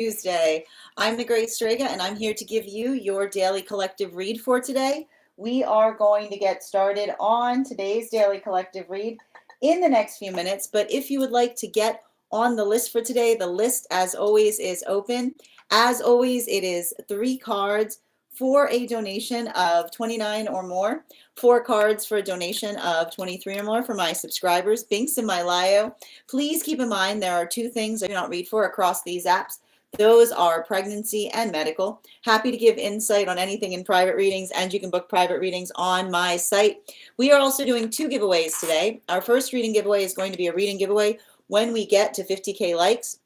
Tuesday. I'm the Great Strega, and I'm here to give you your daily collective read for today. We are going to get started on today's daily collective read in the next few minutes, but if you would like to get on the list for today, the list, as always, is open. As always, it is 3 cards for a donation of $29 or more, 4 cards for a donation of $23 or more for my subscribers. Binks in my Lio. Please keep in mind there are 2 things I do not read for across these apps. Those are pregnancy and medical. Happy to give insight on anything in private readings, and you can book private readings on my site. We are also doing 2 giveaways today. Our first reading giveaway is going to be a reading giveaway when we get to 50K likes.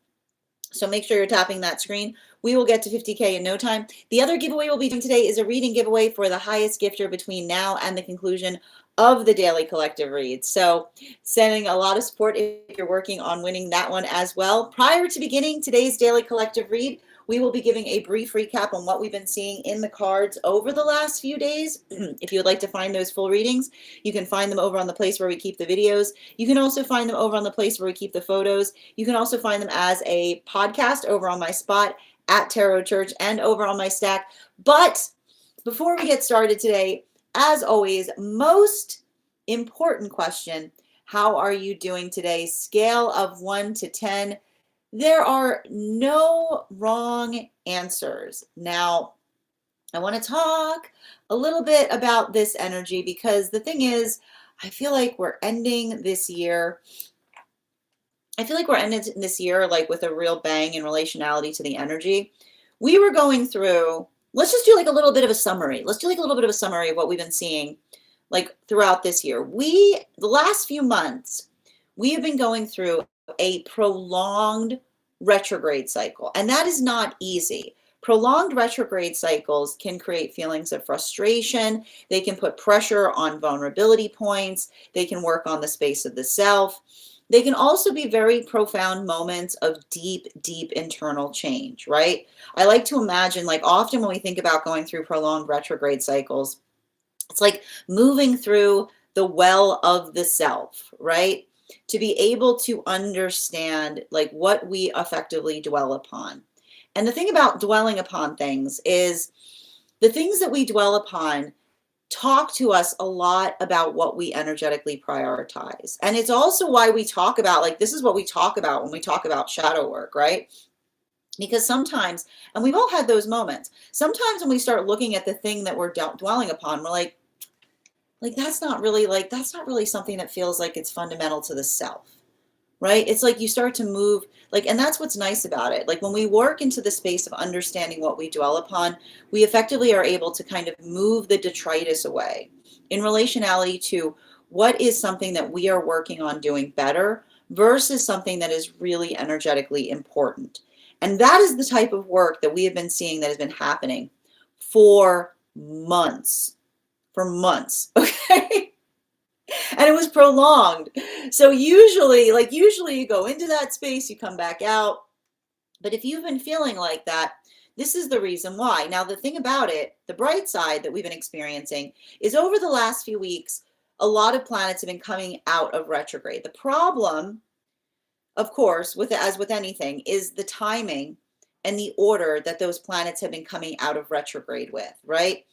So make sure you're tapping that screen. We will get to 50K in no time. The other giveaway we'll be doing today is a reading giveaway for the highest gifter between now and the conclusion of the daily collective read. So sending a lot of support if you're working on winning that one as well. Prior to beginning today's daily collective read, we will be giving a brief recap on what we've been seeing in the cards over the last few days. If you would like to find those full readings, you can find them over on the place where we keep the videos. You can also find them over on the place where we keep the photos. You can also find them as a podcast over on my spot at Tarot Church and over on my stack. But before we get started today, as always, most important question, how are you doing today? Scale of 1 to 10. There are no wrong answers. Now, I want to talk a little bit about this energy because the thing is, I feel like we're ending this year. I feel like we're ending this year like with a real bang in relationality to the energy. We were going through, let's just do like a little bit of a summary. Let's do like a little bit of a summary of what we've been seeing like throughout this year. The last few months, we have been going through a prolonged retrograde cycle, and that is not easy. Prolonged retrograde cycles can create feelings of frustration. They can put pressure on vulnerability points. They can work on the space of the self. They can also be very profound moments of deep, deep internal change, right? I like to imagine, like often when we think about going through prolonged retrograde cycles, it's like moving through the well of the self, right? To be able to understand like what we effectively dwell upon. And the thing about dwelling upon things is the things that we dwell upon talk to us a lot about what we energetically prioritize. And it's also why we talk about, like, this is what we talk about when we talk about shadow work, right? Because sometimes, and we've all had those moments, sometimes when we start looking at the thing that we're dwelling upon, we're like that's not really something that feels like it's fundamental to the self, right? It's like you start to move, like, and that's what's nice about it. Like when we work into the space of understanding what we dwell upon, we effectively are able to kind of move the detritus away in relationality to what is something that we are working on doing better versus something that is really energetically important. And that is the type of work that we have been seeing that has been happening for months. Okay? And it was prolonged. So usually you go into that space, you come back out. But if you've been feeling like that, this is the reason why. Now, the thing about it, the bright side that we've been experiencing is over the last few weeks, a lot of planets have been coming out of retrograde. The problem, of course, as with anything, is the timing and the order that those planets have been coming out of retrograde with, right?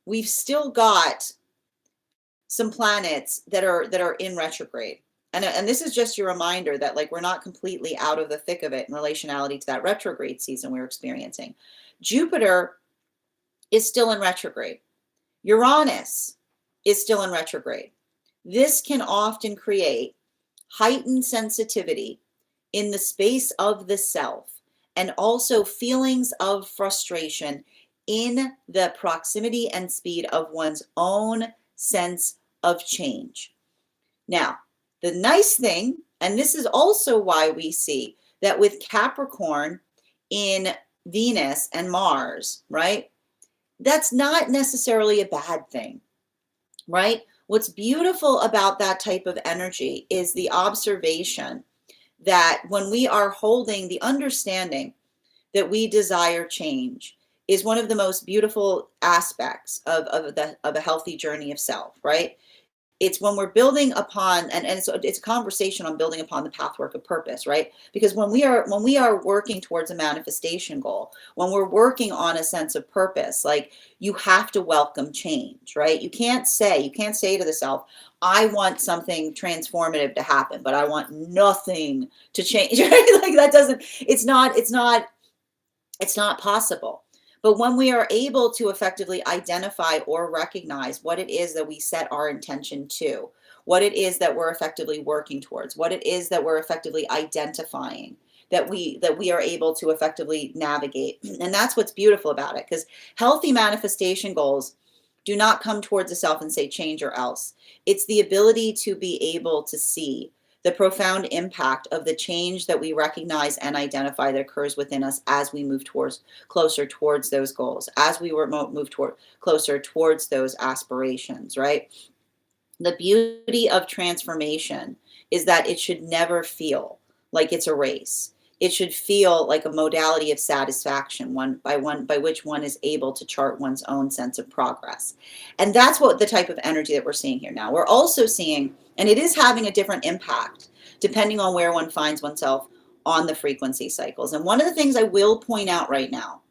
We've still got some planets that are in retrograde. And this is just your reminder that like we're not completely out of the thick of it in relationality to that retrograde season we're experiencing. Jupiter is still in retrograde. Uranus is still in retrograde. This can often create heightened sensitivity in the space of the self and also feelings of frustration in the proximity and speed of one's own sense of change. Now, the nice thing, and this is also why we see that with Capricorn in Venus and Mars, right? That's not necessarily a bad thing, right? What's beautiful about that type of energy is the observation that when we are holding the understanding that we desire change is one of the most beautiful aspects of a healthy journey of self, right? It's when we're building upon, and it's a conversation on building upon the pathwork of purpose, right? Because when we are working towards a manifestation goal, when we're working on a sense of purpose, like, you have to welcome change, right? You can't say to the self, I want something transformative to happen, but I want nothing to change, right? Like, that doesn't, it's not possible. But when we are able to effectively identify or recognize what it is that we set our intention to, what it is that we're effectively working towards, what it is that we're effectively identifying, that we are able to effectively navigate. And that's what's beautiful about it, because healthy manifestation goals do not come towards the self and say change or else. It's the ability to be able to see the profound impact of the change that we recognize and identify that occurs within us as we move closer towards those goals, as we move closer towards those aspirations, right? The beauty of transformation is that it should never feel like it's a race. It should feel like a modality of satisfaction, one by which one is able to chart one's own sense of progress. And that's what the type of energy that we're seeing here now. We're also seeing, and it is having a different impact depending on where one finds oneself on the frequency cycles. And one of the things I will point out right now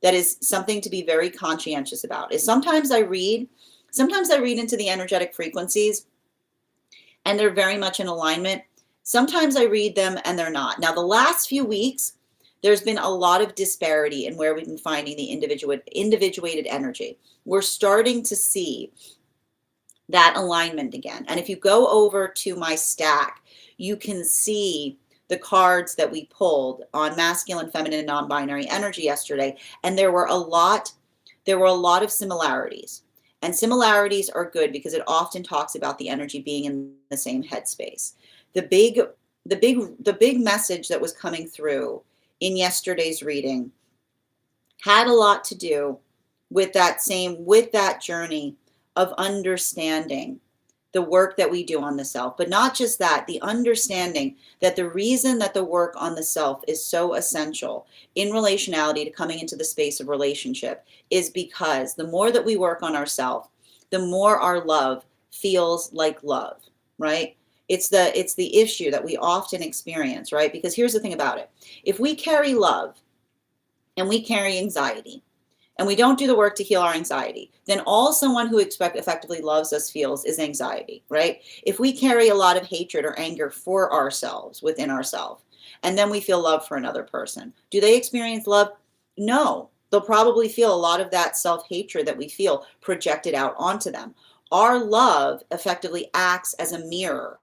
that is something to be very conscientious about is sometimes I read into the energetic frequencies and they're very much in alignment. Sometimes I read them and they're not. Now, the last few weeks, there's been a lot of disparity in where we've been finding the individuated energy. We're starting to see that alignment again. And if you go over to my stack, you can see the cards that we pulled on masculine, feminine, and non-binary energy yesterday. And there were a lot of similarities. And similarities are good because it often talks about the energy being in the same headspace. The big message that was coming through in yesterday's reading had a lot to do with that journey of understanding the work that we do on the self. But not just that, the understanding that the reason that the work on the self is so essential in relationality to coming into the space of relationship is because the more that we work on ourselves, the more our love feels like love, right? It's the issue that we often experience, right? Because here's the thing about it. If we carry love and we carry anxiety, and we don't do the work to heal our anxiety, then all someone who effectively loves us feels is anxiety, right? If we carry a lot of hatred or anger for ourselves, within ourselves, and then we feel love for another person, do they experience love? No. They'll probably feel a lot of that self-hatred that we feel projected out onto them. Our love effectively acts as a mirror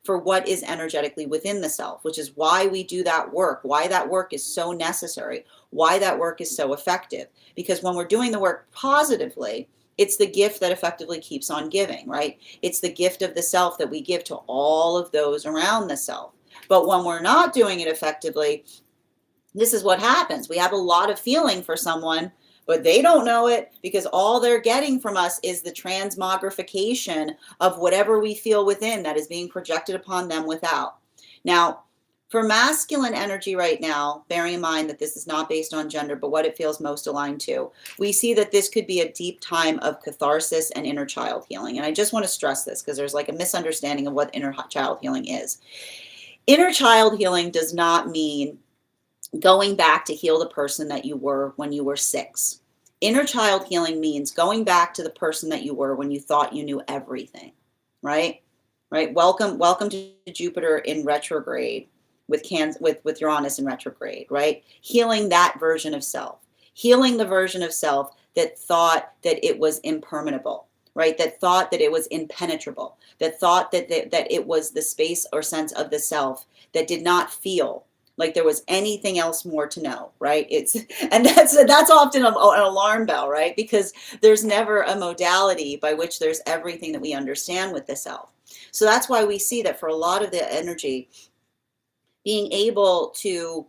for what is energetically within the self, which is why we do that work, why that work is so necessary, why that work is so effective. Because when we're doing the work positively, it's the gift that effectively keeps on giving, right? It's the gift of the self that we give to all of those around the self. But when we're not doing it effectively, this is what happens. We have a lot of feeling for someone, but they don't know it because all they're getting from us is the transmogrification of whatever we feel within that is being projected upon them without. Now, for masculine energy right now, bearing in mind that this is not based on gender, but what it feels most aligned to, we see that this could be a deep time of catharsis and inner child healing. And I just want to stress this because there's like a misunderstanding of what inner child healing is. Inner child healing does not mean going back to heal the person that you were when you were 6. Inner child healing means going back to the person that you were when you thought you knew everything, right? Right. Welcome to Jupiter in retrograde with Uranus in retrograde, right? Healing that version of self, healing the version of self that thought that it was impermeable, right? That thought that it was impenetrable, that thought that it was the space or sense of the self that did not feel like there was anything else more to know, right? That's often an alarm bell, right? Because there's never a modality by which there's everything that we understand with the self. So that's why we see that for a lot of the energy, being able to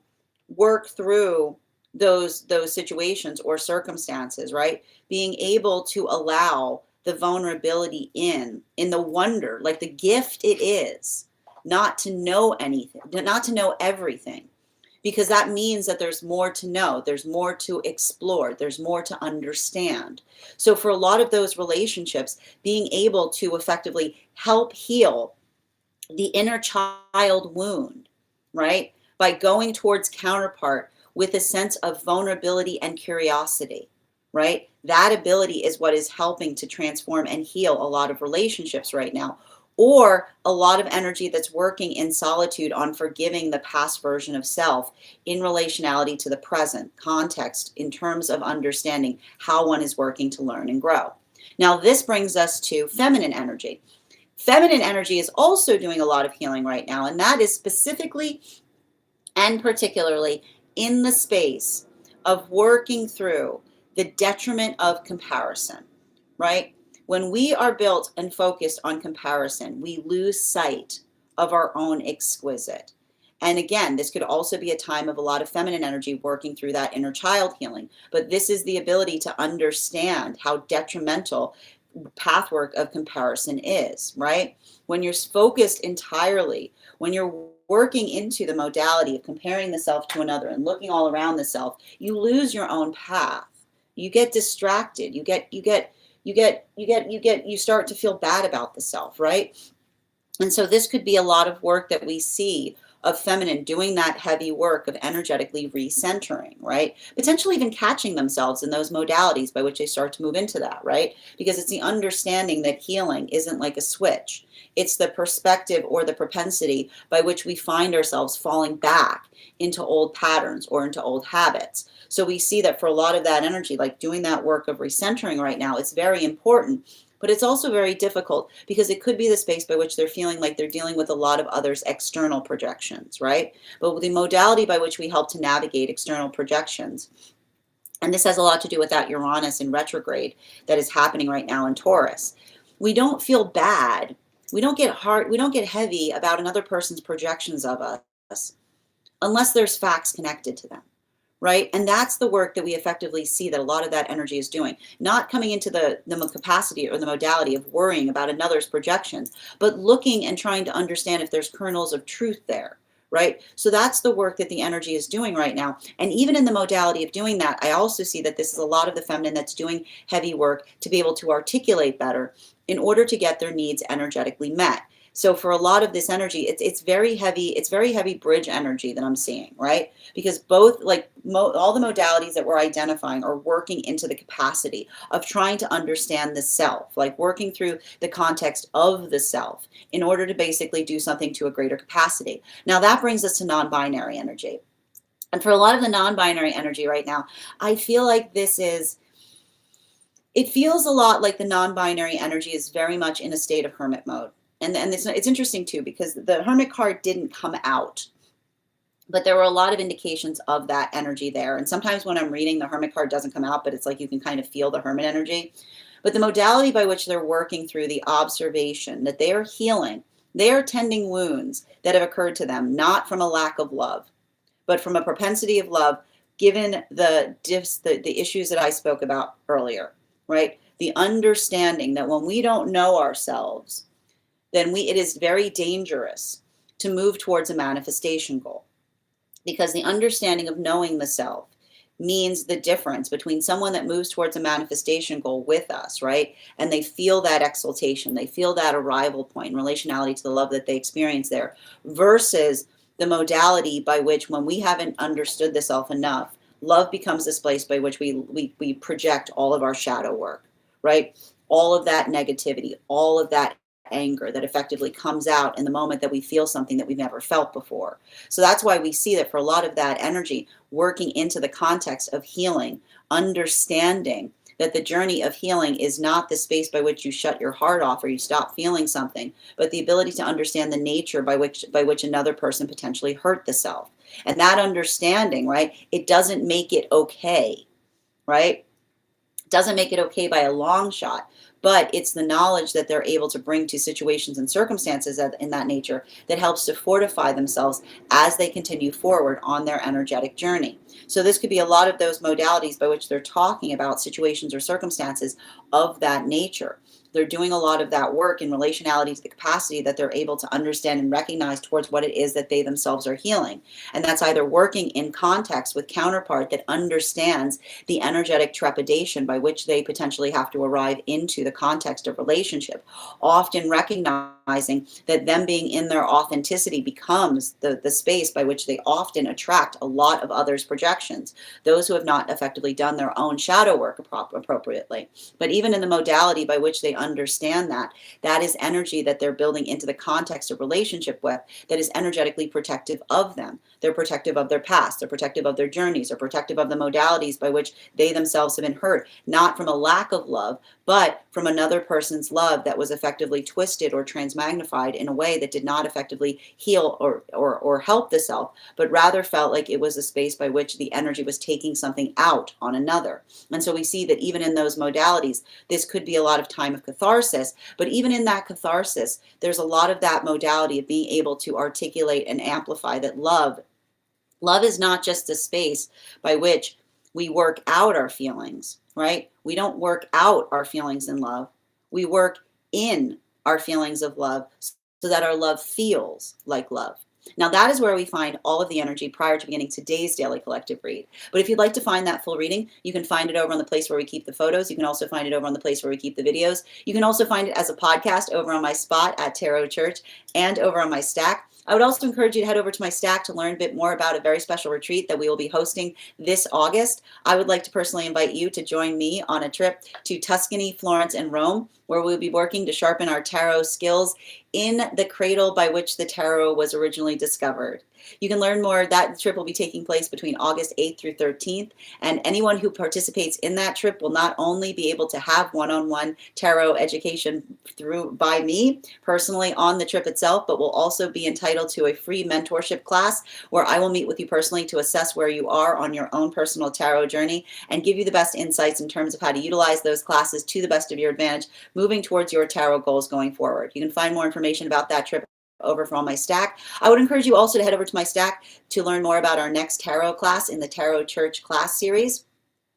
work through those situations or circumstances, right? Being able to allow the vulnerability in the wonder, like the gift it is not to know anything, not to know everything. because that means that there's more to know, there's more to explore, there's more to understand. So for a lot of those relationships, being able to effectively help heal the inner child wound, right? By going towards counterpart with a sense of vulnerability and curiosity, right? That ability is what is helping to transform and heal a lot of relationships right now. Or a lot of energy that's working in solitude on forgiving the past version of self in relationality to the present context in terms of understanding how one is working to learn and grow. Now, this brings us to feminine energy. Feminine energy is also doing a lot of healing right now, and that is specifically and particularly in the space of working through the detriment of comparison, right? When we are built and focused on comparison, we lose sight of our own exquisite. And again, this could also be a time of a lot of feminine energy working through that inner child healing. But this is the ability to understand how detrimental pathwork of comparison is, right? When you're focused entirely, when you're working into the modality of comparing the self to another and looking all around the self, you lose your own path. You get distracted. You start to feel bad about the self, right? And so this could be a lot of work that we see of feminine doing that heavy work of energetically recentering, right? Potentially even catching themselves in those modalities by which they start to move into that, right? Because it's the understanding that healing isn't like a switch. It's the perspective or the propensity by which we find ourselves falling back into old patterns or into old habits. So we see that for a lot of that energy, like doing that work of recentering right now, it's very important. But it's also very difficult because it could be the space by which they're feeling like they're dealing with a lot of others' external projections, right? But with the modality by which we help to navigate external projections, and this has a lot to do with that Uranus in retrograde that is happening right now in Taurus, we don't feel bad. We don't get hard. We don't get heavy about another person's projections of us unless there's facts connected to them. Right? And that's the work that we effectively see that a lot of that energy is doing. Not coming into the capacity or the modality of worrying about another's projections, but looking and trying to understand if there's kernels of truth there. Right? So that's the work that the energy is doing right now. And even in the modality of doing that, I also see that this is a lot of the feminine that's doing heavy work to be able to articulate better in order to get their needs energetically met. So for a lot of this energy, it's very heavy bridge energy that I'm seeing, right? Because both all the modalities that we're identifying are working into the capacity of trying to understand the self, like working through the context of the self in order to basically do something to a greater capacity. Now that brings us to non-binary energy. And for a lot of the non-binary energy right now, I feel like it feels a lot like the non-binary energy is very much in a state of hermit mode. And it's interesting too, because the Hermit card didn't come out, but there were a lot of indications of that energy there. And sometimes when I'm reading, the Hermit card doesn't come out, but it's like you can kind of feel the Hermit energy. But the modality by which they're working through the observation that they are healing, they are tending wounds that have occurred to them, not from a lack of love, but from a propensity of love, given the issues that I spoke about earlier, right? The understanding that when we don't know ourselves, then it is very dangerous to move towards a manifestation goal, because the understanding of knowing the self means the difference between someone that moves towards a manifestation goal with us, right? And they feel that exaltation, they feel that arrival point in relationality to the love that they experience there, versus the modality by which, when we haven't understood the self enough, love becomes this place by which we project all of our shadow work, right? All of that negativity, all of that anger that effectively comes out in the moment that we feel something that we've never felt before. So that's why we see that for a lot of that energy working into the context of healing, understanding that the journey of healing is not the space by which you shut your heart off or you stop feeling something, but the ability to understand the nature by which another person potentially hurt the self. And that understanding, right, it doesn't make it okay, right? It doesn't make it okay by a long shot, but it's the knowledge that they're able to bring to situations and circumstances in that nature that helps to fortify themselves as they continue forward on their energetic journey. So this could be a lot of those modalities by which they're talking about situations or circumstances of that nature. they're doing a lot of that work in relationality to the capacity that they're able to understand and recognize towards what it is that they themselves are healing. And that's either working in context with counterpart that understands the energetic trepidation by which they potentially have to arrive into the context of relationship, often recognizing that them being in their authenticity becomes the space by which they often attract a lot of others' projections, those who have not effectively done their own shadow work appropriately. But even in the modality by which they understand that, that is energy that they're building into the context of relationship with that is energetically protective of them. They're protective of their past, they're protective of their journeys, they're protective of the modalities by which they themselves have been hurt, not from a lack of love, but from another person's love that was effectively twisted or transmagnified in a way that did not effectively heal or help the self, but rather felt like it was a space by which the energy was taking something out on another. And so we see that even in those modalities, this could be a lot of time of catharsis, but even in that catharsis, there's a lot of that modality of being able to articulate and amplify that love is not just a space by which we work out our feelings, right? We don't work out our feelings in love. We work in our feelings of love so that our love feels like love. Now that is where we find all of the energy prior to beginning today's daily collective read. But if you'd like to find that full reading, you can find it over on the place where we keep the photos. You can also find it over on the place where we keep the videos. You can also find it as a podcast over on my spot at Tarot Church and over on my Stack. I would also encourage you to head over to my Stack to learn a bit more about a very special retreat that we will be hosting this August. I would like to personally invite you to join me on a trip to Tuscany, Florence, and Rome, where we'll be working to sharpen our tarot skills in the cradle by which the tarot was originally discovered. You can learn more. That trip will be taking place between August 8th through 13th, and anyone who participates in that trip will not only be able to have one-on-one tarot education by me personally on the trip itself, but will also be entitled to a free mentorship class where I will meet with you personally to assess where you are on your own personal tarot journey and give you the best insights in terms of how to utilize those classes to the best of your advantage moving towards your tarot goals going forward. You can find more information about that trip over from my Stack. I would encourage you also to head over to my Stack to learn more about our next tarot class in the Tarot Church class series.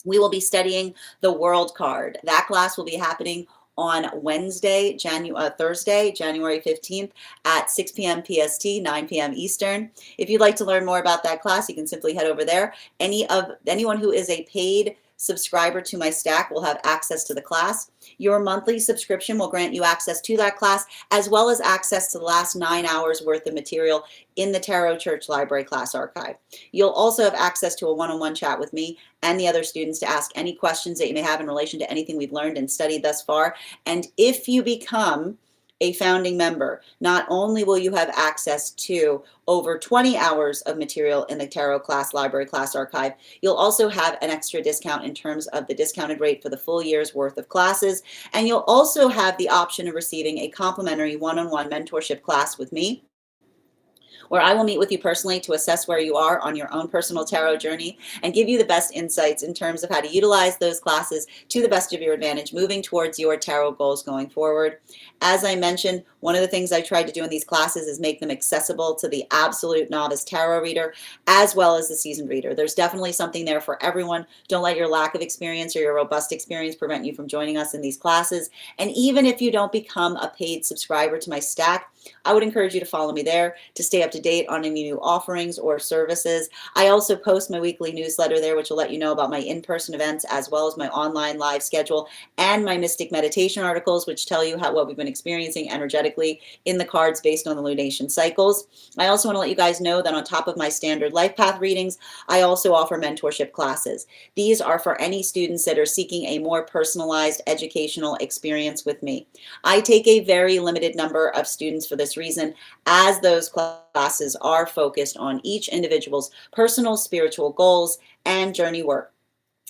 We will be studying the World card. That class will be happening on Thursday, January 15th at 6 p.m. PST, 9 p.m. Eastern. If you'd like to learn more about that class, you can simply head over there. Anyone who is a paid subscriber to my Stack will have access to the class. Your monthly subscription will grant you access to that class, as well as access to the last 9 hours worth of material in the Tarot Church Library class archive. You'll also have access to a one-on-one chat with me and the other students to ask any questions that you may have in relation to anything we've learned and studied thus far. And if you become a founding member, not only will you have access to over 20 hours of material in the Tarot class library class archive, you'll also have an extra discount in terms of the discounted rate for the full year's worth of classes, and you'll also have the option of receiving a complimentary one-on-one mentorship class with me, where I will meet with you personally to assess where you are on your own personal tarot journey and give you the best insights in terms of how to utilize those classes to the best of your advantage, moving towards your tarot goals going forward. As I mentioned, one of the things I tried to do in these classes is make them accessible to the absolute novice tarot reader as well as the seasoned reader. There's definitely something there for everyone. Don't let your lack of experience or your robust experience prevent you from joining us in these classes. And even if you don't become a paid subscriber to my Stack, I would encourage you to follow me there to stay up to date on any new offerings or services. I also post my weekly newsletter there, which will let you know about my in-person events as well as my online live schedule and my mystic meditation articles, which tell you what we've been experiencing energetically in the cards based on the lunation cycles. I also want to let you guys know that on top of my standard life path readings, I also offer mentorship classes. These are for any students that are seeking a more personalized educational experience with me. I take a very limited number of students for this reason, as those classes are focused on each individual's personal spiritual goals and journey work.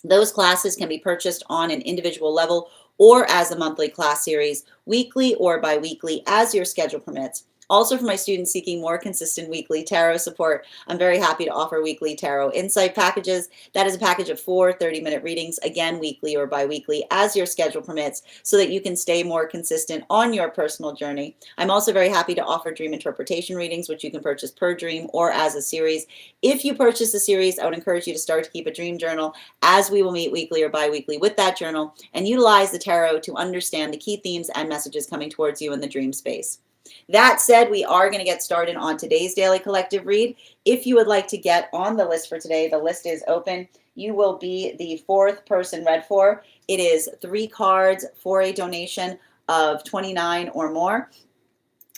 Those classes can be purchased on an individual level or as a monthly class series, weekly or bi-weekly, as your schedule permits. Also, for my students seeking more consistent weekly tarot support, I'm very happy to offer weekly tarot insight packages. That is a package of 4 30-minute readings, again, weekly or bi-weekly, as your schedule permits, so that you can stay more consistent on your personal journey. I'm also very happy to offer dream interpretation readings, which you can purchase per dream or as a series. If you purchase a series, I would encourage you to start to keep a dream journal, as we will meet weekly or bi-weekly with that journal and utilize the tarot to understand the key themes and messages coming towards you in the dream space. That said, we are going to get started on today's daily collective read. If you would like to get on the list for today, the list is open. You will be the 4th person read for. It is 3 cards for a donation of $29 or more.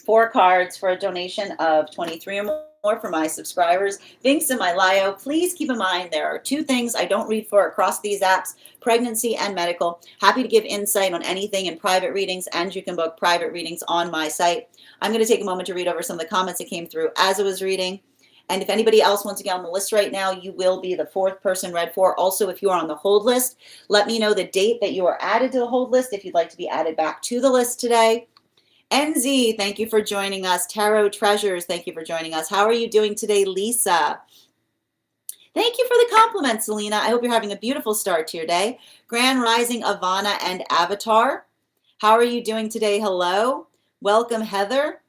4 cards for a donation of $23 or more for my subscribers. Links in my bio. Please keep in mind there are 2 things I don't read for across these apps: pregnancy and medical. Happy to give insight on anything in private readings, and you can book private readings on my site. I'm going to take a moment to read over some of the comments that came through as I was reading. And if anybody else wants to get on the list right now, you will be the 4th person read for. Also, if you are on the hold list, let me know the date that you are added to the hold list if you'd like to be added back to the list today. NZ, thank you for joining us. Tarot Treasures, thank you for joining us. How are you doing today, Lisa? Thank you for the compliment, Selena. I hope you're having a beautiful start to your day. Grand Rising, Ivana and Avatar. How are you doing today? Hello. Welcome, Heather.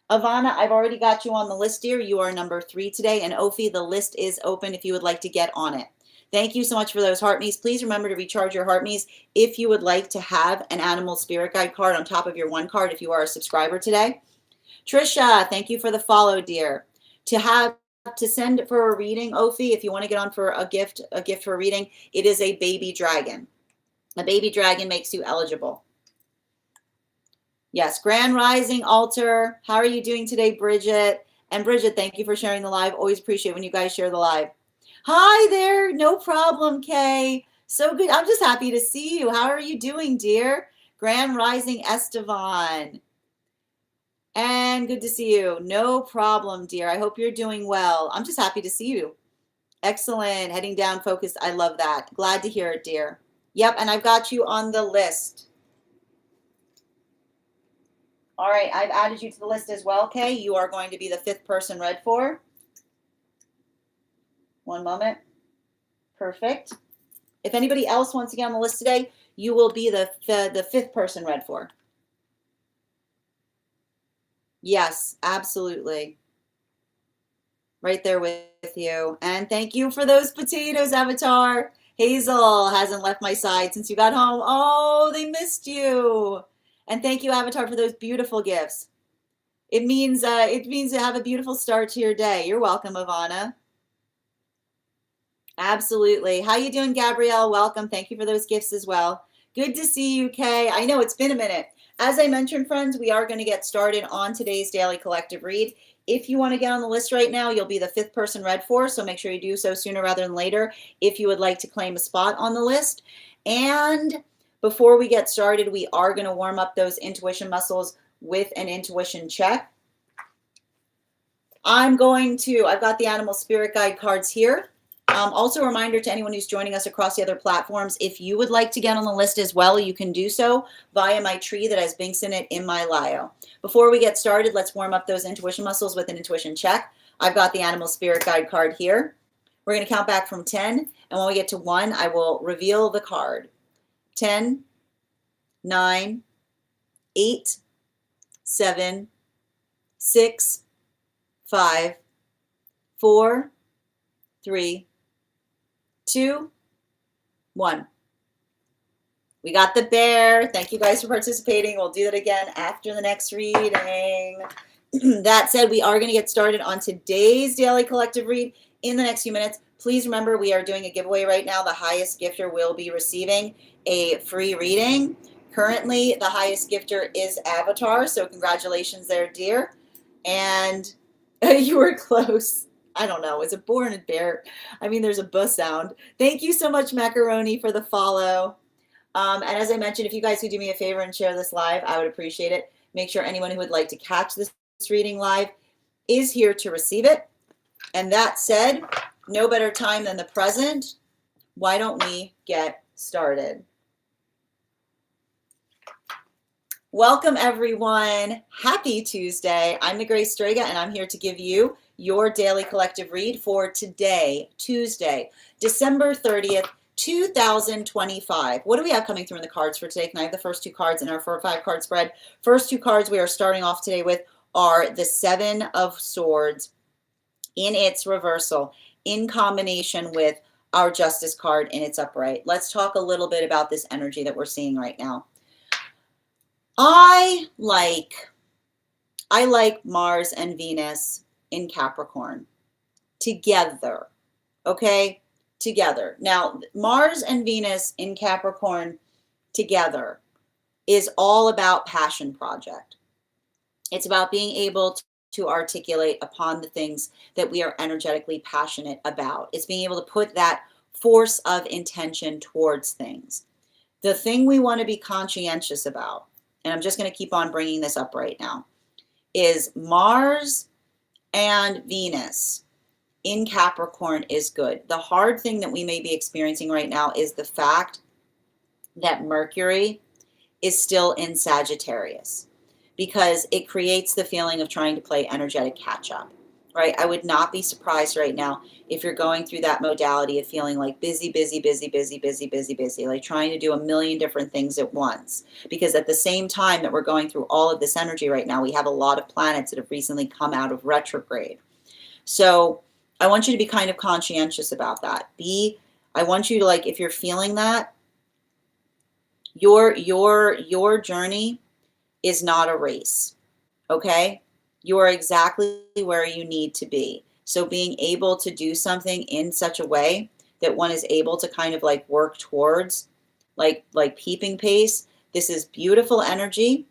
Ivana, I've already got you on the list here. You are number 3 today. And Ophi, the list is open if you would like to get on it. Thank you so much for those heart me's. Please remember to recharge your heart me's if you would like to have an animal spirit guide card on top of your 1 card if you are a subscriber today. Trisha, thank you for the follow, dear. To send for a reading, Ophi, if you want to get on for a gift for a reading, it is a baby dragon. A baby dragon makes you eligible. Yes, Grand Rising Altar. How are you doing today, Bridget? And Bridget, thank you for sharing the live. Always appreciate when you guys share the live. Hi there. No problem, Kay. So good. I'm just happy to see you. How are you doing, dear? Grand Rising Estevan. And good to see you. No problem, dear. I hope you're doing well. I'm just happy to see you. Excellent. Heading down focused. I love that. Glad to hear it, dear. Yep, and I've got you on the list. All right, I've added you to the list as well, Kay. You are going to be the 5th person read for. One moment. Perfect. If anybody else wants to get on the list today, you will be the 5th person read for. Yes, absolutely. Right there with you. And thank you for those potatoes, Avatar. Hazel hasn't left my side since you got home. Oh, they missed you. And thank you, Avatar, for those beautiful gifts. It means to have a beautiful start to your day. You're welcome, Ivana. Absolutely. How you doing, Gabrielle? Welcome. Thank you for those gifts as well. Good to see you, Kay. I know it's been a minute. As I mentioned, friends, we are going to get started on today's daily collective read. If you want to get on the list right now, you'll be the 5th person read for, so make sure you do so sooner rather than later if you would like to claim a spot on the list. And before we get started, we are going to warm up those intuition muscles with an intuition check. I've got the animal spirit guide cards here. Also a reminder to anyone who's joining us across the other platforms, if you would like to get on the list as well, you can do so via my tree that has links in it in my bio. Before we get started, let's warm up those intuition muscles with an intuition check. I've got the animal spirit guide card here. We're going to count back from 10, and when we get to 1, I will reveal the card. 10, 9, 8, 7, 6, 5, 4, 3, 2, 1. We got the bear. Thank you guys for participating. We'll do that again after the next reading. That said, we are going to get started on today's daily collective read in the next few minutes. Please remember, we are doing a giveaway right now. The highest gifter will be receiving a free reading. Currently, the highest gifter is Avatar, so congratulations there, dear. And you were close. I don't know. Is it born a bear? I mean, there's a buh sound. Thank you so much, Macaroni, for the follow. And as I mentioned, if you guys could do me a favor and share this live, I would appreciate it. Make sure anyone who would like to catch this reading live is here to receive it. And that said, no better time than the present. Why don't we get started? Welcome, everyone. Happy Tuesday. I'm the Grace Strega, and I'm here to give you your daily collective read for today, Tuesday, December 30th, 2025. What do we have coming through in the cards for today? Can I have the first two cards in our 4 or 5 card spread? First two cards we are starting off today with are the Seven of Swords in its reversal, in combination with our Justice card in its upright. Let's talk a little bit about this energy that we're seeing right now. I like Mars and Venus in Capricorn together, okay? Together. Now, Mars and Venus in Capricorn together is all about passion project. It's about being able to articulate upon the things that we are energetically passionate about. It's being able to put that force of intention towards things. The thing we want to be conscientious about, and I'm just going to keep on bringing this up right now, is Mars and Venus in Capricorn is good. The hard thing that we may be experiencing right now is the fact that Mercury is still in Sagittarius, because it creates the feeling of trying to play energetic catch up, right? I would not be surprised right now if you're going through that modality of feeling like busy, like trying to do a million different things at once. Because at the same time that we're going through all of this energy right now, we have a lot of planets that have recently come out of retrograde. So I want you to be kind of conscientious about that. I want you to, like, if you're feeling that, your journey is not a race, okay? You are exactly where you need to be. So being able to do something in such a way that one is able to kind of like work towards, like keeping pace. This is beautiful energy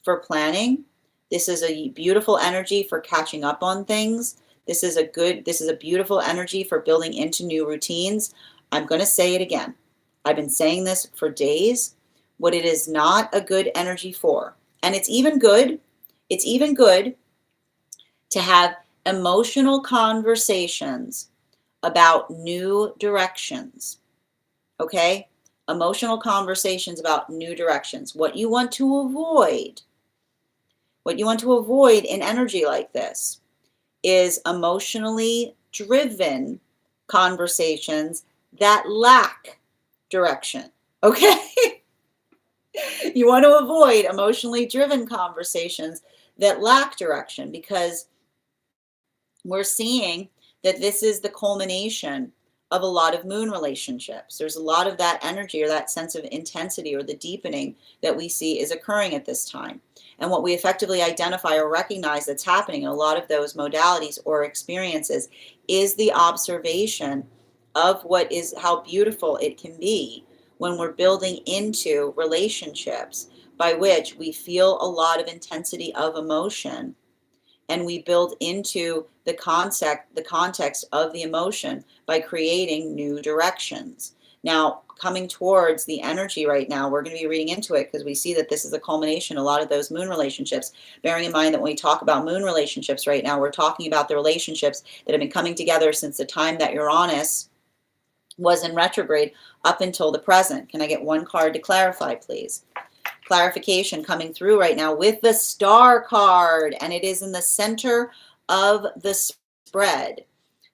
for planning. This is a beautiful energy for catching up on things. This is a beautiful energy for building into new routines. I'm going to say it again. I've been saying this for days. What it is not a good energy for, and it's even good to have emotional conversations about new directions, okay? Emotional conversations about new directions. What you want to avoid in energy like this is emotionally driven conversations that lack direction, okay? You want to avoid emotionally driven conversations that lack direction, because we're seeing that this is the culmination of a lot of moon relationships. There's a lot of that energy or that sense of intensity or the deepening that we see is occurring at this time. And what we effectively identify or recognize that's happening in a lot of those modalities or experiences is the observation of how beautiful it can be when we're building into relationships by which we feel a lot of intensity of emotion, and we build into the context of the emotion by creating new directions. Now, coming towards the energy right now, we're going to be reading into it because we see that this is a culmination, a lot of those moon relationships. Bearing in mind that when we talk about moon relationships right now, we're talking about the relationships that have been coming together since the time that Uranus was in retrograde up until the present. Can I get one card to clarify, please? Clarification coming through right now with the Star card, and it is in the center of the spread.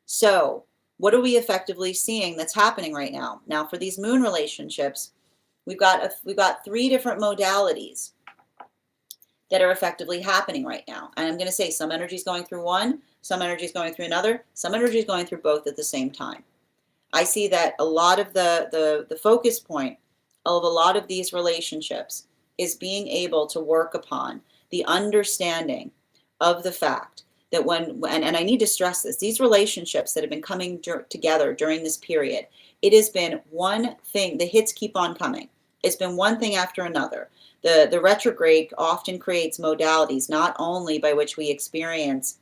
So what are we effectively seeing that's happening right now? Now, for these moon relationships, we've got 3 different modalities that are effectively happening right now. And I'm going to say some energy is going through one, some energy is going through another, some energy is going through both at the same time. I see that a lot of the focus point of a lot of these relationships is being able to work upon the understanding of the fact that and I need to stress this, these relationships that have been coming together during this period, it has been one thing, the hits keep on coming. It's been one thing after another. The retrograde often creates modalities, not only by which we experience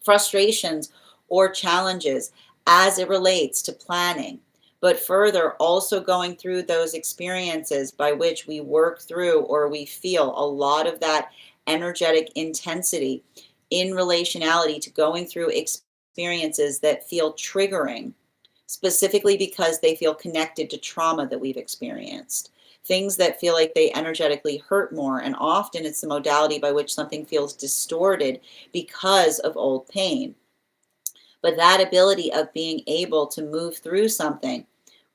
frustrations or challenges as it relates to planning, but further also going through those experiences by which we work through or we feel a lot of that energetic intensity in relationality to going through experiences that feel triggering, specifically because they feel connected to trauma that we've experienced. things that feel like they energetically hurt more. And often it's the modality by which something feels distorted because of old pain. But that ability of being able to move through something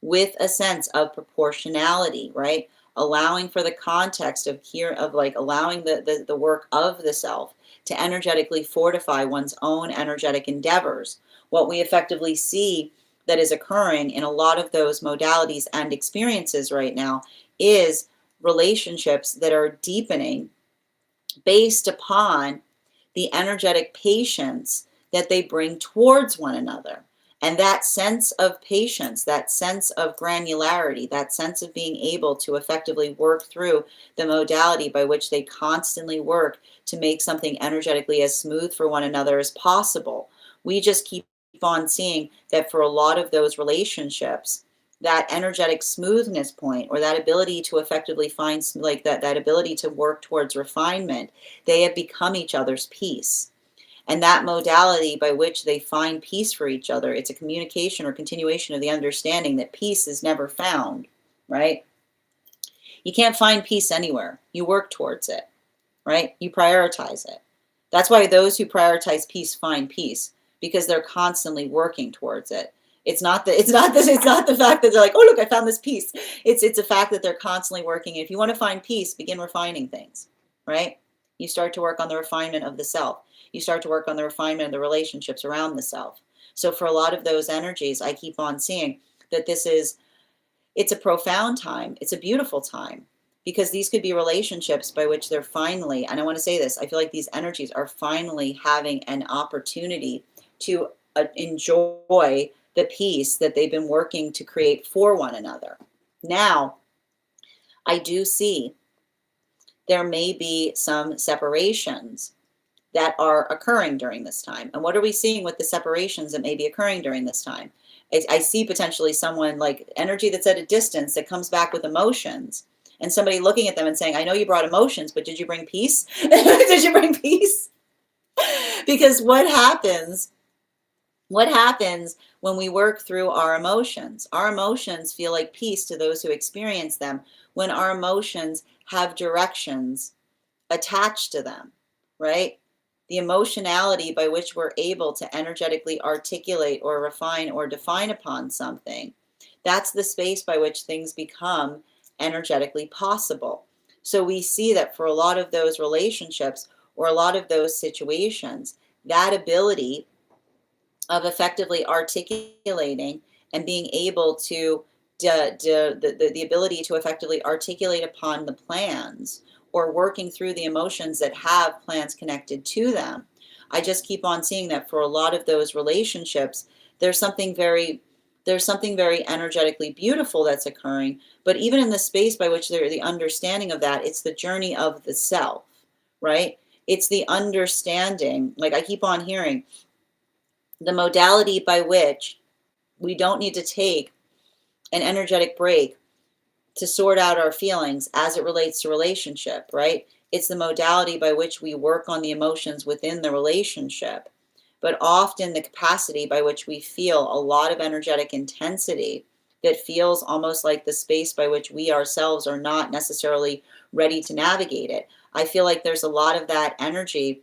with a sense of proportionality, right? Allowing for the context of here, of like allowing the work of the self to energetically fortify one's own energetic endeavors. What we effectively see that is occurring in a lot of those modalities and experiences right now is relationships that are deepening based upon the energetic patience that they bring towards one another. And that sense of patience, that sense of granularity, that sense of being able to effectively work through the modality by which they constantly work to make something energetically as smooth for one another as possible. We just keep on seeing that for a lot of those relationships, that energetic smoothness point, or that ability to effectively find like that ability to work towards refinement, they have become each other's peace. And that modality by which they find peace for each other, it's a communication or continuation of the understanding that peace is never found, right? You can't find peace anywhere. You work towards it, right? You prioritize it. That's why those who prioritize peace find peace, because they're constantly working towards it. It's not the fact that they're like, oh look, I found this peace. It's a fact that they're constantly working. If you want to find peace, begin refining things, right? You start to work on the refinement of the self. You start to work on the refinement of the relationships around the self. So for a lot of those energies, I keep on seeing that it's a profound time. It's a beautiful time, because these could be relationships by which they're finally, and I want to say this, I feel like these energies are finally having an opportunity to enjoy the peace that they've been working to create for one another. Now, I do see there may be some separations that are occurring during this time. And what are we seeing with the separations that may be occurring during this time? I see potentially someone like energy that's at a distance that comes back with emotions, and somebody looking at them and saying, I know you brought emotions, but did you bring peace? Did you bring peace? Because what happens when we work through our emotions? Our emotions feel like peace to those who experience them when our emotions have directions attached to them, right? The emotionality by which we're able to energetically articulate or refine or define upon something, that's the space by which things become energetically possible. So we see that for a lot of those relationships or a lot of those situations, that ability of effectively articulating and being able to the ability to effectively articulate upon the plans, or working through the emotions that have plans connected to them. I just keep on seeing that for a lot of those relationships, there's something very energetically beautiful that's occurring. But even in the space by which they're the understanding of that, it's the journey of the self, right? It's the understanding, like I keep on hearing, the modality by which we don't need to take an energetic break to sort out our feelings as it relates to relationship, right? It's the modality by which we work on the emotions within the relationship, but often the capacity by which we feel a lot of energetic intensity that feels almost like the space by which we ourselves are not necessarily ready to navigate it. I feel like there's a lot of that energy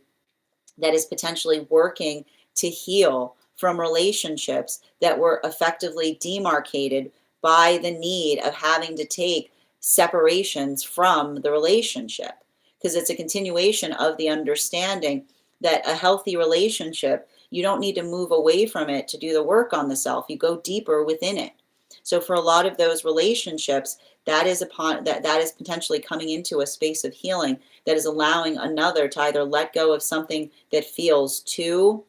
that is potentially working to heal from relationships that were effectively demarcated by the need of having to take separations from the relationship. Because it's a continuation of the understanding that a healthy relationship, you don't need to move away from it to do the work on the self. You go deeper within it. So for a lot of those relationships, that is potentially coming into a space of healing that is allowing another to either let go of something that feels too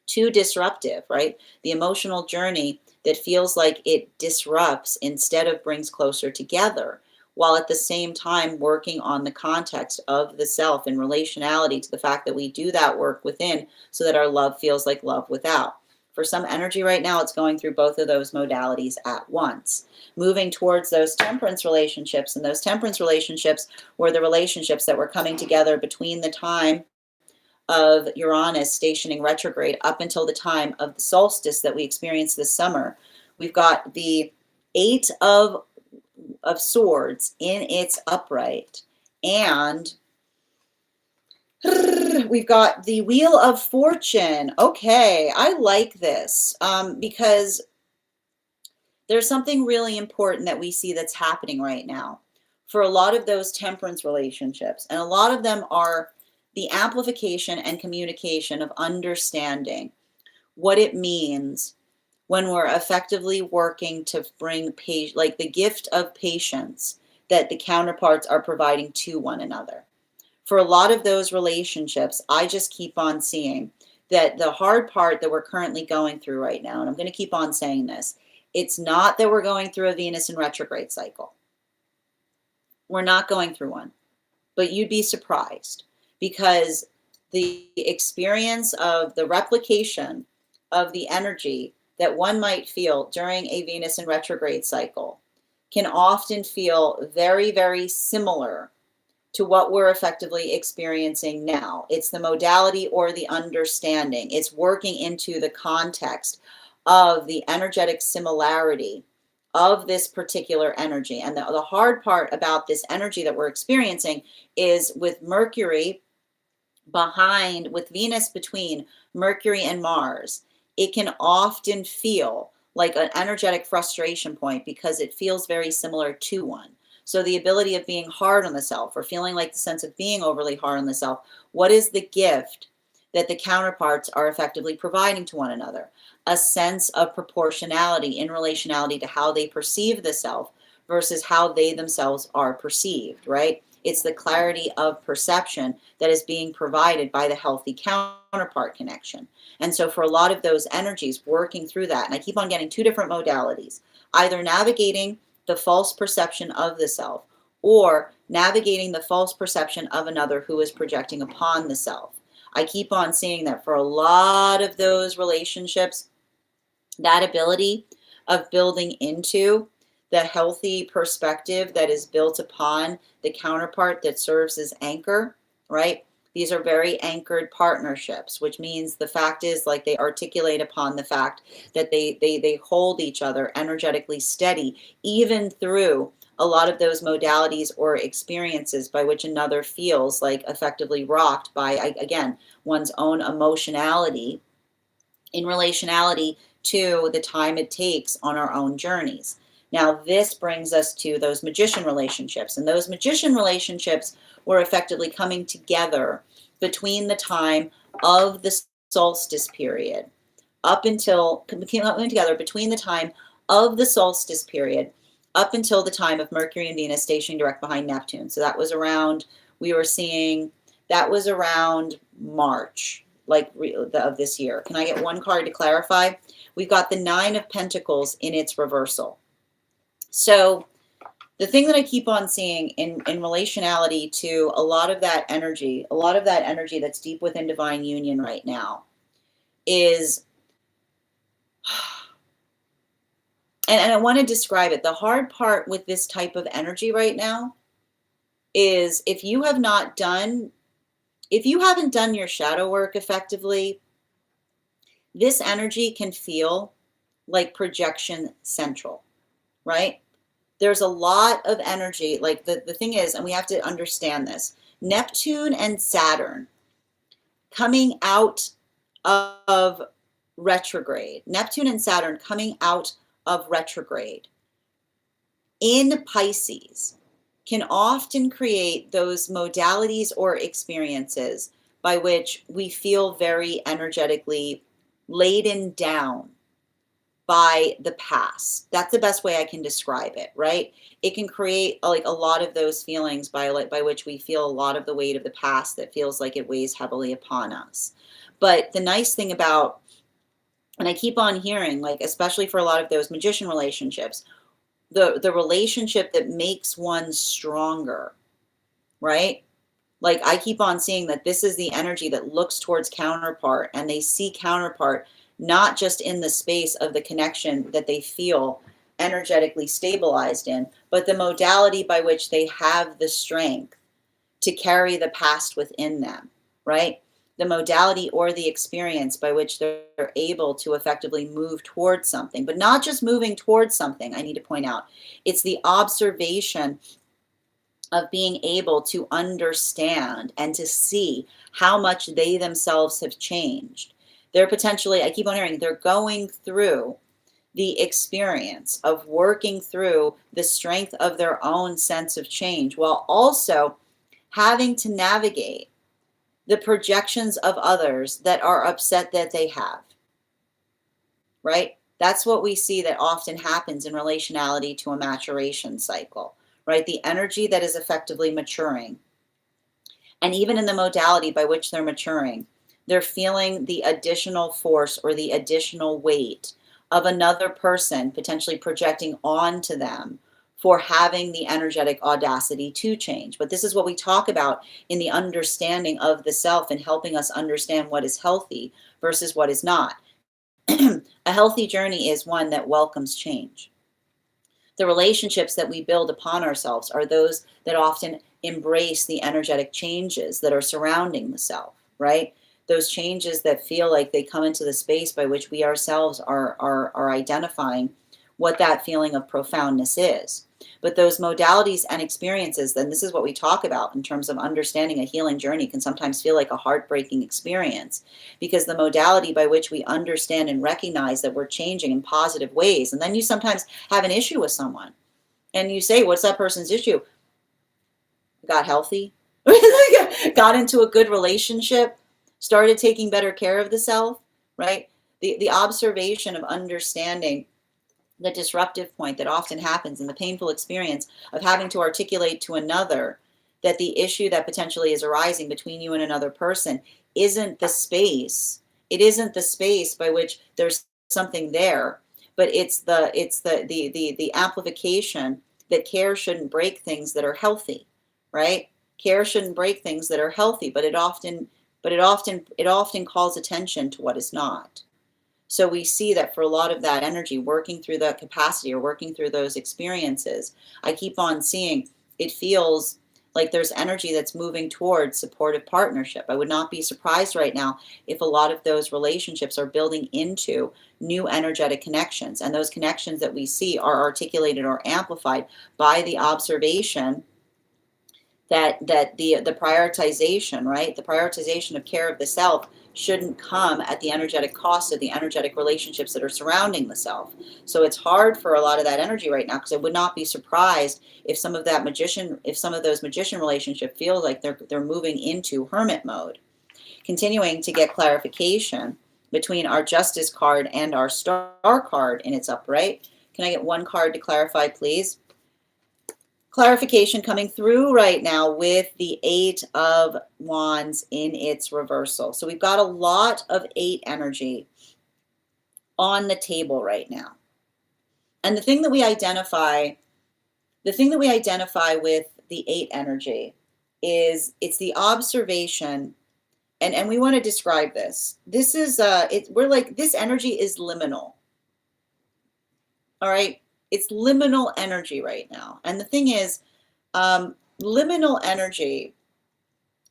disruptive, right? The emotional journey that feels like it disrupts instead of brings closer together, while at the same time working on the context of the self and relationality to the fact that we do that work within so that our love feels like love without. For some energy right now, it's going through both of those modalities at once, moving towards those temperance relationships. And those temperance relationships were the relationships that were coming together between the time of Uranus stationing retrograde up until the time of the solstice that we experienced this summer. We've got the Eight of of Swords in its upright. And we've got the Wheel of Fortune. Okay, I like this because there's something really important that we see that's happening right now for a lot of those temperance relationships. And a lot of them are the amplification and communication of understanding what it means when we're effectively working to bring like the gift of patience that the counterparts are providing to one another. For a lot of those relationships, I just keep on seeing that the hard part that we're currently going through right now, and I'm going to keep on saying this, it's not that we're going through a Venus in retrograde cycle. We're not going through one, but you'd be surprised because the experience of the replication of the energy that one might feel during a Venus in retrograde cycle can often feel very, very similar to what we're effectively experiencing now. It's the modality or the understanding. It's working into the context of the energetic similarity of this particular energy. And the hard part about this energy that we're experiencing is with Mercury with Venus between Mercury and Mars, it can often feel like an energetic frustration point because it feels very similar to one. So the ability of being hard on the self or feeling like the sense of being overly hard on the self, what is the gift that the counterparts are effectively providing to one another? A sense of proportionality in relationality to how they perceive the self versus how they themselves are perceived, right? It's the clarity of perception that is being provided by the healthy counterpart connection. And so for a lot of those energies, working through that, and I keep on getting two different modalities, either navigating the false perception of the self or navigating the false perception of another who is projecting upon the self. I keep on seeing that for a lot of those relationships, that ability of building into the healthy perspective that is built upon the counterpart that serves as anchor, right? These are very anchored partnerships, which means the fact is like they articulate upon the fact that they hold each other energetically steady, even through a lot of those modalities or experiences by which another feels like effectively rocked by, again, one's own emotionality in relationality to the time it takes on our own journeys. Now, this brings us to those magician relationships. And those magician relationships were effectively coming together between the time of the solstice period coming together between the time of the solstice period up until the time of Mercury and Venus stationing direct behind Neptune. So that was around, we were seeing, that was around March, of this year. Can I get one card to clarify? We've got the Nine of Pentacles in its reversal. So the thing that I keep on seeing in relationality to a lot of that energy that's deep within divine union right now is, and I want to describe it. The hard part with this type of energy right now is if you haven't done your shadow work effectively, this energy can feel like projection central, right? There's a lot of energy. Like the thing is, and we have to understand this, Neptune and Saturn coming out of retrograde, Neptune and Saturn coming out of retrograde in Pisces can often create those modalities or experiences by which we feel very energetically laden down by the past. That's the best way I can describe it, right? It can create like a lot of those feelings by which we feel a lot of the weight of the past that feels like it weighs heavily upon us. But the nice thing about, and I keep on hearing, like especially for a lot of those magician relationships, the relationship that makes one stronger, right? Like I keep on seeing that this is the energy that looks towards counterpart, and they see counterpart not just in the space of the connection that they feel energetically stabilized in, but the modality by which they have the strength to carry the past within them, right? the modality or the experience by which they're able to effectively move towards something, but not just moving towards something, I need to point out. It's the observation of being able to understand and to see how much they themselves have changed. They're potentially, I keep on hearing, they're going through the experience of working through the strength of their own sense of change while also having to navigate the projections of others that are upset that they have, right? That's what we see that often happens in relationality to a maturation cycle, right? The energy that is effectively maturing. And even in the modality by which they're maturing, they're feeling the additional force or the additional weight of another person potentially projecting onto them for having the energetic audacity to change. But this is what we talk about in the understanding of the self and helping us understand what is healthy versus what is not. A healthy journey is one that welcomes change. The relationships that we build upon ourselves are those that often embrace the energetic changes that are surrounding the self, right? Those changes that feel like they come into the space by which we ourselves are identifying what that feeling of profoundness is. But those modalities and experiences, then this is what we talk about in terms of understanding a healing journey, can sometimes feel like a heartbreaking experience because the modality by which we understand and recognize that we're changing in positive ways. And then you sometimes have an issue with someone and you say, what's that person's issue? Got healthy, got into a good relationship, started taking better care of the self, right? The observation of understanding the disruptive point that often happens in the painful experience of having to articulate to another that the issue that potentially is arising between you and another person isn't the space. It isn't the space by which there's something there, but it's the amplification that care shouldn't break things that are healthy, right? Care shouldn't break things that are healthy, but it often calls attention to what is not. So we see that for a lot of that energy, working through that capacity or working through those experiences, I keep on seeing it feels like there's energy that's moving towards supportive partnership. I would not be surprised right now if a lot of those relationships are building into new energetic connections. And those connections that we see are articulated or amplified by the observation that the prioritization, right? The prioritization of care of the self shouldn't come at the energetic cost of the energetic relationships that are surrounding the self. So it's hard for a lot of that energy right now because I would not be surprised if some of those magician relationships feel like they're moving into hermit mode. Continuing to get clarification between our justice card and our star card in its upright. Can I get one card to clarify, please? Clarification coming through right now with the 8 of Wands in its reversal. So we've got a lot of 8 energy on the table right now. And the thing that we identify with the 8 energy is it's the observation, and we want to describe this. This is we're like, this energy is liminal. All right. It's liminal energy right now. And the thing is, liminal energy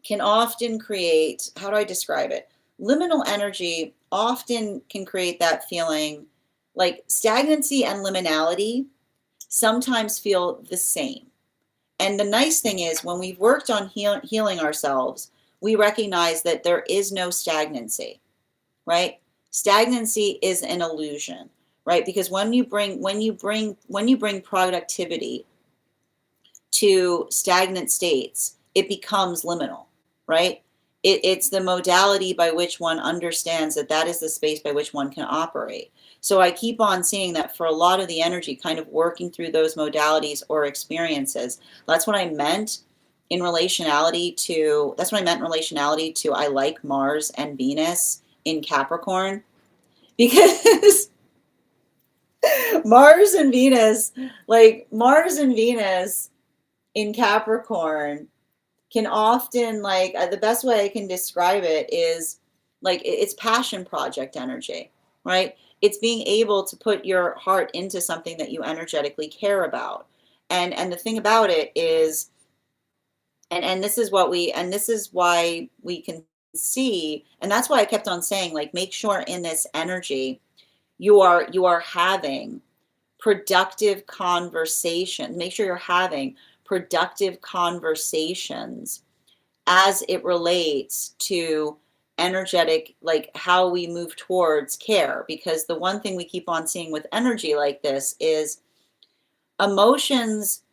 can often create, how do I describe it? Liminal energy often can create that feeling like stagnancy and liminality sometimes feel the same. And the nice thing is when we've worked on healing ourselves, we recognize that there is no stagnancy, right? Stagnancy is an illusion. Right? Because when you bring productivity to stagnant states, it becomes liminal, right? It's the modality by which one understands that is the space by which one can operate. So I keep on seeing that for a lot of the energy, kind of working through those modalities or experiences. That's what I meant in relationality to, I like Mars and Venus in Capricorn, because Mars and Venus in Capricorn can often, like, the best way I can describe it is like it's passion project energy, right? It's being able to put your heart into something that you energetically care about. And the thing about it is, and this is why we can see, and that's why I kept on saying, like, make sure in this energy you are having productive conversation. Make sure you're having productive conversations as it relates to energetic, like how we move towards care. Because the one thing we keep on seeing with energy like this is emotions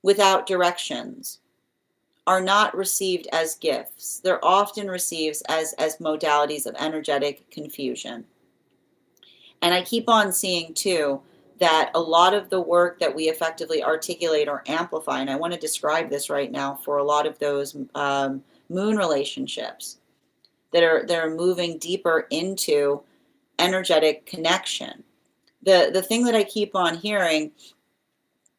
without directions are not received as gifts. They're often received as modalities of energetic confusion. And I keep on seeing too that a lot of the work that we effectively articulate or amplify, and I want to describe this right now for a lot of those moon relationships that are moving deeper into energetic connection. The thing that I keep on hearing,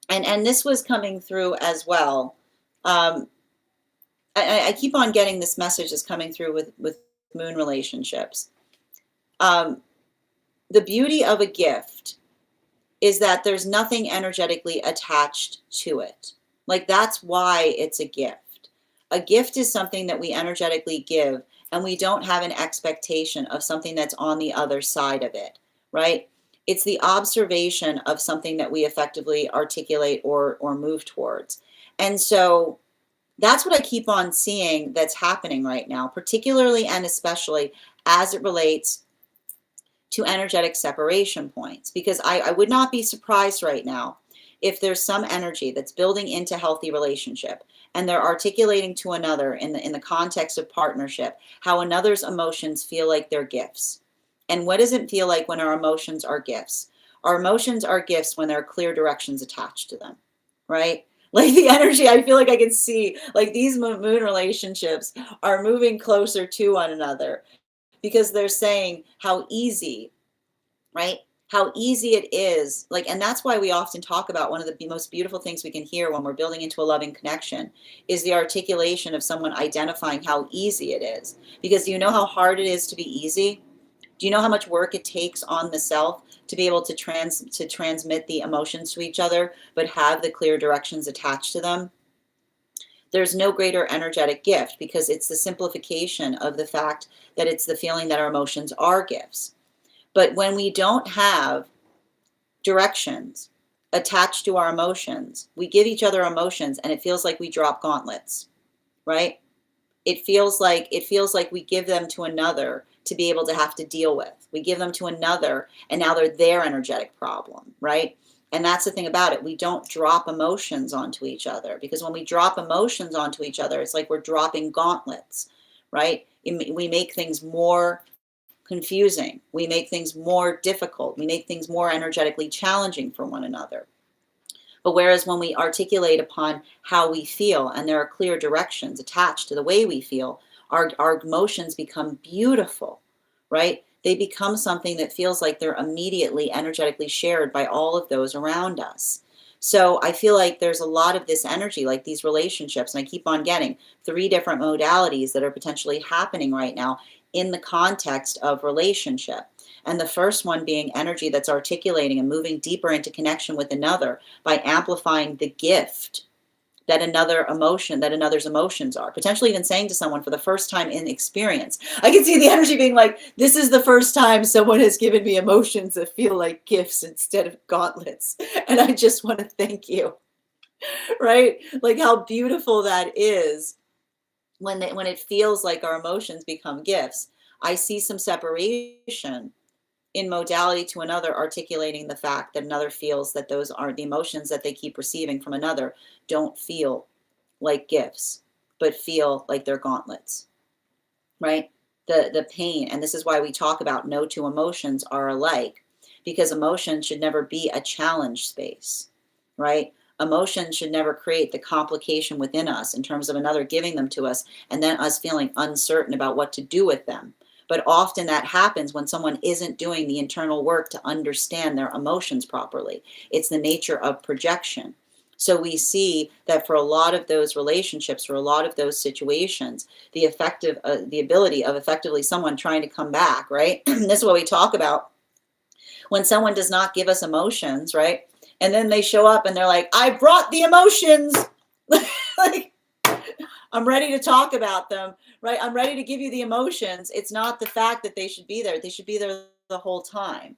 and this was coming through as well. I keep on getting this message is coming through with moon relationships. The beauty of a gift is that there's nothing energetically attached to it. Like, that's why it's a gift. A gift is something that we energetically give, and we don't have an expectation of something that's on the other side of it, right? It's the observation of something that we effectively articulate or move towards. And so that's what I keep on seeing that's happening right now, particularly and especially as it relates to energetic separation points, because I would not be surprised right now if there's some energy that's building into healthy relationship and they're articulating to another in the context of partnership how another's emotions feel like they're gifts. And what does it feel like when our emotions are gifts? Our emotions are gifts when there are clear directions attached to them, right? Like, the energy, I feel like I can see, like, these moon relationships are moving closer to one another because they're saying how easy, right? How easy it is. Like, and that's why we often talk about one of the most beautiful things we can hear when we're building into a loving connection is the articulation of someone identifying how easy it is. Because do you know how hard it is to be easy? Do you know how much work it takes on the self to be able to transmit the emotions to each other, but have the clear directions attached to them? There's no greater energetic gift, because it's the simplification of the fact that it's the feeling that our emotions are gifts. But when we don't have directions attached to our emotions, we give each other emotions and it feels like we drop gauntlets, right? It feels like we give them to another to be able to have to deal with. We give them to another and now they're their energetic problem, right? And that's the thing about it. We don't drop emotions onto each other, because when we drop emotions onto each other, it's like we're dropping gauntlets, right? We make things more confusing. We make things more difficult. We make things more energetically challenging for one another. But whereas when we articulate upon how we feel and there are clear directions attached to the way we feel, our emotions become beautiful, right? They become something that feels like they're immediately energetically shared by all of those around us. So I feel like there's a lot of this energy, like these relationships, and I keep on getting 3 different modalities that are potentially happening right now in the context of relationship. And the first one being energy that's articulating and moving deeper into connection with another by amplifying the gift that another's emotions are. Potentially even saying to someone for the first time in experience, I can see the energy being like, this is the first time someone has given me emotions that feel like gifts instead of gauntlets. And I just want to thank you, right? Like, how beautiful that is when it feels like our emotions become gifts. I see some separation in modality to another, articulating the fact that another feels that those are the emotions that they keep receiving from another don't feel like gifts, but feel like they're gauntlets, right? The pain, and this is why we talk about no two emotions are alike, because emotion should never be a challenge space, right? Emotion should never create the complication within us in terms of another giving them to us and then us feeling uncertain about what to do with them. But often that happens when someone isn't doing the internal work to understand their emotions properly. It's the nature of projection. So we see that for a lot of those relationships, for a lot of those situations, the ability of effectively someone trying to come back, right? This is what we talk about. When someone does not give us emotions, right? And then they show up and they're like, I brought the emotions. Like, I'm ready to talk about them, right? I'm ready to give you the emotions. It's not the fact that they should be there. They should be there the whole time,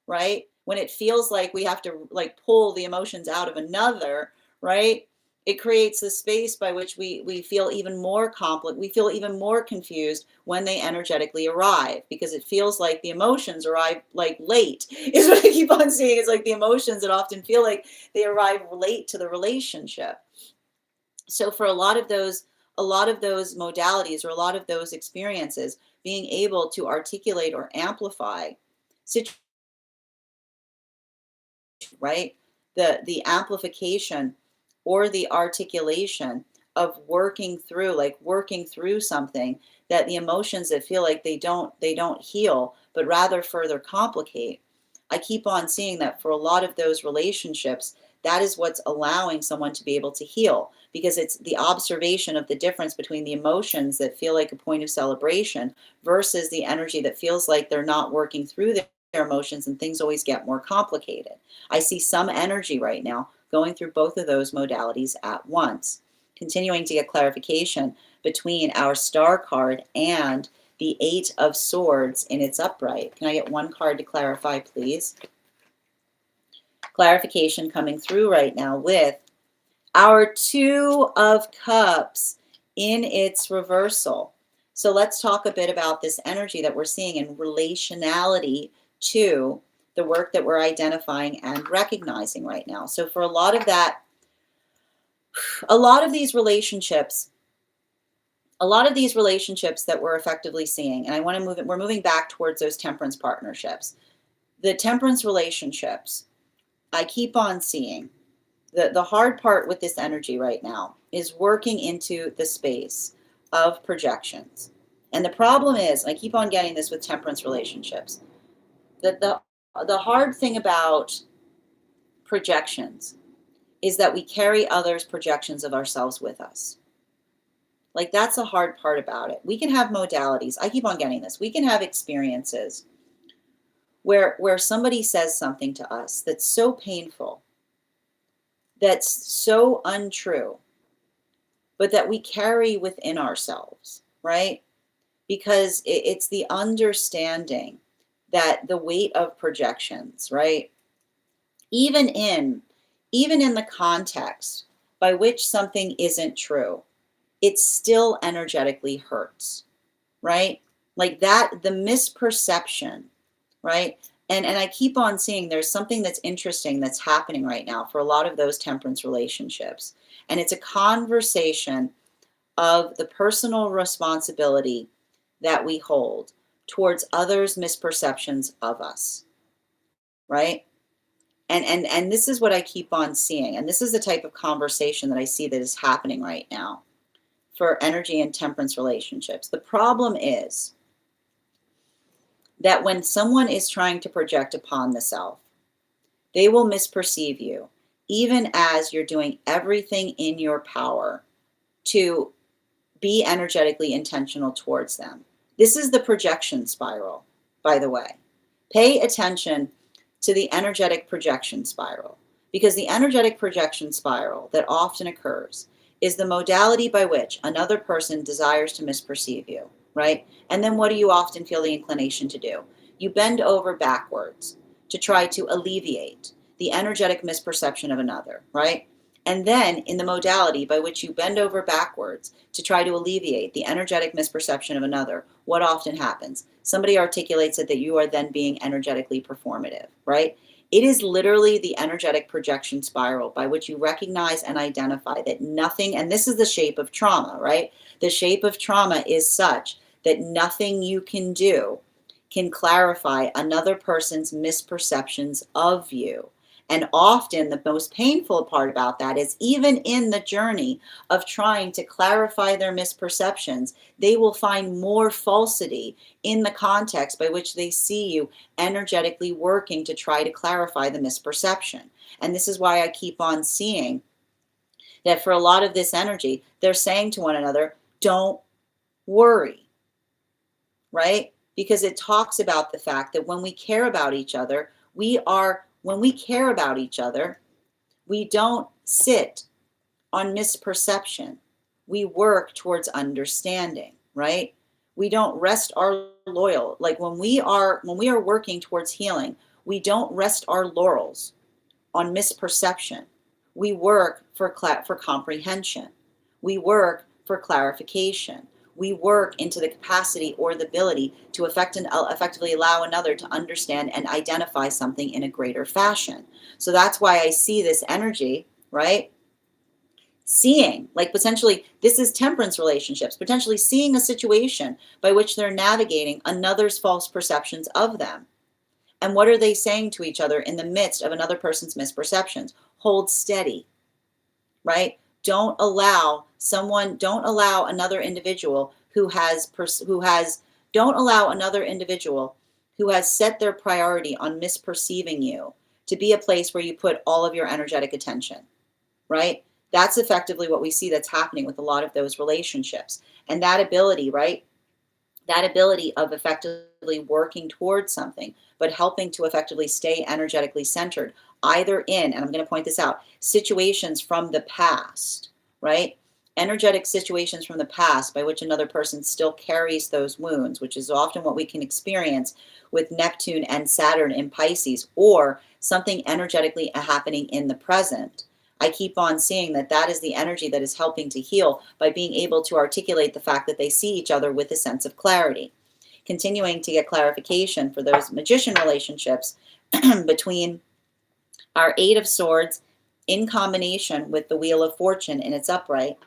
right? When it feels like we have to like pull the emotions out of another, right? It creates the space by which we feel even more complex. We feel even more confused when they energetically arrive, because it feels like the emotions arrive like late. Is what I keep on seeing. It's like the emotions that often feel like they arrive late to the relationship. So for a lot of those modalities, or a lot of those experiences, being able to articulate or amplify situations, right? The amplification or the articulation of working through something, that the emotions that feel like they don't heal, but rather further complicate. I keep on seeing that for a lot of those relationships, that is what's allowing someone to be able to heal, because it's the observation of the difference between the emotions that feel like a point of celebration versus the energy that feels like they're not working through their emotions, and things always get more complicated. I see some energy right now going through both of those modalities at once. Continuing to get clarification between our star card and the Eight of Swords in its upright. Can I get one card to clarify, please? Clarification coming through right now with our Two of Cups in its reversal. So let's talk a bit about this energy that we're seeing in relationality to the work that we're identifying and recognizing right now. So for a lot of that, a lot of these relationships that we're effectively seeing, and I want to move it, we're moving back towards those temperance partnerships. The temperance relationships, I keep on seeing the hard part with this energy right now is working into the space of projections. And the problem is, and I keep on getting this with temperance relationships, that the hard thing about projections is that we carry others' projections of ourselves with us. Like, that's the hard part about it. We can have modalities. I keep on getting this. We can have experiences where somebody says something to us that's so painful, that's so untrue, but that we carry within ourselves, right? Because it's the understanding that the weight of projections, right? Even in the context by which something isn't true, it still energetically hurts, right? Like that, the misperception, right? And I keep on seeing there's something that's interesting that's happening right now for a lot of those temperance relationships. And it's a conversation of the personal responsibility that we hold towards others' misperceptions of us, right? And this is what I keep on seeing. And this is the type of conversation that I see that is happening right now for energy and temperance relationships. The problem is that when someone is trying to project upon the self, they will misperceive you, even as you're doing everything in your power to be energetically intentional towards them. This is the projection spiral, by the way. Pay attention to the energetic projection spiral, because the energetic projection spiral that often occurs is the modality by which another person desires to misperceive you, right? And then what do you often feel the inclination to do? You bend over backwards to try to alleviate the energetic misperception of another, right? And then in the modality by which you bend over backwards to try to alleviate the energetic misperception of another, what often happens? Somebody articulates it that you are then being energetically performative, right? It is literally the energetic projection spiral by which you recognize and identify that nothing, and this is the shape of trauma, right? The shape of trauma is such that nothing you can do can clarify another person's misperceptions of you. And often the most painful part about that is even in the journey of trying to clarify their misperceptions, they will find more falsity in the context by which they see you energetically working to try to clarify the misperception. And this is why I keep on seeing that for a lot of this energy, they're saying to one another, don't worry, right? Because it talks about the fact that when we care about each other, when we care about each other, we don't sit on misperception. we work towards understanding, right? We don't rest our loyal. Like when we are working towards healing, we don't rest our laurels on misperception. We work for comprehension. We work for clarification. We work into the capacity or the ability to effectively allow another to understand and identify something in a greater fashion. So that's why I see this energy, right? Seeing, like potentially, this is temperance relationships, potentially seeing a situation by which they're navigating another's false perceptions of them. And what are they saying to each other in the midst of another person's misperceptions? Hold steady, right? Don't allow another individual don't allow another individual who has set their priority on misperceiving you to be a place where you put all of your energetic attention, right? That's effectively what we see that's happening with a lot of those relationships. And that ability, right? That ability of effectively working towards something, but helping to effectively stay energetically centered, either in, and I'm going to point this out, situations from the past, right? Energetic situations from the past by which another person still carries those wounds, which is often what we can experience with Neptune and Saturn in Pisces, or something energetically happening in the present. I keep on seeing that is the energy that is helping to heal by being able to articulate the fact that they see each other with a sense of clarity. Continuing to get clarification for those magician relationships between our Eight of Swords in combination with the Wheel of Fortune in its upright.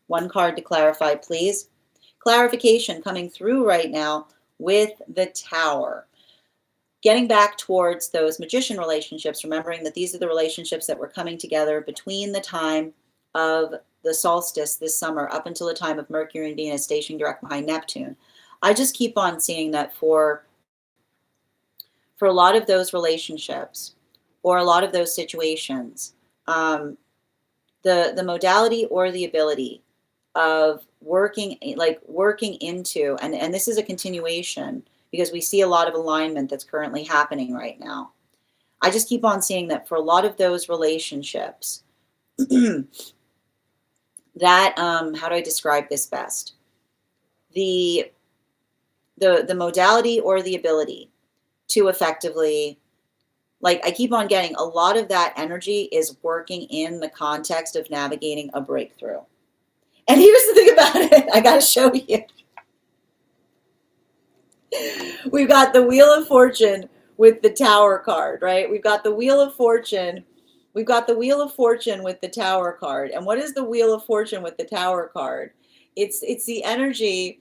One card to clarify, please. Clarification coming through right now with the Tower. Getting back towards those magician relationships, remembering that these are the relationships that were coming together between the time of the solstice this summer up until the time of Mercury and Venus stationing direct behind Neptune. I just keep on seeing that for a lot of those relationships or a lot of those situations, the modality or the ability of working into, and this is a continuation, because we see a lot of alignment that's currently happening right now. I just keep on seeing that for a lot of those relationships, that, how do I describe this best? The modality or the ability to effectively, like I keep on getting, a lot of that energy is working in the context of navigating a breakthrough. And here's the thing about it, I got to show you. We've got the Wheel of Fortune with the Tower card, right? We've got the Wheel of Fortune. We've got the Wheel of Fortune with the Tower card. And what is the Wheel of Fortune with the Tower card? It's the energy.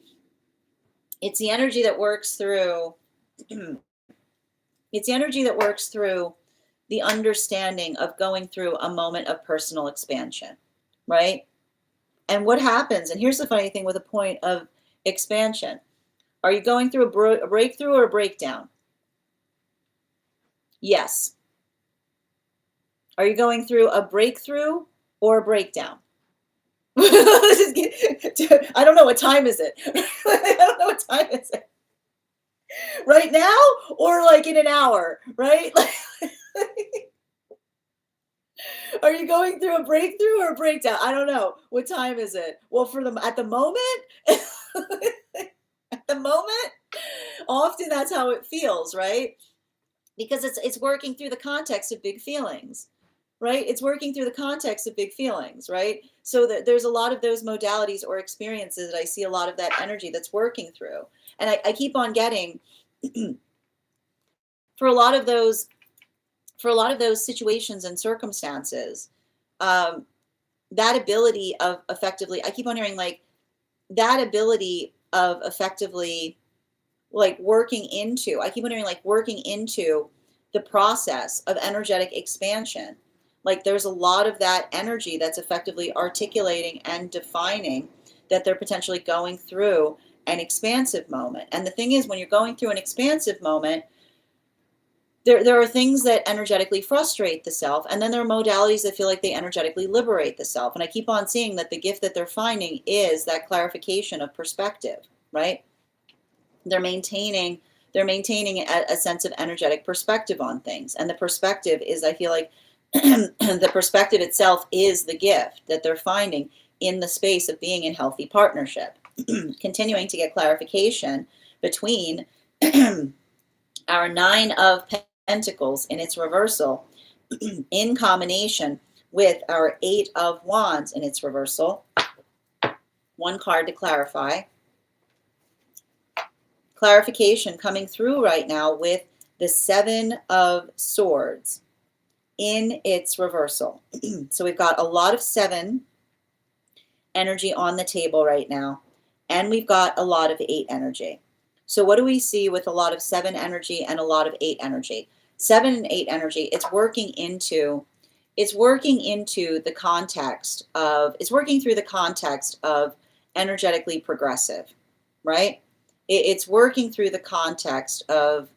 It's the energy that works through. It's the energy that works through the understanding of going through a moment of personal expansion, right? And what happens? And here's the funny thing with a point of expansion. Are you going through a breakthrough or a breakdown? Yes. Are you going through a breakthrough or a breakdown? I don't know, what time is it? I don't know, what time is it? Right now or like in an hour, right? Are you going through a breakthrough or a breakdown? I don't know. What time is it? Well, at the moment, at the moment, often that's how it feels, right? Because it's working through the context of big feelings, right? It's working through the context of big feelings, right? So that there's a lot of those modalities or experiences that I see a lot of that energy that's working through. And I keep on getting for a lot of those situations and circumstances, that ability of effectively, I keep on hearing like that ability of effectively like working into the process of energetic expansion. Like there's a lot of that energy that's effectively articulating and defining that they're potentially going through an expansive moment. And the thing is, when you're going through an expansive moment, there are things that energetically frustrate the self, and then there are modalities that feel like they energetically liberate the self. And I keep on seeing that the gift that they're finding is that clarification of perspective, right? They're maintaining a sense of energetic perspective on things. And the perspective is, I feel like the perspective itself is the gift that they're finding in the space of being in healthy partnership. Continuing to get clarification between our Nine of Pentacles in its reversal in combination with our Eight of Wands in its reversal. One card to clarify. Clarification coming through right now with the Seven of Swords in its reversal. So we've got a lot of 7 energy on the table right now, and we've got a lot of 8 energy. So what do we see with a lot of 7 energy and a lot of 8 energy? 7 and 8 energy, it's working into the context of, it's working through the context of energetically progressive, right? It's working through the context of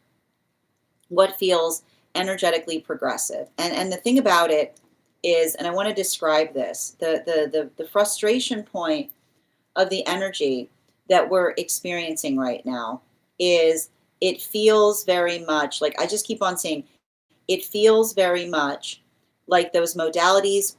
what feels energetically progressive. And the thing about it is, and I want to describe this, the frustration point of the energy that we're experiencing right now is it feels very much like, I just keep on saying, it feels very much like those modalities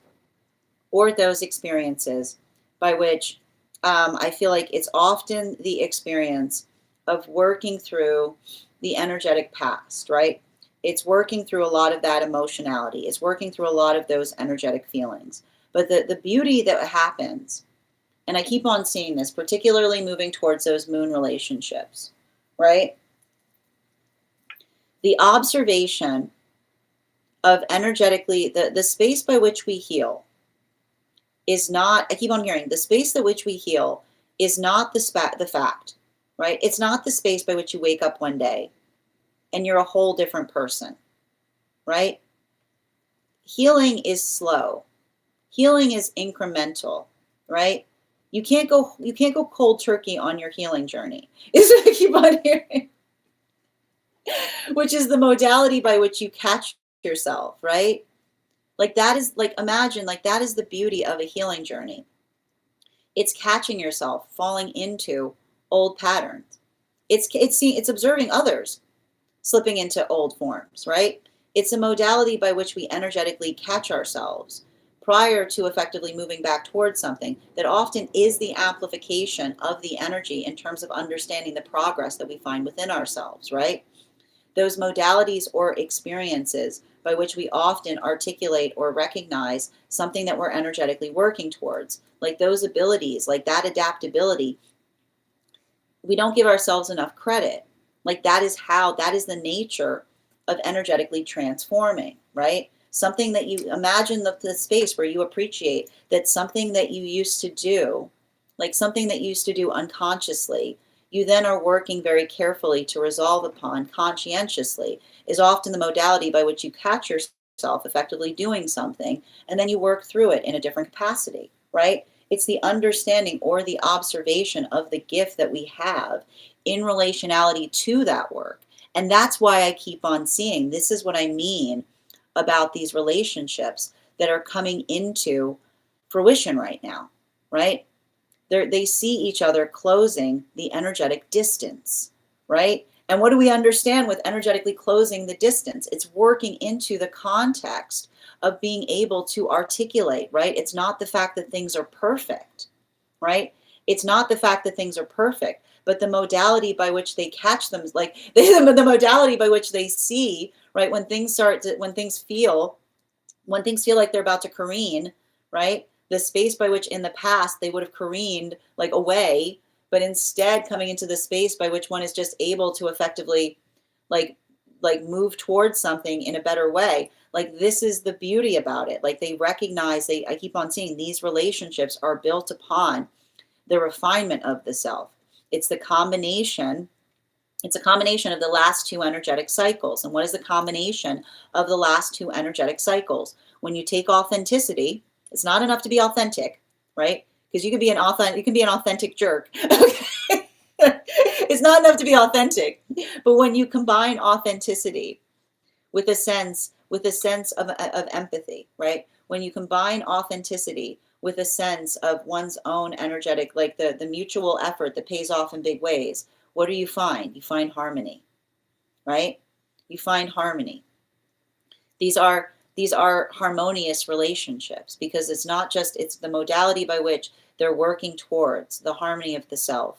or those experiences by which I feel like it's often the experience of working through the energetic past, right? It's working through a lot of that emotionality. It's working through a lot of those energetic feelings. But the beauty that happens, and I keep on seeing this, particularly moving towards those moon relationships, right? The observation of energetically, the space by which we heal is not, I keep on hearing, the space by which we heal is not the fact, right? It's not the space by which you wake up one day and you're a whole different person, right? Healing is slow. Healing is incremental, right? You can't go cold turkey on your healing journey. Is what I keep on hearing. Which is the modality by which you catch yourself, right? Like that is, like, imagine, like that is the beauty of a healing journey. It's catching yourself falling into old patterns. It's observing others slipping into old forms, right? It's a modality by which we energetically catch ourselves prior to effectively moving back towards something that often is the amplification of the energy in terms of understanding the progress that we find within ourselves, right? Those modalities or experiences by which we often articulate or recognize something that we're energetically working towards, like those abilities, like that adaptability, we don't give ourselves enough credit. Like that is the nature of energetically transforming, right? Something that you imagine the space where you appreciate that something that you used to do, like something that you used to do unconsciously, you then are working very carefully to resolve upon conscientiously, is often the modality by which you catch yourself effectively doing something, and then you work through it in a different capacity, right? It's the understanding or the observation of the gift that we have in relationality to that work. And that's why I keep on seeing, this is what I mean about these relationships that are coming into fruition right now, right? They see each other closing the energetic distance, right? And what do we understand with energetically closing the distance? It's working into the context of being able to articulate, right? It's not the fact that things are perfect, right? It's not the fact that things are perfect, but the modality by which they catch them, like the modality by which they see, right? When things feel like they're about to careen, right? The space by which in the past they would have careened like away, but instead coming into the space by which one is just able to effectively like move towards something in a better way. Like this is the beauty about it. Like they recognize, I keep on seeing these relationships are built upon the refinement of the self. It's a combination of the last 2 energetic cycles. And what is the combination of the last 2 energetic cycles? When you take authenticity, it's not enough to be authentic, right? Because you can be an authentic jerk. Okay? It's not enough to be authentic. But when you combine authenticity with a sense of empathy, right? When you combine authenticity with a sense of one's own energetic, like the mutual effort that pays off in big ways, what do you find? You find harmony, right? You find harmony. These are these are harmonious relationships, because it's not just, it's the modality by which they're working towards the harmony of the self.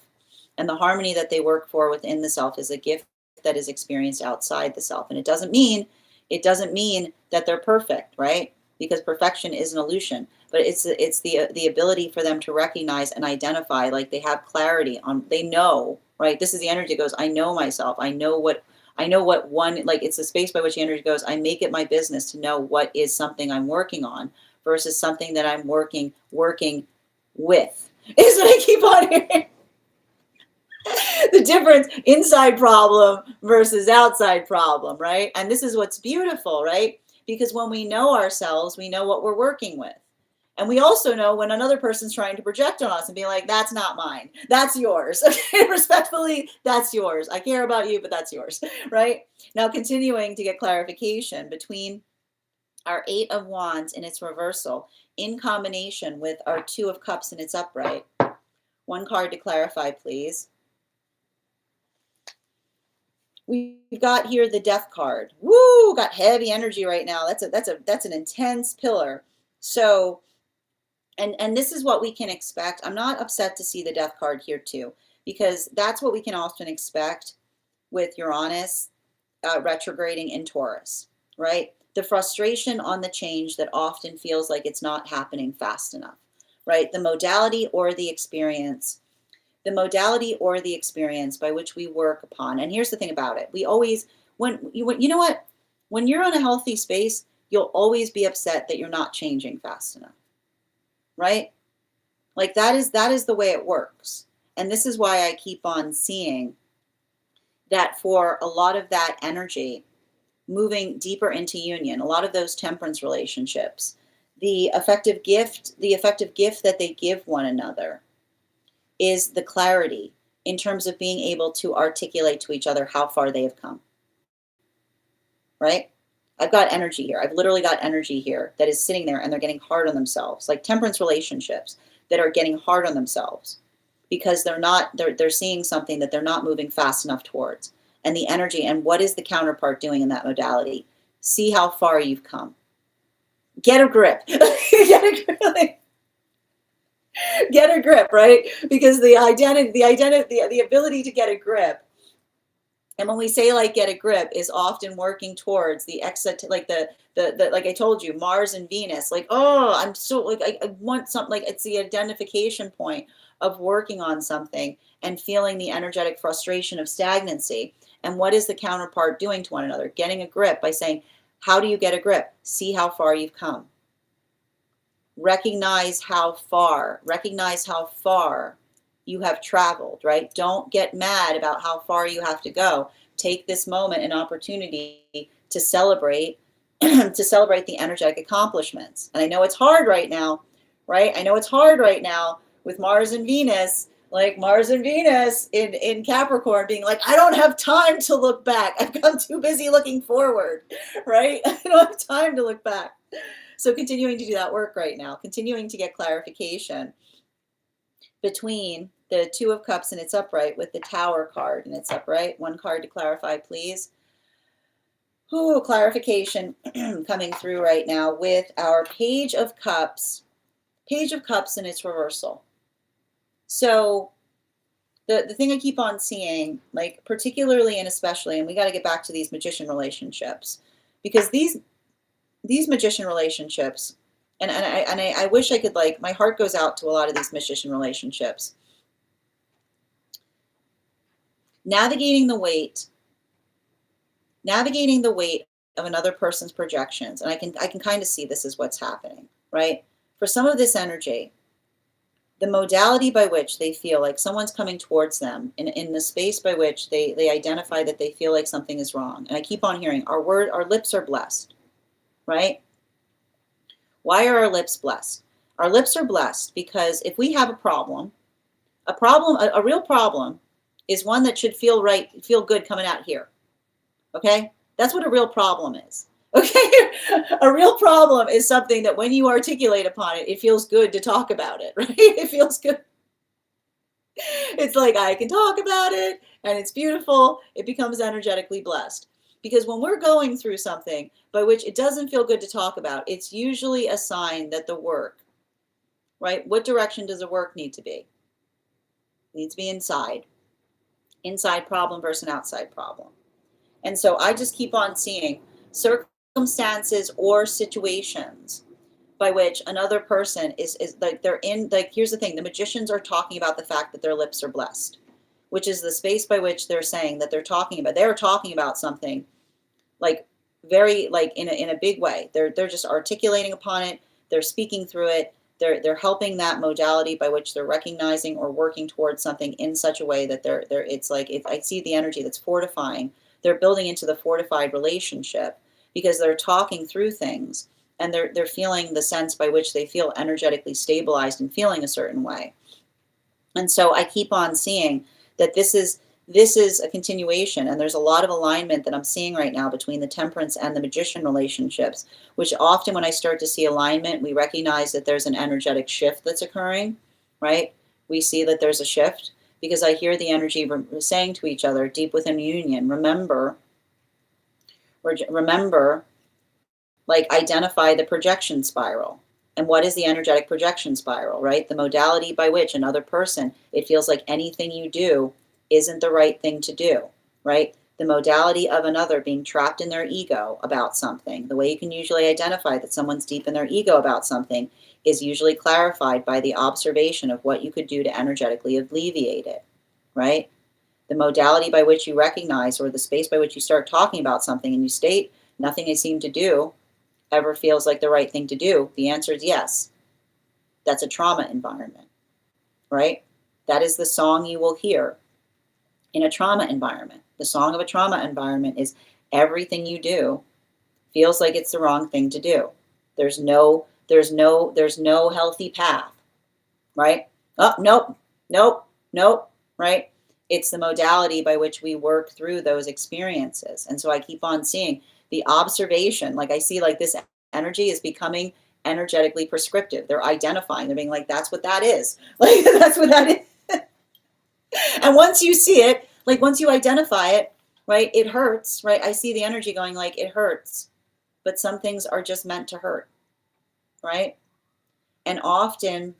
And the harmony that they work for within the self is a gift that is experienced outside the self. And it doesn't mean that they're perfect, right? Because perfection is an illusion, but it's the ability for them to recognize and identify, like they have clarity on, they know, right? This is the energy that goes, I know myself. I know what one, like it's the space by which the energy goes, I make it my business to know what is something I'm working on versus something that I'm working with. Is what I keep on hearing. The difference, inside problem versus outside problem, right? And this is what's beautiful, right? Because when we know ourselves, we know what we're working with. And we also know when another person's trying to project on us and be like, that's not mine, that's yours. Okay, respectfully, that's yours. I care about you, but that's yours, right? Now, continuing to get clarification between our 8 of Wands in its reversal in combination with our 2 of Cups in its upright. One card to clarify, please. We've got here the Death card. Woo, got heavy energy right now. That's an intense pillar. So, and this is what we can expect. I'm not upset to see the Death card here too, because that's what we can often expect with Uranus retrograding in Taurus, right? The frustration on the change that often feels like it's not happening fast enough, right? The modality or the experience by which we work upon. And here's the thing about it. We always, you know what? When you're in a healthy space, you'll always be upset that you're not changing fast enough, right? Like that is the way it works. And this is why I keep on seeing that for a lot of that energy moving deeper into union, a lot of those temperance relationships, the effective gift that they give one another is the clarity in terms of being able to articulate to each other how far they have come, right? I've got energy here. I've literally got energy here that is sitting there and they're getting hard on themselves, like temperance relationships that are getting hard on themselves because they're seeing something that they're not moving fast enough towards. And the energy, and what is the counterpart doing in that modality? See how far you've come. Get a grip. Get a grip. Get a grip, right? Because the ability to get a grip, and when we say like get a grip, is often working towards the exit, like the like I told you, Mars and Venus. Like, oh, I'm so like I want something. Like it's the identification point of working on something and feeling the energetic frustration of stagnancy. And what is the counterpart doing to one another? Getting a grip by saying, how do you get a grip? See how far you've come. Recognize how far you have traveled, right? Don't get mad about how far you have to go. Take this moment and opportunity to celebrate the energetic accomplishments. And I know it's hard right now, right? I know it's hard right now with Mars and Venus, like Mars and Venus in Capricorn being like, I don't have time to look back. I'm too busy looking forward, right? I don't have time to look back. So continuing to do that work right now, continuing to get clarification between the 2 of Cups in its upright with the Tower card in its upright. One card to clarify, please. Oh, clarification coming through right now with our Page of Cups in its reversal. So the thing I keep on seeing, like particularly and especially, and we got to get back to these magician relationships, because these magician relationships, and I wish I could, like, my heart goes out to a lot of these magician relationships. Navigating the weight of another person's projections, and I can kind of see this is what's happening, right? For some of this energy, the modality by which they feel like someone's coming towards them in the space by which they identify that they feel like something is wrong. And I keep on hearing our lips are blessed, right? Why are our lips blessed? Our lips are blessed because if we have a real problem is one that should feel good coming out here. Okay? That's what a real problem is. Okay? A real problem is something that when you articulate upon it, it feels good to talk about it, right? It feels good. It's like I can talk about it and it's beautiful. It becomes energetically blessed. Because when we're going through something by which it doesn't feel good to talk about, it's usually a sign that the work, right? What direction does the work need to be? It needs to be inside. Inside problem versus an outside problem. And so I just keep on seeing circumstances or situations by which another person is like, they're in, like, here's the thing, the magicians are talking about the fact that their lips are blessed, which is the space by which they're saying that they're talking about something like very, like in a big way. They're just articulating upon it, they're speaking through it, they're helping that modality by which they're recognizing or working towards something in such a way that they're it's like, if I see the energy that's fortifying, they're building into the fortified relationship because they're talking through things, and they're feeling the sense by which they feel energetically stabilized and feeling a certain way. And so I keep on seeing that this is a continuation, and there's a lot of alignment that I'm seeing right now between the temperance and the magician relationships, which often when I start to see alignment, we recognize that there's an energetic shift that's occurring, right? We see that there's a shift because I hear the energy saying to each other deep within union, remember, like, identify the projection spiral. And what is the energetic projection spiral, right? The modality by which another person, it feels like anything you do isn't the right thing to do, right? The modality of another being trapped in their ego about something. The way you can usually identify that someone's deep in their ego about something is usually clarified by the observation of what you could do to energetically alleviate it, right? The modality by which you recognize, or the space by which you start talking about something and you state, nothing I seem to do ever feels like the right thing to do, the answer is yes. That's a trauma environment, right? That is the song you will hear in a trauma environment. The song of a trauma environment is everything you do feels like it's the wrong thing to do. There's no healthy path, right? Oh, nope, right? It's the modality by which we work through those experiences. And so I keep on seeing the observation, like I see like this energy is becoming energetically prescriptive. They're identifying, they're being like, that's what that is. Like, that's what that is. And once you see it, like once you identify it, right, it hurts, right? I see the energy going like, it hurts, but some things are just meant to hurt, right? And often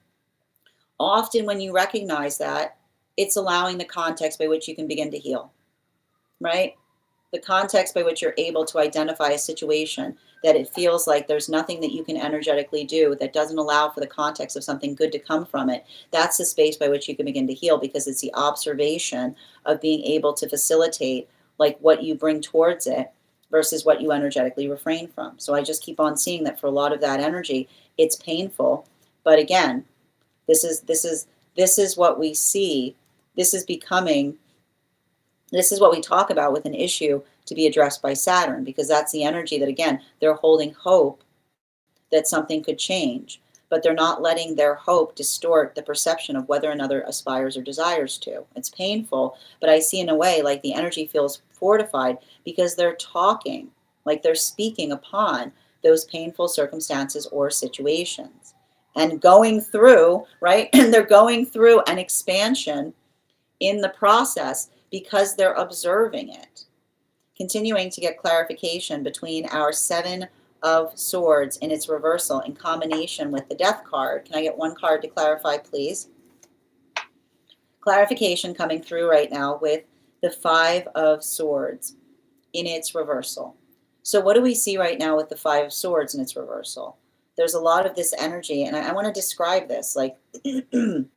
when you recognize that, it's allowing the context by which you can begin to heal, right? The context by which you're able to identify a situation that it feels like there's nothing that you can energetically do that doesn't allow for the context of something good to come from it. That's the space by which you can begin to heal, because it's the observation of being able to facilitate like what you bring towards it versus what you energetically refrain from. So I just keep on seeing that for a lot of that energy, it's painful. But again, this is what we see. This is what we talk about with an issue to be addressed by Saturn, because that's the energy that, again, they're holding hope that something could change, but they're not letting their hope distort the perception of whether another aspires or desires to. It's painful, but I see in a way like the energy feels fortified because they're talking, like they're speaking upon those painful circumstances or situations and going through, right? And they're going through an expansion in the process because they're observing it. Continuing to get clarification between our Seven of Swords in its reversal in combination with the Death card. Can I get one card to clarify, please? Clarification coming through right now with the Five of Swords in its reversal. So what do we see right now with the Five of Swords in its reversal? There's a lot of this energy, and I want to describe this, like, and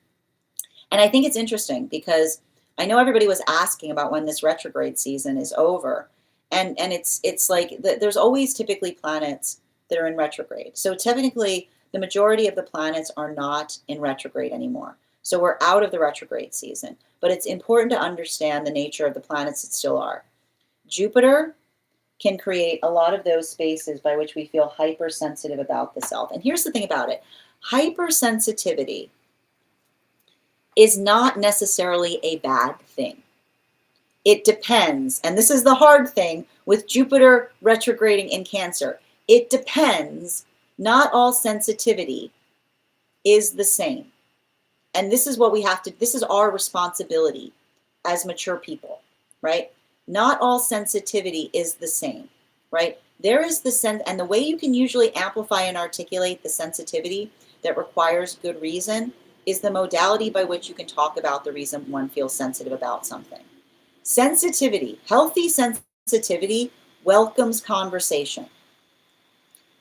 I think it's interesting because I know everybody was asking about when this retrograde season is over, and it's like there's always typically planets that are in retrograde. So technically, the majority of the planets are not in retrograde anymore. So we're out of the retrograde season, but it's important to understand the nature of the planets that still are. Jupiter can create a lot of those spaces by which we feel hypersensitive about the self. And here's the thing about it. Hypersensitivity is not necessarily a bad thing. It depends, and this is the hard thing with Jupiter retrograding in Cancer. It depends. Not all sensitivity is the same. And this is what we have to, this is our responsibility as mature people, right? Not all sensitivity is the same, right? There is the sense, and the way you can usually amplify and articulate the sensitivity that requires good reason is the modality by which you can talk about the reason one feels sensitive about something. Sensitivity, healthy sensitivity welcomes conversation.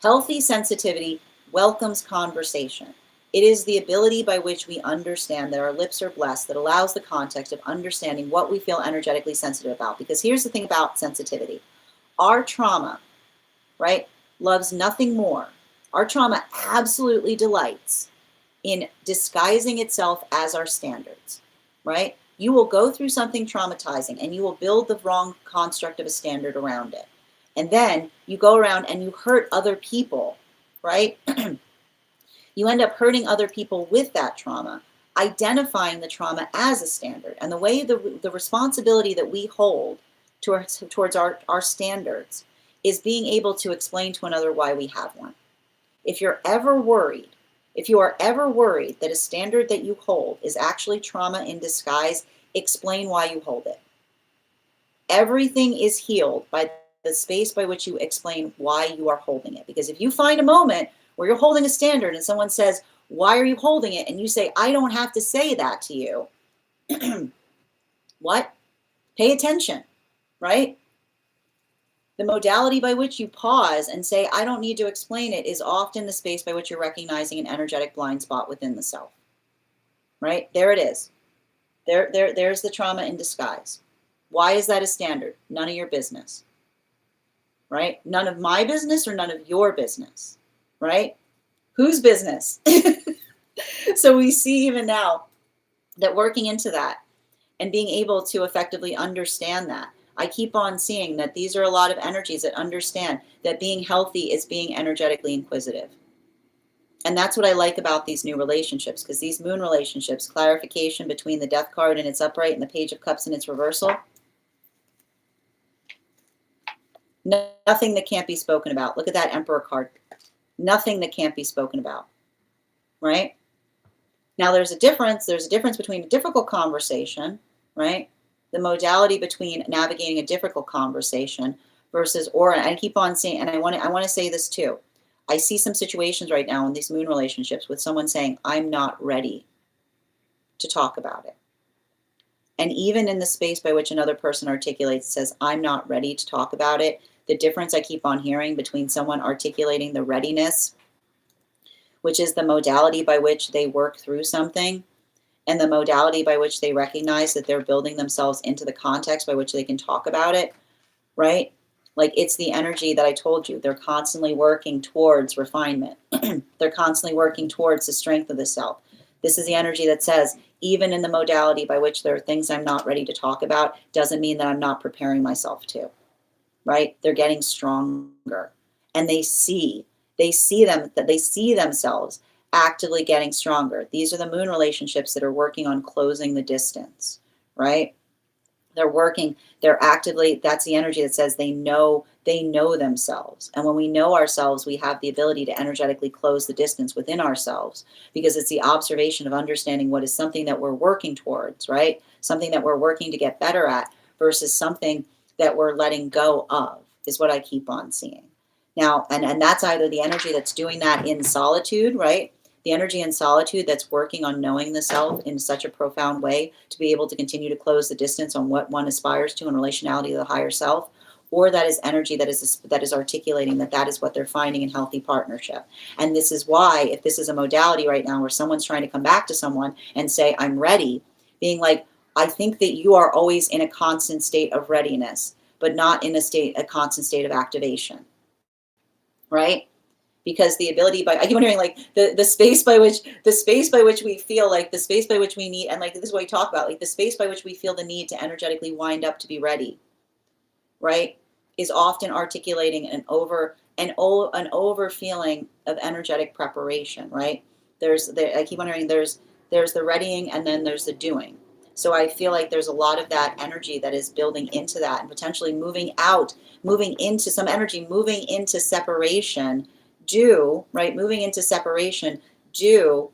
Healthy sensitivity welcomes conversation. It is the ability by which we understand that our lips are blessed that allows the context of understanding what we feel energetically sensitive about. Because here's the thing about sensitivity. Our trauma, right, loves nothing more. Our trauma absolutely delights in disguising itself as our standards, right? You will go through something traumatizing and you will build the wrong construct of a standard around it. And then you go around and you hurt other people, right? You end up hurting other people with that trauma, identifying the trauma as a standard. And the way the responsibility that we hold towards our standards is being able to explain to another why we have one. If you are ever worried that a standard that you hold is actually trauma in disguise, explain why you hold it. Everything is healed by the space by which you explain why you are holding it. Because if you find a moment where you're holding a standard and someone says, why are you holding it? And you say, I don't have to say that to you. What? Pay attention, right? The modality by which you pause and say, I don't need to explain it, is often the space by which you're recognizing an energetic blind spot within the self. Right? There it is. There's the trauma in disguise. Why is that a standard? None of your business. Right? None of my business or none of your business. Right? Whose business? So we see even now that working into that and being able to effectively understand that, I keep on seeing that these are a lot of energies that understand that being healthy is being energetically inquisitive. And that's what I like about these new relationships, because these moon relationships, clarification between the Death card and its upright and the Page of Cups and its reversal, nothing that can't be spoken about. Look at that Emperor card. Nothing that can't be spoken about, right? Now there's a difference between a difficult conversation, right? The modality between navigating a difficult conversation versus, or I keep on saying, and I want to say this too. I see some situations right now in these moon relationships with someone saying, I'm not ready to talk about it. And even in the space by which another person articulates, says, I'm not ready to talk about it, the difference I keep on hearing between someone articulating the readiness, which is the modality by which they work through something, and the modality by which they recognize that they're building themselves into the context by which they can talk about it, right? Like, it's the energy that I told you. They're constantly working towards refinement. They're constantly working towards the strength of the self. This is the energy that says, even in the modality by which there are things I'm not ready to talk about, doesn't mean that I'm not preparing myself to, right? They're getting stronger. And they see themselves actively getting stronger. These are the moon relationships that are working on closing the distance, right? They're actively, that's the energy that says they know themselves. And when we know ourselves, we have the ability to energetically close the distance within ourselves, because it's the observation of understanding what is something that we're working towards, right? Something that we're working to get better at versus something that we're letting go of, is what I keep on seeing. Now, and that's either the energy that's doing that in solitude, right? The energy in solitude that's working on knowing the self in such a profound way to be able to continue to close the distance on what one aspires to in relationality to the higher self, or that is energy that is articulating that is what they're finding in healthy partnership. And this is why, if this is a modality right now where someone's trying to come back to someone and say, I'm ready, being like, I think that you are always in a constant state of readiness, but not in a constant state of activation, right? Because the ability I keep wondering, like, the space by which we feel, like the space by which we need, and like this is what we talk about, like the space by which we feel the need to energetically wind up to be ready, right, is often articulating an over feeling of energetic preparation, right? I keep wondering, there's the readying and then there's the doing. So I feel like there's a lot of that energy that is building into that and potentially moving into some energy, moving into separation, moving into separation due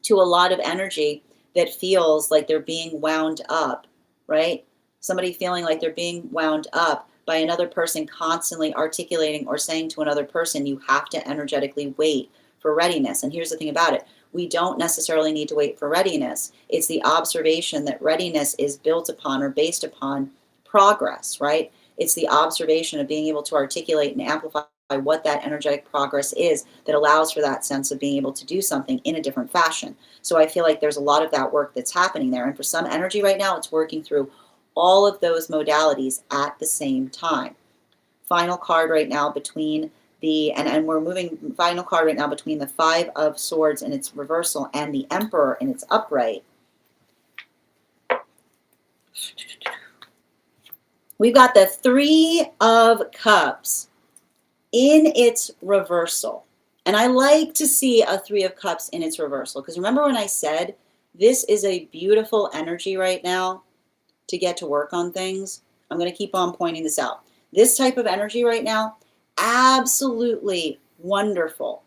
to a lot of energy that feels like they're being wound up, right? Somebody feeling like they're being wound up by another person constantly articulating or saying to another person, you have to energetically wait for readiness. And here's the thing about it. We don't necessarily need to wait for readiness. It's the observation that readiness is built upon or based upon progress, right? It's the observation of being able to articulate and amplify what that energetic progress is that allows for that sense of being able to do something in a different fashion. So I feel like there's a lot of that work that's happening there. And for some energy right now, it's working through all of those modalities at the same time. Final card right now between the, and we're moving, final card right now between the Five of Swords in its reversal and the Emperor in its upright. We've got the Three of Cups in its reversal. And I like to see a Three of Cups in its reversal, because remember when I said this is a beautiful energy right now to get to work on things? I'm going to keep on pointing this out. This type of energy right now, absolutely wonderful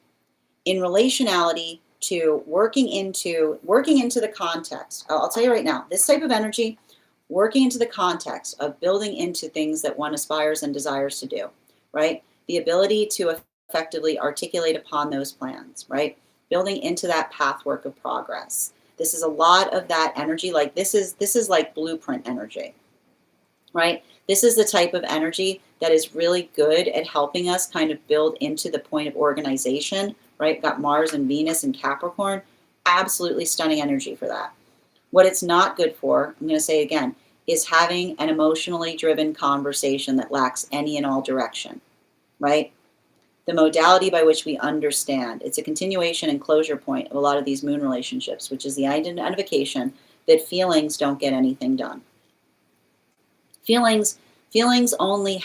in relationality to working into the context. I'll tell you right now, this type of energy, working into the context of building into things that one aspires and desires to do, right? The ability to effectively articulate upon those plans, right? Building into that pathwork of progress. This is a lot of that energy. Like this is like blueprint energy, right? This is the type of energy that is really good at helping us kind of build into the point of organization, right? Got Mars and Venus and Capricorn. Absolutely stunning energy for that. What it's not good for, I'm going to say again, is having an emotionally driven conversation that lacks any and all direction, right? The modality by which we understand. It's a continuation and closure point of a lot of these moon relationships, which is the identification that feelings don't get anything done. Feelings are only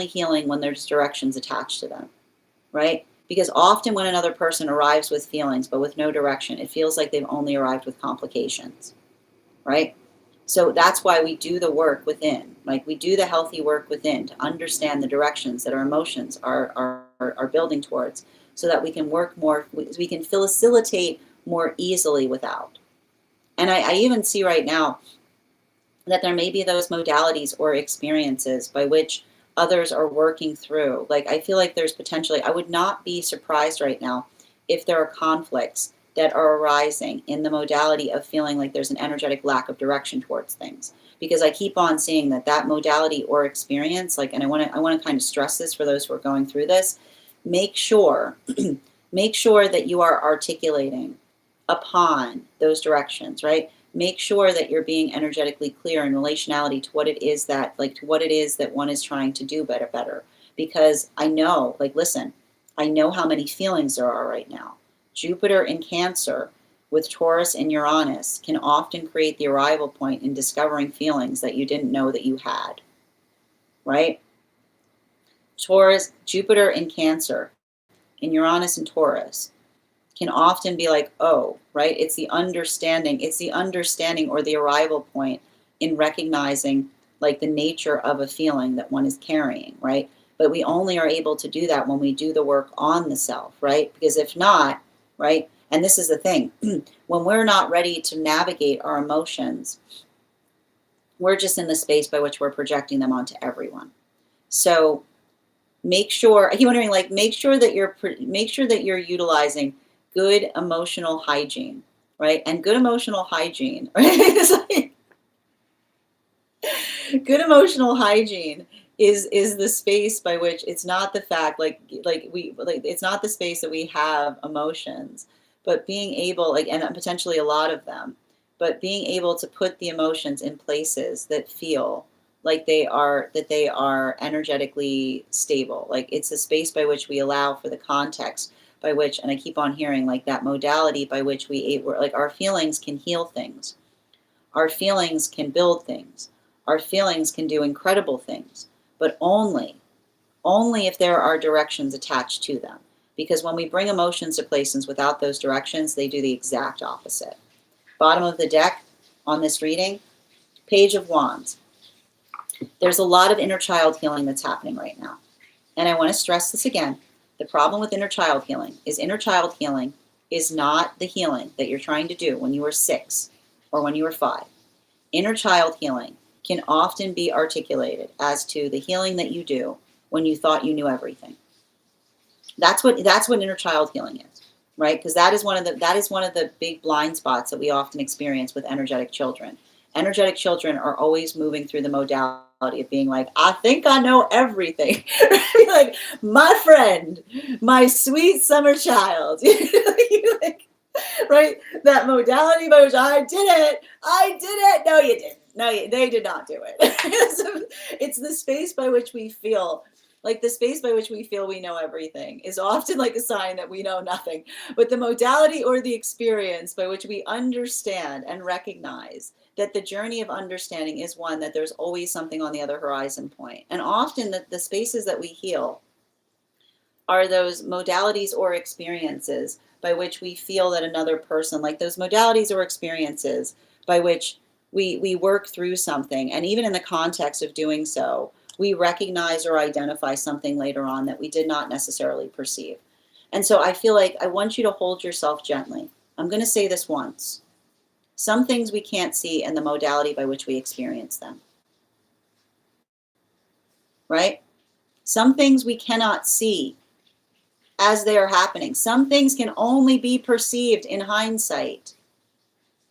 healing when there's directions attached to them, right? Because often when another person arrives with feelings but with no direction, it feels like they've only arrived with complications, right? So that's why we do the work within, like we do the healthy work within to understand the directions that our emotions are building towards, so that we can work more, we can facilitate more easily without. And I even see right now that there may be those modalities or experiences by which others are working through. Like I feel like there's potentially, I would not be surprised right now if there are conflicts that are arising in the modality of feeling like there's an energetic lack of direction towards things. Because I keep on seeing that modality or experience, like, and I want to kind of stress this for those who are going through this, make sure that you are articulating upon those directions, right? Make sure that you're being energetically clear in relationality to what it is that, one is trying to do better. Because I know, like, listen, I know how many feelings there are right now. Jupiter in Cancer with Taurus and Uranus can often create the arrival point in discovering feelings that you didn't know that you had, right? Taurus, Jupiter in Cancer, and Uranus in Taurus can often be like, oh, right? It's the understanding or the arrival point in recognizing like the nature of a feeling that one is carrying, right? But we only are able to do that when we do the work on the self, right? Because if not, right? And this is the thing, when we're not ready to navigate our emotions, we're just in the space by which we're projecting them onto everyone. So make sure, I'm wondering, like, make sure that you're utilizing good emotional hygiene, right? And good emotional hygiene, right? Good emotional hygiene is the space by which it's not the fact it's not the space that we have emotions, but being able, like, and potentially a lot of them, but being able to put the emotions in places that feel like they are energetically stable. Like it's a space by which we allow for the context by which, and I keep on hearing like that modality by which like our feelings can heal things. Our feelings can build things. Our feelings can do incredible things, but only if there are directions attached to them. Because when we bring emotions to places without those directions, they do the exact opposite. Bottom of the deck on this reading, Page of Wands. There's a lot of inner child healing that's happening right now. And I want to stress this again. The problem with inner child healing is not the healing that you're trying to do when you were 6 or when you were 5. Inner child healing can often be articulated as to the healing that you do when you thought you knew everything. That's what inner child healing is, right? Because that is one of the big blind spots that we often experience with energetic children. Energetic children are always moving through the modality of being like, I think I know everything. Like, my friend, my sweet summer child. Like, right? That modality by which I did it. No, you didn't. No, they did not do it. So it's the space by which we feel like the space by which we feel we know everything is often like a sign that we know nothing. But the modality or the experience by which we understand and recognize that the journey of understanding is one that there's always something on the other horizon point. And often the spaces that we heal are those modalities or experiences by which we feel that another person, like those modalities or experiences by which we work through something. And even in the context of doing so, we recognize or identify something later on that we did not necessarily perceive. And so I feel like I want you to hold yourself gently. I'm going to say this once. Some things we can't see in the modality by which we experience them. Right? Some things we cannot see as they are happening. Some things can only be perceived in hindsight.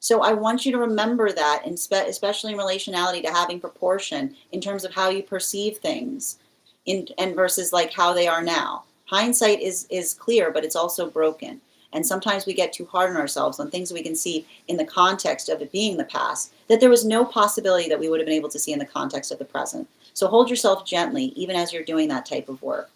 So I want you to remember that, especially in relationality to having proportion in terms of how you perceive things and versus like how they are now. Hindsight is clear, but it's also broken. And sometimes we get too hard on ourselves on things we can see in the context of it being the past, that there was no possibility that we would have been able to see in the context of the present. So hold yourself gently, even as you're doing that type of work.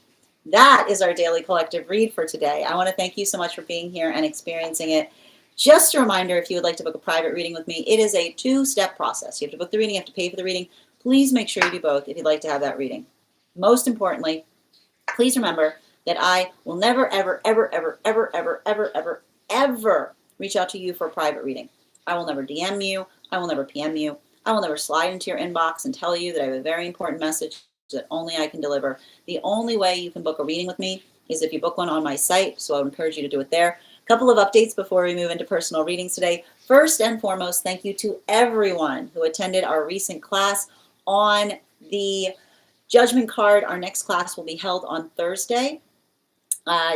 That is our daily collective read for today. I want to thank you so much for being here and experiencing it. Just a reminder, if you would like to book a private reading with me, it is a two-step process. You have to book the reading, you have to pay for the reading. Please make sure you do both if you'd like to have that reading. Most importantly, please remember that I will never, ever, ever, ever, ever, ever, ever, ever, ever reach out to you for a private reading. I will never DM you. I will never PM you. I will never slide into your inbox and tell you that I have a very important message that only I can deliver. The only way you can book a reading with me is if you book one on my site, so I would encourage you to do it there. A couple of updates before we move into personal readings today. First and foremost, thank you to everyone who attended our recent class on the judgment card. Our next class will be held on Thursday,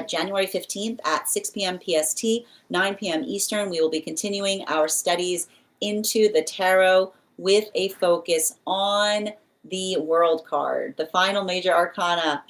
January 15th at 6 p.m. PST, 9 p.m. Eastern. We will be continuing our studies into the tarot with a focus on the world card, the final major arcana.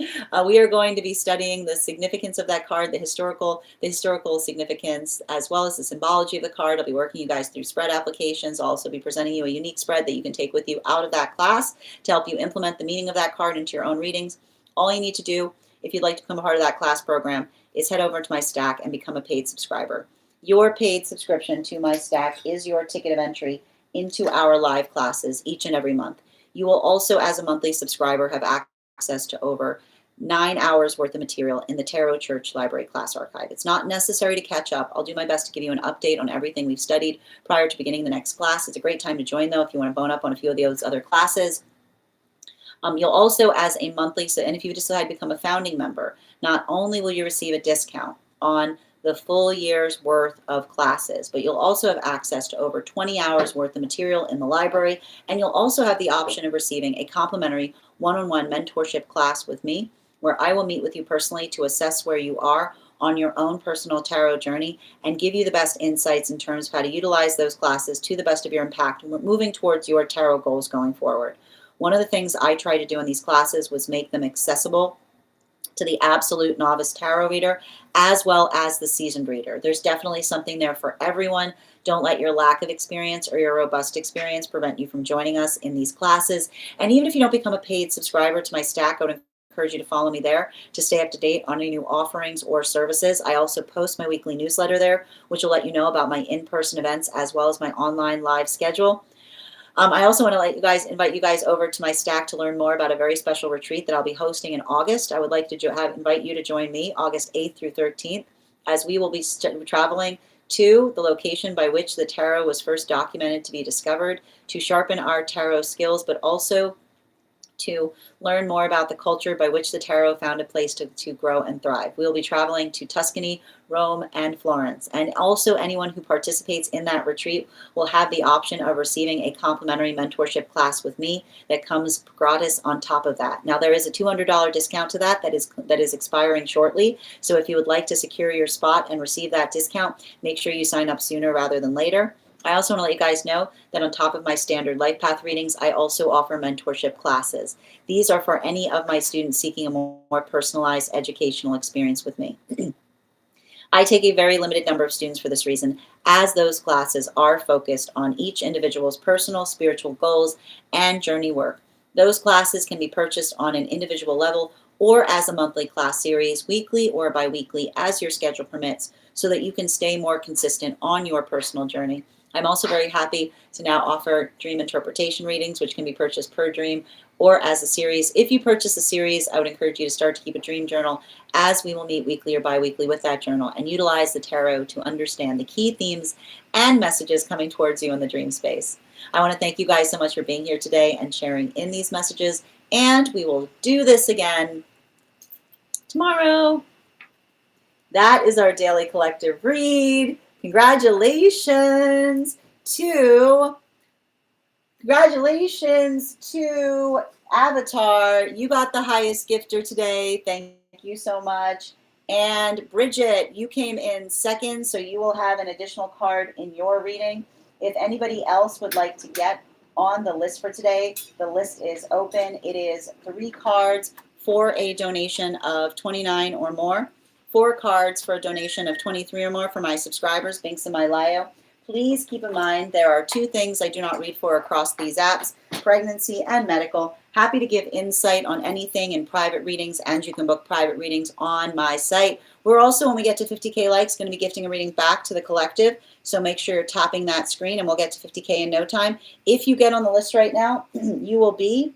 We are going to be studying the significance of that card, the historical significance, as well as the symbology of the card. I'll be working you guys through spread applications. I'll also be presenting you a unique spread that you can take with you out of that class to help you implement the meaning of that card into your own readings. All you need to do, if you'd like to become a part of that class program, is head over to my Stack and become a paid subscriber. Your paid subscription to my Stack is your ticket of entry into our live classes each and every month. You will also, as a monthly subscriber, have access to over 9 hours worth of material in the Tarot Church Library class archive. It's not necessary to catch up. I'll do my best to give you an update on everything we've studied prior to beginning the next class. It's a great time to join, though, if you want to bone up on a few of those other classes. You'll also, as a monthly, and if you decide to become a founding member, not only will you receive a discount on the full year's worth of classes, but you'll also have access to over 20 hours worth of material in the library, and you'll also have the option of receiving a complimentary one-on-one mentorship class with me, where I will meet with you personally to assess where you are on your own personal tarot journey and give you the best insights in terms of how to utilize those classes to the best of your impact, moving towards your tarot goals going forward. One of the things I try to do in these classes was make them accessible to the absolute novice tarot reader as well as the seasoned reader. There's definitely something there for everyone. Don't let your lack of experience or your robust experience prevent you from joining us in these classes. And even if you don't become a paid subscriber to my Stack, I would encourage you to follow me there to stay up to date on any new offerings or services. I also post my weekly newsletter there, which will let you know about my in-person events as well as my online live schedule. I also want to invite you guys over to my Stack to learn more about a very special retreat that I'll be hosting in August. I would like to invite you to join me August 8th through 13th, as we will be traveling to the location by which the tarot was first documented to be discovered to sharpen our tarot skills, but also to learn more about the culture by which the tarot found a place to grow and thrive. We will be traveling to Tuscany, Rome, and Florence. And also anyone who participates in that retreat will have the option of receiving a complimentary mentorship class with me that comes gratis on top of that. Now there is a $200 discount to that is expiring shortly. So if you would like to secure your spot and receive that discount, make sure you sign up sooner rather than later. I also want to let you guys know that on top of my standard life path readings, I also offer mentorship classes. These are for any of my students seeking a more personalized educational experience with me. I take a very limited number of students for this reason, as those classes are focused on each individual's personal spiritual goals and journey work. Those classes can be purchased on an individual level or as a monthly class series, weekly or bi-weekly, as your schedule permits, so that you can stay more consistent on your personal journey. I'm also very happy to now offer dream interpretation readings, which can be purchased per dream or as a series. If you purchase a series, I would encourage you to start to keep a dream journal, as we will meet weekly or bi-weekly with that journal and utilize the tarot to understand the key themes and messages coming towards you in the dream space. I want to thank you guys so much for being here today and sharing in these messages, and we will do this again tomorrow. That is our daily collective read. Congratulations to Avatar. You got the highest gifter today. Thank you so much. And Bridget, you came in second, so you will have an additional card in your reading. If anybody else would like to get on the list for today, the list is open. It is 3 cards for a donation of $29 or more. 4 cards for a donation of $23 or more for my subscribers, links in my bio. Please keep in mind there are 2 things I do not read for across these apps, pregnancy and medical. Happy to give insight on anything in private readings, and you can book private readings on my site. We're also, when we get to 50K likes, going to be gifting a reading back to the collective, so make sure you're tapping that screen and we'll get to 50K in no time. If you get on the list right now, you will be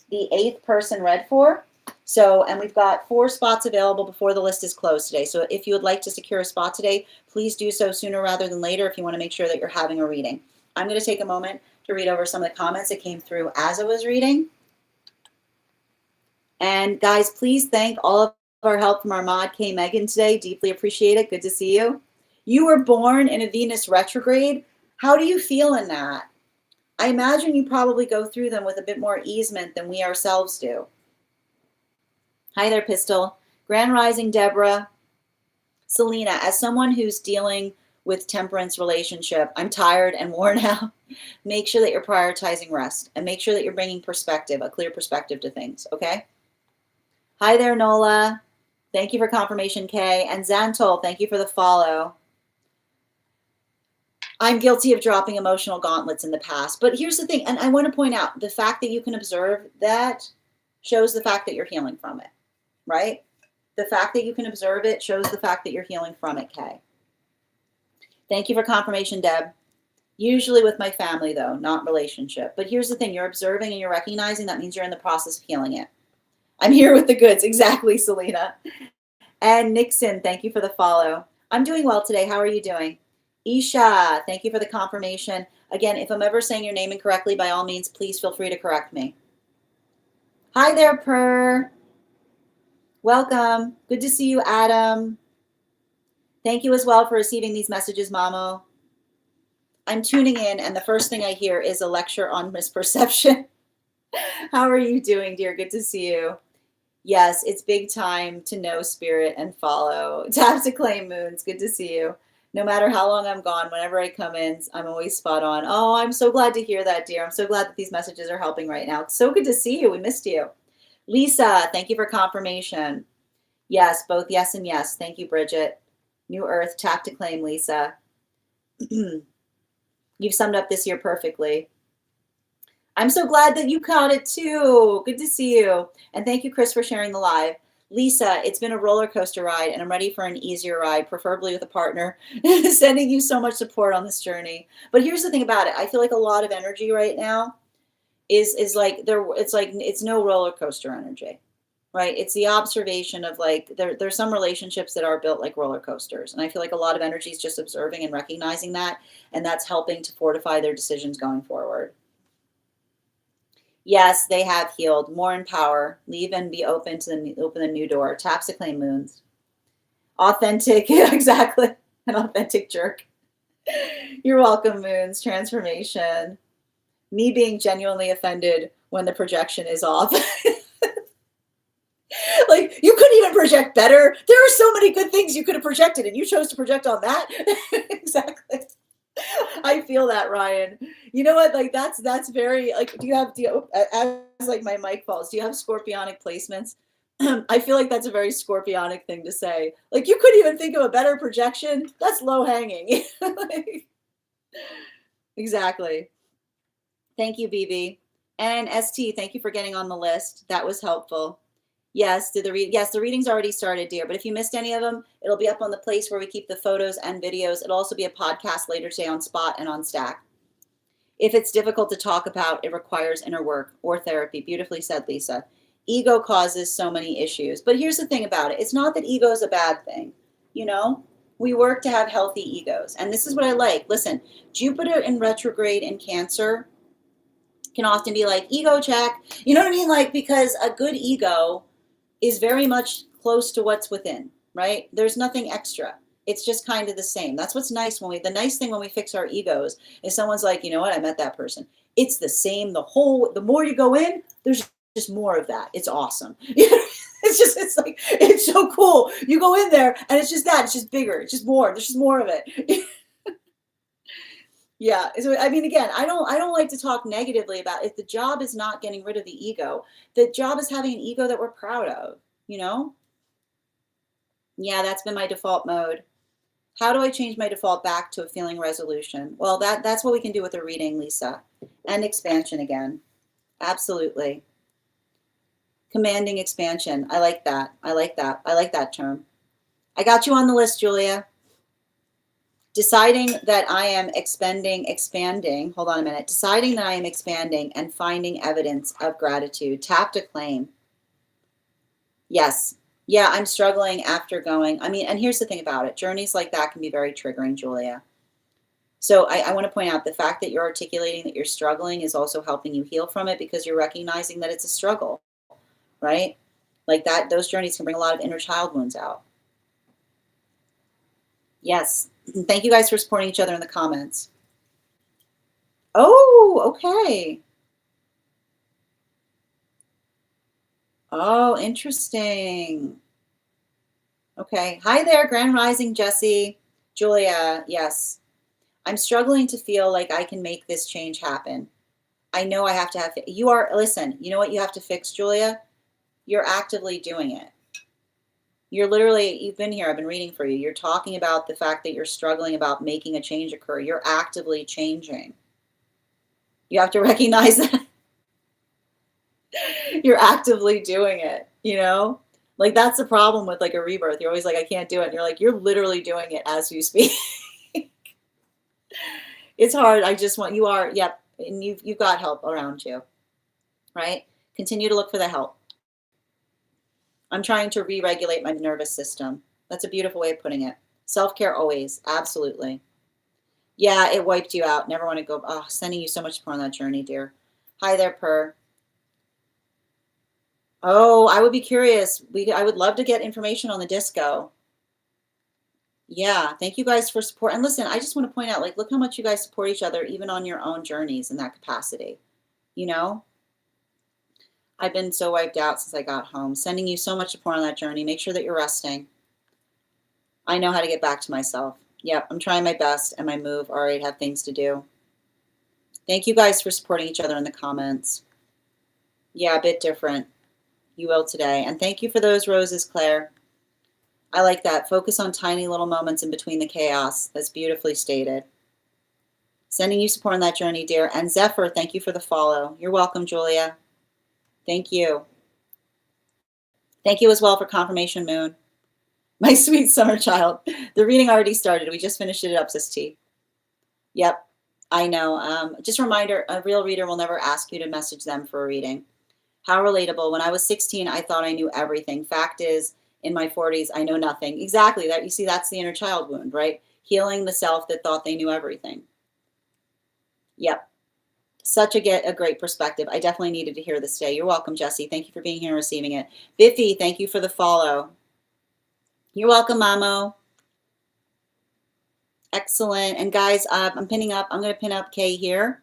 the 8th person read for. So, and we've got 4 spots available before the list is closed today. So if you would like to secure a spot today, please do so sooner rather than later if you want to make sure that you're having a reading. I'm going to take a moment to read over some of the comments that came through as I was reading. And guys, please thank all of our help from our mod K Megan today. Deeply appreciate it. Good to see you. You were born in a Venus retrograde. How do you feel in that? I imagine you probably go through them with a bit more easement than we ourselves do. Hi there, Pistol. Grand Rising, Deborah. Selena, as someone who's dealing with temperance relationship, I'm tired and worn out. Make sure that you're prioritizing rest and make sure that you're bringing perspective, a clear perspective to things, okay? Hi there, Nola. Thank you for confirmation, Kay. And Xantol, thank you for the follow. I'm guilty of dropping emotional gauntlets in the past, but here's the thing, and I want to point out, the fact that you can observe that shows the fact that you're healing from it. Right? The fact that you can observe it shows the fact that you're healing from it, Kay. Thank you for confirmation, Deb. Usually with my family, though, not relationship. But here's the thing. You're observing and you're recognizing. That means you're in the process of healing it. I'm here with the goods. Exactly, Selena. And Nixon, thank you for the follow. I'm doing well today. How are you doing? Isha, thank you for the confirmation. Again, if I'm ever saying your name incorrectly, by all means, please feel free to correct me. Hi there, Per. Welcome. Good to see you, Adam. Thank you as well for receiving these messages, Mamo. I'm tuning in, and the first thing I hear is a lecture on misperception. How are you doing, dear? Good to see you. Yes, it's big time to know spirit and follow. Tap to claim moons. Good to see you. No matter how long I'm gone, whenever I come in, I'm always spot on. Oh, I'm so glad to hear that, dear. I'm so glad that these messages are helping right now. It's so good to see you. We missed you. Lisa, thank you for confirmation. Yes, both yes and yes. Thank you, Bridget. New Earth, tap to claim, Lisa. You've summed up this year perfectly. I'm so glad that you caught it too. Good to see you. And thank you, Chris, for sharing the live. Lisa, it's been a roller coaster ride, and I'm ready for an easier ride, preferably with a partner. Sending you so much support on this journey. But here's the thing about it. I feel like a lot of energy right now is like it's no roller coaster energy, right? It's the observation of like there's some relationships that are built like roller coasters, and I feel like a lot of energy is just observing and recognizing that, and that's helping to fortify their decisions going forward. Yes, they have healed. More in power. Leave and be open to open the new door. Taps to claim moons. Authentic, yeah, exactly. An authentic jerk. You're welcome, moons. Transformation. Me being genuinely offended when the projection is off. Like, you couldn't even project better. There are so many good things you could have projected, and you chose to project on that. Exactly. I feel that, Ryan. You know what? Like, that's very like. Do you as like my mic falls? Do you have scorpionic placements? I feel like that's a very scorpionic thing to say. Like, you couldn't even think of a better projection. That's low hanging. Like, exactly. Thank you, BB. And ST, thank you for getting on the list. That was helpful. Yes, yes, the reading's already started, dear. But if you missed any of them, it'll be up on the place where we keep the photos and videos. It'll also be a podcast later today on Spot and on Stack. If it's difficult to talk about, it requires inner work or therapy. Beautifully said, Lisa. Ego causes so many issues. But here's the thing about it. It's not that ego is a bad thing. You know, we work to have healthy egos. And this is what I like. Listen, Jupiter in retrograde in Cancer can often be like, ego check. You know what I mean? Like, because a good ego is very much close to what's within, right? There's nothing extra. It's just kind of the same. That's what's nice the nice thing when we fix our egos is someone's like, you know what, I met that person. It's the same, the more you go in, there's just more of that. It's awesome. It's like, it's so cool. You go in there and it's just that, it's just bigger. It's just more, there's just more of it. Yeah. So, I mean, again, I don't like to talk negatively about it. The job is not getting rid of the ego. The job is having an ego that we're proud of, you know? Yeah, that's been my default mode. How do I change my default back to a feeling resolution? Well, that's what we can do with a reading, Lisa. And expansion again. Absolutely. Commanding expansion. I like that. I like that. I like that term. I got you on the list, Julia. Deciding that I am expanding, hold on a minute. Deciding that I am expanding and finding evidence of gratitude. Tap to claim. Yes. Yeah, I'm struggling after going. I mean, and here's the thing about it. Journeys like that can be very triggering, Julia. So I want to point out the fact that you're articulating that you're struggling is also helping you heal from it because you're recognizing that it's a struggle, right? Like that, those journeys can bring a lot of inner child wounds out. Yes. Thank you guys for supporting each other in the comments. Oh, okay. Oh, interesting. Okay. Hi there, Grand Rising, Jesse. Julia, yes. I'm struggling to feel like I can make this change happen. I know I have to have, listen, you know what you have to fix, Julia? You're actively doing it. You've been here, I've been reading for you. You're talking about the fact that you're struggling about making a change occur. You're actively changing. You have to recognize that. You're actively doing it, you know? Like, that's the problem with like a rebirth. You're always like, I can't do it. And you're like, you're literally doing it as you speak. It's hard. Yep. And you've got help around you, right? Continue to look for the help. I'm trying to re-regulate my nervous system. That's a beautiful way of putting it. Self-care always. Absolutely. Yeah, it wiped you out. Never want to go. Oh, sending you so much support on that journey, dear. Hi there, Purr. Oh, I would be curious. I would love to get information on the disco. Yeah, thank you guys for support. And listen, I just want to point out, like, look how much you guys support each other, even on your own journeys in that capacity. You know? I've been so wiped out since I got home. Sending you so much support on that journey. Make sure that you're resting. I know how to get back to myself. Yep, I'm trying my best, and my move. All right, have things to do. Thank you guys for supporting each other in the comments. Yeah, a bit different. You will today. And thank you for those roses, Claire. I like that. Focus on tiny little moments in between the chaos. That's beautifully stated. Sending you support on that journey, dear. And Zephyr, thank you for the follow. You're welcome, Julia. Thank you. Thank you as well for confirmation, Moon. My sweet summer child. The reading already started. We just finished it up, Sis T. Yep, I know. Just a reminder, a real reader will never ask you to message them for a reading. How relatable. When I was 16, I thought I knew everything. Fact is, in my 40s, I know nothing. Exactly. That, you see, that's the inner child wound, right? Healing the self that thought they knew everything. Yep. Such a great perspective. I definitely needed to hear this today. You're welcome, Jesse. Thank you for being here and receiving it. Biffy, thank you for the follow. You're welcome, Mamo. Excellent. And guys, I'm going to pin up Kay here.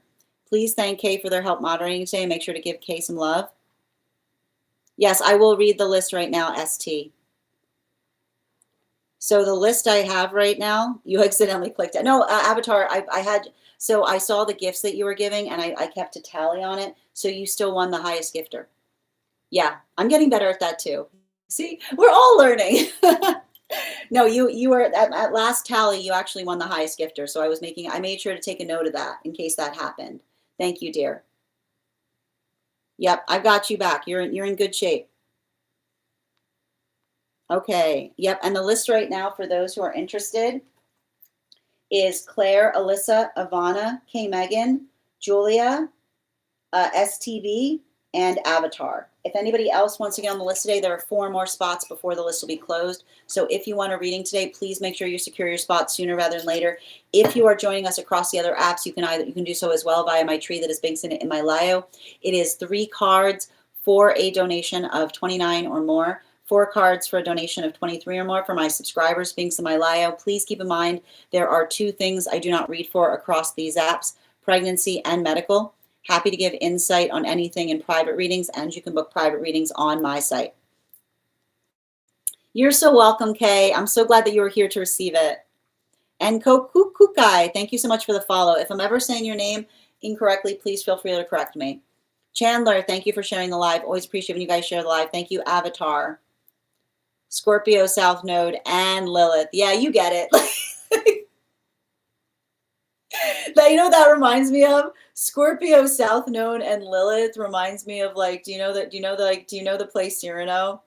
Please thank Kay for their help moderating today. Make sure to give Kay some love. Yes, I will read the list right now, ST. So the list I have right now, you accidentally clicked it. No, Avatar, so I saw the gifts that you were giving and I kept a tally on it. So you still won the highest gifter. Yeah, I'm getting better at that too. See, we're all learning. No, you were at last tally, you actually won the highest gifter. So I made sure to take a note of that in case that happened. Thank you, dear. Yep, I've got you back. You're in good shape. Okay, yep, and the list right now for those who are interested is Claire, Alyssa, Ivana, K. Megan, Julia, STB, and Avatar. If anybody else wants to get on the list today, there are 4 more spots before the list will be closed. So if you want a reading today, please make sure you secure your spot sooner rather than later. If you are joining us across the other apps, you can do so as well via my tree that is linked in my bio. It is 3 cards for a donation of $29 or more. 4 cards for a donation of $23 or more for my subscribers, Binks in my bio. Please keep in mind there are 2 things I do not read for across these apps, pregnancy and medical. Happy to give insight on anything in private readings, and you can book private readings on my site. You're so welcome, Kay. I'm so glad that you were here to receive it. And Kokukai, thank you so much for the follow. If I'm ever saying your name incorrectly, please feel free to correct me. Chandler, thank you for sharing the live. Always appreciate when you guys share the live. Thank you, Avatar. Scorpio, South Node, and Lilith. Yeah, you get it. You know what that reminds me of? Scorpio, South Node, and Lilith reminds me of do you know the play Cyrano?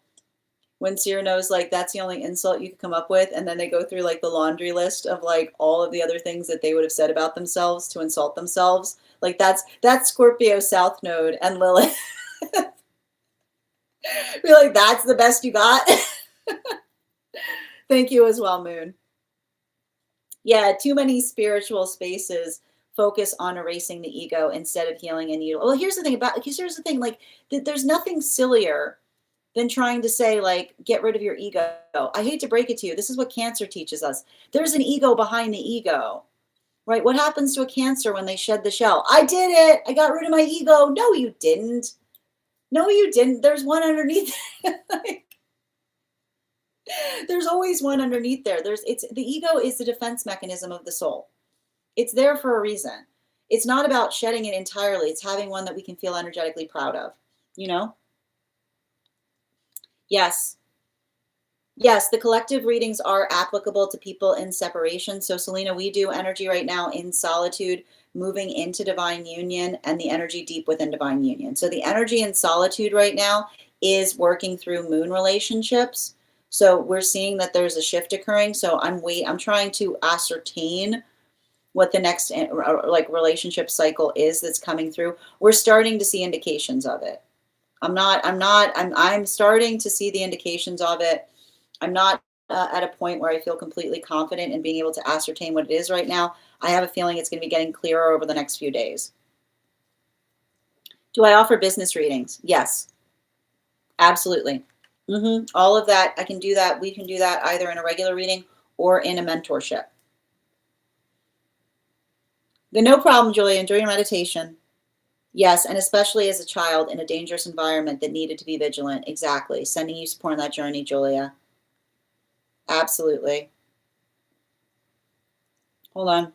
When Cyrano's like, that's the only insult you could come up with, and then they go through the laundry list of all of the other things that they would have said about themselves to insult themselves. That's Scorpio, South Node, and Lilith. Be like, that's the best you got. Thank you as well, Moon. Yeah, too many spiritual spaces focus on erasing the ego instead of healing and you. Well, here's the thing there's nothing sillier than trying to say get rid of your ego. I hate to break it to you. This is what cancer teaches us. There's an ego behind the ego, right? What happens to a cancer when they shed the shell? I did it. I got rid of my ego. No, you didn't. No, you didn't. There's one underneath. There's always one underneath there. The ego is the defense mechanism of the soul. It's there for a reason. It's not about shedding it entirely. It's having one that we can feel energetically proud of, Yes. Yes, the collective readings are applicable to people in separation. So Selena, we do energy right now in solitude, moving into divine union, and the energy deep within divine union. So the energy in solitude right now is working through moon relationships. So we're seeing that there's a shift occurring. So I'm trying to ascertain what the next relationship cycle is that's coming through. We're starting to see indications of it. I'm starting to see the indications of it. I'm not at a point where I feel completely confident in being able to ascertain what it is right now. I have a feeling it's going to be getting clearer over the next few days. Do I offer business readings? Yes, absolutely. All of that, I can do that. We can do that either in a regular reading or in a mentorship. No problem, Julia. Enjoy your meditation. Yes, and especially as a child in a dangerous environment that needed to be vigilant. Exactly. Sending you support on that journey, Julia. Absolutely. Hold on.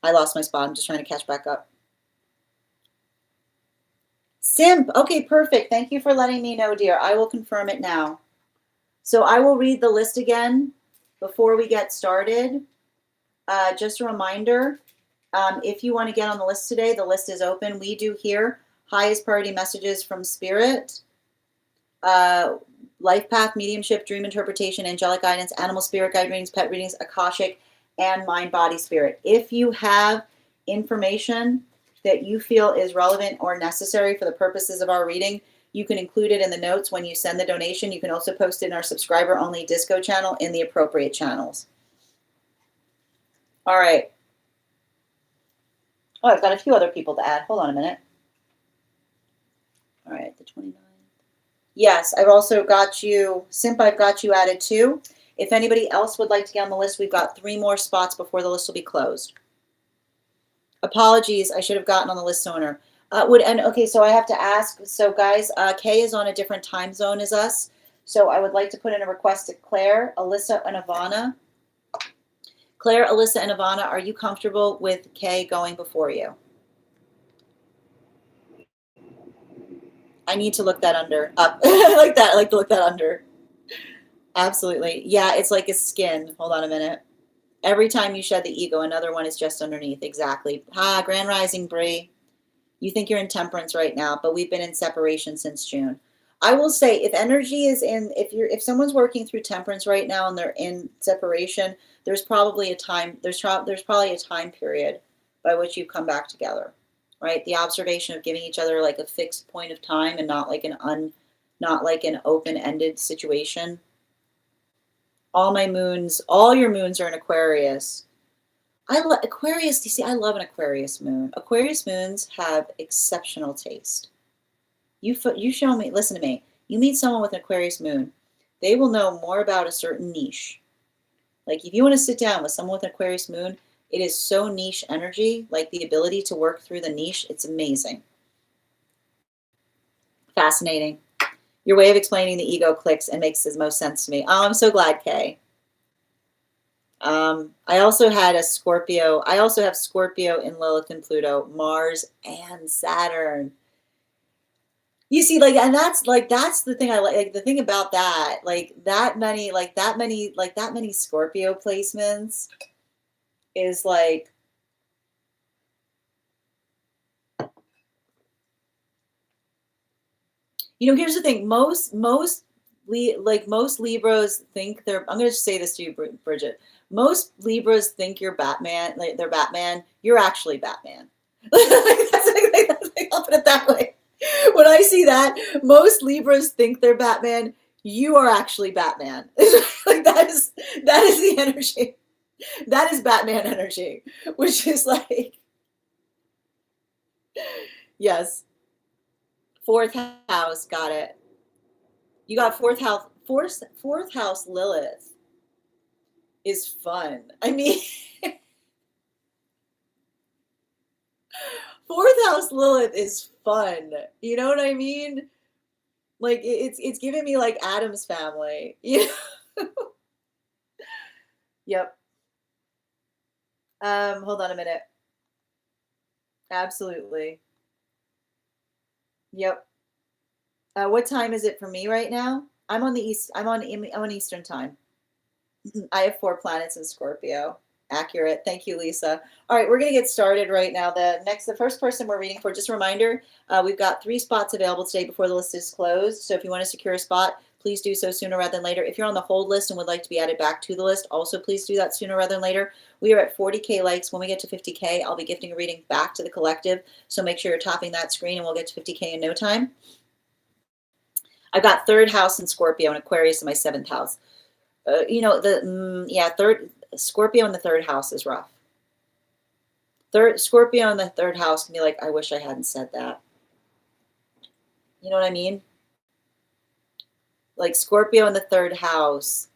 I lost my spot. I'm just trying to catch back up. Simp. Okay, perfect. Thank you for letting me know, dear. I will confirm it now. So I will read the list again before we get started. Just a reminder, if you want to get on the list today, the list is open. We do here highest priority messages from Spirit, life path, mediumship, dream interpretation, angelic guidance, animal spirit guide readings, pet readings, Akashic, and mind, body, spirit. If you have information that you feel is relevant or necessary for the purposes of our reading, you can include it in the notes when you send the donation. You can also post it in our subscriber-only Disco channel in the appropriate channels. All right. Oh, I've got a few other people to add. Hold on a minute. All right, the 29th. Yes, I've also got you, Simp, I've got you added too. If anybody else would like to get on the list, we've got 3 more spots before the list will be closed. Apologies, I should have gotten on the list sooner. Okay, so I have to ask, so guys, Kay is on a different time zone as us. So I would like to put in a request to Claire, Alyssa, and Ivana. Claire, Alyssa, and Ivana, are you comfortable with Kay going before you? I need to look that up. I like that. I like to look that under. Absolutely. Yeah, it's like a skin. Hold on a minute. Every time you shed the ego, another one is just underneath. Exactly. Grand Rising, Bree. You think you're in temperance right now, but we've been in separation since June. I will say, if energy is in, if someone's working through temperance right now and they're in separation, there's probably a time, there's probably a time period by which you come back together, right? The observation of giving each other like a fixed point of time and not like an open-ended situation. All your moons are in Aquarius. Aquarius, you see, I love an Aquarius moon. Aquarius moons have exceptional taste. You show me, listen to me. You meet someone with an Aquarius moon, they will know more about a certain niche. Like if you want to sit down with someone with an Aquarius moon, it is so niche energy, like the ability to work through the niche. It's amazing. Fascinating. Your way of explaining the ego clicks and makes the most sense to me. Oh, I'm so glad, Kay. I also had a Scorpio. I also have Scorpio in Lilith and Pluto, Mars and Saturn. You see, like, and that's the thing I like the thing about that, that many Scorpio placements is like, here's the thing. Most Libras think they're, I'm going to say this to you, Bridget. Most Libras think you're Batman, like they're Batman. You're actually Batman. I'll put it that way. When I see that, most Libras think they're Batman. You are actually Batman. Like that is the energy. That is Batman energy, which is like, yes. 4th house, got it. You got 4th house. Fourth house Lilith is fun. I mean, 4th house Lilith is fun. You know what I mean? Like it's giving me like Addams Family. You know? Yep. Hold on a minute. Absolutely. Yep. What time is it for me right now? I'm on the east. I'm on Eastern time. I have 4 planets in Scorpio. Accurate. Thank you, Lisa. All right, we're going to get started right now. The first person we're reading for, just a reminder, we've got 3 spots available today before the list is closed. So if you want to secure a spot, please do so sooner rather than later. If you're on the hold list and would like to be added back to the list, also please do that sooner rather than later. We are at 40K likes. When we get to 50K, I'll be gifting a reading back to the collective. So make sure you're tapping that screen and we'll get to 50K in no time. I've got 3rd house in Scorpio and Aquarius in my 7th house. Third Scorpio in the 3rd house is rough. Scorpio in the 3rd house can be like, I wish I hadn't said that. You know what I mean? Like Scorpio in the 3rd house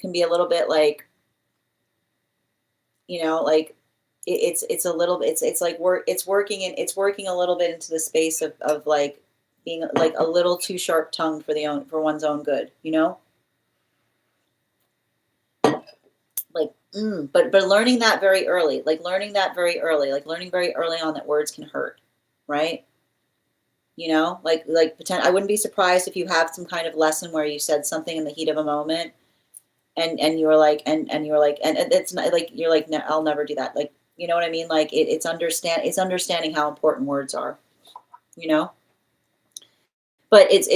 can be a little bit like, like it's a little bit, it's like it's working a little bit into the space of like being like a little too sharp tongued for one's own good, but learning that very early, learning very early on that words can hurt, right? I wouldn't be surprised if you have some kind of lesson where you said something in the heat of a moment and you were like, and it's not like, you're like, no, I'll never do that. Like, you know what I mean? Like it's understanding how important words are, but it's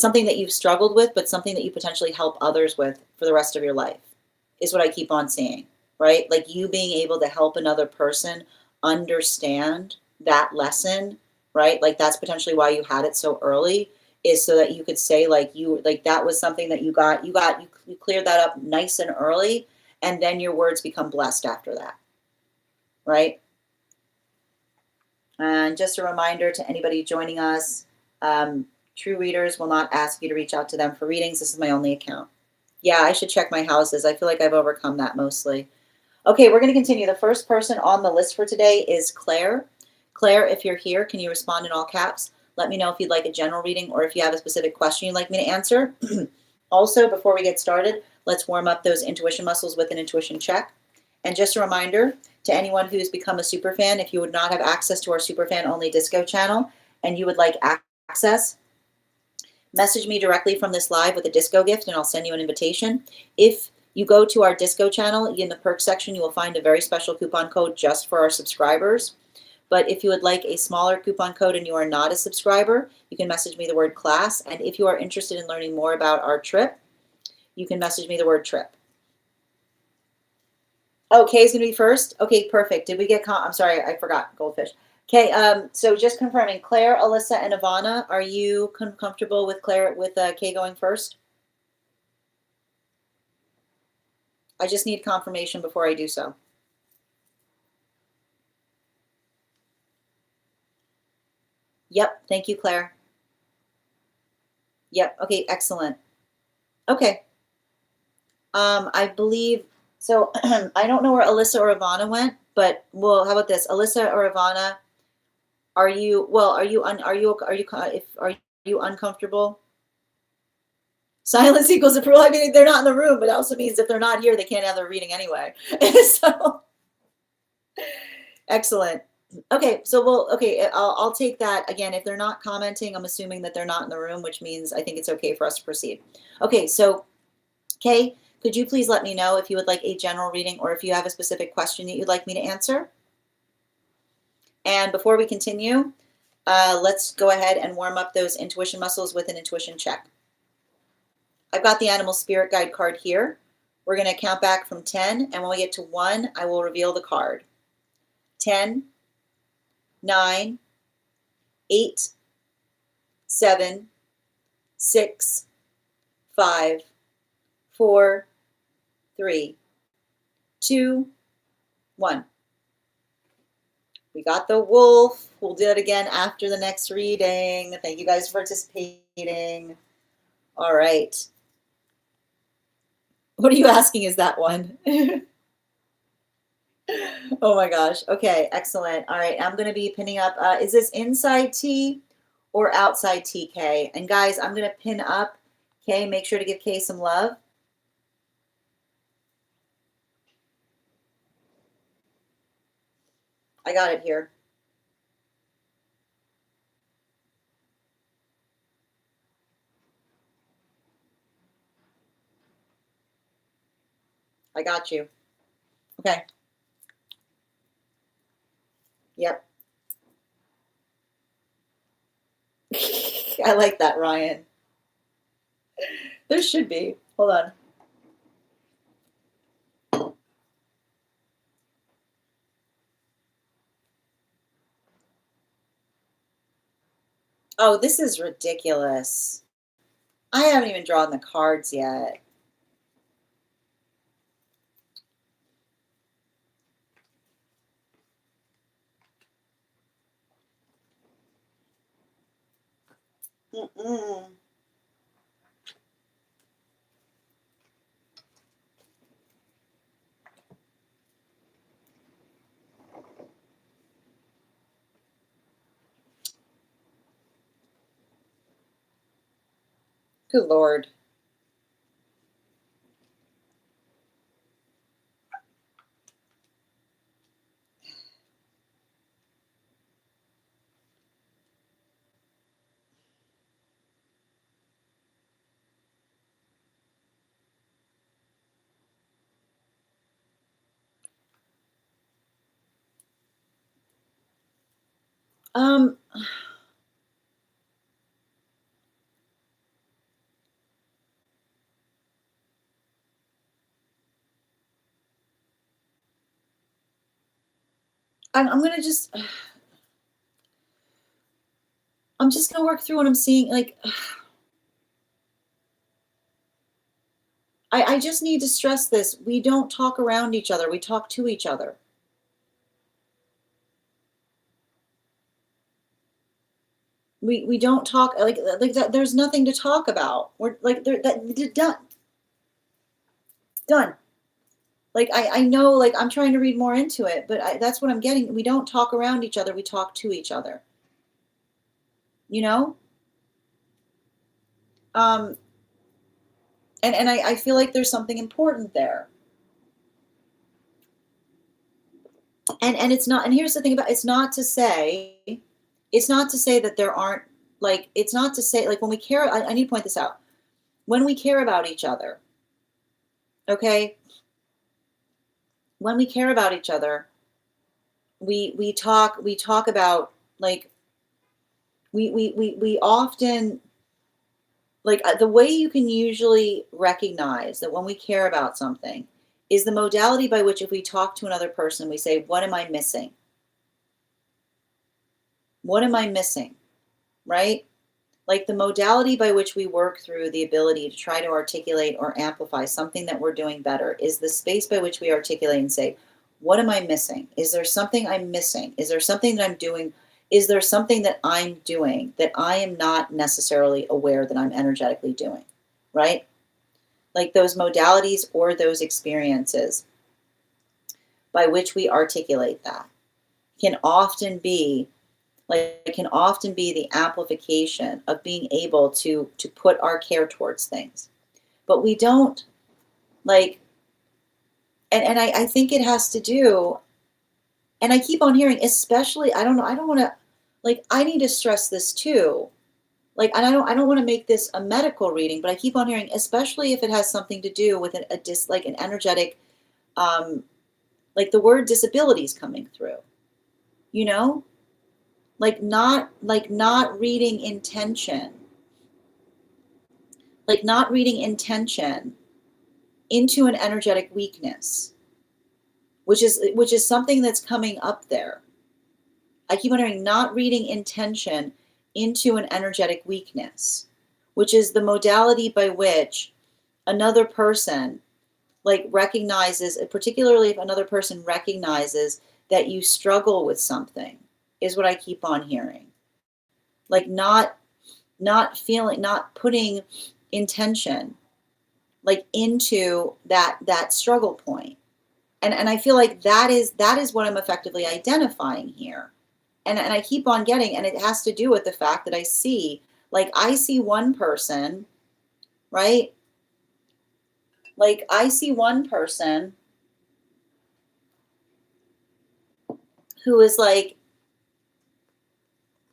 something that you've struggled with, but something that you potentially help others with for the rest of your life is what I keep on seeing, right? Like you being able to help another person understand that lesson, right? Like that's potentially why you had it so early, is so that you could say that was something that you cleared that up nice and early, and then your words become blessed after that. right? And just a reminder to anybody joining us, true readers will not ask you to reach out to them for readings. This is my only account. Yeah, I should check my houses. I feel like I've overcome that mostly. Okay, we're going to continue. The first person on the list for today is Claire. Claire, if you're here, can you respond in all caps? Let me know if you'd like a general reading or if you have a specific question you'd like me to answer. Also, before we get started, let's warm up those intuition muscles with an intuition check. And just a reminder to anyone who's become a superfan, if you would not have access to our superfan only disco channel and you would like access, message me directly from this live with a disco gift and I'll send you an invitation. If you go to our disco channel, in the perks section, you will find a very special coupon code just for our subscribers. But if you would like a smaller coupon code and you are not a subscriber, you can message me the word class. And if you are interested in learning more about our trip, you can message me the word trip. Oh, Kay is going to be first? Okay, perfect. Did we get, I'm sorry, I forgot, goldfish. Okay, so just confirming, Claire, Alyssa, and Ivana, are you comfortable with Kay going first? I just need confirmation before I do so. Yep, thank you, Claire. Yep, okay, excellent. Okay. I believe, so I don't know where Alyssa or Ivana went, but well, how about this? Alyssa or Ivana, are you uncomfortable? Silence equals approval. I mean, they're not in the room, but it also means if they're not here, they can't have their reading anyway. So, excellent. Okay, so I'll take that. Again, if they're not commenting, I'm assuming that they're not in the room, which means I think it's okay for us to proceed. Okay, so Kay, could you please let me know if you would like a general reading or if you have a specific question that you'd like me to answer? And before we continue, let's go ahead and warm up those intuition muscles with an intuition check. I've got the animal spirit guide card here. We're going to count back from 10, and when we get to 1, I will reveal the card. 10, 9, 8, 7, 6, 5, 4, 3, 2, 1. We got the wolf. We'll do it again after the next reading. Thank you guys for participating. All right. What are you asking is that one? Oh my gosh. Okay, excellent. All right, I'm going to be pinning up. Is this inside T or outside TK? And guys, I'm going to pin up K. Make sure to give K some love. I got it here. I got you. Okay. Yep. I like that, Ryan. There should be. Hold on. Oh, this is ridiculous. I haven't even drawn the cards yet. Mm-mm. Good Lord. Um, I'm gonna just, I'm just gonna work through what I'm seeing. Like, I just need to stress this. We don't talk around each other. We talk to each other. we don't talk like that. There's nothing to talk about. We're like done. Like I know, like I'm trying to read more into it, but that's what I'm getting. We don't talk around each other. We talk to each other. You know, um, and I feel like there's something important there. And it's not. And here's the thing about it's not to say that there aren't like it's not to say like when we care. I need to point this out. When we care about each other, okay. When we care about each other, we talk about like we often like the way you can usually recognize that when we care about something is the modality by which if we talk to another person we say, what am I missing? What am I missing? Right? Like the modality by which we work through the ability to try to articulate or amplify something that we're doing better is the space by which we articulate and say, what am I missing? Is there something I'm missing? Is there something that I'm doing? Is there something that I'm doing that I am not necessarily aware that I'm energetically doing? Right? Like those modalities or those experiences by which we articulate that can often be the amplification of being able to put our care towards things. But we don't like and I think it has to do, and I keep on hearing, especially I don't know, I don't want to like I need to stress this too. Like and I don't want to make this a medical reading, but I keep on hearing, especially if it has something to do with like an energetic like the word disabilities coming through. You know? Like not reading intention, like not reading intention into an energetic weakness, which is something that's coming up there. I keep wondering, not reading intention into an energetic weakness, which is the modality by which another person like recognizes, particularly if another person recognizes that you struggle with something, is what I keep on hearing. Like not putting intention like into that struggle point. And I feel like that is what I'm effectively identifying here. And I keep on getting, and it has to do with the fact that I see one person, right? Like I see one person who is like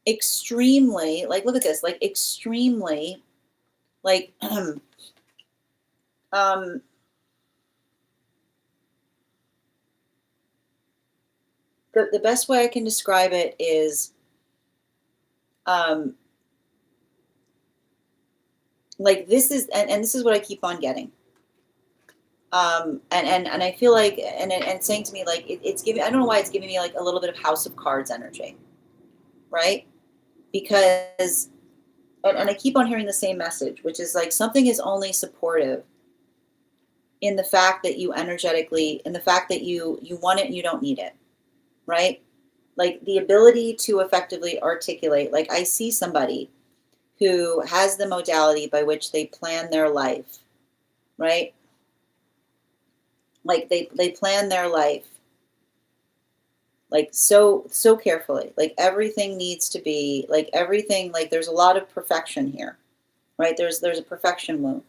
extremely, like look at this, like extremely like um the best way I can describe it is like this is and this is what I keep on getting. And I feel like and saying to me like it's giving, I don't know why it's giving me like a little bit of House of Cards energy, right? Because and I keep on hearing the same message, which is like something is only supportive in the fact that you energetically, in the fact that you want it and you don't need it, right? Like the ability to effectively articulate. Like I see somebody who has the modality by which they plan their life, right? Like they plan their life like so carefully. Like everything needs to be like everything, like there's a lot of perfection here, right? There's a perfection wound.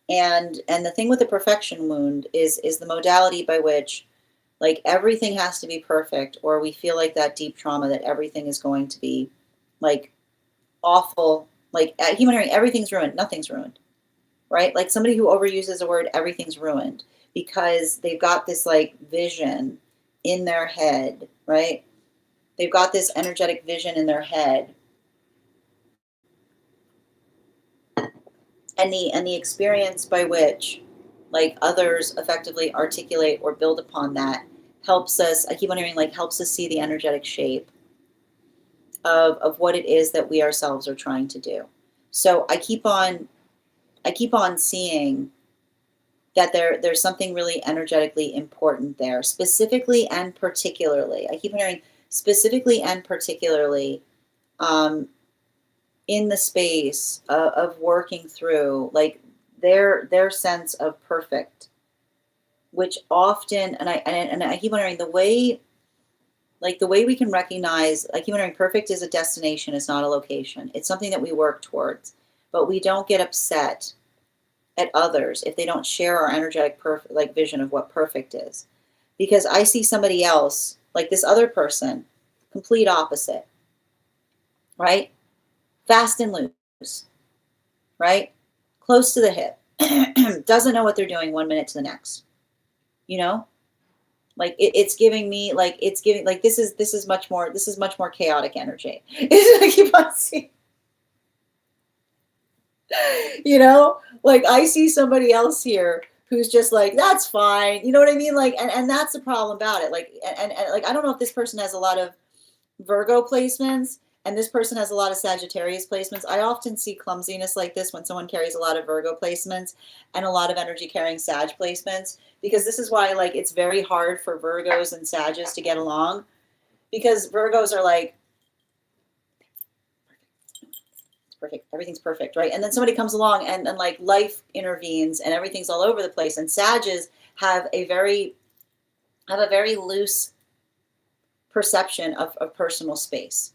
And the thing with the perfection wound is the modality by which like everything has to be perfect, or we feel like that deep trauma that everything is going to be like awful. Like human hearing, everything's ruined, nothing's ruined, right? Like somebody who overuses the word everything's ruined because they've got this like vision in their head, right? They've got this energetic vision in their head. And the experience by which like others effectively articulate or build upon that helps us, I keep wondering, like helps us see the energetic shape of what it is that we ourselves are trying to do. So I keep on seeing that there's something really energetically important there, specifically and particularly. I keep hearing specifically and particularly in the space of working through like their sense of perfect, which often, and I keep wondering the way, like the way we can recognize, I keep wondering, perfect is a destination, it's not a location. It's something that we work towards, but we don't get upset at others if they don't share our energetic perfect like vision of what perfect is. Because I see somebody else, like this other person, complete opposite, right? Fast and loose, right? Close to the hip. Doesn't know what they're doing 1 minute to the next. You know? Like it's giving me like it's giving like this is much more chaotic energy. I keep on seeing, you know, like I see somebody else here who's just like, that's fine. You know what I mean? Like, and that's the problem about it. Like, and like, I don't know if this person has a lot of Virgo placements and this person has a lot of Sagittarius placements. I often see clumsiness like this when someone carries a lot of Virgo placements and a lot of energy carrying Sag placements, because this is why like it's very hard for Virgos and Sages to get along, because Virgos are like, perfect, everything's perfect, right? And then somebody comes along and like life intervenes and everything's all over the place. And Sages have a very loose perception of personal space.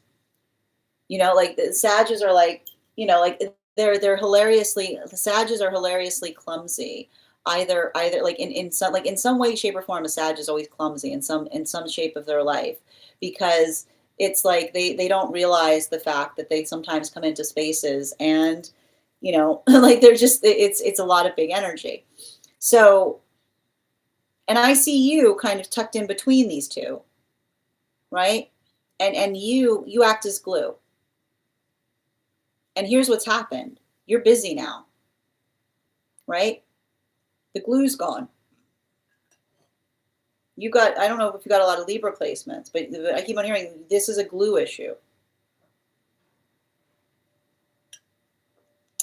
You know, like the Sages are like, you know, like they're hilariously, the Sages are hilariously clumsy. Either like in some way, shape, or form, a Sag is always clumsy in some shape of their life, because it's like they don't realize the fact that they sometimes come into spaces and, you know, like they're just, it's a lot of big energy. So, and I see you kind of tucked in between these two, right? And you act as glue. And here's what's happened. You're busy now, right? The glue's gone. You got, I don't know if you got a lot of Libra placements, but I keep on hearing this is a glue issue.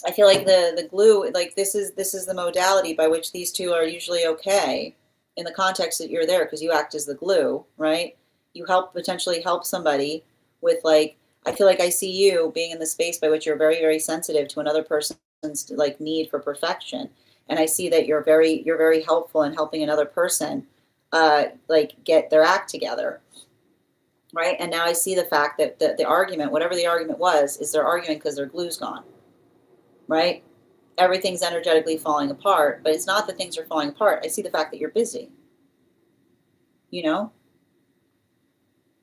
I feel like the glue, like this is the modality by which these two are usually okay in the context that you're there, because you act as the glue, right? You potentially help somebody with like, I feel like I see you being in the space by which you're very, very sensitive to another person's like need for perfection. And I see that you're very helpful in helping another person like get their act together. Right. And now I see the fact that the argument, whatever the argument was, is they're arguing because their glue's gone. Right. Everything's energetically falling apart, but it's not that things are falling apart. I see the fact that you're busy. You know,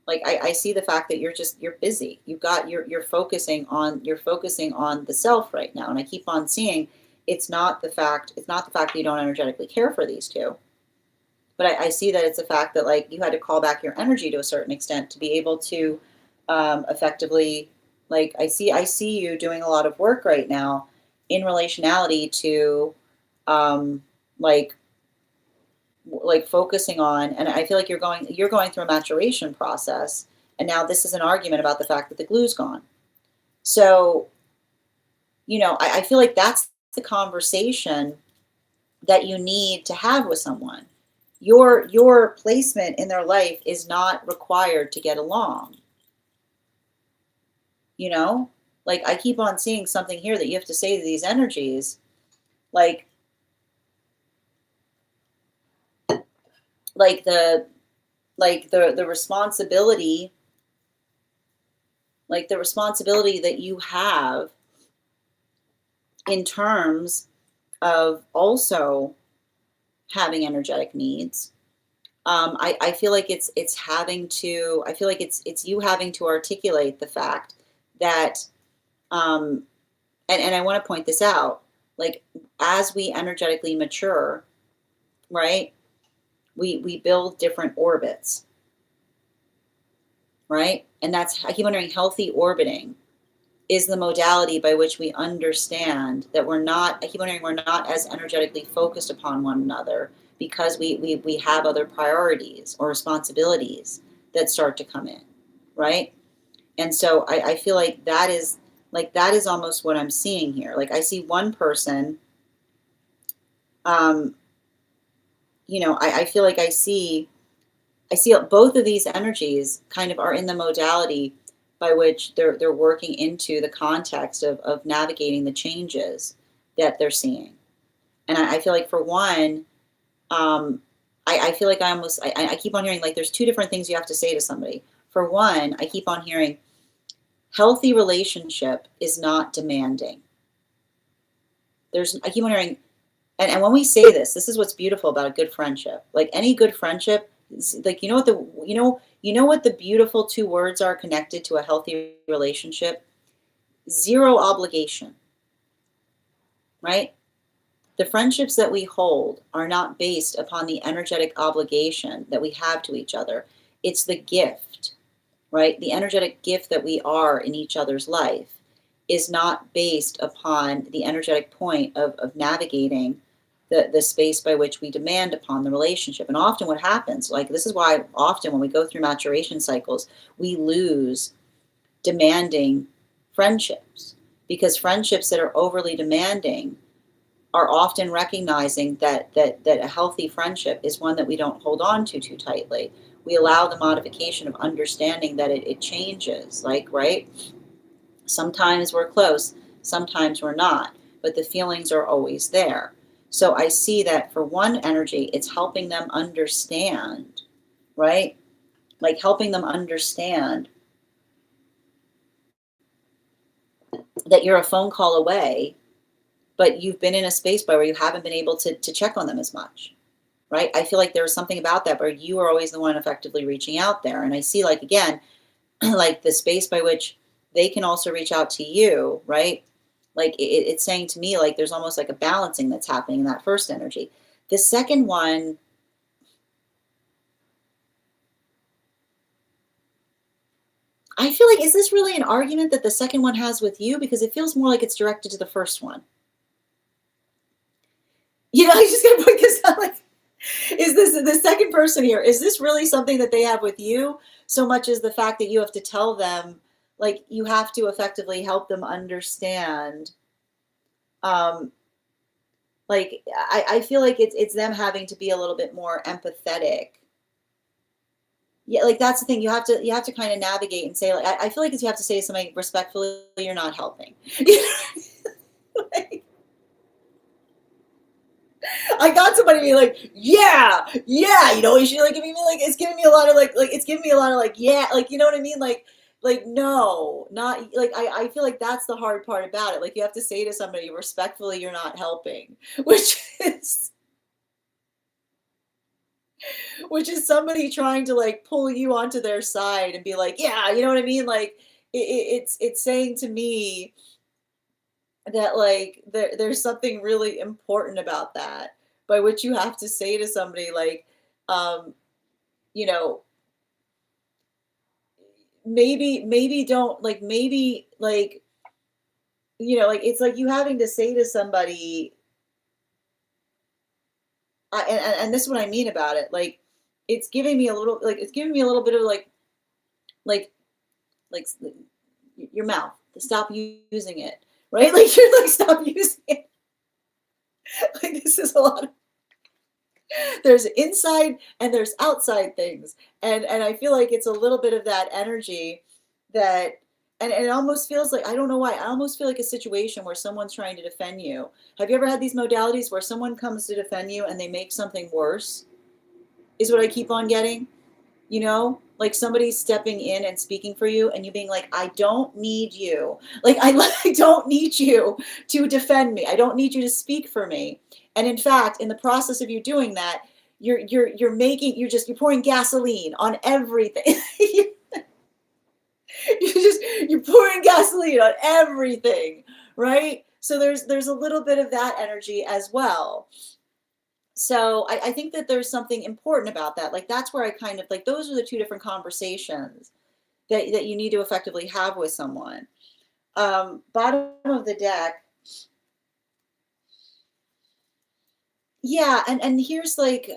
like I see the fact that you're busy. You're focusing on the self right now. And I keep on seeing it's not the fact that you don't energetically care for these two. But I see that it's the fact that like you had to call back your energy to a certain extent to be able to effectively, like I see you doing a lot of work right now in relationality to like focusing on, and I feel like you're going through a maturation process, and now this is an argument about the fact that the glue's gone. So, you know, I feel like that's the conversation that you need to have with someone. Your placement in their life is not required to get along. You know, like I keep on seeing something here that you have to say to these energies, like the responsibility, like the responsibility that you have in terms of also having energetic needs. I feel like it's you having to articulate the fact that, and I want to point this out, like as we energetically mature, right, we build different orbits, right? And that's, I keep wondering, healthy orbiting is the modality by which we understand that we're not as energetically focused upon one another, because we have other priorities or responsibilities that start to come in, right? And so I feel like that is almost what I'm seeing here. Like I see one person, you know, I feel like I see both of these energies kind of are in the modality by which they're working into the context of navigating the changes that they're seeing. And I feel like for one, I feel like I keep on hearing like there's two different things you have to say to somebody. For one, I keep on hearing healthy relationship is not demanding. I keep on hearing, and when we say this is what's beautiful about a good friendship. Like any good friendship, like you know what the beautiful two words are connected to a healthy relationship? Zero obligation, right? The friendships that we hold are not based upon the energetic obligation that we have to each other. It's the gift, right? The energetic gift that we are in each other's life is not based upon the energetic point of navigating the space by which we demand upon the relationship. And often what happens, like this is why often when we go through maturation cycles, we lose demanding friendships, because friendships that are overly demanding are often recognizing that a healthy friendship is one that we don't hold on to too tightly. We allow the modification of understanding that it changes, like, right? Sometimes we're close, sometimes we're not, but the feelings are always there. So I see that for one energy, it's helping them understand, right? Like helping them understand that you're a phone call away, but you've been in a space by where you haven't been able to check on them as much, right? I feel like there's something about that where you are always the one effectively reaching out there. And I see, like, again, like the space by which they can also reach out to you, right? Like it's saying to me, like, there's almost like a balancing that's happening in that first energy. The second one, I feel like, is this really an argument that the second one has with you? Because it feels more like it's directed to the first one. You know, I just gotta point this out, like, is this the second person here? Is this really something that they have with you so much as the fact that you have to tell them, like, you have to effectively help them understand? Um, like, I feel like it's them having to be a little bit more empathetic. Yeah, like that's the thing. You have to kind of navigate and say, like, I feel like you have to say to somebody respectfully, you're not helping. Like, I got somebody to be like, yeah, yeah, she's like giving me like, it's giving me a lot of like it's giving me a lot of like, yeah, like, you know what I mean? Like no, not like, I feel like that's the hard part about it. Like you have to say to somebody respectfully, you're not helping, which is somebody trying to like pull you onto their side and be like, yeah, you know what I mean? Like it's saying to me that like there's something really important about that, by which you have to say to somebody like, um you know maybe don't like, maybe like, like it's like you having to say to somebody, and this is what I mean about it, like it's giving me a little bit of like like your mouth to stop using it, right? Like you're like, stop using it. Like this is a lot of, there's inside and there's outside things, and I feel like it's a little bit of that energy that, and it almost feels like, I don't know why, I almost feel like a situation where someone's trying to defend you. Have you ever had these modalities where someone comes to defend you and they make something worse, is what I keep on getting? Like somebody's stepping in and speaking for you and you being like, I don't need you, like I don't need you to defend me, I don't need you to speak for me. And in fact, in the process of you doing that, you're pouring gasoline on everything. You're pouring gasoline on everything, right? So there's a little bit of that energy as well. So I think that there's something important about that. Like that's where I kind of like, those are the two different conversations that you need to effectively have with someone. Bottom of the deck. Yeah, and here's like,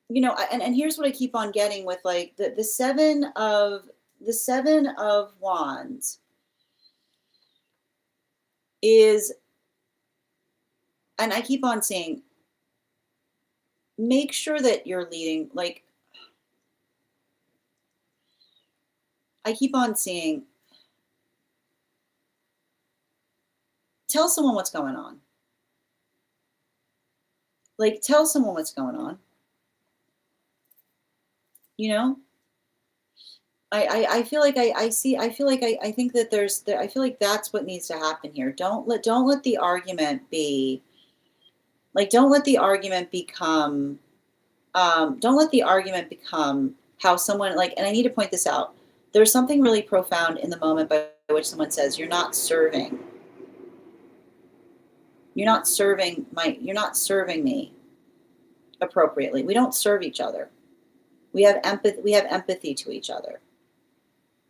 and here's what I keep on getting with like the seven of wands is, and I keep on saying, make sure that you're leading, like, I keep on seeing, tell someone what's going on. Like, tell someone what's going on. You know, I feel like I see, I feel like I think that I feel like that's what needs to happen here. Don't let the argument be like, don't let the argument become, don't let the argument become how someone, like, and I need to point this out. There's something really profound in the moment by which someone says, you're not serving me appropriately. We don't serve each other. We have empathy to each other.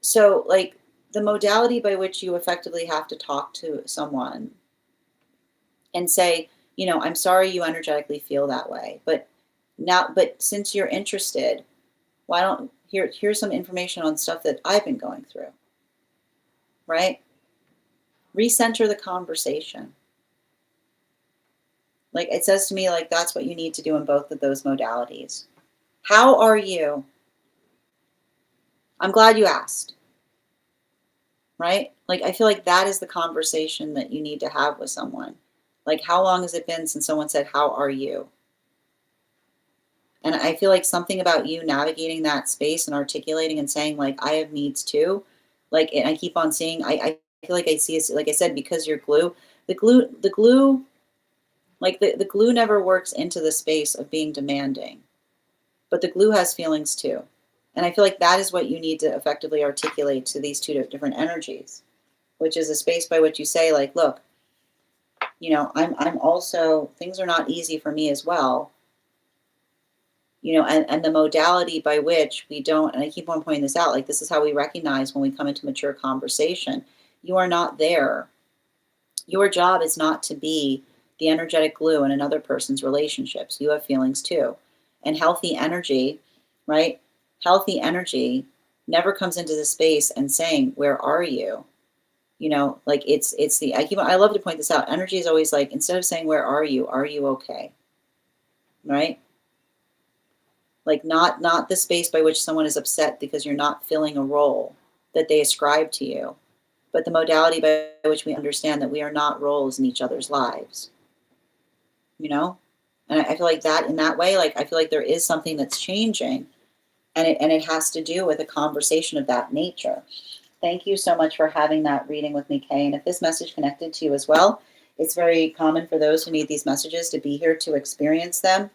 So, like, the modality by which you effectively have to talk to someone and say, I'm sorry you energetically feel that way, but since you're interested, why don't, here's some information on stuff that I've been going through, right? Recenter the conversation. Like, it says to me, like, that's what you need to do in both of those modalities. How are you? I'm glad you asked, right? Like, I feel like that is the conversation that you need to have with someone. Like, how long has it been since someone said, how are you? And I feel like something about you navigating that space and articulating and saying, like, I have needs too. Like, and I keep on seeing, I feel like I see it, like I said, because you're glue, the glue, like the glue never works into the space of being demanding, but the glue has feelings too. And I feel like that is what you need to effectively articulate to these two different energies, which is a space by which you say, like, look, I'm also, things are not easy for me as well. And the modality by which we don't, and I keep on pointing this out, like, this is how we recognize when we come into mature conversation. You are not there. Your job is not to be the energetic glue in another person's relationships. You have feelings too. And healthy energy, right? Healthy energy never comes into the space and saying, where are you? Like, I love to point this out. Energy is always like, instead of saying, where are you okay? Right? Like, not the space by which someone is upset because you're not filling a role that they ascribe to you, but the modality by which we understand that we are not roles in each other's lives. And I feel like that, in that way, like, I feel like there is something that's changing, and it has to do with a conversation of that nature. Thank you so much for having that reading with me, Kay. And if this message connected to you as well, it's very common for those who need these messages to be here to experience them.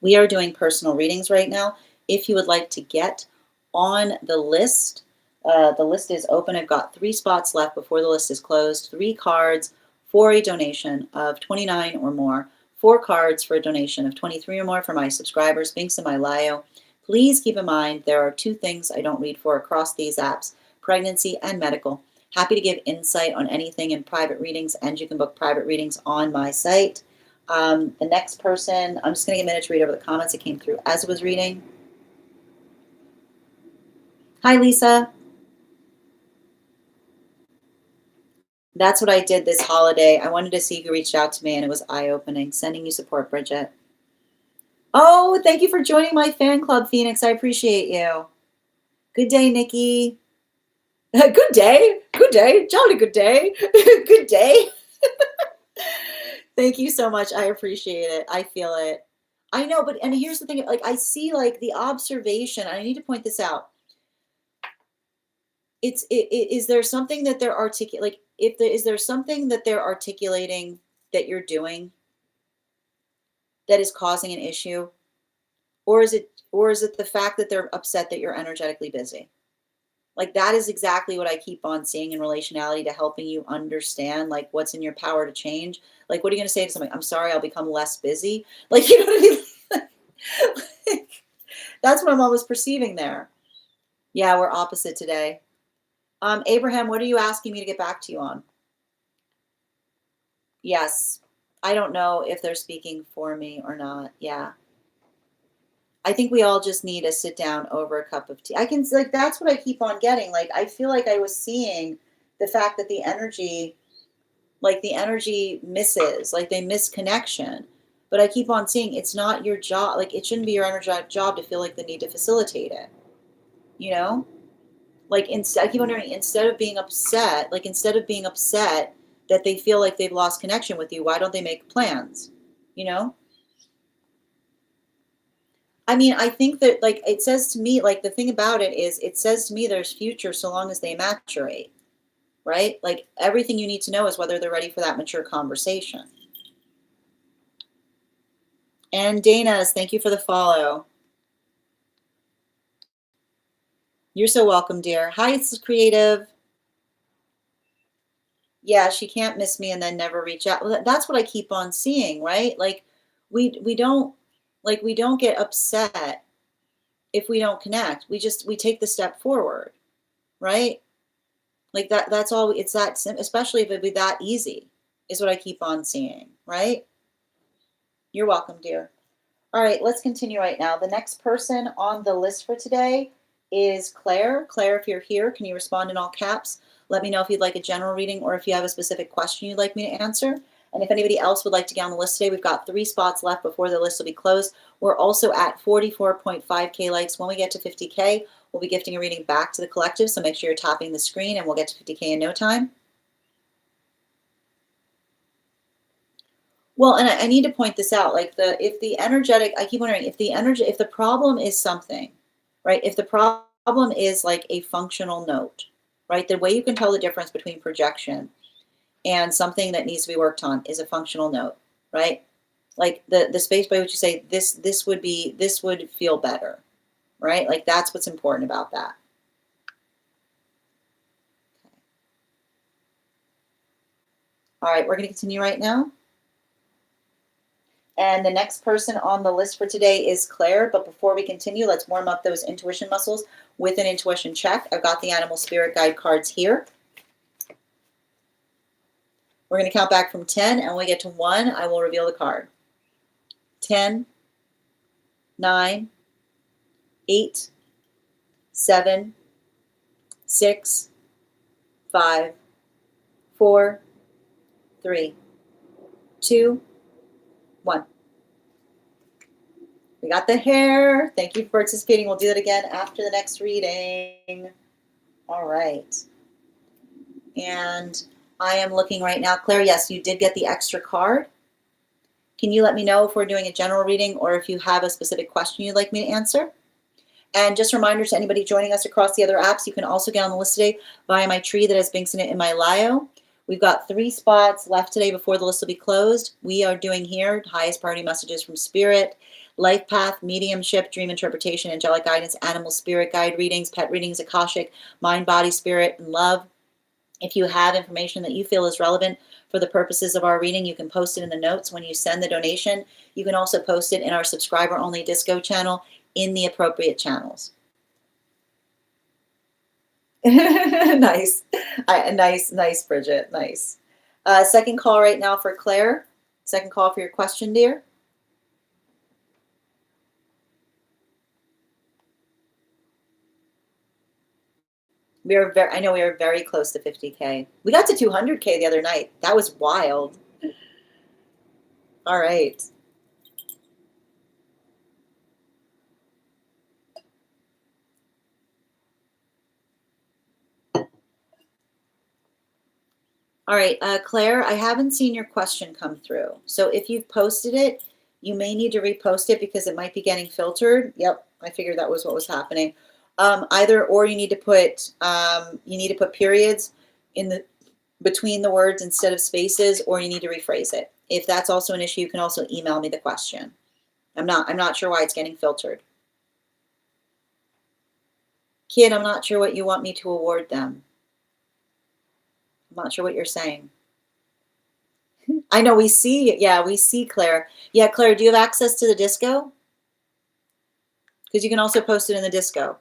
We are doing personal readings right now. If you would like to get on the list is open. I've got 3 spots left before the list is closed. 3 cards for a donation of $29 or more. 4 cards for a donation of $23 or more for my subscribers. Links in my bio. Please keep in mind there are 2 things I don't read for across these apps: pregnancy and medical. Happy to give insight on anything in private readings, and you can book private readings on my site. The next person, I'm just going to get a minute to read over the comments that came through as it was reading. Hi, Lisa. That's what I did this holiday. I wanted to see who reached out to me, and it was eye-opening. Sending you support, Bridget. Oh, thank you for joining my fan club, Phoenix. I appreciate you. Good day, Nikki. Good day. Good day. Jolly good day. Good day. Thank you so much. I appreciate it. I feel it. I know, and here's the thing, like, I see, like, the observation, and I need to point this out. Is there something that they're articulating, like, is there something that they're articulating that you're doing that is causing an issue? Or is it the fact that they're upset that you're energetically busy? Like, that is exactly what I keep on seeing in relationality, to helping you understand, like, what's in your power to change. Like, what are you going to say to somebody? I'm sorry, I'll become less busy. Like, you know what I mean? Like, that's what I'm always perceiving there. Yeah, we're opposite today. Abraham, what are you asking me to get back to you on? Yes. I don't know if they're speaking for me or not. Yeah. I think we all just need to sit down over a cup of tea. That's what I keep on getting. Like, I feel like I was seeing the fact that the energy misses, like, they miss connection. But I keep on seeing it's not your job. Like, it shouldn't be your energetic job to feel like the need to facilitate it. Like, I keep wondering, instead of being upset that they feel like they've lost connection with you, why don't they make plans? You know? I mean, I think that, like, it says to me, like, the thing about it is, it says to me there's future so long as they maturate, right? Like, everything you need to know is whether they're ready for that mature conversation. And Dana's, thank you for the follow. You're so welcome, dear. Hi, it's Creative. Yeah, she can't miss me and then never reach out. Well, that's what I keep on seeing, right? Like, we don't we don't get upset if we don't connect. We take the step forward, right? Like that's all. It's that especially if it be that easy, is what I keep on seeing, right? You're welcome, dear. All right, let's continue right now. The next person on the list for today is Claire. Claire, if you're here, can you respond in all caps? Let me know if you'd like a general reading or if you have a specific question you'd like me to answer. And if anybody else would like to get on the list today, we've got 3 spots left before the list will be closed. We're also at 44.5K likes. When we get to 50K, we'll be gifting a reading back to the collective, so make sure you're tapping the screen and we'll get to 50K in no time. Well, and I need to point this out, like if the energetic, I keep wondering if the problem is something, right? If the problem is like a functional note, right? The way you can tell the difference between projection and something that needs to be worked on is a functional note, right? Like the space by which you say this would feel better, right? Like that's what's important about that. All right, we're going to continue right now. And the next person on the list for today is Claire. But before we continue, let's warm up those intuition muscles with an intuition check. I've got the animal spirit guide cards here. We're going to count back from 10, and when we get to 1, I will reveal the card. 10, 9, 8, 7, 6, 5, 4, 3, 2, 1. We got the hair. Thank you for participating. We'll do that again after the next reading. All right. And I am looking right now. Claire, yes, you did get the extra card. Can you let me know if we're doing a general reading or if you have a specific question you'd like me to answer? And just a reminder to anybody joining us across the other apps, you can also get on the list today via my tree that has Binks in it in my bio. We've got 3 spots left today before the list will be closed. We are doing here highest priority messages from Spirit, Life Path, Mediumship, Dream Interpretation, Angelic Guidance, Animal Spirit Guide readings, Pet readings, Akashic, Mind, Body, Spirit, and Love. If you have information that you feel is relevant for the purposes of our reading, you can post it in the notes when you send the donation. You can also post it in our subscriber-only disco channel in the appropriate channels. Nice. Nice, Bridget. Nice. Second call right now for Claire. Second call for your question, dear. I know we are very close to 50K. We got to 200K the other night. That was wild. All right. All right, Claire, I haven't seen your question come through. So if you've posted it, you may need to repost it because it might be getting filtered. Yep, I figured that was what was happening. Either or you need to put periods in the between the words instead of spaces, or you need to rephrase it. If that's also an issue, you can also email me the question. I'm not sure why it's getting filtered. Kid, I'm not sure what you want me to award them. I'm not sure what you're saying. I know we see Claire. Yeah, Claire, do you have access to the disco? Because you can also post it in the disco.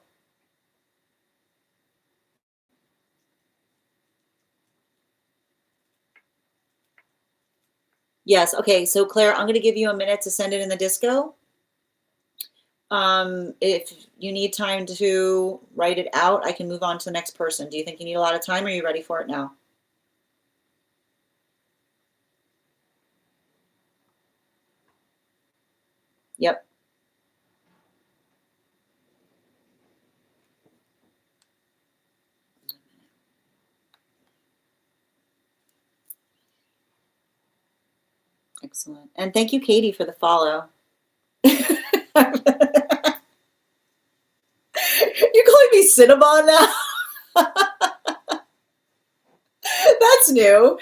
Yes, okay, so Claire, I'm going to give you a minute to send it in the disco. If you need time to write it out, I can move on to the next person. Do you think you need a lot of time, or are you ready for it now? Yep. Excellent. And thank you, Katie, for the follow. You're calling me Cinnabon now? That's new.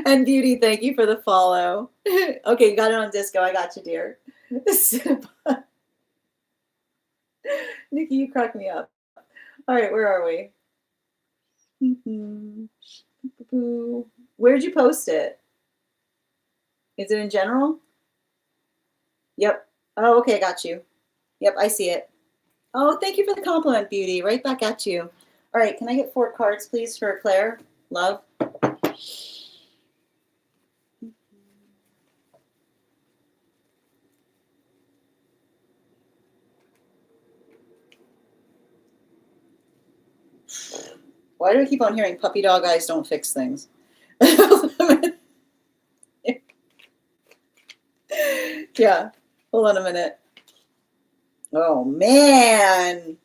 And Beauty, thank you for the follow. Okay, you got it on disco. I got you, dear. Cinnabon. Nikki, you crack me up. All right, where are we? Where'd you post it? Is it in general? Yep. Oh, okay, got you. Yep, I see it. Oh, thank you for the compliment, Beauty. Right back at you. All right, can I get 4 cards, please, for Claire? Love. Why do I keep on hearing puppy dog eyes don't fix things? Yeah, hold on a minute. Oh, man.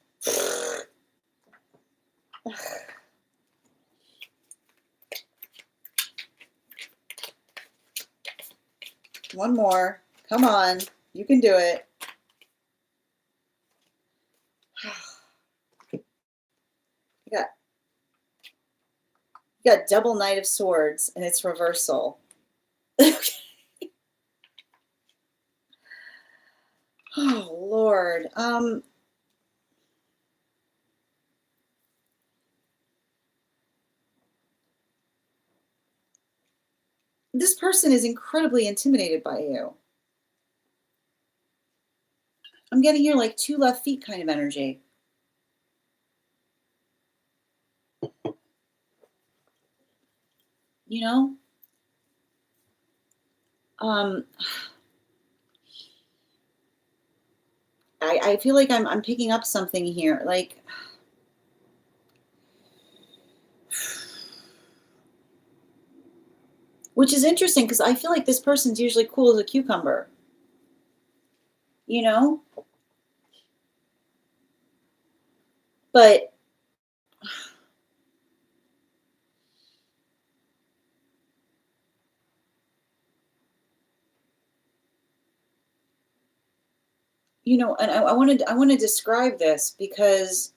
One more. Come on. You can do it. You got double Knight of Swords, and it's reversal. Oh, Lord. This person is incredibly intimidated by you. I'm getting here like 2 left feet kind of energy. You know? I feel like I'm picking up something here. Like, which is interesting because I feel like this person's usually cool as a cucumber. You know? But you know, and I want to describe this because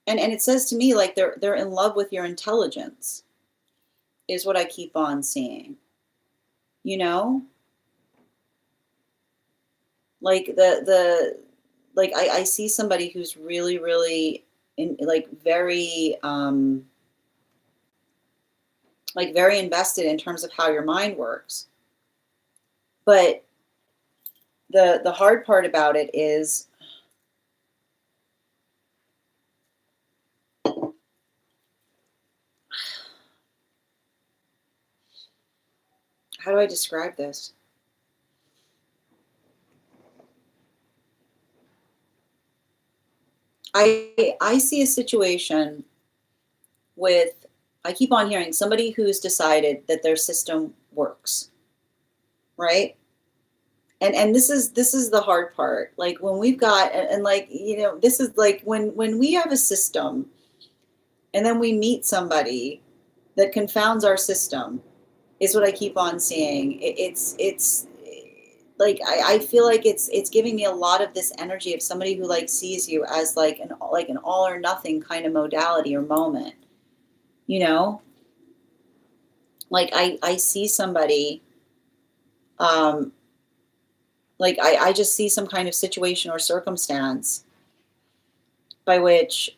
and it says to me like they're in love with your intelligence is what I keep on seeing. You know? Like like I see somebody who's really, really like very invested in terms of how your mind works. But the hard part about it is how do I describe this? I see a situation with I keep on hearing somebody who's decided that their system works, right? And this is the hard part. Like when we've got and like you know this is like when we have a system and then we meet somebody that confounds our system is what I keep on seeing. It's like I feel like it's giving me a lot of this energy of somebody who like sees you as like an all or nothing kind of modality or moment. You know? Like I see somebody like I just see some kind of situation or circumstance by which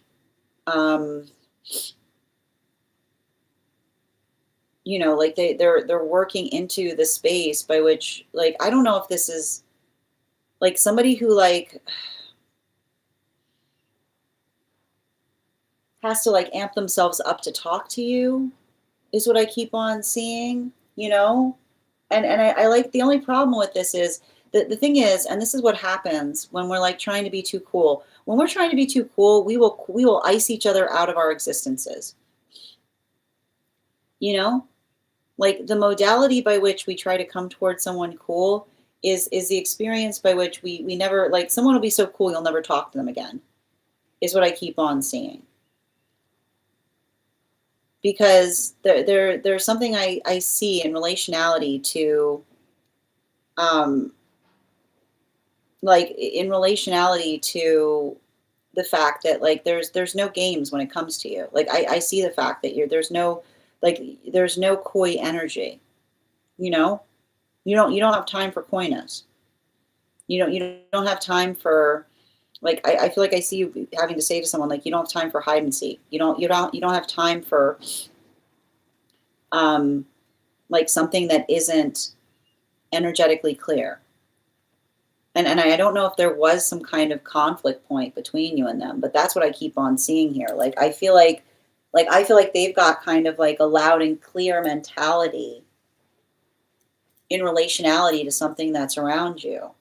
you know like they're working into the space by which like I don't know if this is like somebody who like has to like amp themselves up to talk to you is what I keep on seeing, you know? And I like the only problem with this is the thing is, and this is what happens when we're like trying to be too cool. When we're trying to be too cool, we will ice each other out of our existences. You know? Like the modality by which we try to come towards someone cool is the experience by which we never like someone will be so cool you'll never talk to them again. Is what I keep on seeing. because there's something I see in relationality to, in relationality to the fact that like there's no games when it comes to you. Like I see the fact that there's no coy energy, you know? You don't have time for coyness. You don't have time for, like, I feel like I see you having to say to someone, like, you don't have time for hide and seek. You don't have time for um like something that isn't energetically clear. And I don't know if there was some kind of conflict point between you and them, but that's what I keep on seeing here. Like I feel like they've got kind of like a loud and clear mentality in relationality to something that's around you,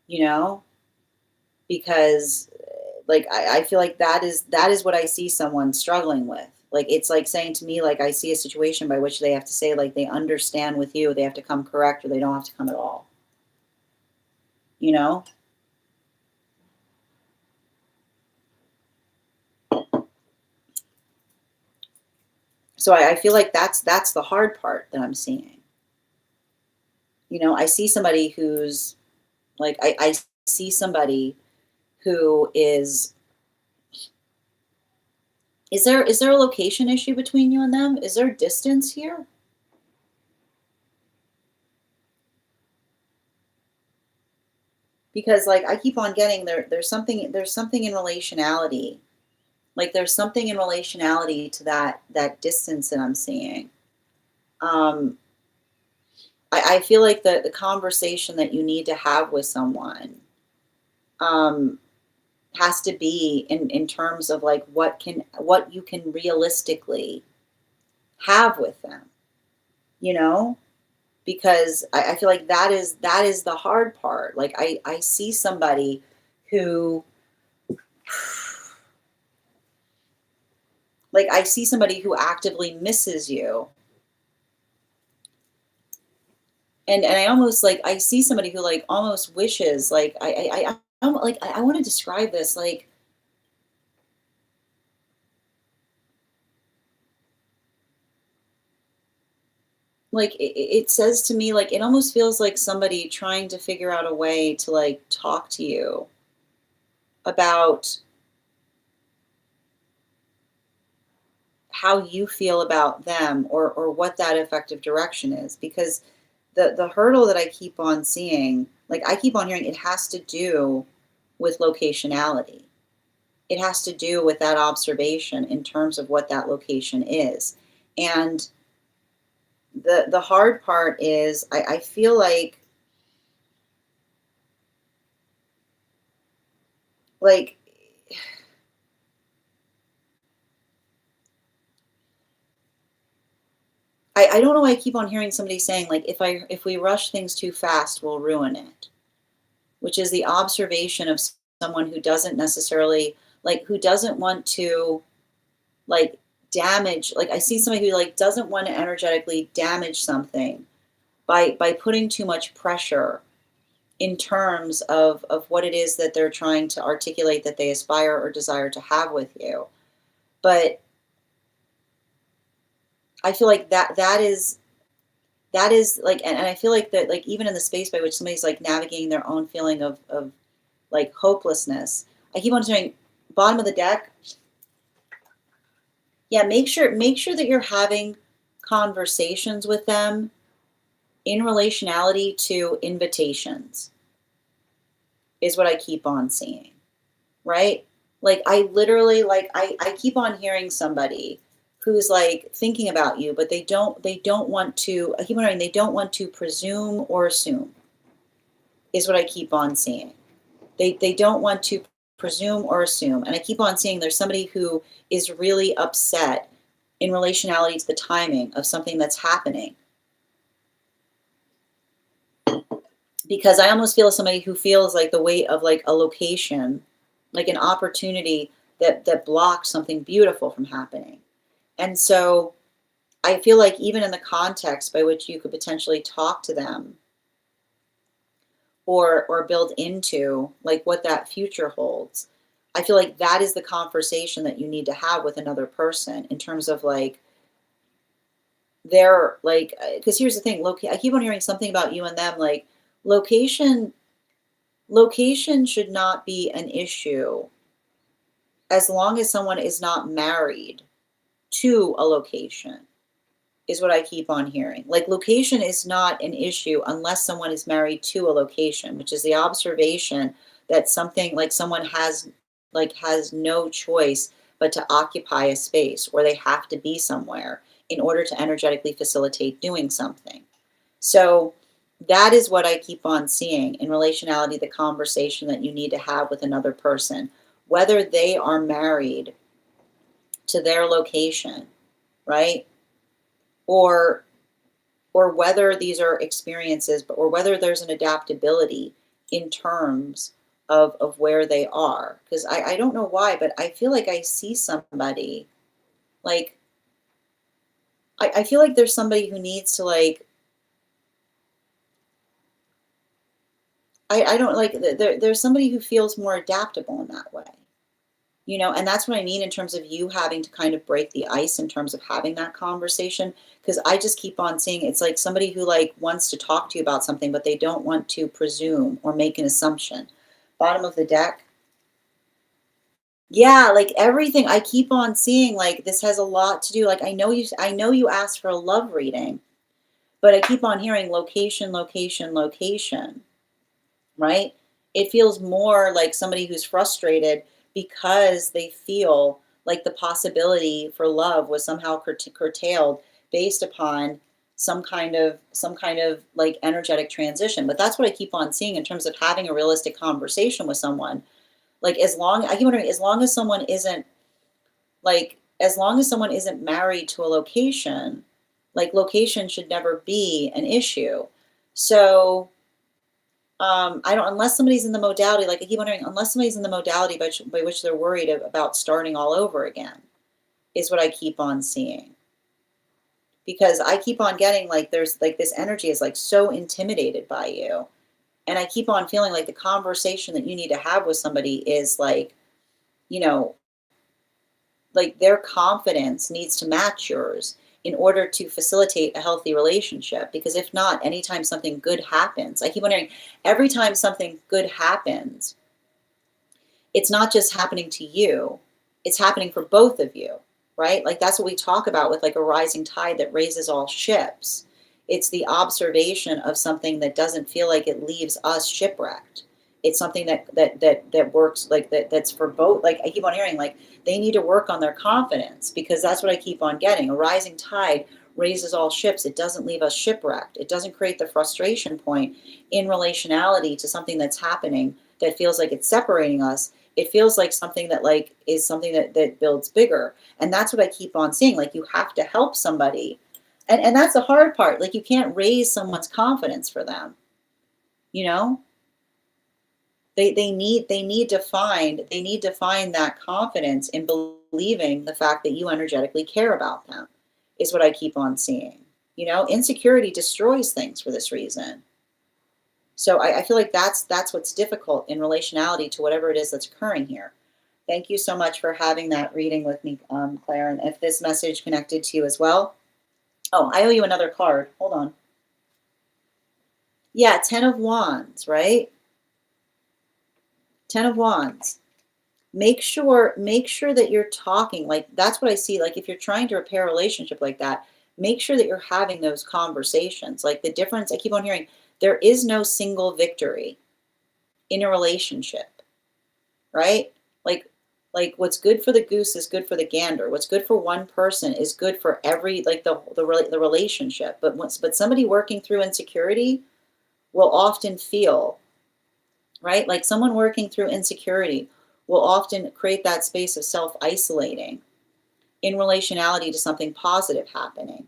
you know? Because like I feel like that is what I see someone struggling with. Like it's like saying to me, like I see a situation by which they have to say like they understand with you, they have to come correct or they don't have to come at all. You know? So I feel like that's the hard part that I'm seeing. I see somebody who's like I see somebody who is there a location issue between you and them? Is there distance here? Because like I keep on getting there's something in relationality. Like there's something in relationality to that distance that I'm seeing. Um I feel like the conversation that you need to have with someone um has to be in terms of like what you can realistically have with them, you know? Because I feel like that is the hard part. Like I see somebody who like I see somebody who actively misses you. And I almost like I see somebody who like almost wishes like I'm like I want to describe this like it says to me like it almost feels like somebody trying to figure out a way to like talk to you about how you feel about them or what that effective direction is, because the hurdle that I keep on seeing, like I keep on hearing, it has to do with locationality. It has to do with that observation in terms of what that location is. And the hard part is I feel like I don't know why I keep on hearing somebody saying like if we rush things too fast, we'll ruin it, which is the observation of someone who doesn't necessarily like who doesn't want to like damage. Like I see somebody who like doesn't want to energetically damage something by putting too much pressure in terms of what it is that they're trying to articulate that they aspire or desire to have with you. But I feel like that is like and I feel like that like even in the space by which somebody's like navigating their own feeling of like hopelessness, I keep on saying bottom of the deck. Yeah, make sure that you're having conversations with them in relationality to invitations is what I keep on seeing, right? Like I literally like I keep on hearing somebody who's like thinking about you, but they don't want to, I keep on hearing they don't want to presume or assume is what I keep on seeing. They don't want to presume or assume. And I keep on seeing there's somebody who is really upset in relationality to the timing of something that's happening. Because I almost feel as somebody who feels like the weight of like a location, like an opportunity that blocks something beautiful from happening. And so I feel like even in the context by which you could potentially talk to them or build into like what that future holds, I feel like that is the conversation that you need to have with another person in terms of like, they're like, because here's the thing, I keep on hearing something about you and them, like location, location should not be an issue as long as someone is not married to a location, is what I keep on hearing. Like location is not an issue unless someone is married to a location, which is the observation that something like someone has no choice but to occupy a space, or they have to be somewhere in order to energetically facilitate doing something. So that is what I keep on seeing in relationality, the conversation that you need to have with another person, whether they are married to their location, right? Or whether these are experiences, or whether there's an adaptability in terms of where they are. Because I don't know why, but I feel like I see somebody, like, I feel like there's somebody who needs to, like, I don't like, there's somebody who feels more adaptable in that way. You know, and that's what I mean in terms of you having to kind of break the ice in terms of having that conversation. Because I just keep on seeing it's like somebody who like wants to talk to you about something, but they don't want to presume or make an assumption. Bottom of the deck. Yeah, like everything I keep on seeing, like this has a lot to do. Like I know you asked for a love reading, but I keep on hearing location, location, location, right? It feels more like somebody who's frustrated because they feel like the possibility for love was somehow curtailed based upon some kind of like energetic transition. But that's what I keep on seeing in terms of having a realistic conversation with someone. Like I keep wondering, as long as someone isn't married to a location, like location should never be an issue. So I don't, unless somebody's in the modality, like I keep wondering, unless somebody's in the modality by which they're worried about starting all over again, is what I keep on seeing. Because I keep on getting like, there's like this energy is like so intimidated by you. And I keep on feeling like the conversation that you need to have with somebody is like, you know, like their confidence needs to match yours in order to facilitate a healthy relationship. Because if not, anytime something good happens, I keep wondering, every time something good happens, it's not just happening to you, it's happening for both of you, right? Like that's what we talk about with like a rising tide that raises all ships. It's the observation of something that doesn't feel like it leaves us shipwrecked. It's something that works like that's for both. Like I keep on hearing like they need to work on their confidence, because that's what I keep on getting. A rising tide raises all ships. It doesn't leave us shipwrecked. It doesn't create the frustration point in relationality to something that's happening that feels like it's separating us. It feels like something that like is something that builds bigger. And that's what I keep on seeing. Like you have to help somebody. And that's the hard part. Like you can't raise someone's confidence for them. You know? They need to find that confidence in believing the fact that you energetically care about them, is what I keep on seeing. You know, insecurity destroys things for this reason. So I feel like that's what's difficult in relationality to whatever it is that's occurring here. Thank you so much for having that reading with me, Claire. And if this message connected to you as well. Oh, I owe you another card. Hold on. Yeah, 10 of Wands, right? 10 of Wands. Make sure that you're talking. Like that's what I see. Like if you're trying to repair a relationship like that, make sure that you're having those conversations. Like the difference, I keep on hearing, there is no single victory in a relationship, right? Like what's good for the goose is good for the gander. What's good for one person is good for every, like the relationship. But somebody working through insecurity will often feel, right? Like someone working through insecurity will often create that space of self-isolating in relationality to something positive happening.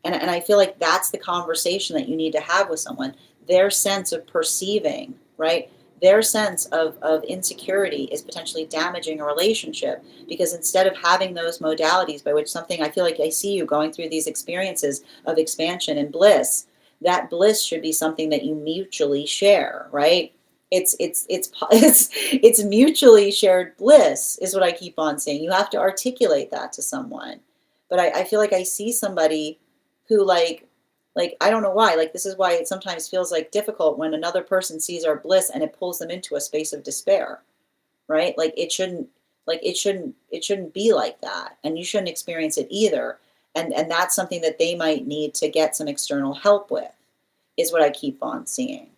And I feel like that's the conversation that you need to have with someone. Their sense of perceiving, right? Their sense of insecurity is potentially damaging a relationship, because instead of having those modalities by which something, I feel like I see you going through these experiences of expansion and bliss, that bliss should be something that you mutually share, right? It's mutually shared bliss is what I keep on saying. You have to articulate that to someone. But I feel like I see somebody who like I don't know why. Like this is why it sometimes feels like difficult when another person sees our bliss and it pulls them into a space of despair, right? It shouldn't be like that. And you shouldn't experience it either. And that's something that they might need to get some external help with, is what I keep on seeing.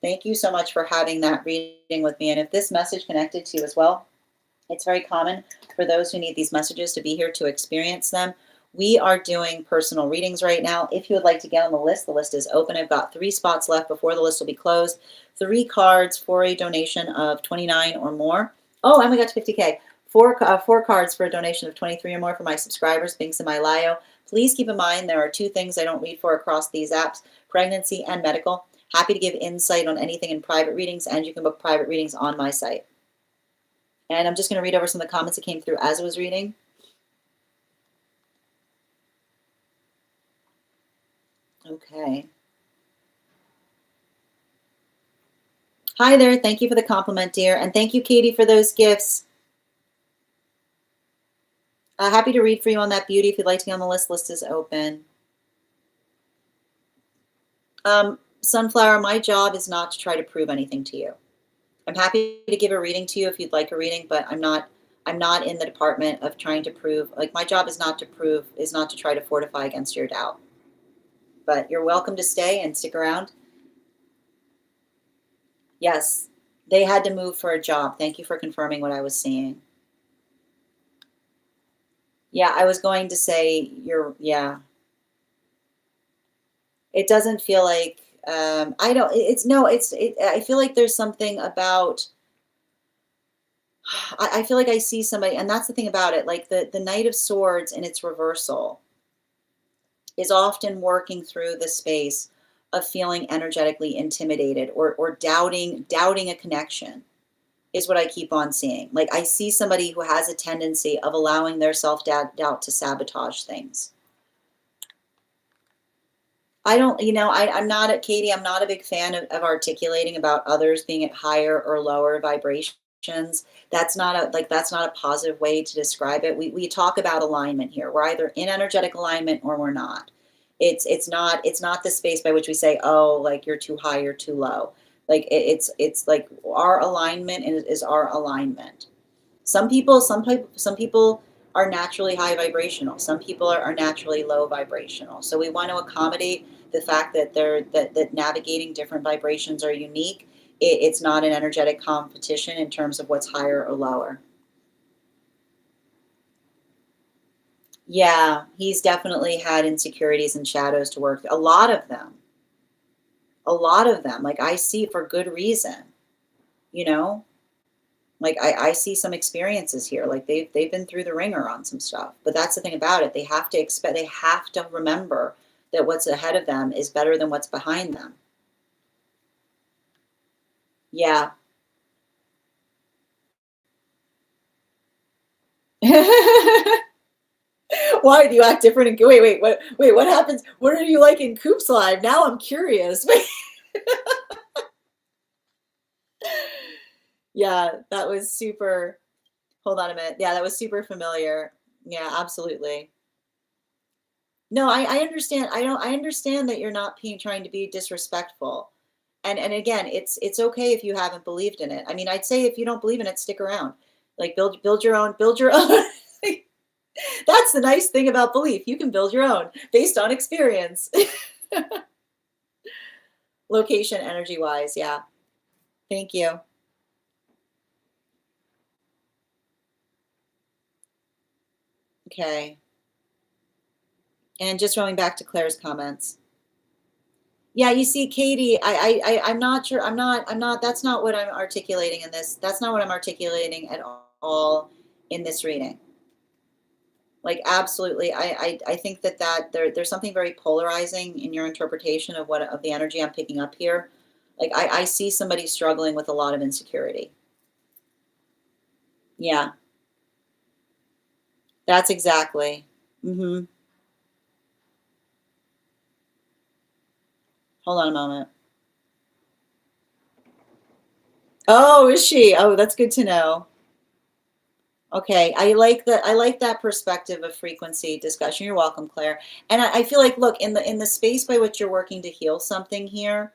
Thank you so much for having that reading with me. And if this message connected to you as well, it's very common for those who need these messages to be here to experience them. We are doing personal readings right now. If you would like to get on the list is open. I've got 3 spots left before the list will be closed. 3 cards for a donation of 29 or more. Oh, and we got to 50K. 4 cards for a donation of 23 or more for my subscribers, Binks and my Lio. Please keep in mind there are 2 things I don't read for across these apps, pregnancy and medical. Happy to give insight on anything in private readings, and you can book private readings on my site. And I'm just going to read over some of the comments that came through as I was reading. Okay. Hi there. Thank you for the compliment, dear. And thank you, Katie, for those gifts. Happy to read for you on that, beauty. If you'd like to be on the list is open. Sunflower, my job is not to try to prove anything to you. I'm happy to give a reading to you if you'd like a reading, but I'm not in the department of trying to prove. Like, my job is not to try to fortify against your doubt. But you're welcome to stay and stick around. Yes, they had to move for a job. Thank you for confirming what I was seeing. Yeah, I was going to say yeah. It doesn't feel like, I don't, it's, no, I feel like there's something about, I feel like I see somebody, and that's the thing about it, like the Knight of Swords in its reversal is often working through the space of feeling energetically intimidated or doubting a connection, is what I keep on seeing. Like, I see somebody who has a tendency of allowing their self-doubt to sabotage things. I don't, I'm not at Katie. I'm not a big fan of articulating about others being at higher or lower vibrations. That's not a positive way to describe it. We talk about alignment here. We're either in energetic alignment or we're not. It's not the space by which we say, oh, like you're too high, you're too low. Like it's like our alignment is our alignment. Some people are naturally high vibrational. Some people are naturally low vibrational. So we want to accommodate the fact that that navigating different vibrations are unique. It's not an energetic competition in terms of what's higher or lower. Yeah, he's definitely had insecurities and shadows to work. A lot of them. A lot of them. Like, I see for good reason, you know? Like, I see some experiences here. Like, they've been through the ringer on some stuff. But that's the thing about it. They have to remember that what's ahead of them is better than what's behind them. Yeah. Why do you act different? What happens? What are you like in Coop's live? Now I'm curious. Yeah, that was super. Hold on a minute. Yeah, that was super familiar. Yeah, absolutely. No, I understand. I understand that you're not trying to be disrespectful. And again, it's okay if you haven't believed in it. I mean, I'd say if you don't believe in it, stick around. Like, build your own. That's the nice thing about belief. You can build your own based on experience. Location, energy wise, yeah. Thank you. Okay. And just going back to Claire's comments. Yeah, you see, Katie, I'm not sure. That's not what I'm articulating in this. That's not what I'm articulating at all in this reading. Like, absolutely. I think that there's something very polarizing in your interpretation of the energy I'm picking up here. Like, I see somebody struggling with a lot of insecurity. Yeah, that's exactly. Mm-hmm. Hold on a moment. Oh, is she? Oh, that's good to know. Okay, I like that perspective of frequency discussion. You're welcome, Claire. And I feel like, look, in the space by which you're working to heal something here,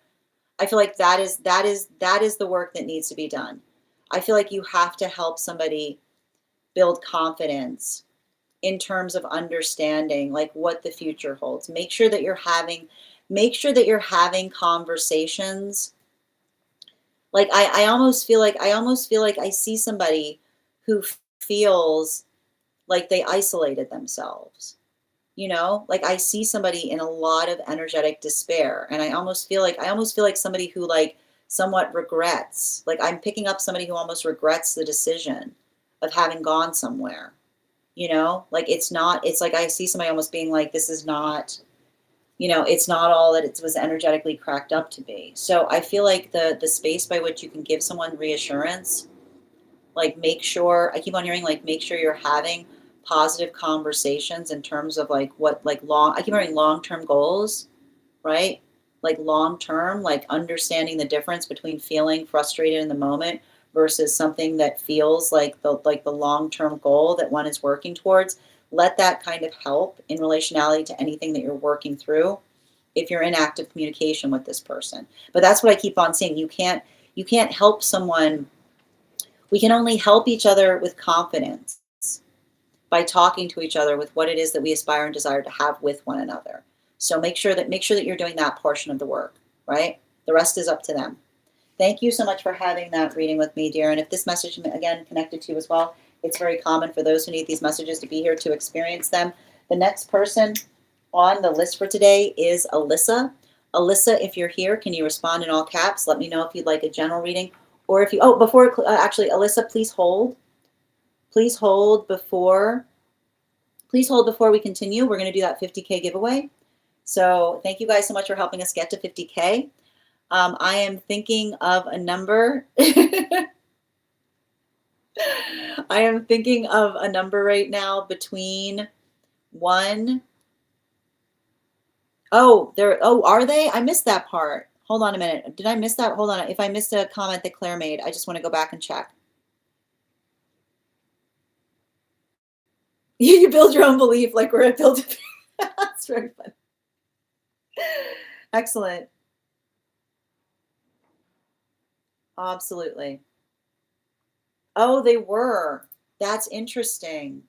I feel like that is the work that needs to be done. I feel like you have to help somebody build confidence in terms of understanding like what the future holds. Make sure that you're having conversations. Like I almost feel like I see somebody who feels like they isolated themselves. Like I see somebody in a lot of energetic despair, and I almost feel like somebody who like somewhat regrets. Like I'm picking up somebody who almost regrets the decision of having gone somewhere. Like it's like I see somebody almost being like, this is not, it's not all that it was energetically cracked up to be. So I feel like the space by which you can give someone reassurance, like I keep on hearing like make sure you're having positive conversations in terms of like what like long I keep hearing long-term goals, right? Like long term, like understanding the difference between feeling frustrated in the moment versus something that feels like the long-term goal that one is working towards. Let that kind of help in relationality to anything that you're working through if you're in active communication with this person. But that's what I keep on saying. You can't help someone. We can only help each other with confidence by talking to each other with what it is that we aspire and desire to have with one another. So make sure that you're doing that portion of the work, right? The rest is up to them. Thank you so much for having that reading with me, dear. And if this message again connected to you as well, it's very common for those who need these messages to be here to experience them. The next person on the list for today is Alyssa. Alyssa, if you're here, can you respond in all caps? Let me know if you'd like a general reading, or if you, before, actually, Alyssa, please hold. Please hold before we continue. We're going to do that 50K giveaway. So thank you guys so much for helping us get to 50K. I am thinking of a number. I am thinking of a number right now between one. Oh, are they? I missed that part. Hold on a minute. Did I miss that? Hold on. If I missed a comment that Claire made, I just want to go back and check. You build your own belief like we're at build. That's very fun. Excellent. Absolutely. Oh, they were. That's interesting.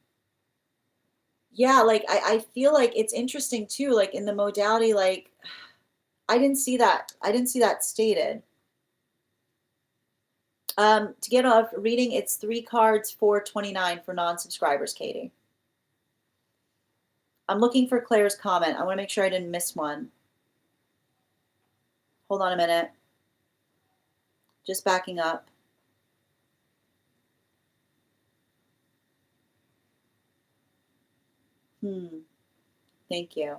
Yeah, like I feel like it's interesting too, like in the modality, like I didn't see that. I didn't see that stated. To get off reading, it's 3 cards, 429 for non-subscribers, Katie. I'm looking for Claire's comment. I want to make sure I didn't miss one. Hold on a minute. Just backing up. Thank you.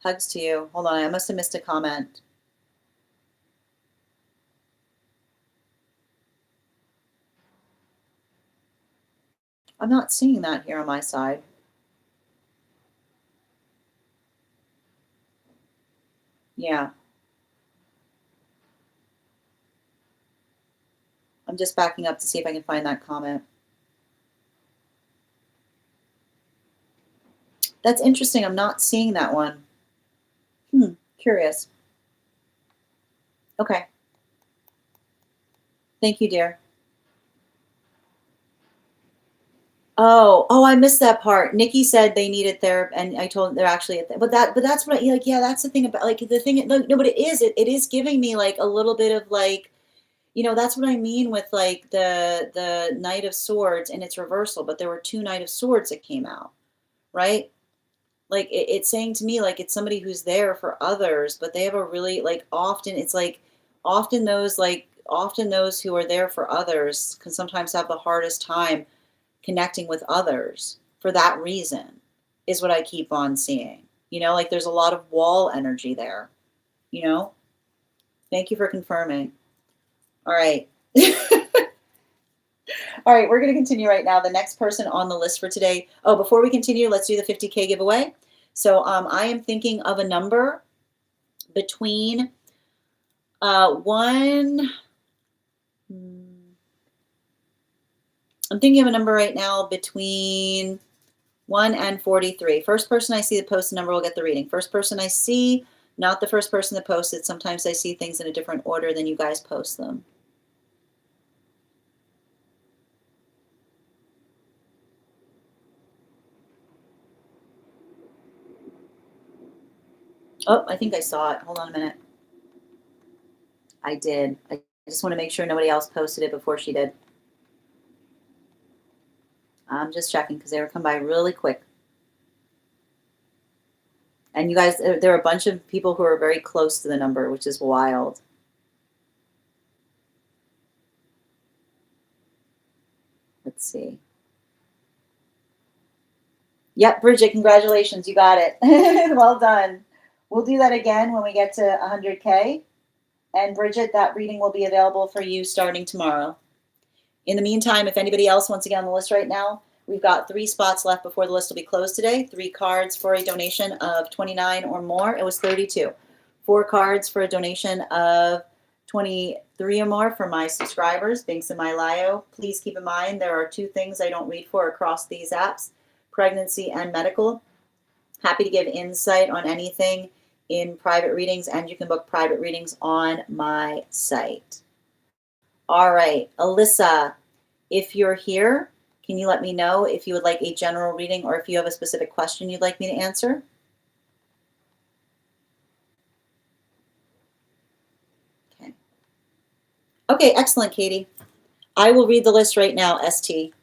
Hugs to you. Hold on, I must have missed a comment. I'm not seeing that here on my side. Yeah. I'm just backing up to see if I can find that comment. That's interesting. I'm not seeing that one. Curious. Okay. Thank you, dear. Oh, I missed that part. Nikki said they needed therapy, and I told them they're actually at but that's what I like. Yeah, that's the thing about like the thing. No, but it is giving me like a little bit of like, that's what I mean with like the Knight of Swords and its reversal. But there were 2 Knight of Swords that came out, right? Like it's saying to me like it's somebody who's there for others, but they have a really like often it's like often those who are there for others can sometimes have the hardest time connecting with others for that reason, is what I keep on seeing. Like there's a lot of wall energy there, you know? Thank you for confirming. All right. All right, we're going to continue right now. The next person on the list for today. Oh, before we continue, let's do the 50K giveaway. So I am thinking of a number between I'm thinking of a number right now between 1 and 43. First person I see that posts a number will get the reading. First person I see, not the first person that posted. Sometimes I see things in a different order than you guys post them. Oh, I think I saw it. Hold on a minute. I did. I just want to make sure nobody else posted it before she did. I'm just checking because they were come by really quick. And you guys, there are a bunch of people who are very close to the number, which is wild. Let's see. Yep, Bridget, congratulations. You got it. Well done. We'll do that again when we get to 100K. And Bridget, that reading will be available for you starting tomorrow. In the meantime, if anybody else wants to get on the list right now, we've got 3 spots left before the list will be closed today. 3 cards for a donation of 29 or more. It was 32. 4 cards for a donation of 23 or more for my subscribers, Binks and Mylayo. Please keep in mind there are 2 things I don't read for across these apps, pregnancy and medical. Happy to give insight on anything in private readings, and you can book private readings on my site. All right, Alyssa, if you're here, can you let me know if you would like a general reading or if you have a specific question you'd like me to answer? Okay. Okay, excellent, Katie. I will read the list right now, ST.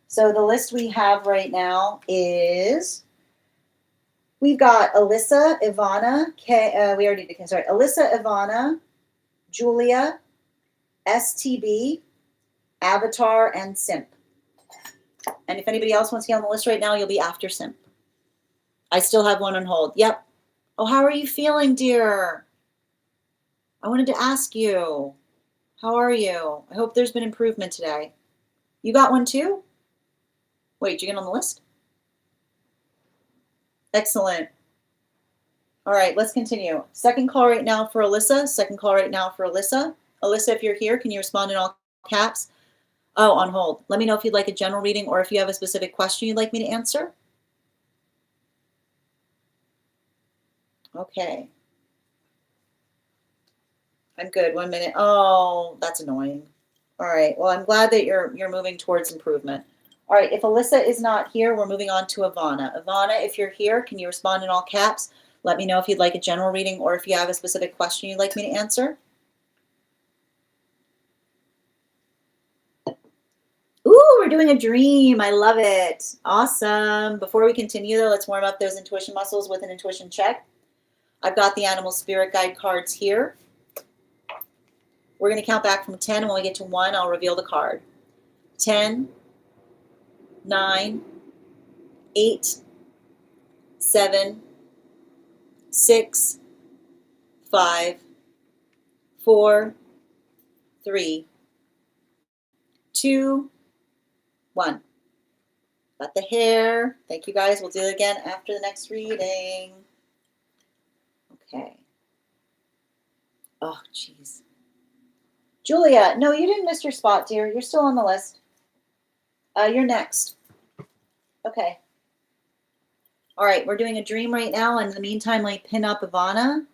So the list we have right now is, we've got Alyssa, Ivana, we already did, sorry, Alyssa, Ivana, Julia, STB, Avatar, and Simp. And if anybody else wants to get on the list right now, you'll be after Simp. I still have one on hold. Yep. Oh, how are you feeling, dear? I wanted to ask you. How are you? I hope there's been improvement today. You got one too? Wait, did you get on the list? Excellent. All right, let's continue. Second call right now for Alyssa. Second call right now for Alyssa. Alyssa, if you're here, can you respond in all caps? Oh, on hold. Let me know if you'd like a general reading or if you have a specific question you'd like me to answer. Okay. I'm good. 1 minute. Oh, that's annoying. All right. Well, I'm glad that you're moving towards improvement. All right. If Alyssa is not here, we're moving on to Ivana. Ivana, if you're here, can you respond in all caps? Let me know if you'd like a general reading or if you have a specific question you'd like me to answer. Ooh, we're doing a dream. I love it. Awesome. Before we continue, though, let's warm up those intuition muscles with an intuition check. I've got the animal spirit guide cards here. We're going to count back from 10, and when we get to 1, I'll reveal the card. 10, 9, 8, 7, 6, 5, 4, 3, 2, 1. Got the hair. Thank you, guys. We'll do it again after the next reading. Okay. Oh, jeez. Julia, no, you didn't miss your spot, dear. You're still on the list. You're next. Okay. All right, we're doing a dream right now. And in the meantime, let me pin up Ivana.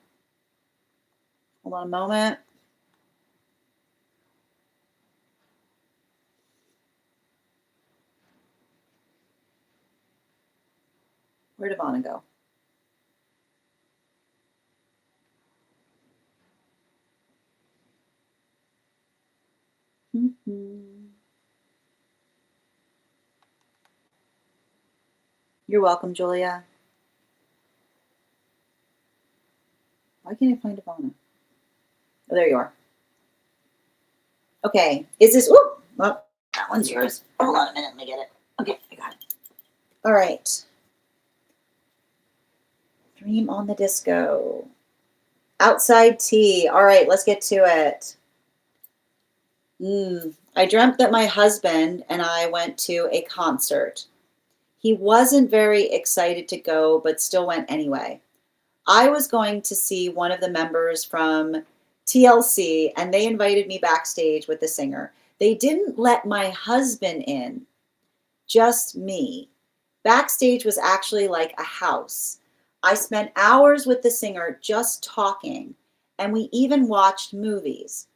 Hold on a moment. Where'd Ivana go? You're welcome, Julia. Why can't I find Ivana? Oh, there you are. Okay, is this, oh, that one's yours. Hold on a minute, let me get it. Okay, I got it. All right. Dream on the disco. Outside tea. All right, let's get to it. I dreamt that my husband and I went to a concert. He wasn't very excited to go, but still went anyway. I was going to see one of the members from TLC, and they invited me backstage with the singer. They didn't let my husband in, just me. Backstage was actually like a house. I spent hours with the singer just talking, and we even watched movies.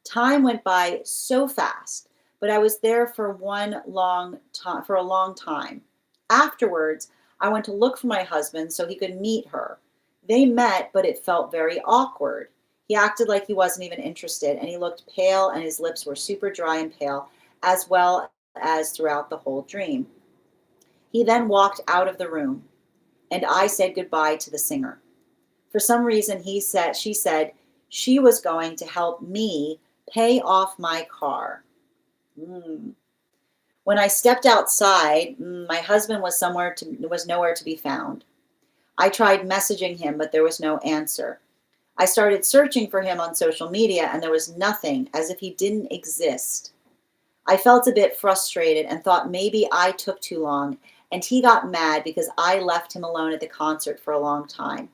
Time went by so fast, but I was there for a long time. Afterwards, I went to look for my husband so he could meet her. They met, but it felt very awkward. He acted like he wasn't even interested, and he looked pale, and his lips were super dry and pale, as well as throughout the whole dream. He then walked out of the room, and I said goodbye to the singer. For some reason, she said she was going to help me pay off my car. When I stepped outside, my husband was nowhere to be found. I tried messaging him, but there was no answer. I started searching for him on social media, and there was nothing, as if he didn't exist. I felt a bit frustrated and thought maybe I took too long, and he got mad because I left him alone at the concert for a long time.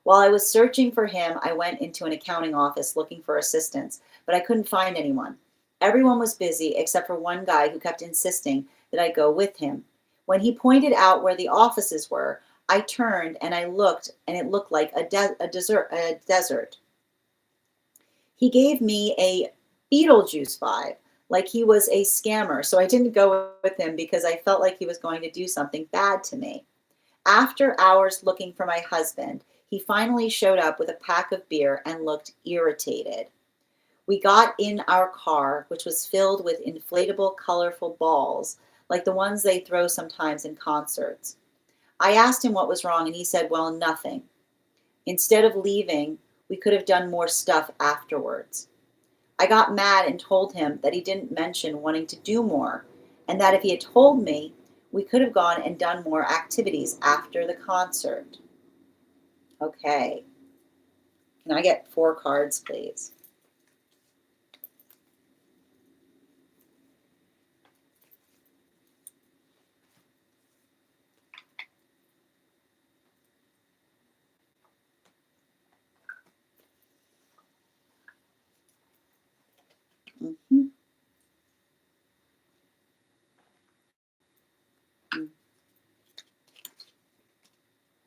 While I was searching for him, I went into an accounting office looking for assistance, but I couldn't find anyone. Everyone was busy except for one guy who kept insisting that I go with him. When he pointed out where the offices were, I turned and I looked, and it looked like a desert. He gave me a Beetlejuice vibe, like he was a scammer, so I didn't go with him because I felt like he was going to do something bad to me. After hours looking for my husband, he finally showed up with a pack of beer and looked irritated. We got in our car, which was filled with inflatable, colorful balls, like the ones they throw sometimes in concerts. I asked him what was wrong, and he said, well, nothing. Instead of leaving, we could have done more stuff afterwards. I got mad and told him that he didn't mention wanting to do more, and that if he had told me, we could have gone and done more activities after the concert. Okay. Can I get 4 cards, please? Mm-hmm.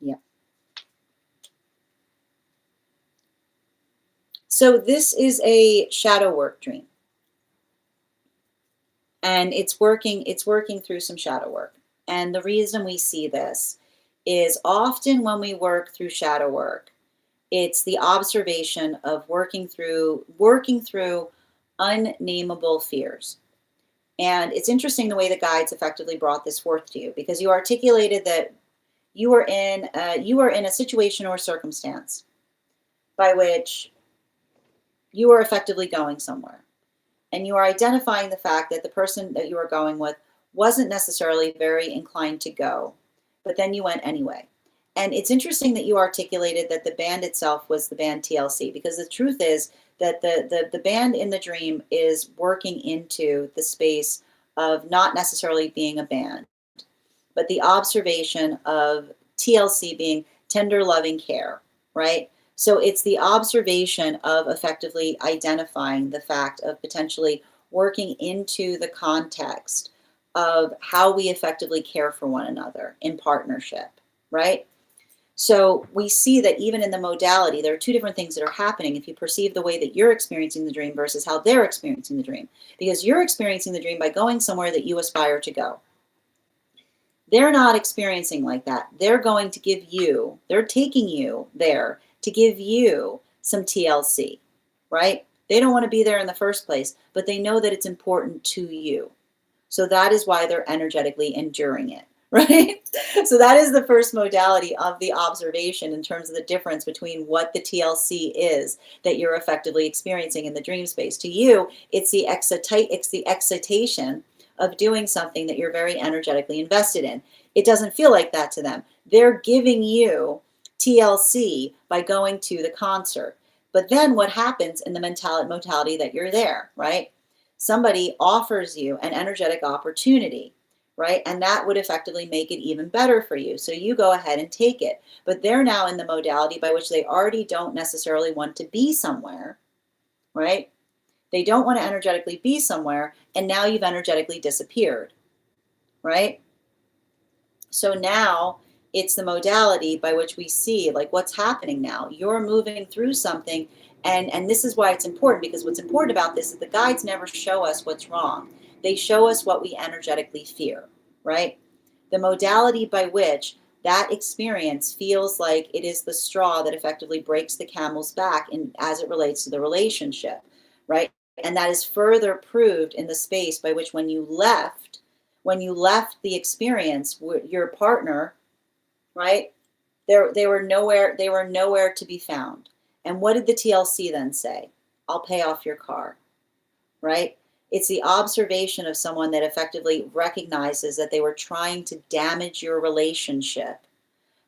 Yeah. So this is a shadow work dream. And it's working through some shadow work. And the reason we see this is often when we work through shadow work, it's the observation of working through unnameable fears. And it's interesting the way the guides effectively brought this forth to you, because you articulated that you were in a situation or circumstance by which you are effectively going somewhere. And you are identifying the fact that the person that you are going with wasn't necessarily very inclined to go, but then you went anyway. And it's interesting that you articulated that the band itself was the band TLC, because the truth is that the band in the dream is working into the space of not necessarily being a band, but the observation of TLC being tender, loving care, right? So it's the observation of effectively identifying the fact of potentially working into the context of how we effectively care for one another in partnership, right? So we see that even in the modality, there are 2 different things that are happening if you perceive the way that you're experiencing the dream versus how they're experiencing the dream. Because you're experiencing the dream by going somewhere that you aspire to go. They're not experiencing like that. They're taking you there to give you some TLC, right? They don't want to be there in the first place, but they know that it's important to you. So that is why they're energetically enduring it, right? So that is the first modality of the observation in terms of the difference between what the TLC is that you're effectively experiencing in the dream space. To you, it's the excitation of doing something that you're very energetically invested in. It doesn't feel like that to them. They're giving you TLC by going to the concert. But then what happens in the mentality that you're there, right? Somebody offers you an energetic opportunity, right? And that would effectively make it even better for you. So you go ahead and take it. But they're now in the modality by which they already don't necessarily want to be somewhere. right? They don't want to energetically be somewhere, and now you've energetically disappeared, right? So now it's the modality by which we see like what's happening now. You're moving through something, and this is why it's important, because what's important about this is the guides never show us what's wrong. They show us what we energetically fear, right? The modality by which that experience feels like it is the straw that effectively breaks the camel's back in as it relates to the relationship, right? And that is further proved in the space by which when you left the experience with your partner, right? They were nowhere to be found. And what did the TLC then say? I'll pay off your car, right? It's the observation of someone that effectively recognizes that they were trying to damage your relationship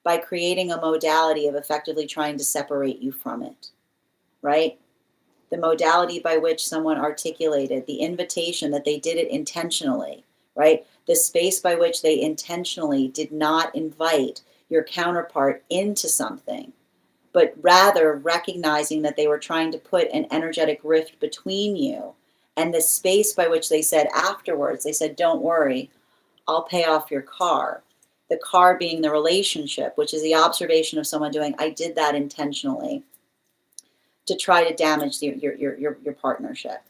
by creating a modality of effectively trying to separate you from it, right? The modality by which someone articulated the invitation that they did it intentionally, right? The space by which they intentionally did not invite your counterpart into something, but rather recognizing that they were trying to put an energetic rift between you. And the space by which they said afterwards, they said, don't worry, I'll pay off your car. The car being the relationship, which is the observation of someone doing, I did that intentionally to try to damage your partnership.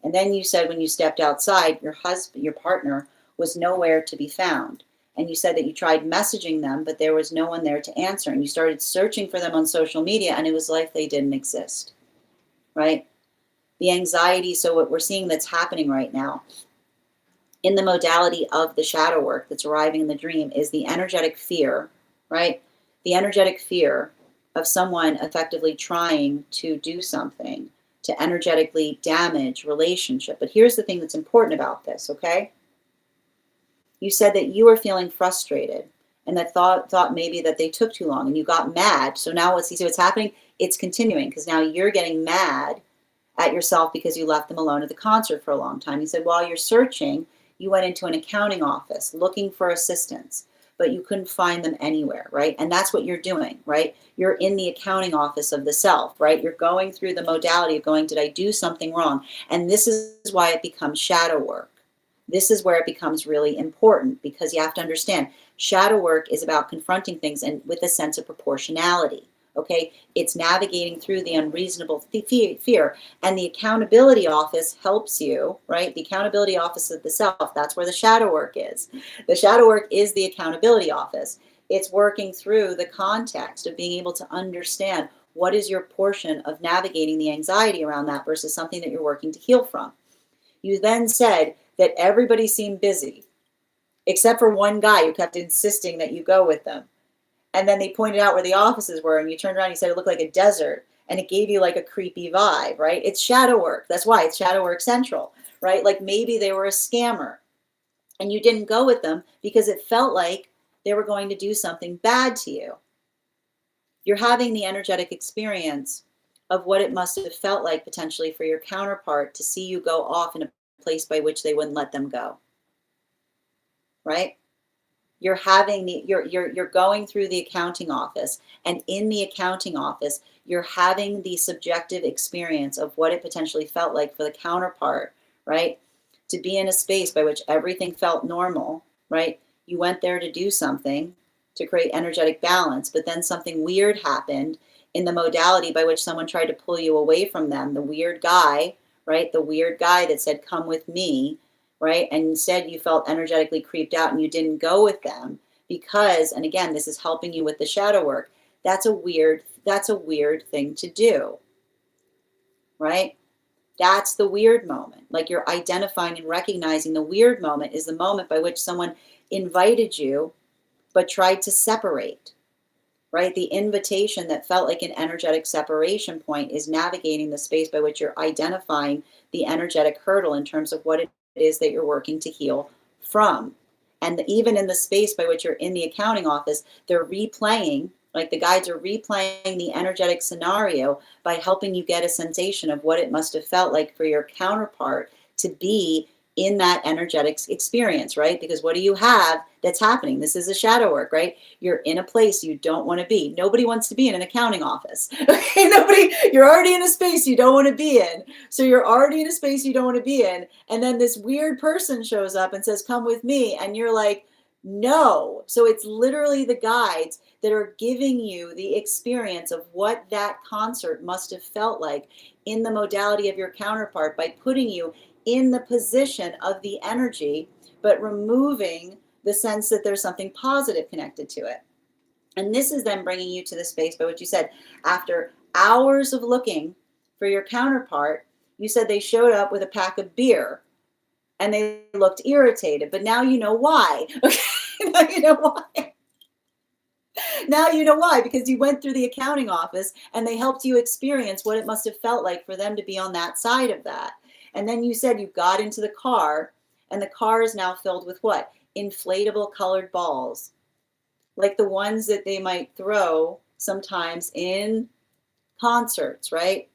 And then you said when you stepped outside, your partner was nowhere to be found. And you said that you tried messaging them, but there was no one there to answer. And you started searching for them on social media, and it was like they didn't exist, right? The anxiety, so what we're seeing that's happening right now in the modality of the shadow work that's arriving in the dream is the energetic fear, right? The energetic fear of someone effectively trying to do something to energetically damage relationship. But here's the thing that's important about this, okay? You said that you were feeling frustrated and that thought maybe that they took too long and you got mad. So now see what's happening? It's continuing because now you're getting mad at yourself because you left them alone at the concert for a long time. You said while you're searching, you went into an accounting office looking for assistance, but you couldn't find them anywhere, right? And that's what you're doing, right? You're in the accounting office of the self, right? You're going through the modality of going, did I do something wrong? And this is why it becomes shadow work. This is where it becomes really important because you have to understand shadow work is about confronting things and with a sense of proportionality. Okay, it's navigating through the unreasonable fear, and the accountability office helps you, right? The accountability office of the self, that's where the shadow work is. The shadow work is the accountability office. It's working through the context of being able to understand what is your portion of navigating the anxiety around that versus something that you're working to heal from. You then said that everybody seemed busy, except for one guy who kept insisting that you go with them. And then they pointed out where the offices were, and you turned around and you said it looked like a desert, and it gave you like a creepy vibe, right? It's shadow work. That's why it's shadow work central, right? Like maybe they were a scammer, and you didn't go with them because it felt like they were going to do something bad to you. You're having the energetic experience of what it must have felt like potentially for your counterpart to see you go off in a place by which they wouldn't let them go, right? You're going through the accounting office, and in the accounting office you're having the subjective experience of what it potentially felt like for the counterpart, right? To be in a space by which everything felt normal, right? You went there to do something to create energetic balance, but then something weird happened in the modality by which someone tried to pull you away from them. The weird guy, right? The weird guy that said come with me, right? And instead you felt energetically creeped out and you didn't go with them because, and again, this is helping you with the shadow work. That's a weird thing to do, right? That's the weird moment. Like you're identifying and recognizing the weird moment is the moment by which someone invited you but tried to separate, right? The invitation that felt like an energetic separation point is navigating the space by which you're identifying the energetic hurdle in terms of what it is that you're working to heal from. And even in the space by which you're in the accounting office, they're replaying, like the guides are replaying the energetic scenario by helping you get a sensation of what it must have felt like for your counterpart to be in that energetic experience, right? Because what do you have that's happening? This is a shadow work, right? You're in a place you don't want to be. Nobody wants to be in an accounting office. Okay, you're already in a space you don't want to be in. So you're already in a space you don't want to be in. And then this weird person shows up and says, come with me. And you're like, no. So it's literally the guides that are giving you the experience of what that concert must have felt like in the modality of your counterpart by putting you in the position of the energy, but removing the sense that there's something positive connected to it. And this is then bringing you to the space by which you said, after hours of looking for your counterpart, you said they showed up with a pack of beer and they looked irritated, but now you know why. Okay, now you know why. Now you know why, because you went through the accounting office and they helped you experience what it must have felt like for them to be on that side of that. And then you said you got into the car, and the car is now filled with what? Inflatable colored balls, like the ones that they might throw sometimes in concerts, right?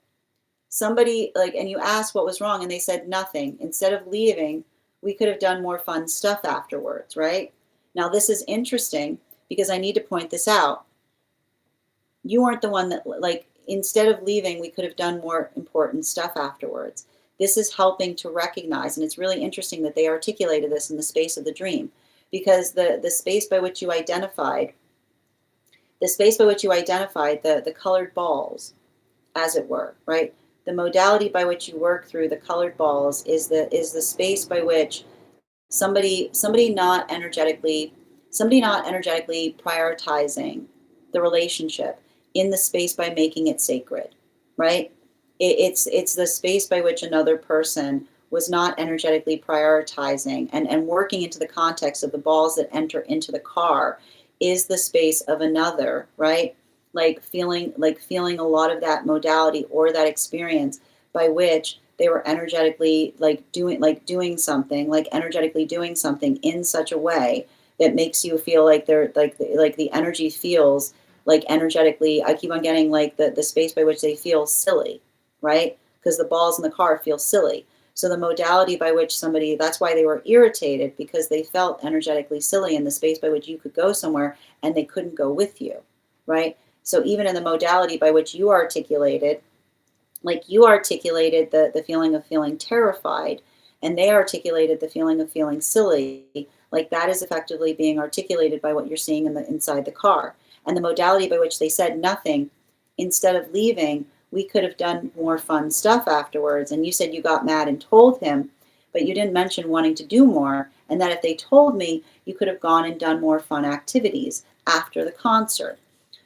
Somebody like, and you asked what was wrong, and they said nothing. Instead of leaving, we could have done more fun stuff afterwards, right? Now, this is interesting because I need to point this out. You weren't the one that, like, instead of leaving, we could have done more important stuff afterwards. This is helping to recognize, and it's really interesting that they articulated this in the space of the dream, because the space by which you identified, the colored balls, as it were, right? The modality by which you work through the colored balls is the space by which somebody not energetically prioritizing the relationship in the space by making it sacred, right? It's the space by which another person was not energetically prioritizing and working into the context of the balls that enter into the car is the space of another, right? Like feeling a lot of that modality or that experience by which they were energetically doing something in such a way that makes you feel like they're like the energy feels like energetically. I keep on getting like the space by which they feel silly, right? Because the balls in the car feel silly. So the modality by which somebody, that's why they were irritated, because they felt energetically silly in the space by which you could go somewhere and they couldn't go with you, right? So even in the modality by which you articulated, the feeling of feeling terrified, and they articulated the feeling of feeling silly, like that is effectively being articulated by what you're seeing inside the car. And the modality by which they said nothing, instead of leaving, we could have done more fun stuff afterwards. And you said you got mad and told him, but you didn't mention wanting to do more, and that if they told me, you could have gone and done more fun activities after the concert.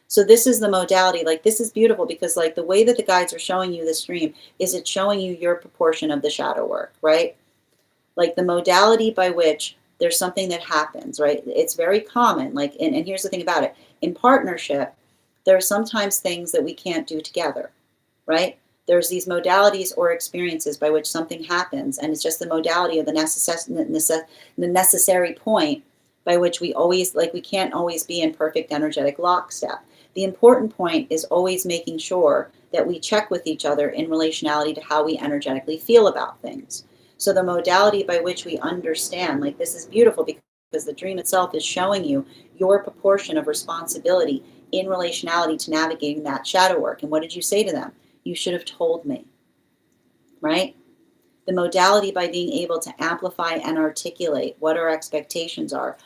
So this is the modality. Like, this is beautiful because like the way that the guides are showing you this dream is it's showing you your proportion of the shadow work, right? Like the modality by which there's something that happens, right? It's very common. Like, and here's the thing about it. In partnership, there are sometimes things that we can't do together, right? There's these modalities or experiences by which something happens, and it's just the modality of the necessary point by which we can't always be in perfect energetic lockstep. The important point is always making sure that we check with each other in relationality to how we energetically feel about things. So the modality by which we understand, like this is beautiful because the dream itself is showing you your proportion of responsibility in relationality to navigating that shadow work. And what did you say to them? You should have told me, right? The modality by being able to amplify and articulate what our expectations are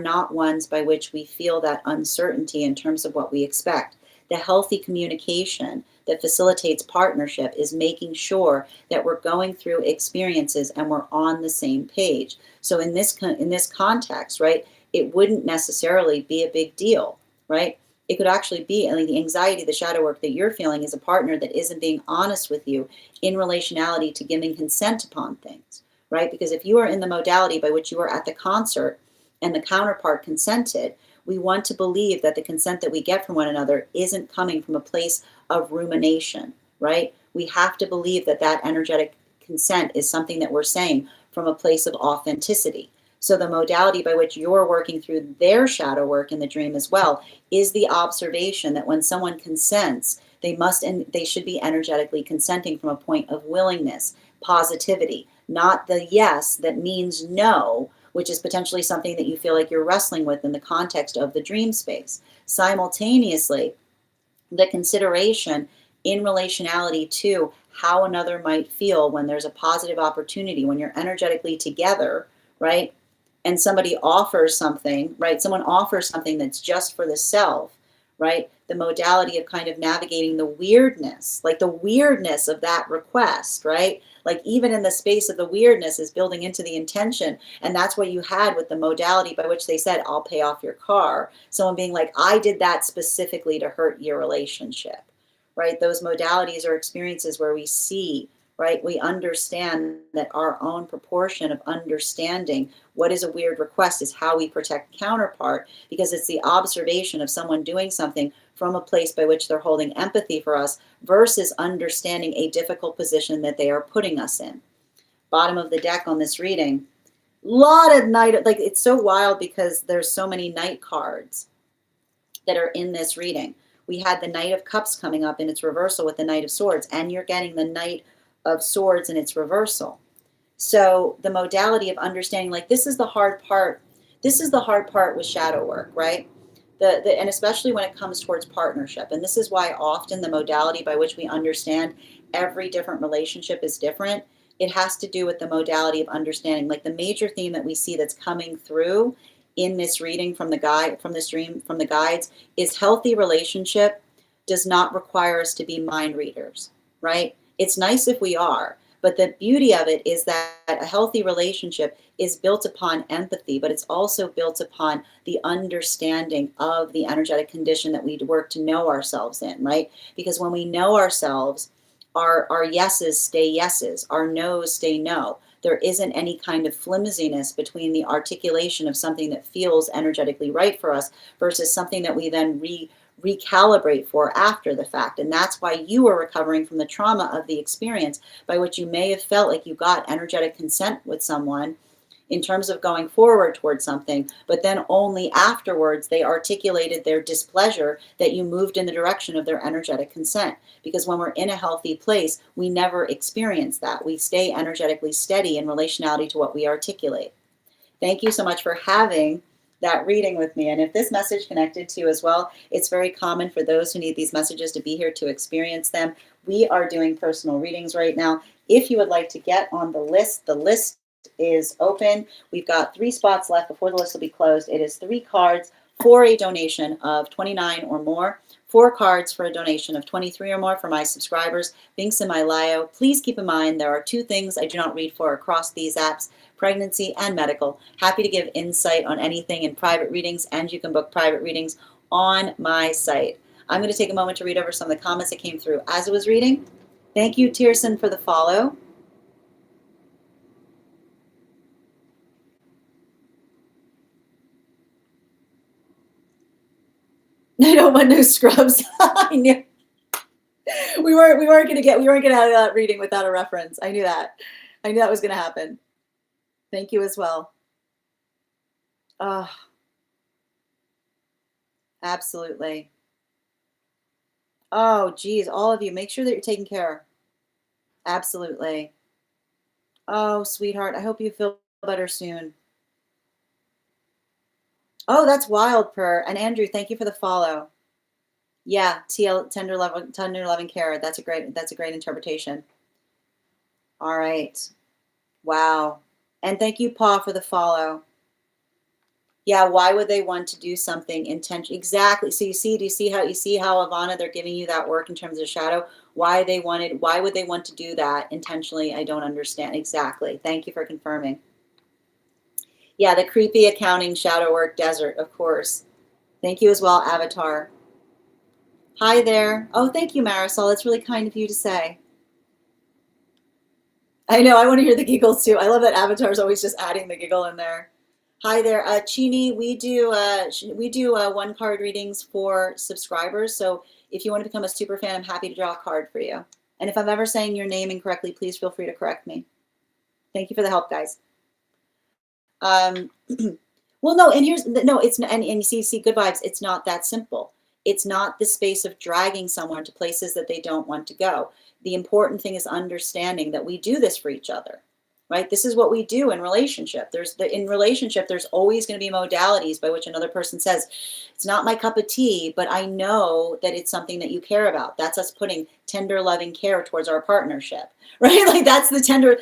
not ones by which we feel that uncertainty in terms of what we expect. The healthy communication that facilitates partnership is making sure that we're going through experiences and we're on the same page. So in this context, right, it wouldn't necessarily be a big deal, right? It could actually be, like, the anxiety, the shadow work that you're feeling is a partner that isn't being honest with you in relationality to giving consent upon things, right? Because if you are in the modality by which you are at the concert and the counterpart consented, we want to believe that the consent that we get from one another isn't coming from a place of rumination, right? We have to believe that that energetic consent is something that we're saying from a place of authenticity. So the modality by which you're working through their shadow work in the dream as well is the observation that when someone consents, they should be energetically consenting from a point of willingness, positivity, not the yes that means no, which is potentially something that you feel like you're wrestling with in the context of the dream space. Simultaneously, the consideration in relationality to how another might feel when there's a positive opportunity, when you're energetically together, right? And somebody offers something, right? Someone offers something that's just for the self, right? The modality of kind of navigating the weirdness, like the weirdness of that request, right? Like even in the space of the weirdness is building into the intention. And that's what you had with the modality by which they said, I'll pay off your car. Someone being like, I did that specifically to hurt your relationship, right? Those modalities are experiences where we see, right? We understand that our own proportion of understanding what is a weird request is how we protect counterpart, because it's the observation of someone doing something from a place by which they're holding empathy for us versus understanding a difficult position that they are putting us in. Bottom of the deck on this reading, lot of night, like it's so wild because there's so many night cards that are in this reading. We had the Knight of Cups coming up in its reversal with the Knight of Swords, and you're getting the Knight of Swords in its reversal. So the modality of understanding, like this is the hard part. This is the hard part with shadow work, right? And especially when it comes towards partnership. And this is why often the modality by which we understand every different relationship is different. It has to do with the modality of understanding. Like the major theme that we see that's coming through in this reading from the guide, from this dream, from the guides, is healthy relationship does not require us to be mind readers, right? It's nice if we are, but the beauty of it is that a healthy relationship is built upon empathy, but it's also built upon the understanding of the energetic condition that we work to know ourselves in, right? Because when we know ourselves, our yeses stay yeses, our no's stay no. There isn't any kind of flimsiness between the articulation of something that feels energetically right for us versus something that we then recalibrate for after the fact. And that's why you are recovering from the trauma of the experience by which you may have felt like you got energetic consent with someone in terms of going forward towards something, but then only afterwards they articulated their displeasure that you moved in the direction of their energetic consent. Because when we're in a healthy place, we never experience that. We stay energetically steady in relationality to what we articulate. Thank you so much for having that reading with me. And if this message connected to you as well, it's very common for those who need these messages to be here to experience them. We are doing personal readings right now. If you would like to get on the list is open. We've got 3 spots left before the list will be closed. It is 3 cards for a donation of $29 or more. 4 cards for a donation of $23 or more for my subscribers. Links in my bio. Please keep in mind there are 2 things I do not read for across these apps: pregnancy and medical. Happy to give insight on anything in private readings, and you can book private readings on my site. I'm going to take a moment to read over some of the comments that came through as I was reading. Thank you, Tierson, for the follow. I don't want no scrubs. I knew we weren't gonna have that reading without a reference. I knew that. I knew that was gonna happen. Thank you as well. Oh, absolutely. Oh, geez, all of you, make sure that you're taking care. Absolutely. Oh, sweetheart, I hope you feel better soon. Oh, that's wild, Per. And Andrew, thank you for the follow. Yeah, tender loving care. That's a great interpretation. All right. Wow. And thank you, Pa, for the follow. Yeah, why would they want to do something intentionally? Exactly. So do you see how Ivana, they're giving you that work in terms of shadow? Why would they want to do that intentionally? I don't understand. Exactly. Thank you for confirming. Yeah, the creepy accounting shadow work desert, of course. Thank you as well, Avatar. Hi there. Oh, thank you, Marisol. That's really kind of you to say. I know, I want to hear the giggles too. I love that Avatar is always just adding the giggle in there. Hi there, Chini. We do 1 card readings for subscribers. So if you want to become a super fan, I'm happy to draw a card for you. And if I'm ever saying your name incorrectly, please feel free to correct me. Thank you for the help, guys. Well, no, and it's and you see good vibes. It's not that simple. It's not the space of dragging someone to places that they don't want to go. The important thing is understanding that we do this for each other. right? This is what we do in relationship. In relationship, there's always going to be modalities by which another person says, it's not my cup of tea, but I know that it's something that you care about. That's us putting tender, loving care towards our partnership, right? Like that's the tender,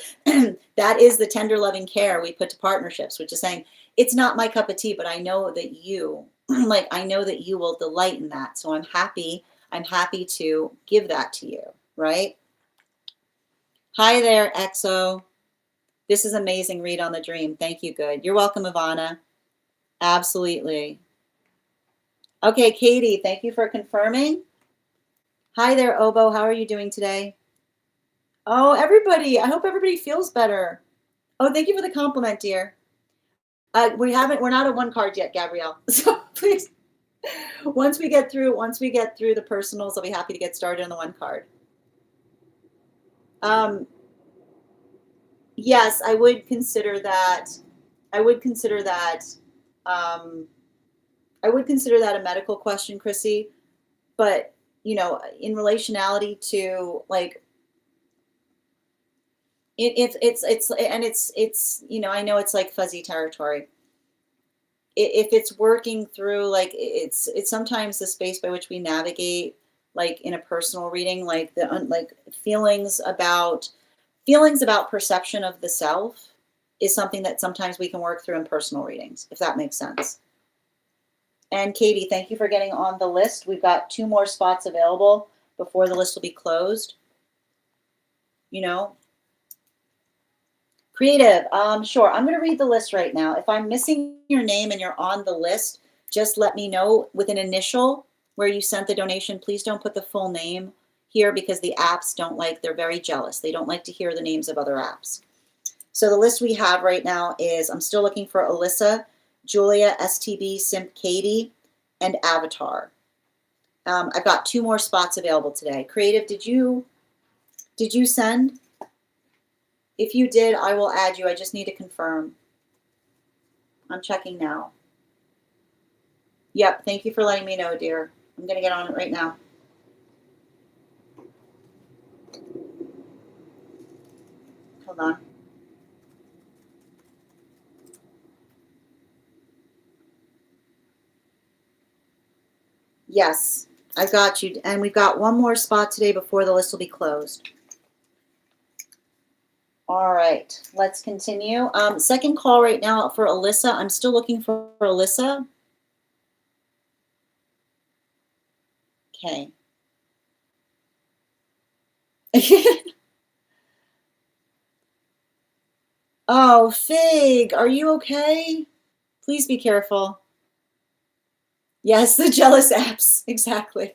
that is the tender, loving care we put to partnerships, which is saying, it's not my cup of tea, but I know that you, like, I know that you will delight in that. So I'm happy to give that to you, right? Hi there, EXO. This is amazing. Read on the dream. Thank you. Good. You're welcome, Ivana. Absolutely. Okay, Katie, thank you for confirming. Hi there, Obo. How are you doing today? Oh, everybody. I hope everybody feels better. Oh, thank you for the compliment, dear. We're not at one card yet, Gabrielle. So please, once we get through the personals, I'll be happy to get started on the one card. Yes, I would consider that. I would consider that a medical question, Chrissy. But in relationality to like, it's I know it's like fuzzy territory. If it's working through, like, it's sometimes the space by which we navigate, like in a personal reading, like feelings about perception of the self is something that sometimes we can work through in personal readings, if that makes sense. And Katie, thank you for getting on the list. We've got 2 more spots available before the list will be closed. Creative, sure. I'm going to read the list right now. If I'm missing your name and you're on the list, just let me know with an initial where you sent the donation. Please don't put the full name here because the apps they're very jealous. They don't like to hear the names of other apps. So the list we have right now is, I'm still looking for Alyssa, Julia, STB, Simp, Katie, and Avatar. I've got 2 more spots available today. Creative, did you send? If you did, I will add you. I just need to confirm. I'm checking now. Yep, thank you for letting me know, dear. I'm going to get on it right now. Hold on. Yes, I got you. And we've got 1 more spot today before the list will be closed. All right, let's continue. Second call right now for Alyssa. I'm still looking for Alyssa. Okay. Oh, Fig, are you okay? Please be careful. Yes, the jealous apps, exactly.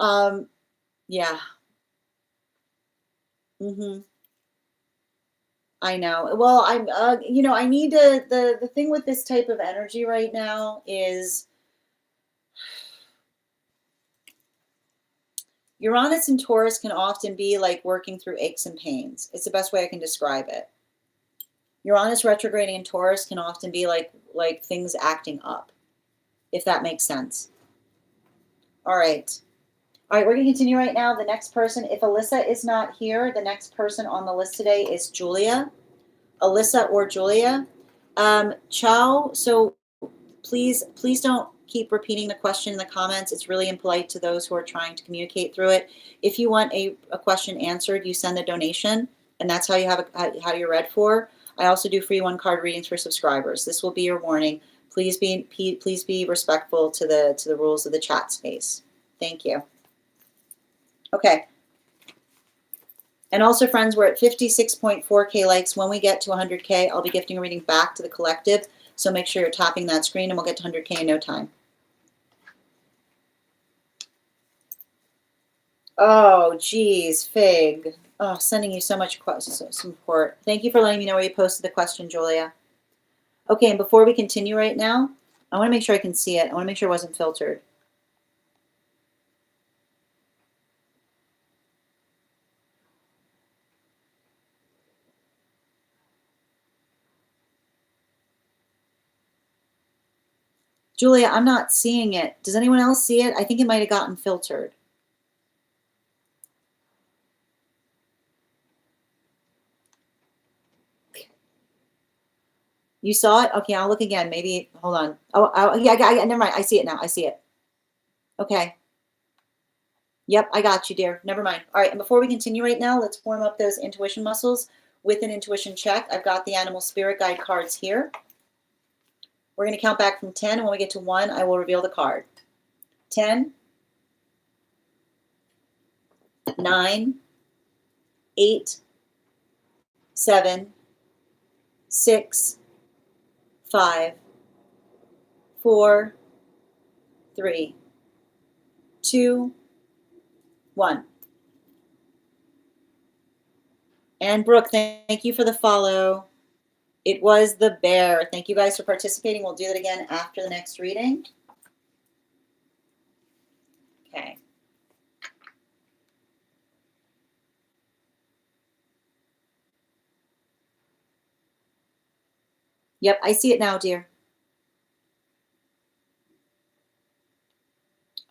Yeah. I know. Well, I need to, the thing with this type of energy right now is Uranus and Taurus can often be like working through aches and pains. It's the best way I can describe it. Uranus retrograding in Taurus can often be like things acting up, if that makes sense. All right. All right, we're going to continue right now. The next person, if Alyssa is not here, the next person on the list today is Julia. Alyssa or Julia. Ciao. So please don't keep repeating the question in the comments. It's really impolite to those who are trying to communicate through it. If you want a question answered, you send a donation, and that's how you have how you're read for. I also do free 1-card readings for subscribers. This will be your warning. Please be respectful to the rules of the chat space. Thank you. Okay. And also, friends, we're at 56.4K likes. When we get to 100K, I'll be gifting a reading back to the collective. So make sure you're tapping that screen, and we'll get to 100K in no time. Oh, geez, Fig. Oh, sending you so much support. Thank you for letting me know where you posted the question, Julia. Okay, and before we continue right now, I want to make sure I can see it. I want to make sure it wasn't filtered. Julia, I'm not seeing it. Does anyone else see it? I think it might have gotten filtered. You saw it? Okay, I'll look again. Maybe, hold on. Oh, yeah, never mind. I see it now. I see it. Okay. Yep, I got you, dear. Never mind. All right, and before we continue right now, let's warm up those intuition muscles with an intuition check. I've got the animal spirit guide cards here. We're going to count back from 10, and when we get to 1, I will reveal the card. 10, 9, 8, 7, 6, 5, 4, 3, 2, 1. And Brooke, thank you for the follow. It was the bear. Thank you guys for participating. We'll do that again after the next reading. Okay. Yep, I see it now, dear.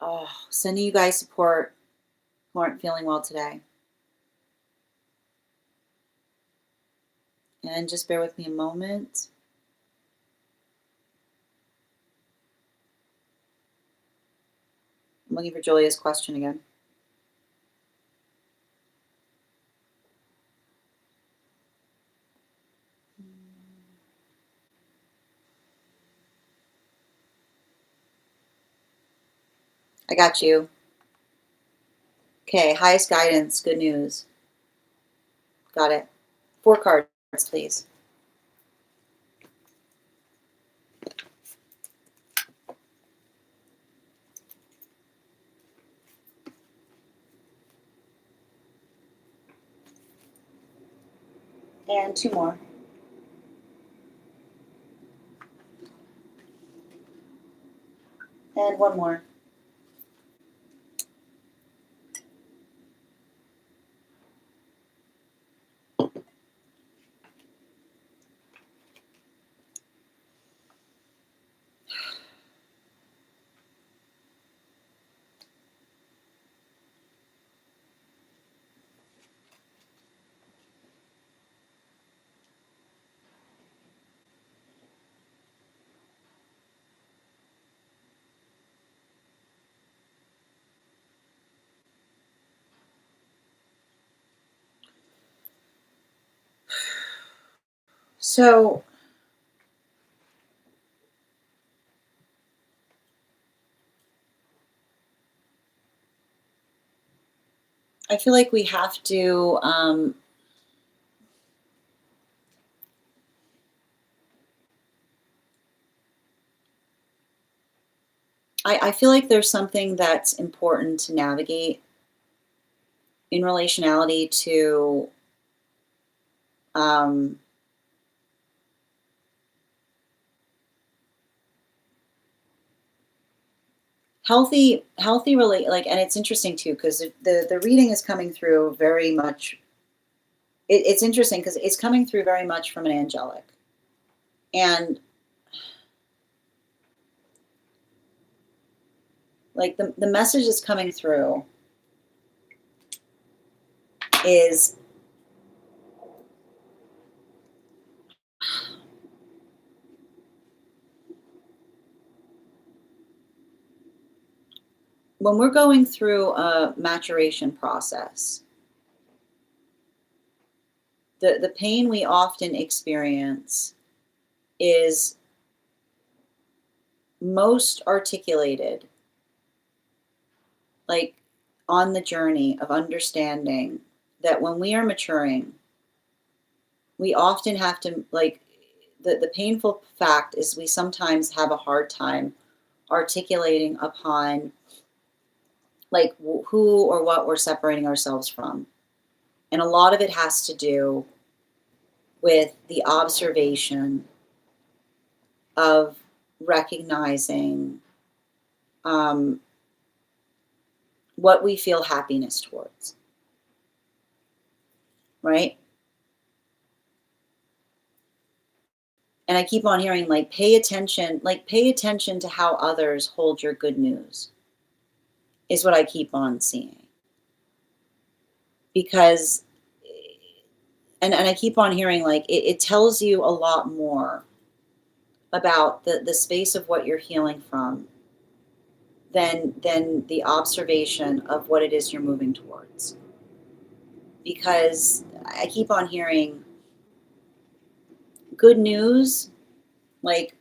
Oh, sending you guys support who aren't feeling well today. And just bear with me a moment. I'm looking for Julia's question again. I got you. Okay, highest guidance, good news. Got it. 4 cards, please. And 2 more. And 1 more. So I feel like we have to I feel like there's something that's important to navigate in relationality to healthy relate, like, and it's interesting too because the reading is coming through very much. It's interesting because it's coming through very much from an angelic, and like the message that's coming through is when we're going through a maturation process, the pain we often experience is most articulated like on the journey of understanding that when we are maturing, we often have to, like, the painful fact is we sometimes have a hard time articulating upon like who or what we're separating ourselves from. And a lot of it has to do with the observation of recognizing what we feel happiness towards, right? And I keep on hearing, like, pay attention to how others hold your good news, is what I keep on seeing. Because, and I keep on hearing, like, it tells you a lot more about the space of what you're healing from than the observation of what it is you're moving towards. Because I keep on hearing good news, like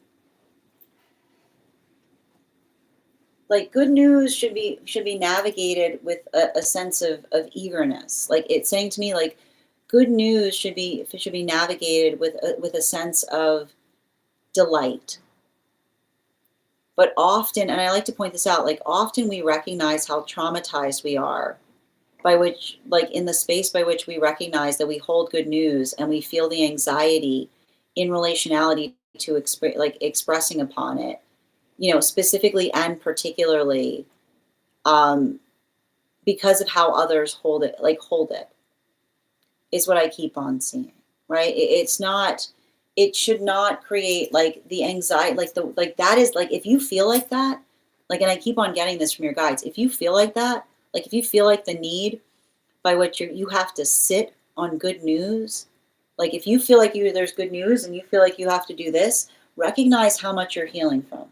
good news should be navigated with a sense of eagerness. Like it's saying to me, like good news should be navigated with a sense of delight. But often, and I like to point this out, like often we recognize how traumatized we are by which, like in the space by which we recognize that we hold good news and we feel the anxiety in relationality to expressing upon it, specifically and particularly, um, because of how others hold it, is what I keep on seeing, right? It should not create like the anxiety, like that is like, if you feel like that, like, and I keep on getting this from your guides, if you feel like that, like if you feel like the need by which you have to sit on good news, like if you feel like there's good news and you feel like you have to do this, recognize how much you're healing from.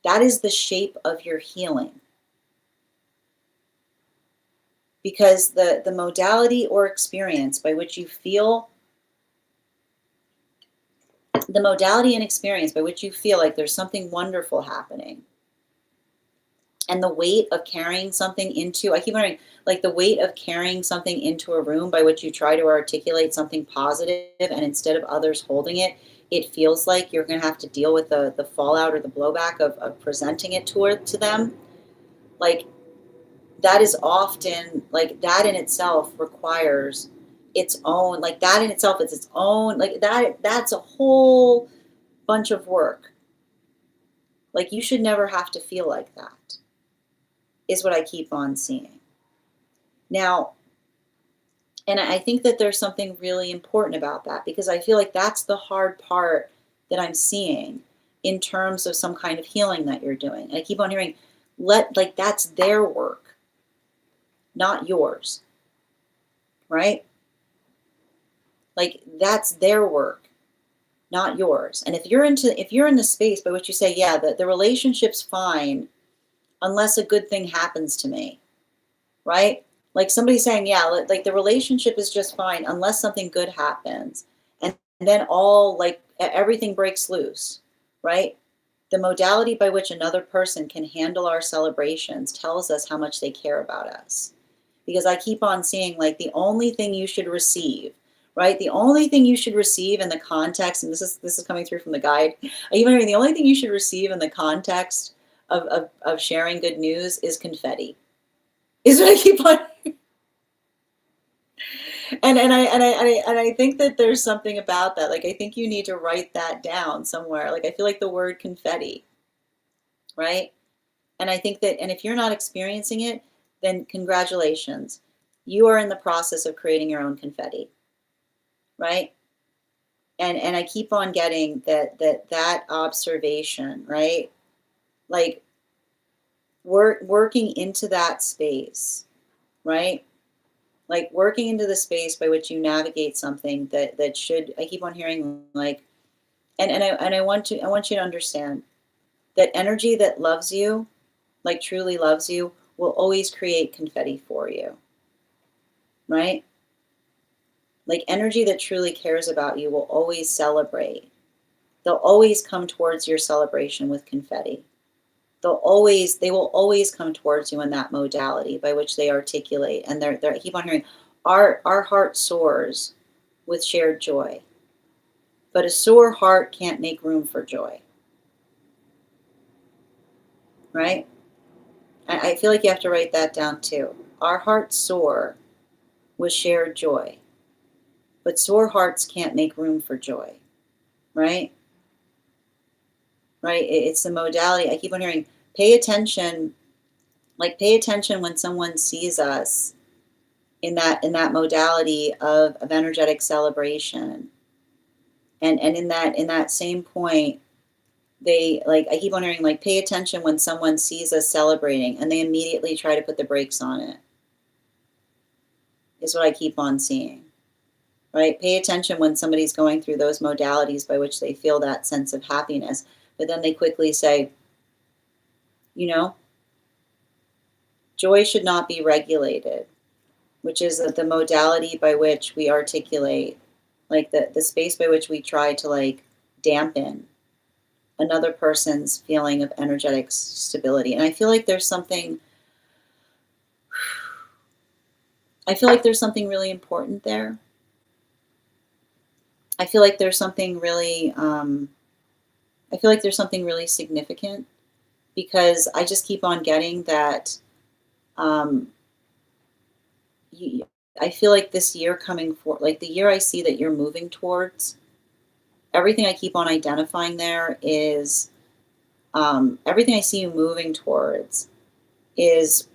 That is the shape of your healing. Because the modality or experience by which you feel, the modality and experience by which you feel like there's something wonderful happening, and the weight of carrying something into, I keep wondering, like the weight of carrying something into a room by which you try to articulate something positive, and instead of others holding it, it feels like you're going to have to deal with the fallout or the blowback of presenting it to them. Like that is often, like that in itself requires its own, like that in itself is its own, like that's a whole bunch of work. Like you should never have to feel like that, is what I keep on seeing. Now, and I think that there's something really important about that, because I feel like that's the hard part that I'm seeing in terms of some kind of healing that you're doing. And I keep on hearing, like that's their work, not yours, right? Like that's their work, not yours. And if you're in the space by which you say, yeah, the relationship's fine unless a good thing happens to me, right? Like somebody saying, yeah, like the relationship is just fine unless something good happens. And then everything breaks loose, right? The modality by which another person can handle our celebrations tells us how much they care about us. Because I keep on seeing, like, the only thing you should receive, right? The only thing you should receive in the context, and this is coming through from the guide, even the only thing you should receive in the context of sharing good news is confetti. Is what I keep on. And I think that there's something about that. Like I think you need to write that down somewhere. Like I feel like the word confetti, right? And I think that, and if you're not experiencing it, then congratulations. You are in the process of creating your own confetti, right? And I keep on getting that observation, right? Like working into that space, right? Like working into the space by which you navigate something that should, I keep on hearing like, and I want you to understand that energy that loves you, like truly loves you, will always create confetti for you, right? Like energy that truly cares about you will always celebrate. They'll always come towards your celebration with confetti. They will always come towards you in that modality by which they articulate. And I keep on hearing, our heart soars with shared joy, but a sore heart can't make room for joy, right? I feel like you have to write that down too. Our hearts soar with shared joy, but sore hearts can't make room for joy, right? Right? It's the modality. I keep on hearing, pay attention, like pay attention when someone sees us in that modality of energetic celebration. And in that same point, they, like, I keep on hearing, like, pay attention when someone sees us celebrating and they immediately try to put the brakes on it, is what I keep on seeing. right? Pay attention when somebody's going through those modalities by which they feel that sense of happiness, but then they quickly say, you know, joy should not be regulated, which is the modality by which we articulate, like the space by which we try to like dampen another person's feeling of energetic stability. And I feel like there's something, really important there. I feel like there's something really, significant, because I just keep on getting that. Um, I feel like this year coming for, like the year I see that you're moving towards, everything I keep on identifying there is, everything I see you moving towards is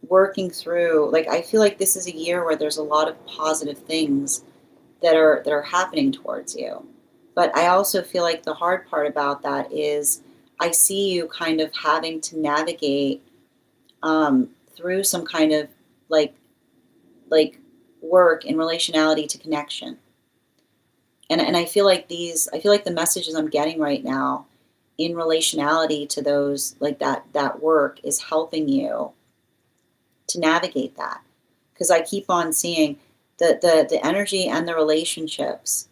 working through, like I feel like this is a year where there's a lot of positive things that are happening towards you. But I also feel like the hard part about that is I see you kind of having to navigate through some kind of like like work in relationality to connection. And I feel like the messages I'm getting right now in relationality to those, like that work is helping you to navigate that. Because I keep on seeing the energy and the relationships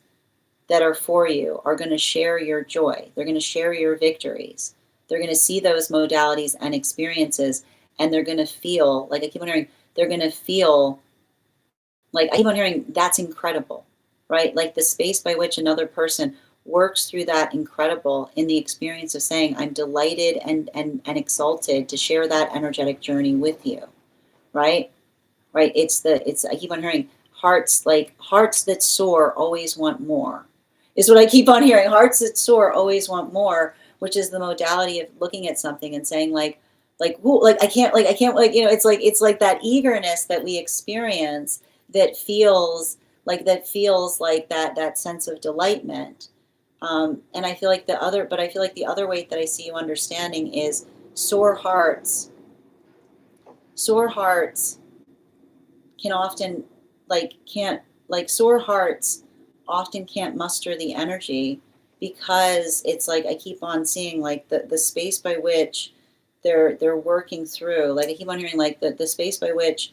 that are for you are going to share your joy. They're going to share your victories. They're going to see those modalities and experiences, and they're going to feel, like I keep on hearing, they're going to feel like, I keep on hearing, that's incredible, right? Like the space by which another person works through that incredible in the experience of saying, I'm delighted and exalted to share that energetic journey with you, right? Right? I keep on hearing, hearts that soar always want more, is what I keep on hearing. Hearts that soar always want more, which is the modality of looking at something and saying whoa, I can't, it's like that eagerness that we experience that feels like that sense of delightment. And I feel like the other weight that I see you understanding is sore hearts. Sore hearts can often can't like sore hearts often can't muster the energy, because it's like I keep on seeing like the space by which they're working through, like I keep on hearing like the space by which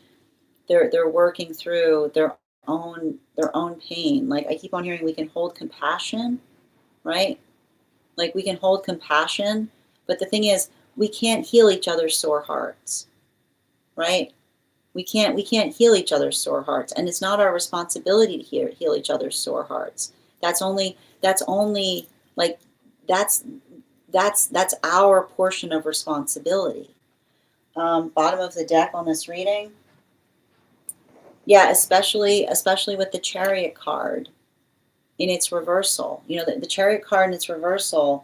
they're working through their own pain. Like I keep on hearing we can hold compassion, right? Like we can hold compassion, but the thing is we can't heal each other's sore hearts, right? We can't heal each other's sore hearts, and it's not our responsibility to heal each other's sore hearts. That's only like that's our portion of responsibility. Bottom of the deck on this reading, yeah, especially with the Chariot card in its reversal. You know, the Chariot card in its reversal.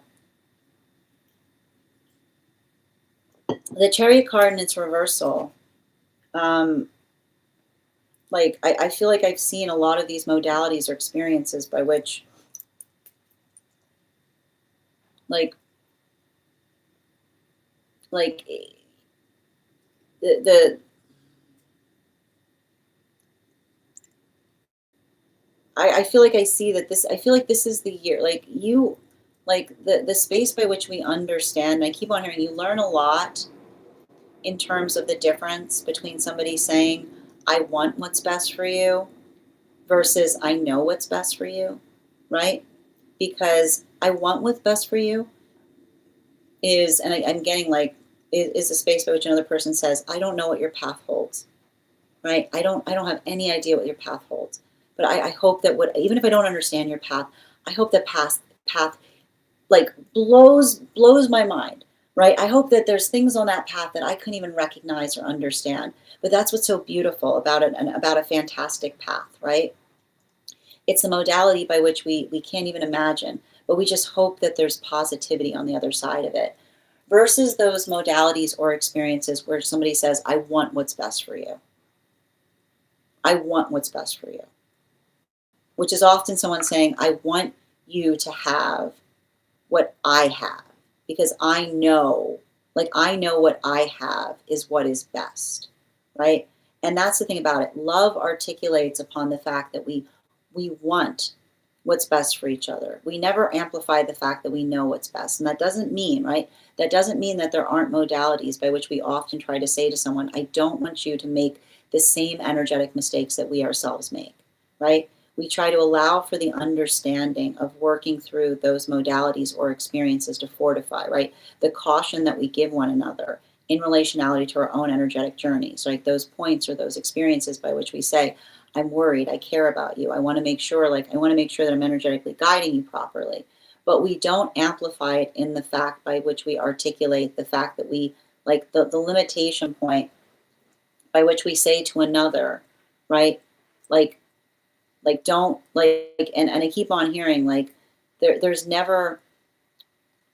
The Chariot card in its reversal. Like I feel like I've seen a lot of these modalities or experiences by which like like the I feel like I see that this I feel like this is the year, like you, like the space by which we understand, and I keep on hearing you learn a lot in terms of the difference between somebody saying I want what's best for you versus I know what's best for you, right? Because I want what's best for you is, and I'm getting like, is a space by which another person says, I don't know what your path holds, right? I don't have any idea what your path holds, but I hope that even if I don't understand your path, I hope that path like blows my mind, right? I hope that there's things on that path that I couldn't even recognize or understand, but that's what's so beautiful about it, and about a fantastic path, right? It's the modality by which we can't even imagine, but we just hope that there's positivity on the other side of it. Versus those modalities or experiences where somebody says, I want what's best for you. I want what's best for you. Which is often someone saying, I want you to have what I have, because I know what I have is what is best, right? And that's the thing about it. Love articulates upon the fact that we we want what's best for each other. We never amplify the fact that we know what's best. And that doesn't mean, right? That doesn't mean that there aren't modalities by which we often try to say to someone, I don't want you to make the same energetic mistakes that we ourselves make, right? We try to allow for the understanding of working through those modalities or experiences to fortify, right? The caution that we give one another in relationality to our own energetic journeys, right? Those points or those experiences by which we say, I'm worried, I care about you. I want to make sure, that I'm energetically guiding you properly. But we don't amplify it in the fact by which we articulate the fact that we, like the limitation point by which we say to another, right? Like, don't and I keep on hearing there's never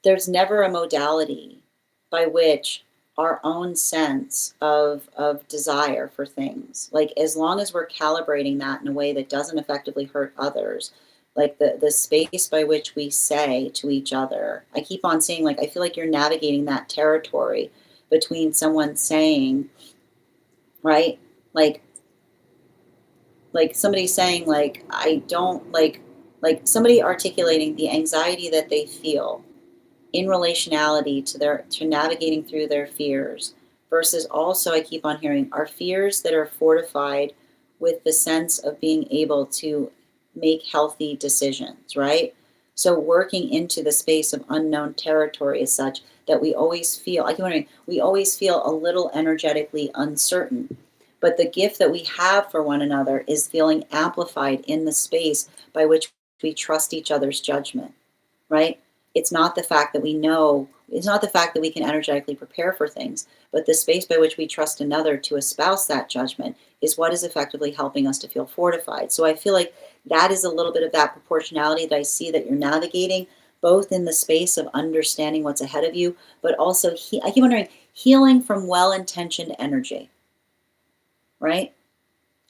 a modality by which our own sense of desire for things, like as long as we're calibrating that in a way that doesn't effectively hurt others, like the space by which we say to each other, I keep on saying, like, I feel like you're navigating that territory between someone saying, right, like somebody saying, like, I don't like somebody articulating the anxiety that they feel in relationality to navigating through their fears, versus also, I keep on hearing, our fears that are fortified with the sense of being able to make healthy decisions, right? So working into the space of unknown territory is such that we always feel, I keep wondering, we always feel a little energetically uncertain. But the gift that we have for one another is feeling amplified in the space by which we trust each other's judgment, right? It's not the fact that we know, it's not the fact that we can energetically prepare for things, but the space by which we trust another to espouse that judgment is what is effectively helping us to feel fortified. So I feel like that is a little bit of that proportionality that I see that you're navigating, both in the space of understanding what's ahead of you, but also, I keep wondering, healing from well-intentioned energy, right?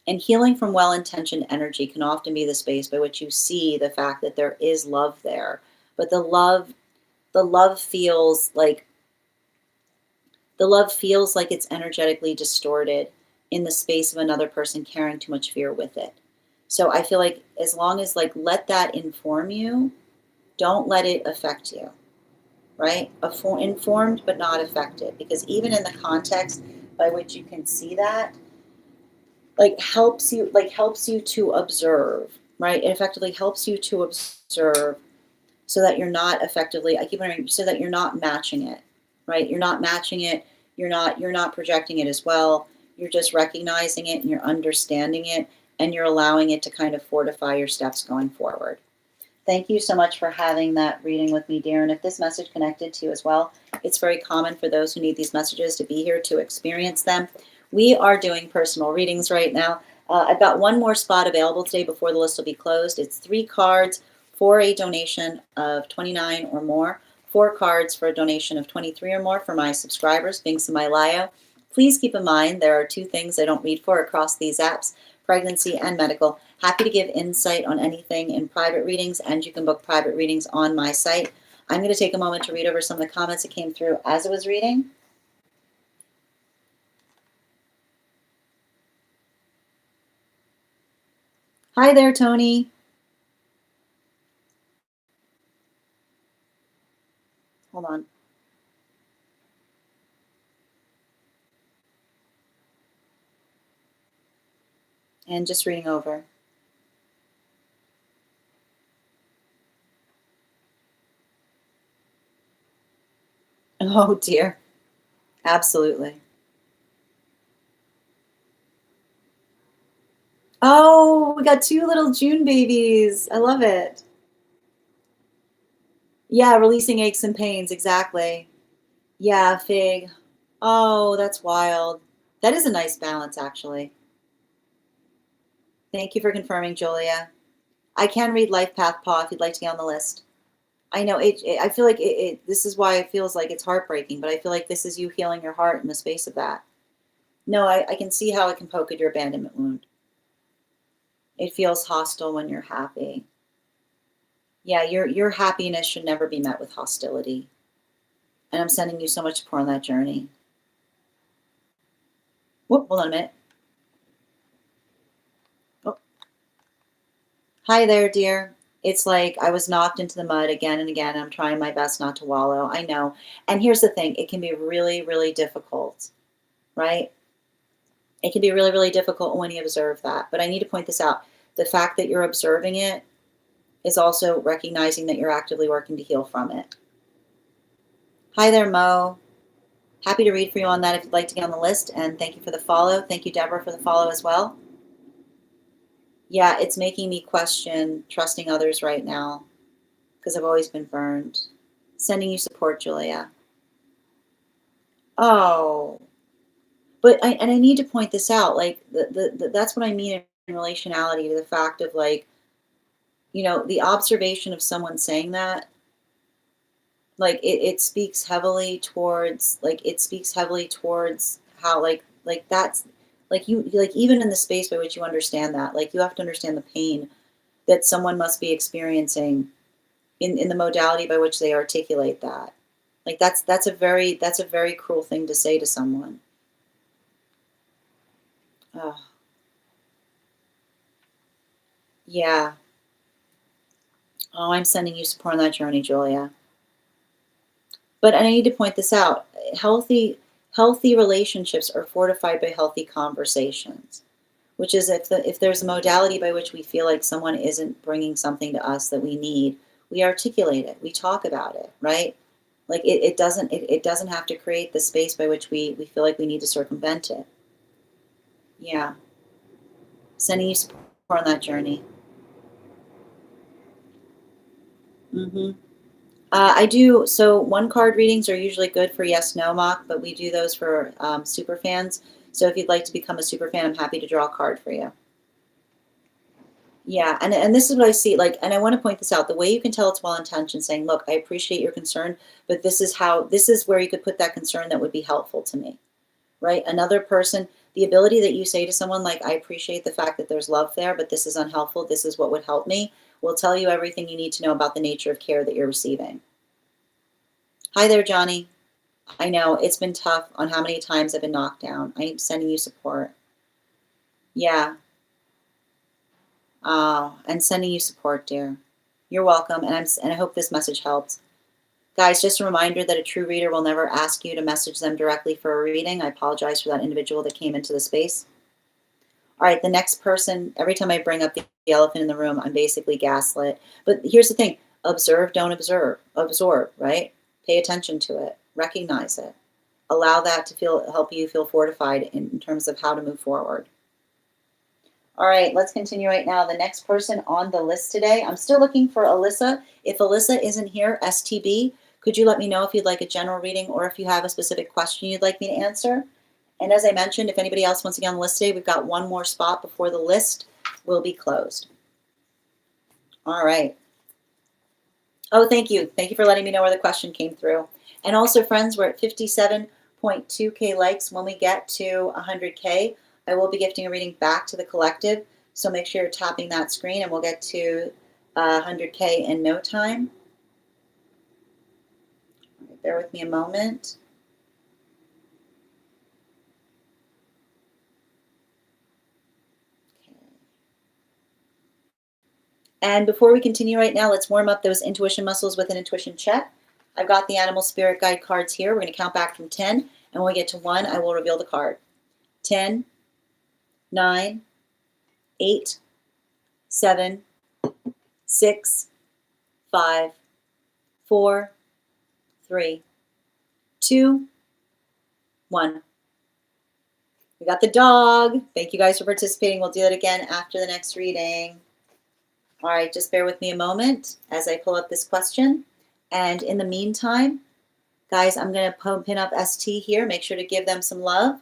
And healing from well-intentioned energy can often be the space by which you see the fact that there is love there, but the love feels like it's energetically distorted in the space of another person carrying too much fear with it. So I feel like as long as, like, let that inform you, don't let it affect you, right? Informed but not affected, because even in the context by which you can see that, helps you to observe, right? It effectively helps you to observe, so that you're not effectively, I keep wondering, so that you're not matching it, right? You're not matching it. You're not projecting it as well. You're just recognizing it and you're understanding it, and you're allowing it to kind of fortify your steps going forward. Thank you so much for having that reading with me, dear. And if this message connected to you as well, it's very common for those who need these messages to be here to experience them. We are doing personal readings right now. I've got one more spot available today before the list will be closed. It's 3 cards for a donation of $29 or more, 4 cards for a donation of $23 or more for my subscribers, being Samailio. Please keep in mind there are 2 things I don't read for across these apps: pregnancy and medical. Happy to give insight on anything in private readings, and you can book private readings on my site. I'm going to take a moment to read over some of the comments that came through as I was reading. Hi there, Tony. Hold on. And just reading over. Oh, dear. Absolutely. Oh, we got 2 little June babies. I love it. Yeah, releasing aches and pains. Exactly. Yeah, Fig. Oh, that's wild. That is a nice balance, actually. Thank you for confirming, Julia. I can read Life Path Paw if you'd like to get on the list. I know I feel like this is why it feels like it's heartbreaking, but I feel like this is you healing your heart in the space of that. No, I can see how it can poke at your abandonment wound. It feels hostile when you're happy. Yeah, your happiness should never be met with hostility. And I'm sending you so much support on that journey. Whoop, hold on a minute. Oh. Hi there, dear. It's like I was knocked into the mud again and again. I'm trying my best not to wallow. I know. And here's the thing, it can be really, really difficult, right? It can be really, really difficult when you observe that. But I need to point this out. The fact that you're observing it is also recognizing that you're actively working to heal from it. Hi there, Mo. Happy to read for you on that if you'd like to get on the list. And thank you for the follow. Thank you, Deborah, for the follow as well. Yeah, it's making me question trusting others right now because I've always been burned. Sending you support, Julia. Oh, but I need to point this out. Like that's what I mean in relationality to the fact of like, the observation of someone saying that, like it speaks heavily towards how like that's like you like even in the space by which you understand that, like you have to understand the pain that someone must be experiencing in the modality by which they articulate that. Like that's a very cruel thing to say to someone. Oh, yeah. Oh, I'm sending you support on that journey, Julia. But I need to point this out. Healthy relationships are fortified by healthy conversations, which is if there's a modality by which we feel like someone isn't bringing something to us that we need, we articulate it, we talk about it, right? Like it doesn't have to create the space by which we feel like we need to circumvent it. Yeah. Sending you support on that journey. Mm-hmm. I do. So one card readings are usually good for yes, no mock, but we do those for super fans. So if you'd like to become a super fan, I'm happy to draw a card for you. Yeah, and this is what I see. Like, and I want to point this out. The way you can tell it's well intentioned, saying, "Look, I appreciate your concern, but this is where you could put that concern that would be helpful to me." Right? Another person, the ability that you say to someone, like, "I appreciate the fact that there's love there, but this is unhelpful. This is what would help me," will tell you everything you need to know about the nature of care that you're receiving. Hi there, Johnny. I know it's been tough on how many times I've been knocked down. I'm sending you support. Yeah. And sending you support, dear. You're welcome, and I hope this message helped. Guys, just a reminder that a true reader will never ask you to message them directly for a reading. I apologize for that individual that came into the space. All right, the next person, every time I bring up the elephant in the room, I'm basically gaslit. But here's the thing, observe, don't observe, absorb, right? Pay attention to it, recognize it. Allow that to help you feel fortified in terms of how to move forward. All right, let's continue right now. The next person on the list today, I'm still looking for Alyssa. If Alyssa isn't here, STB, could you let me know if you'd like a general reading or if you have a specific question you'd like me to answer? And as I mentioned, if anybody else wants to get on the list today, we've got one more spot before the list will be closed. All right. Oh, thank you. Thank you for letting me know where the question came through. And also, friends, we're at 57.2K likes. When we get to 100K, I will be gifting a reading back to the collective. So make sure you're tapping that screen and we'll get to 100K in no time. All right, bear with me a moment. And before we continue right now, let's warm up those intuition muscles with an intuition check. I've got the animal spirit guide cards here. We're going to count back from 10. And when we get to 1, I will reveal the card. 10, 9, 8, 7, 6, 5, 4, 3, 2, 1. We got the dog. Thank you guys for participating. We'll do it again after the next reading. All right, just bear with me a moment as I pull up this question. And in the meantime, guys, I'm going to pin up ST here. Make sure to give them some love.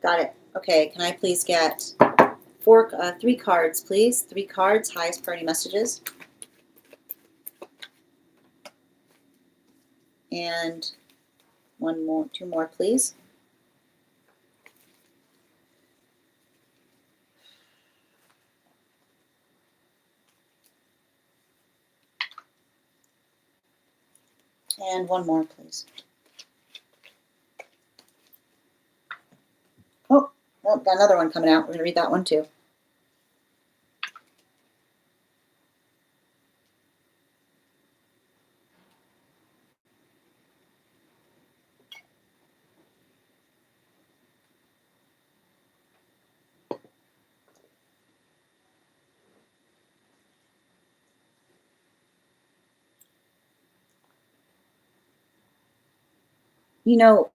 Got it. Okay, can I please get 3 cards, please? 3 cards, highest priority messages. And One more, two more, please. And one more, please. Oh, got another one coming out. We're going to read that one too. You know,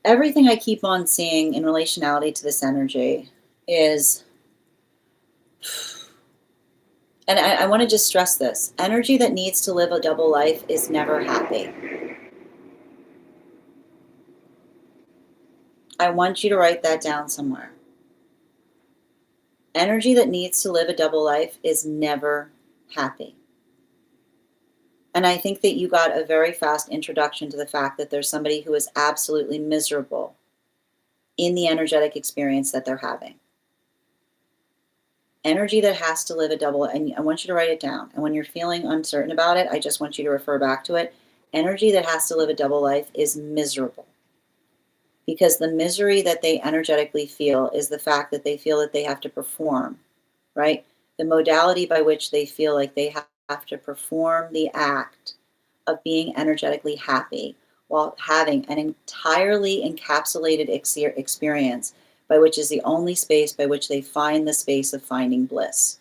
everything I keep on seeing in relationality to this energy is, and I want to just stress this, energy that needs to live a double life is never happy. I want you to write that down somewhere. Energy that needs to live a double life is never happy. And I think that you got a very fast introduction to the fact that there's somebody who is absolutely miserable in the energetic experience that they're having. Energy that has to live a double, and I want you to write it down. And when you're feeling uncertain about it, I just want you to refer back to it. Energy that has to live a double life is miserable. Because the misery that they energetically feel is the fact that they feel that they have to perform, right? The modality by which they feel like they have to perform the act of being energetically happy while having an entirely encapsulated experience by which is the only space by which they find the space of finding bliss.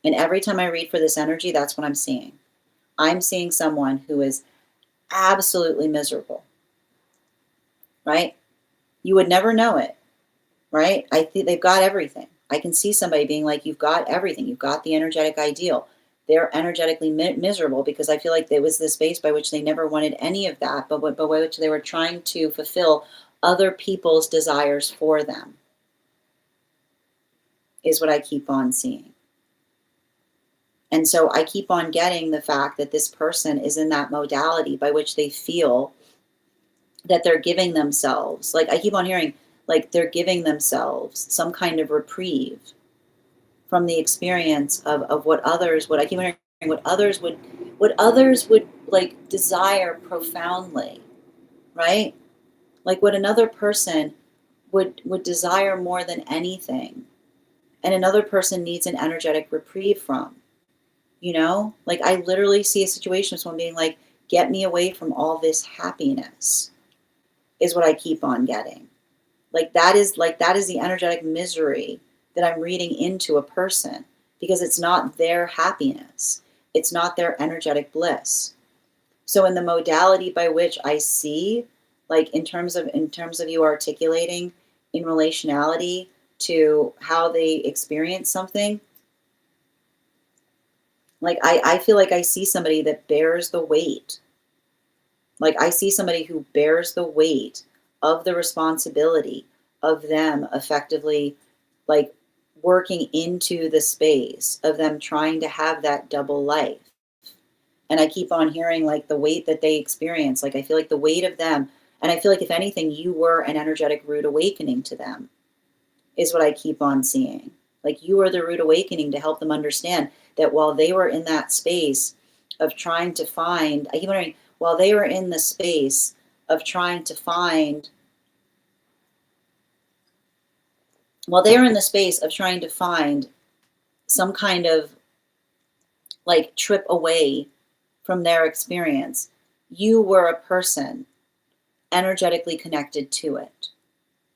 And every time I read for this energy, that's what I'm seeing. I'm seeing someone who is absolutely miserable, right? You would never know it, right? I think they've got everything. I can see somebody being like, you've got everything. You've got the energetic ideal. They're energetically miserable because I feel like there was the space by which they never wanted any of that, but by which they were trying to fulfill other people's desires for them, is what I keep on seeing. And so I keep on getting the fact that this person is in that modality by which they feel that they're giving themselves, like I keep on hearing, like they're giving themselves some kind of reprieve from the experience of what others would, I keep on hearing what others would like desire profoundly, right? Like what another person would desire more than anything, and another person needs an energetic reprieve from. You know, like I literally see a situation with someone being like, get me away from all this happiness, is what I keep on getting. Like that is the energetic misery that I'm reading into a person, because it's not their happiness. It's not their energetic bliss. So in the modality by which I see, like in terms of you articulating in relationality to how they experience something, like I feel like I see somebody that bears the weight. Like I see somebody who bears the weight of the responsibility of them effectively like working into the space of them trying to have that double life. And I keep on hearing like the weight that they experience. Like I feel like the weight of them, and I feel like if anything, you were an energetic rude awakening to them, is what I keep on seeing. Like you are the rude awakening to help them understand that while they were in that space of trying to find, I keep wondering, while they were in the space of trying to find, while they were in the space of trying to find some kind of like trip away from their experience, you were a person energetically connected to it,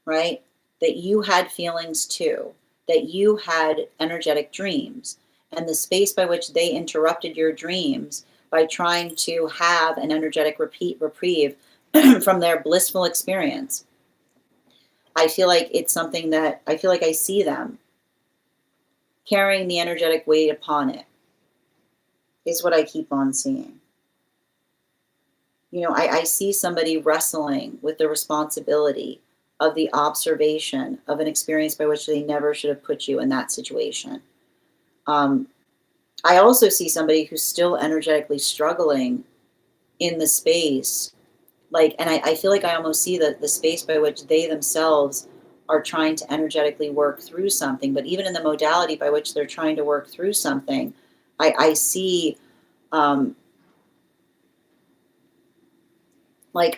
right? That you had feelings too, that you had energetic dreams, and the space by which they interrupted your dreams by trying to have an energetic reprieve from their blissful experience. I feel like it's something that I feel like I see them carrying the energetic weight upon it, is what I keep on seeing. You know, I see somebody wrestling with the responsibility of the observation of an experience by which they never should have put you in that situation. I also see somebody who's still energetically struggling in the space. Like, and I feel like I almost see the space by which they themselves are trying to energetically work through something. But even in the modality by which they're trying to work through something, I see, like,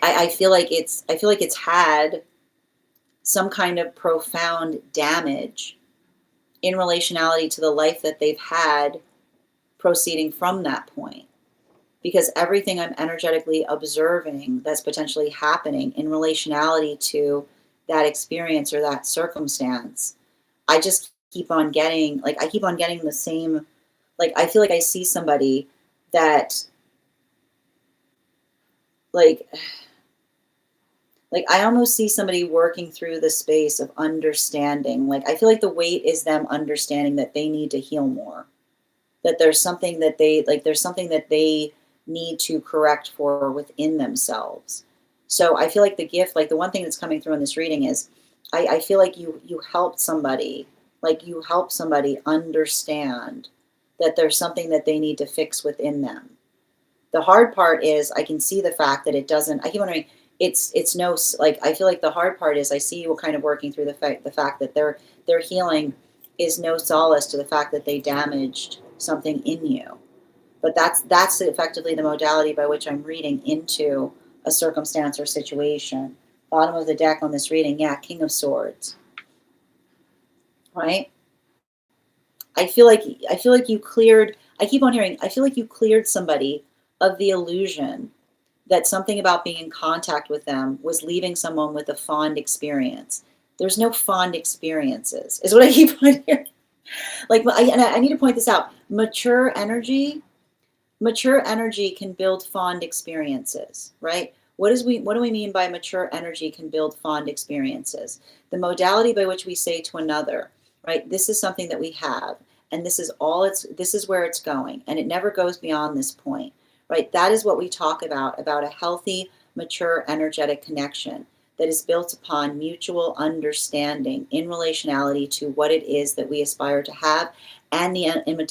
I feel like it's had some kind of profound damage in relationality to the life that they've had proceeding from that point. Because everything I'm energetically observing that's potentially happening in relationality to that experience or that circumstance, I just keep on getting, like, I keep on getting the same, like, I feel like I see somebody that, like, I almost see somebody working through the space of understanding. Like, I feel like the weight is them understanding that they need to heal more, that there's something that they, like, there's something that they need to correct for within themselves. So I feel like the gift, like the one thing that's coming through in this reading is, I feel like you helped somebody, like you help somebody understand that there's something that they need to fix within them. The hard part is I can see the fact that it doesn't, I keep wondering, it's no, like, I feel like the hard part is I see you kind of working through the fact that their healing is no solace to the fact that they damaged something in you. But that's effectively the modality by which I'm reading into a circumstance or situation. Bottom of the deck on this reading, yeah, King of Swords. Right? I feel like you cleared, I keep on hearing, I feel like you cleared somebody of the illusion that something about being in contact with them was leaving someone with a fond experience. There's no fond experiences, is what I keep on hearing. Like, I need to point this out. Mature energy can build fond experiences, right? What do we mean by mature energy can build fond experiences? The modality by which we say to another, right, this is something that we have, and this is where it's going, and it never goes beyond this point, right? That is what we talk about a healthy, mature, energetic connection that is built upon mutual understanding in relationality to what it is that we aspire to have and the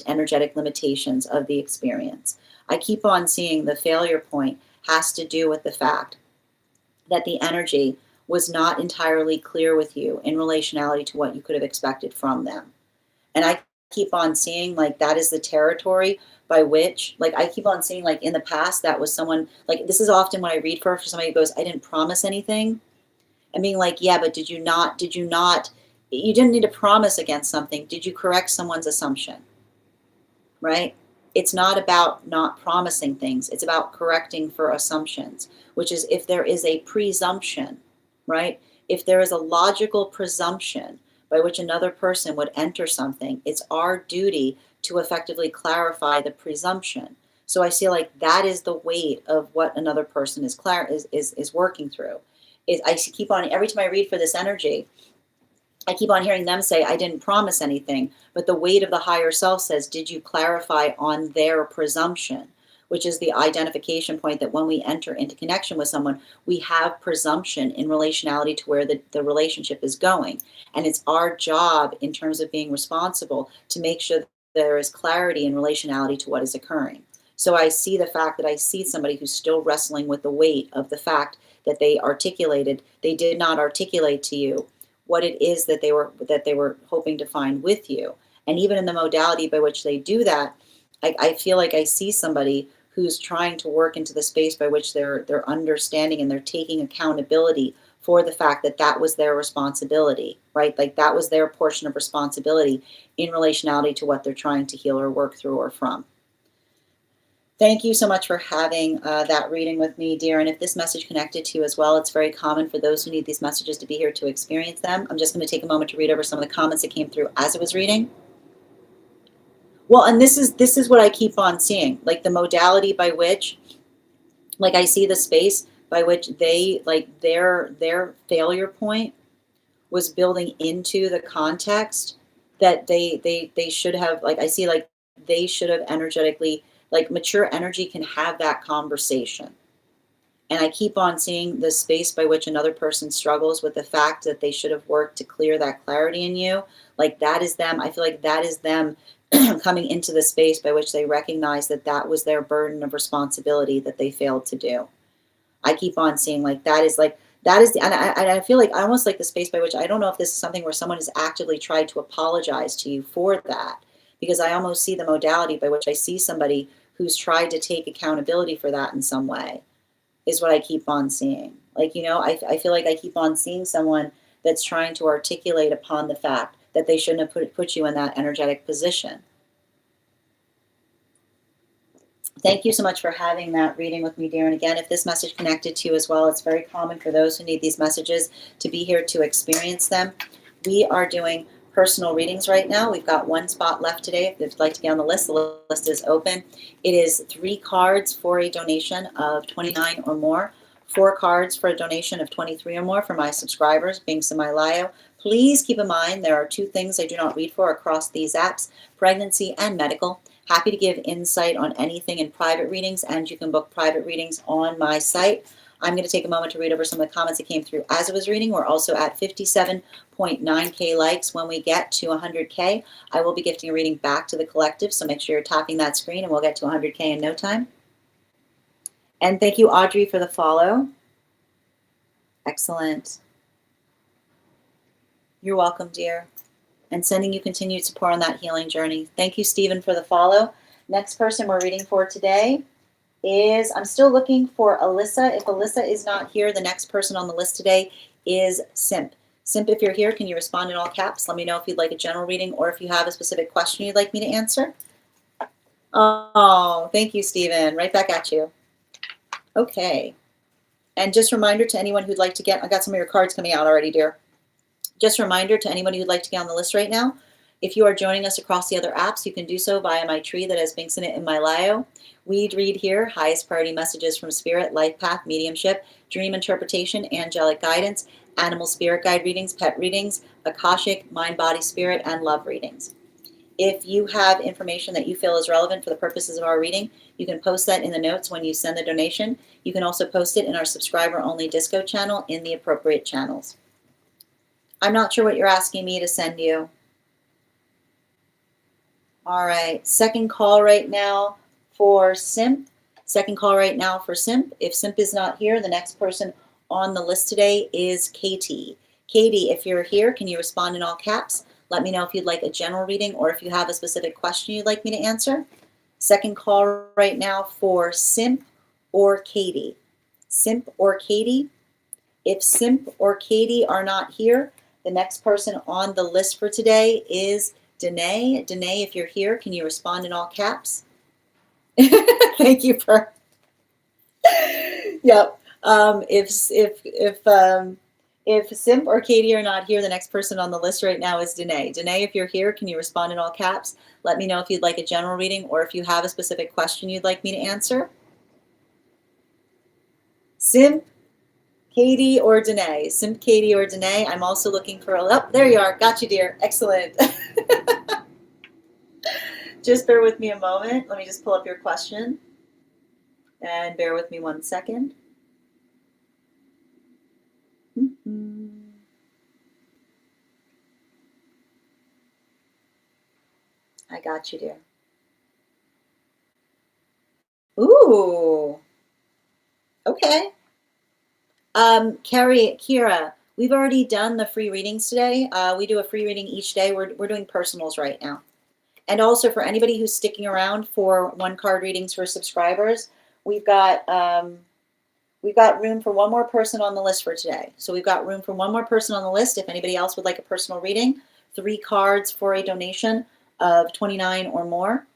energetic limitations of the experience. I keep on seeing the failure point has to do with the fact that the energy was not entirely clear with you in relationality to what you could have expected from them. And I keep on seeing, like, that is the territory by which, like, I keep on seeing, like, in the past that was someone, like, this is often when I read for somebody who goes, I didn't promise anything, and being like, yeah, but did you not, you didn't need to promise against something. Did you correct someone's assumption? Right? It's not about not promising things. It's about correcting for assumptions, which is if there is a presumption, right? If there is a logical presumption by which another person would enter something, it's our duty to effectively clarify the presumption. So I feel like that is the weight of what another person is working through. I keep on, every time I read for this energy, I keep on hearing them say, I didn't promise anything, but the weight of the higher self says, did you clarify on their presumption? Which is the identification point that when we enter into connection with someone, we have presumption in relationality to where the relationship is going. And it's our job in terms of being responsible to make sure that there is clarity in relationality to what is occurring. So I see the fact that I see somebody who's still wrestling with the weight of the fact that they did not articulate to you what it is that they were hoping to find with you. And even in the modality by which they do that, I feel like I see somebody who's trying to work into the space by which they're understanding and they're taking accountability for the fact that that was their responsibility, right? Like that was their portion of responsibility in relationality to what they're trying to heal or work through or from. Thank you so much for having that reading with me, dear. And if this message connected to you as well, it's very common for those who need these messages to be here to experience them. I'm just going to take a moment to read over some of the comments that came through as I was reading. Well, and this is what I keep on seeing, like the modality by which, like I see the space by which they, like their failure point was building into the context that they should have, like I see, like they should have energetically, like mature energy can have that conversation. And I keep on seeing the space by which another person struggles with the fact that they should have worked to clear that clarity in you. Like that is them. I feel like that is them coming into the space by which they recognize that that was their burden of responsibility that they failed to do. I keep on seeing that is and I feel like I almost like the space by which, I don't know if this is something where someone has actively tried to apologize to you for that, because I almost see the modality by which I see somebody who's tried to take accountability for that in some way, is what I keep on seeing. I feel like I keep on seeing someone that's trying to articulate upon the fact that they shouldn't have put you in that energetic position. Thank you so much for having that reading with me, dear. And again, if this message connected to you as well, it's very common for those who need these messages to be here to experience them. We are doing personal readings right now. We've got one spot left today. If you'd like to get on the list is open. It is 3 cards for a donation of $29 or more, 4 cards for a donation of $23 or more for my subscribers, being Semi-Lio. Please keep in mind there are 2 things I do not read for across these apps: pregnancy and medical. Happy to give insight on anything in private readings, and you can book private readings on my site. I'm going to take a moment to read over some of the comments that came through as I was reading. We're also at 57.9K likes. When we get to 100K, I will be gifting a reading back to the collective, so make sure you're tapping that screen, and we'll get to 100K in no time. And thank you, Audrey, for the follow. Excellent. You're welcome, dear. And sending you continued support on that healing journey. Thank you, Stephen, for the follow. Next person we're reading for today is, I'm still looking for Alyssa. If Alyssa is not here, the next person on the list today is Simp. Simp, if you're here, can you respond in all caps? Let me know if you'd like a general reading or if you have a specific question you'd like me to answer. Oh, thank you, Stephen. Right back at you. Okay. And just a reminder to anyone who'd like to get, I got some of your cards coming out already, dear. Just a reminder to anybody who'd like to get on the list right now, if you are joining us across the other apps, you can do so via my tree that has Binks in it in my bio. We read here highest priority messages from spirit, life path, mediumship, dream interpretation, angelic guidance, animal spirit guide readings, pet readings, akashic, mind, body, spirit, and love readings. If you have information that you feel is relevant for the purposes of our reading, you can post that in the notes when you send the donation. You can also post it in our subscriber-only Disco channel in the appropriate channels. I'm not sure what you're asking me to send you. All right, second call right now for Simp. Second call right now for Simp. If Simp is not here, the next person on the list today is Katie. Katie, if you're here, can you respond in all caps? Let me know if you'd like a general reading or if you have a specific question you'd like me to answer. Second call right now for Simp or Katie. Simp or Katie. If Simp or Katie are not here, the next person on the list for today is Danae. Danae, if you're here, can you respond in all caps? Thank you for. Yep. If Simp or Katie are not here, the next person on the list right now is Danae. Danae, if you're here, can you respond in all caps? Let me know if you'd like a general reading or if you have a specific question you'd like me to answer. Simp, Katie, or Danae? Simp, Katie, or Danae? I'm also looking for oh, there you are. Got you, dear. Excellent. Just bear with me a moment. Let me just pull up your question. And bear with me 1 second. I got you, dear. Ooh. Okay. Kira, we've already done the free readings today. We do a free reading each day. We're doing personals right now. And also for anybody who's sticking around for 1-card readings for subscribers, we've got room for 1 more person on the list for today. So we've got room for 1 more person on the list. If anybody else would like a personal reading, 3 cards for a donation of $29 or more,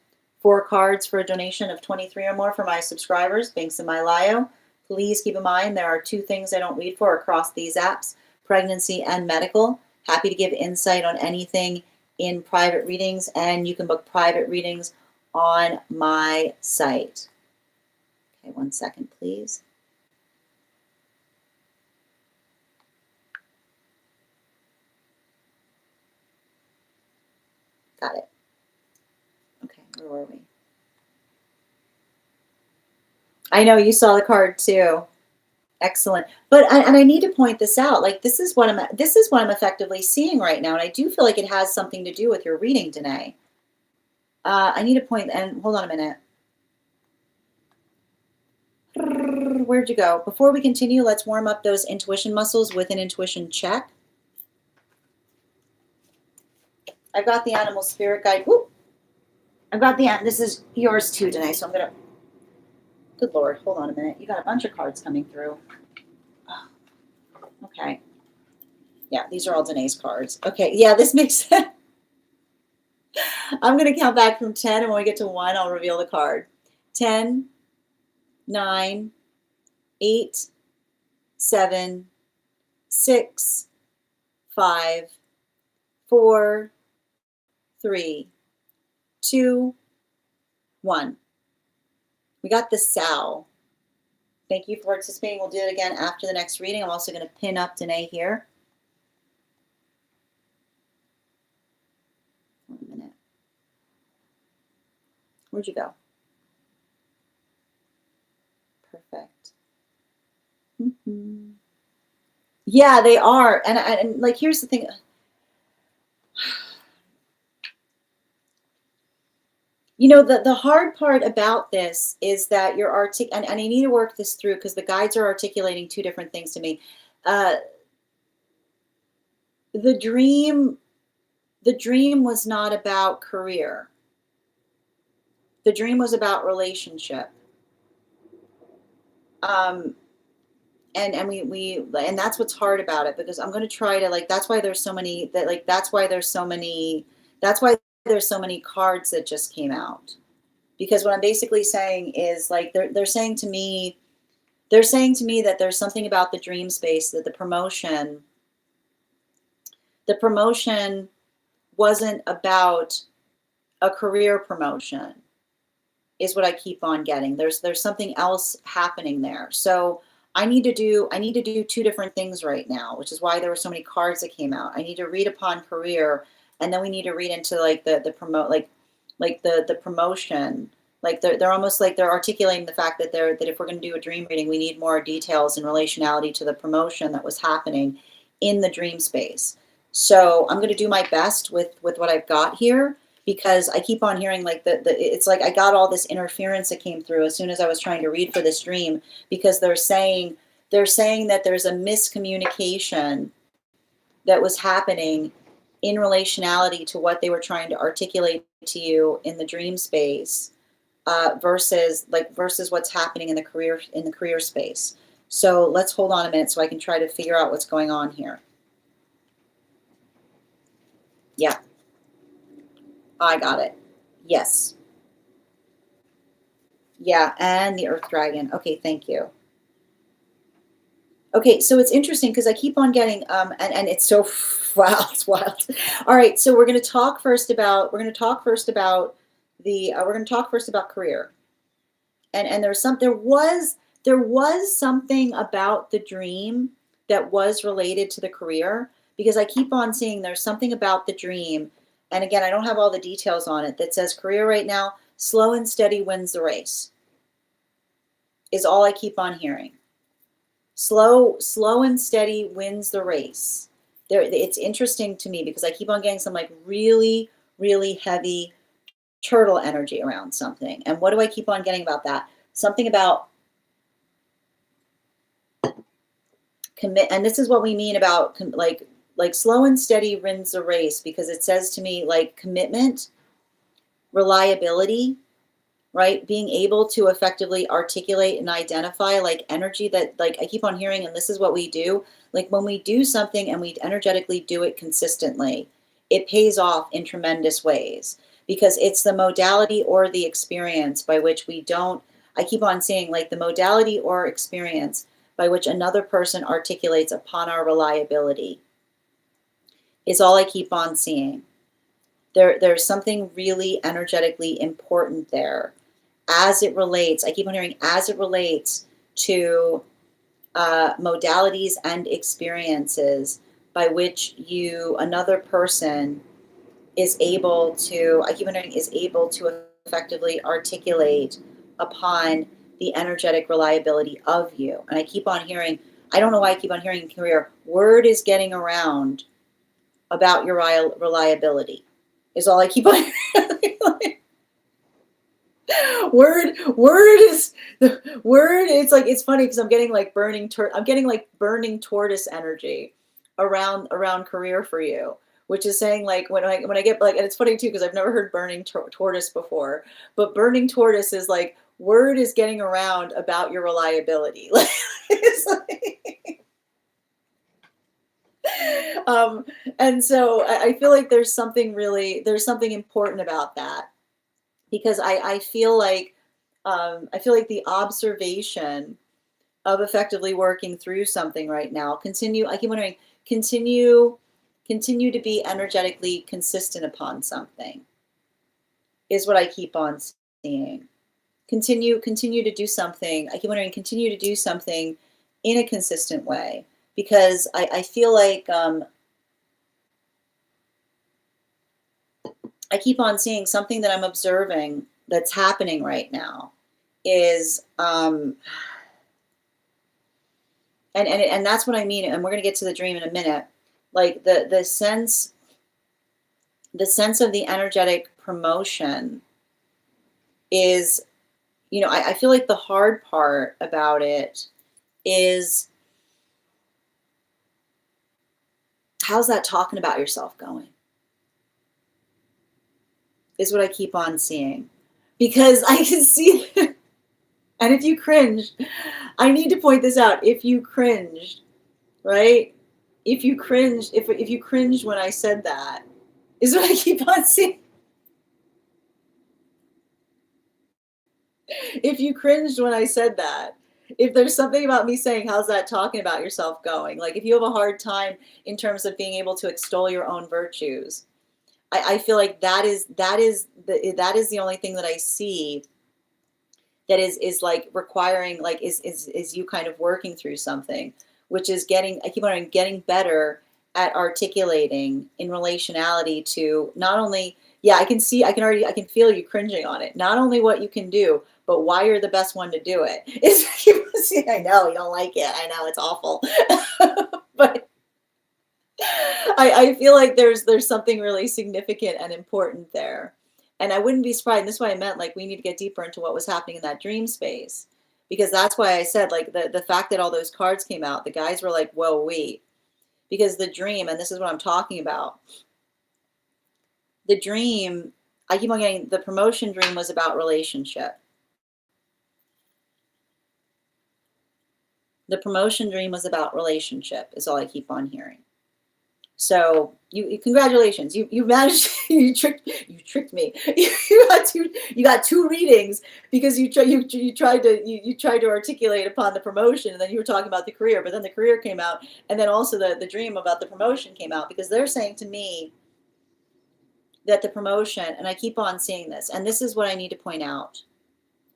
4 cards for a donation of $23 or more for my subscribers, Binks in my Lio. Please keep in mind there are 2 things I don't read for across these apps, pregnancy and medical. Happy to give insight on anything in private readings, and you can book private readings on my site. Okay, 1 second, please. Got it. Okay, where were we? I know you saw the card too. Excellent. But I need to point this out. Like this is what I'm effectively seeing right now, and I do feel like it has something to do with your reading, Danae. I need a point, and hold on a minute. Where'd you go? Before we continue, let's warm up those intuition muscles with an intuition check. I've got the animal spirit guide. Whoop. I've got this is yours too, Danae, so I'm going to, good Lord, hold on a minute. You got a bunch of cards coming through. Oh, okay. Yeah, these are all Danae's cards. Okay, yeah, this makes sense. I'm going to count back from 10, and when we get to 1, I'll reveal the card. 10, 9, 8, 7, 6, 5, 4, 3, 2, 1. We got the Sow. Thank you for participating. We'll do it again after the next reading. I'm also going to pin up Danae here. 1 minute. Where'd you go? Perfect. Yeah, they are. And like, here's the thing. You know, the hard part about this is that you're and I need to work this through because the guides are articulating two different things to me. The dream was not about career. The dream was about relationship. And that's what's hard about it, because I'm going to try to, like, that's why there's so many cards that just came out, because what I'm basically saying is, like, they're saying to me that there's something about the dream space, that the promotion wasn't about a career promotion, is what I keep on getting. There's something else happening there. So I need to do two different things right now, which is why there were so many cards that came out. I need to read upon career, and then we need to read into, like, the promotion. Like, they're almost like they're articulating the fact that if we're going to do a dream reading, we need more details in relationality to the promotion that was happening in the dream space. So I'm going to do my best with what I've got here, because I keep on hearing, like, it's like I got all this interference that came through as soon as I was trying to read for this dream, because they're saying that there's a miscommunication that was happening in relationality to what they were trying to articulate to you in the dream space, versus what's happening in the career space. So let's hold on a minute so I can try to figure out what's going on here. Yeah. I got it. Yes. Yeah, and the Earth Dragon. Okay, thank you. Okay, so it's interesting because I keep on getting and it's so wow, it's wild. All right, so we're going to talk first about career, and there was something about the dream that was related to the career, because I keep on seeing there's something about the dream. And again, I don't have all the details on it, that says career right now, slow and steady wins the race, is all I keep on hearing. Slow and steady wins the race. It's interesting to me because I keep on getting some, like, really, really heavy turtle energy around something. And what do I keep on getting about that? Something about commit. And this is what we mean about, like slow and steady wins the race, because it says to me, like, commitment, reliability, right? Being able to effectively articulate and identify, like, energy that, like, I keep on hearing, and this is what we do. Like, when we do something and we energetically do it consistently, it pays off in tremendous ways, because it's the modality or the experience by which I keep on seeing, like, the modality or experience by which another person articulates upon our reliability is all I keep on seeing. There's something really energetically important there, as it relates, I keep on hearing, as it relates to modalities and experiences by which another person is able to, I keep on hearing, is able to effectively articulate upon the energetic reliability of you. And I keep on hearing, I don't know why I keep on hearing career, word is getting around about your reliability, is all I keep on hearing. Word is the word. It's funny because I'm getting like burning tortoise energy around career for you, which is saying like when I get like, and it's funny too because I've never heard burning tortoise before, but burning tortoise is like word is getting around about your reliability. Like, it's like, um, and so I feel like there's something important about that because I feel like the observation of effectively working through something right now. I keep wondering, continue to be energetically consistent upon something is what I keep on seeing. Continue to do something. I keep wondering, continue to do something in a consistent way because I feel like I keep on seeing something that I'm observing that's happening right now is and that's what I mean, and we're going to get to the dream in a minute. Like the sense of the energetic promotion is, I feel like the hard part about it is, how's that talking about yourself going? Is what I keep on seeing. Because I can see, and if you cringed, I need to point this out. If you cringed, right? If you cringed when I said that, is what I keep on seeing. If you cringed when I said that, if there's something about me saying, how's that talking about yourself going? Like if you have a hard time in terms of being able to extol your own virtues, I feel like that is the only thing that I see that is like requiring, like is you kind of working through something, which is getting better at articulating in relationality to not only, yeah, I can feel you cringing on it. Not only what you can do, but why you're the best one to do it. I know you don't like it. I know it's awful, but I feel like there's something really significant and important there. And I wouldn't be surprised. And this is why I meant like we need to get deeper into what was happening in that dream space. Because that's why I said like the fact that all those cards came out, the guys were like, whoa, wait. Because the dream, and this is what I'm talking about, the dream, I keep on getting, the promotion dream was about relationship. The promotion dream was about relationship, is all I keep on hearing. So congratulations, you managed. You tricked me. You got two readings because you tried to articulate upon the promotion, and then you were talking about the career, but then the career came out, and then also the dream about the promotion came out, because they're saying to me that the promotion, and I keep on seeing this, and this is what I need to point out.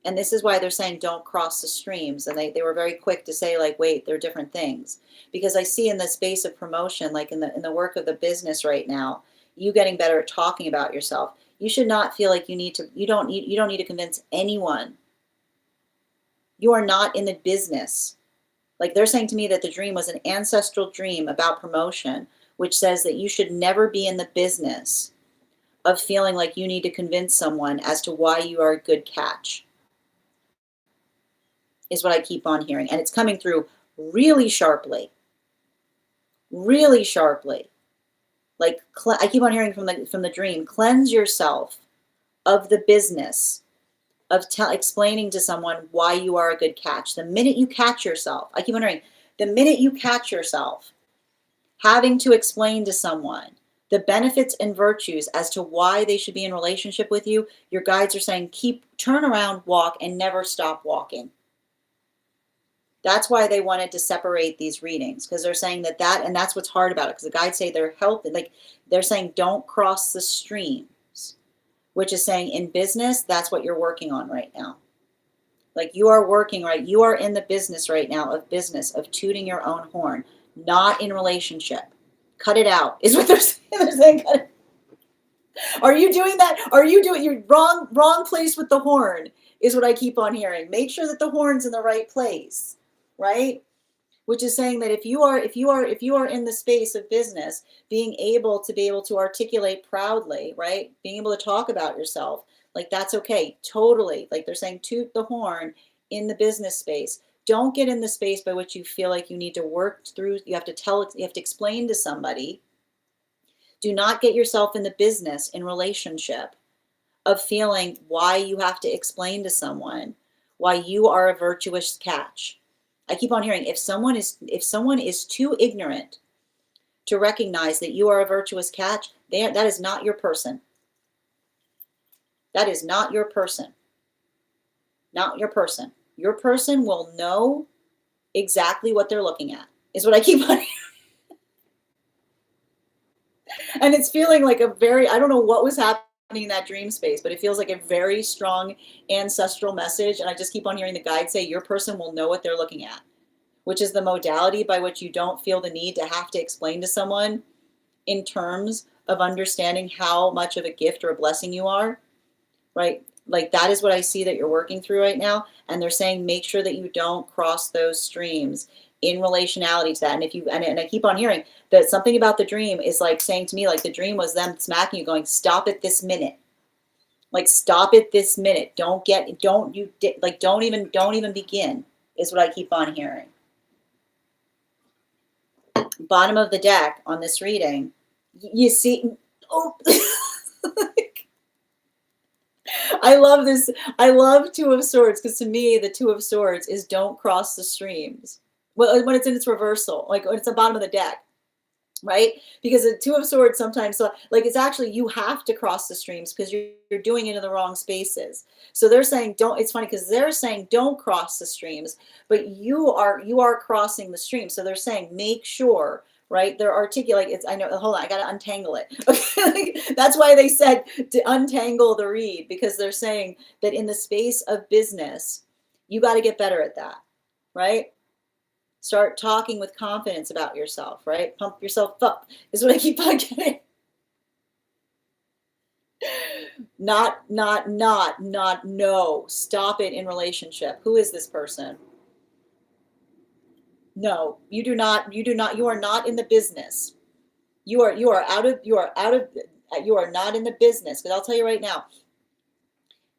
And this is why they're saying don't cross the streams. And they were very quick to say, like, wait, they're different things. Because I see in the space of promotion, like in the work of the business right now, you getting better at talking about yourself. You should not feel like you don't need to convince anyone. You are not in the business. Like they're saying to me that the dream was an ancestral dream about promotion, which says that you should never be in the business of feeling like you need to convince someone as to why you are a good catch. Is what I keep on hearing. And it's coming through really sharply. Really sharply. Like I keep on hearing from the dream, cleanse yourself of the business of explaining to someone why you are a good catch. The minute you catch yourself, I keep wondering, the minute you catch yourself having to explain to someone the benefits and virtues as to why they should be in relationship with you, your guides are saying, turn around, walk, and never stop walking. That's why they wanted to separate these readings, because they're saying and that's what's hard about it, because the guides say they're helping, like they're saying don't cross the streams, which is saying in business, that's what you're working on right now. Like you are working, right? You are in the business right now of tooting your own horn, not in relationship. Cut it out, is what they're saying. They're saying cut it. Are you doing that? You're wrong place with the horn, is what I keep on hearing. Make sure that the horn's in the right place. Right? Which is saying that if you are in the space of business, being able to articulate proudly, right? Being able to talk about yourself, Like, that's okay. Totally. Like, they're saying toot the horn in the business space. Don't get in the space by which you feel like you need to work through, you have to explain to somebody. Do not get yourself in the business in relationship of feeling why you have to explain to someone why you are a virtuous catch. I keep on hearing if someone is too ignorant to recognize that you are a virtuous catch, that is not your person. That is not your person. Not your person. Your person will know exactly what they're looking at, is what I keep on hearing. And it's feeling like a very, I don't know what was happening in that dream space, but it feels like a very strong ancestral message. And I just keep on hearing the guide say, your person will know what they're looking at, which is the modality by which you don't feel the need to have to explain to someone in terms of understanding how much of a gift or a blessing you are, right? Like, that is what I see that you're working through right now. And they're saying, make sure that you don't cross those streams in relationality to that. And if you, and I keep on hearing that something about the dream is like saying to me, like the dream was them smacking you going, stop it this minute. Like, stop it this minute. Don't even begin is what I keep on hearing. Bottom of the deck on this reading, you see, oh, I love this. I love Two of Swords because to me, the Two of Swords is don't cross the streams. Well, when it's in its reversal, like when it's the bottom of the deck, right? Because the Two of Swords sometimes, like it's actually, you have to cross the streams because you're doing it in the wrong spaces. So they're saying don't, it's funny because they're saying don't cross the streams, but you are crossing the stream. So they're saying make sure, right? They're articulating, it's, I know, hold on, I got to untangle it. Okay, that's why they said to untangle the read, because they're saying that in the space of business, you got to get better at that, right? Start talking with confidence about yourself, right? Pump yourself up is what I keep on getting. Not, no. Stop it in relationship. Who is this person? No, you are not in the business. You are not in the business. Because I'll tell you right now,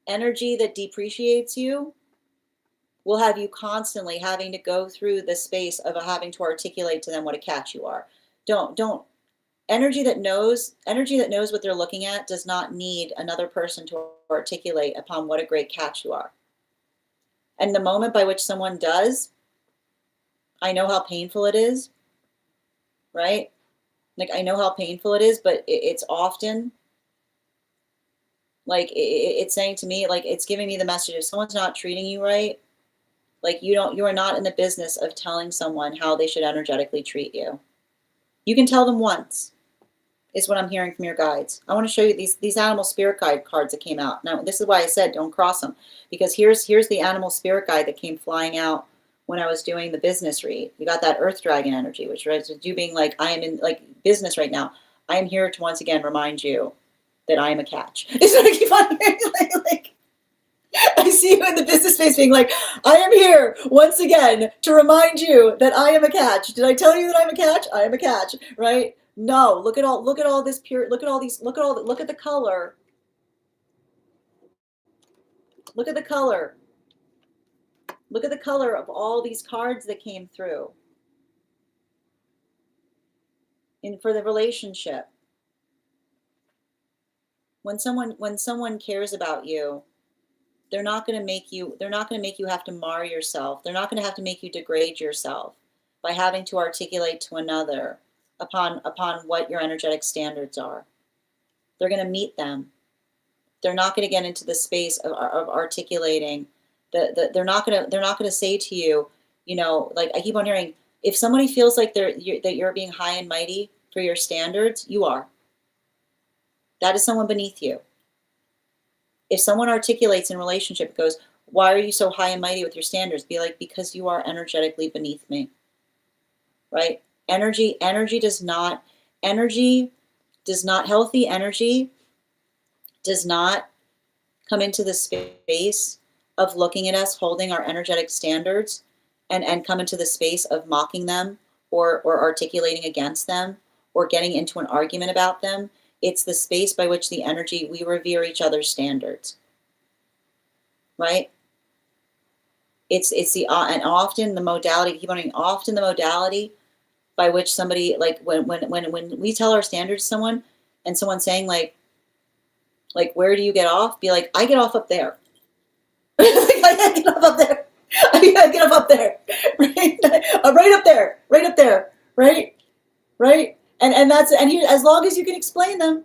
energy that depreciates you will have you constantly having to go through the space of having to articulate to them what a catch you are. Don't energy that knows what they're looking at does not need another person to articulate upon what a great catch you are. And the moment by which someone does, I know how painful it is, right? Like, I know how painful it is, but it's often like it's saying to me, like, it's giving me the message, if someone's not treating you right, like you are not in the business of telling someone how they should energetically treat you. You can tell them once, is what I'm hearing from your guides. I want to show you these animal spirit guide cards that came out. Now, this is why I said don't cross them, because here's the animal spirit guide that came flying out when I was doing the business read. You got that earth dragon energy, which is you being like, I am in like business right now. I am here to once again remind you that I am a catch. Is what I keep on hearing. Like, I see you in the business space being like, I am here once again to remind you that I am a catch. Did I tell you that I'm a catch? I am a catch, right? No, look at all this pure, look at the color. Look at the color. Look at the color of all these cards that came through. For the relationship. When someone cares about you, they're not going to make you have to mar yourself. They're not going to have to make you degrade yourself by having to articulate to another upon what your energetic standards are. They're going to meet them. They're not going to get into the space of articulating. They're not going to say to you, like I keep on hearing, if somebody feels like that you're being high and mighty for your standards, you are. That is someone beneath you. If someone articulates in relationship, goes, why are you so high and mighty with your standards? Be like, because you are energetically beneath me, right? Healthy energy does not come into the space of looking at us, holding our energetic standards, and come into the space of mocking them or articulating against them or getting into an argument about them. It's the space by which we revere each other's standards. right? It's the and often the modality, keep on saying, often the modality by which somebody, like when we tell our standards to someone and someone's saying like where do you get off? Be like, I get off up there. I get off up there. I get off up there. Right? Right up there. Right up there. Right? Right? And that's, and here, as long as you can explain them,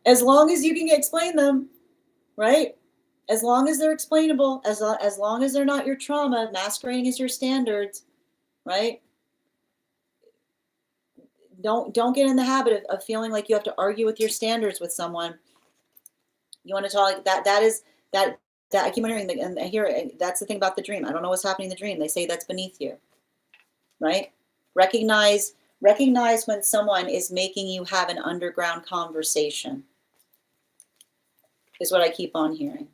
as long as you can explain them, right? As long as they're explainable, as long as they're not your trauma masquerading as your standards, right? Don't get in the habit of feeling like you have to argue with your standards with someone. You want to talk that I keep on hearing, and here, that's the thing about the dream. I don't know what's happening in the dream. They say that's beneath you, right? Recognize when someone is making you have an underground conversation, is what I keep on hearing.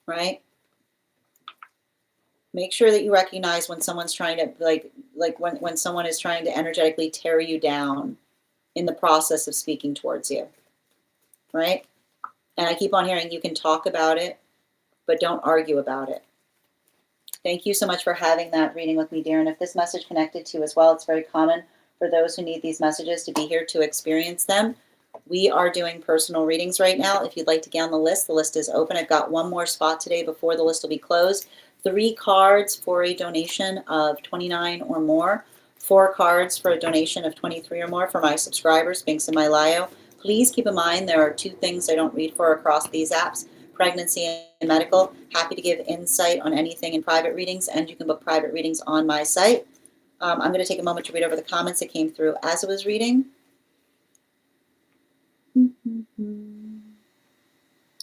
Right? Make sure that you recognize when someone's trying to, like when someone is trying to energetically tear you down in the process of speaking towards you, right? And I keep on hearing, you can talk about it, but don't argue about it. Thank you so much for having that reading with me, dear. And if this message connected to you as well, it's very common for those who need these messages to be here to experience them. We are doing personal readings right now. If you'd like to get on the list is open. I've got one more spot today before the list will be closed. 3 cards for a donation of $29 or more. 4 cards for a donation of $23 or more for my subscribers, Binks and Mylayo. Please keep in mind there are 2 things I don't read for across these apps: pregnancy and medical. Happy to give insight on anything in private readings, and you can book private readings on my site. I'm going to take a moment to read over the comments that came through as I was reading.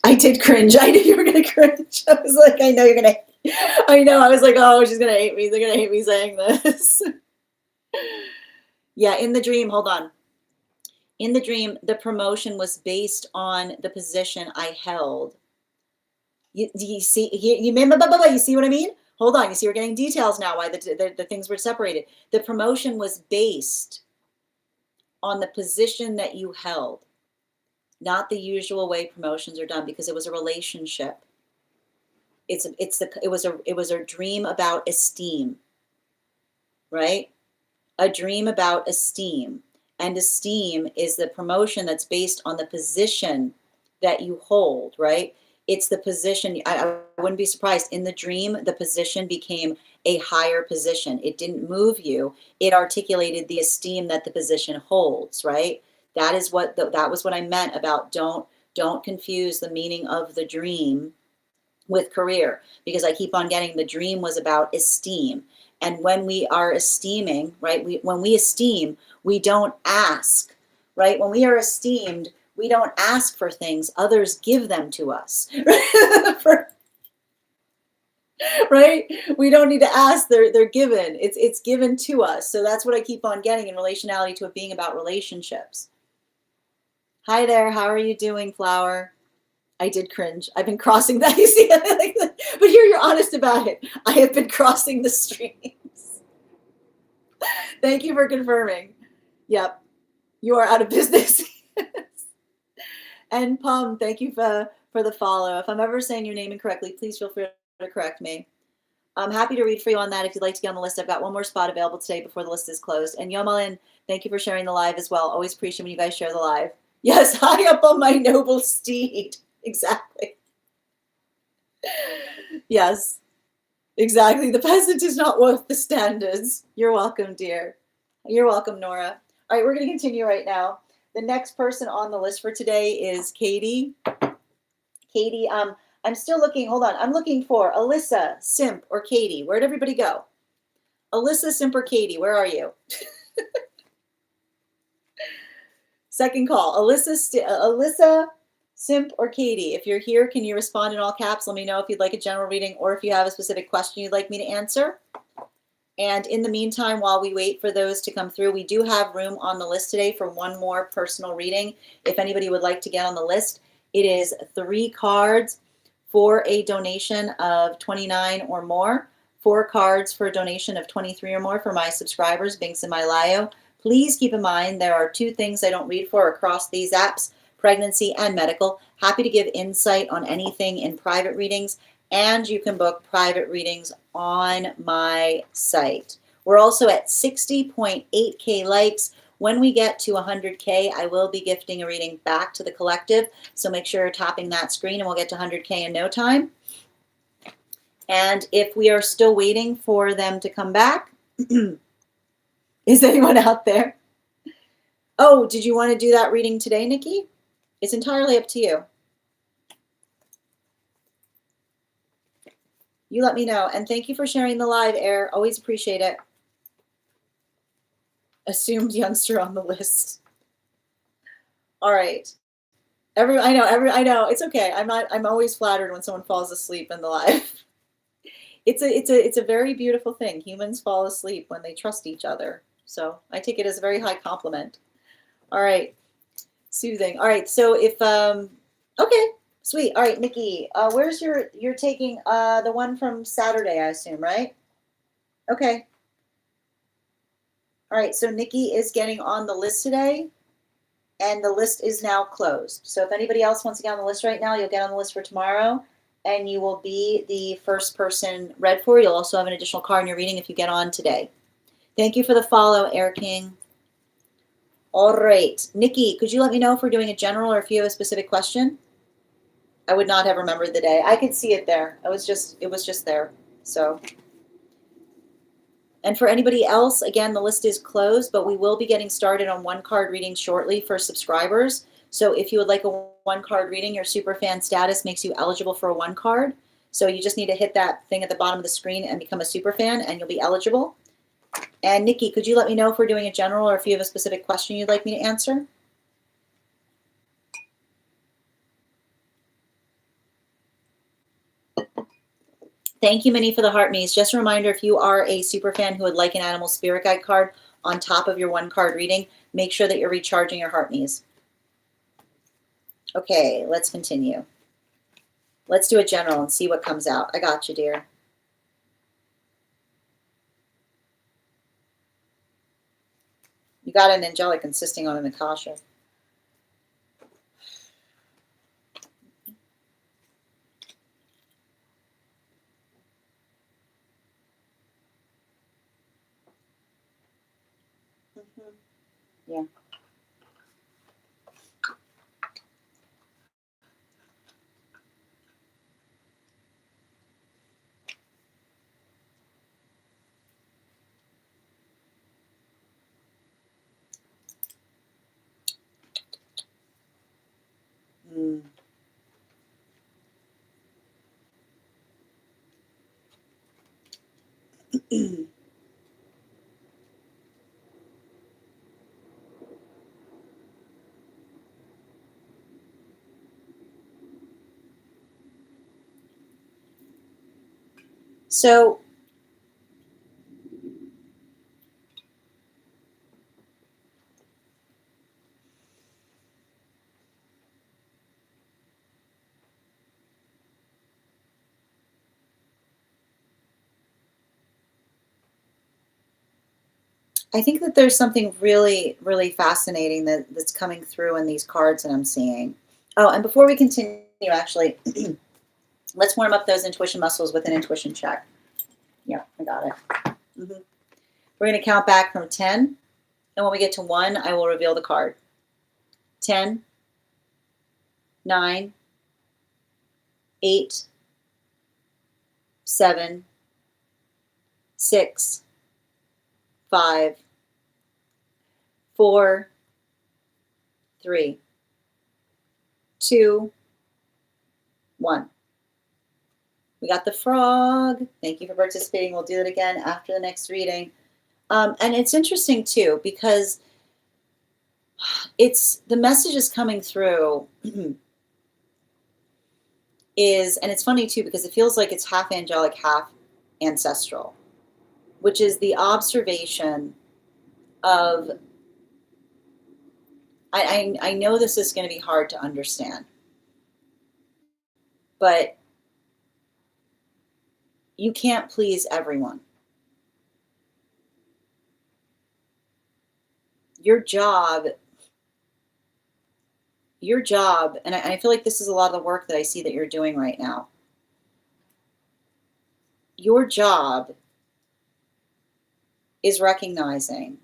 I did cringe. I knew you were going to cringe. I was like, I know you're going to. I know. I was like, oh, she's going to hate me. They're going to hate me saying this. Yeah, in the dream, hold on. In the dream, the promotion was based on the position I held. Do you see? You see what I mean? Hold on. You see, we're getting details now why the things were separated. The promotion was based on the position that you held, not the usual way promotions are done, because it was a relationship. It was a dream about esteem, right? A dream about esteem. And esteem is the promotion that's based on the position that you hold, right? It's the position. I wouldn't be surprised. In the dream, the position became a higher position. It didn't move you. It articulated the esteem that the position holds, right? That was what I meant about don't confuse the meaning of the dream with career, because I keep on getting the dream was about esteem. And when we are esteeming, right, when we esteem, we don't ask, right? When we are esteemed, we don't ask for things. Others give them to us, right? We don't need to ask. They're given. It's given to us. So that's what I keep on getting in relationality to it being about relationships. Hi there. How are you doing, Flower? I did cringe. I've been crossing that. You see, but here you're honest about it. I have been crossing the streams. Thank you for confirming. Yep, you are out of business. And Pum, thank you for the follow. If I'm ever saying your name incorrectly, please feel free to correct me. I'm happy to read for you on that if you'd like to get on the list. I've got one more spot available today before the list is closed. And Yomalin, thank you for sharing the live as well. Always appreciate when you guys share the live. Yes, high up on my noble steed. Exactly. Yes, exactly. The peasant is not worth the standards. You're welcome, dear. You're welcome, Nora. All right, we're going to continue right now. The next person on the list for today is Katie. Katie, I'm still looking. Hold on. I'm looking for Alyssa, Simp, or Katie. Where'd everybody go? Alyssa, Simp, or Katie, where are you? Second call. Alyssa, Simp, or Katie. If you're here, can you respond in all caps? Let me know if you'd like a general reading or if you have a specific question you'd like me to answer. And in the meantime, while we wait for those to come through, we do have room on the list today for one more personal reading. If anybody would like to get on the list, it is 3 cards for a donation of $29 or more. 4 cards for a donation of $23 or more for my subscribers, Binks and Mylayo. Please keep in mind there are 2 things I don't read for across these apps: pregnancy, and medical. Happy to give insight on anything in private readings, and you can book private readings on my site. We're also at 60.8K likes. When we get to 100K, I will be gifting a reading back to the collective. So make sure you're tapping that screen and we'll get to 100K in no time. And if we are still waiting for them to come back, is anyone out there? Oh, did you want to do that reading today, Nikki? It's entirely up to you. You let me know. And thank you for sharing the live, Air. Always appreciate it. Assumed youngster on the list. All right. I know. It's okay. I'm always flattered when someone falls asleep in the live. It's a very beautiful thing. Humans fall asleep when they trust each other. So I take it as a very high compliment. All right. Soothing. All right. So if okay, sweet. All right, Nikki, where's you're taking the one from Saturday, I assume, right? Okay. All right, so Nikki is getting on the list today, and the list is now closed. So if anybody else wants to get on the list right now, you'll get on the list for tomorrow, and you will be the first person read for. You'll also have an additional card in your reading if you get on today. Thank you for the follow, Air King. All right, Nikki, could you let me know if we're doing a general or if you have a specific question? I would not have remembered the day. I could see it there. It was just there. So, and for anybody else, again, the list is closed, but we will be getting started on one card reading shortly for subscribers. So if you would like a one card reading, your super fan status makes you eligible for a one card. So you just need to hit that thing at the bottom of the screen and become a super fan, and you'll be eligible. And Nikki, could you let me know if we're doing a general or if you have a specific question you'd like me to answer? Thank you, Minnie, for the heart me's. Just a reminder, if you are a super fan who would like an animal spirit guide card on top of your one card reading, make sure that you're recharging your heart me's. Okay, let's continue. Let's do a general and see what comes out. I got you, dear. You got an angelic insisting on an Akasha. Yeah. Mm. So I think that there's something really, really fascinating that's coming through in these cards that I'm seeing. Oh, and before we continue, actually, let's warm up those intuition muscles with an intuition check. Yeah, I got it. We're going to count back from 10. And when we get to 1, I will reveal the card. 10, 9, 8, 7, 6, 5, 4, 3, 2, 1. We got the frog. Thank you for participating. We'll do it again after the next reading. And it's interesting too, because the message is coming through is, and it's funny too, because it feels like it's half angelic, half ancestral, which is the observation of, I know this is going to be hard to understand, but you can't please everyone. Your job your job, and I feel like this is a lot of the work that I see that you're doing right now. Your job is recognizing,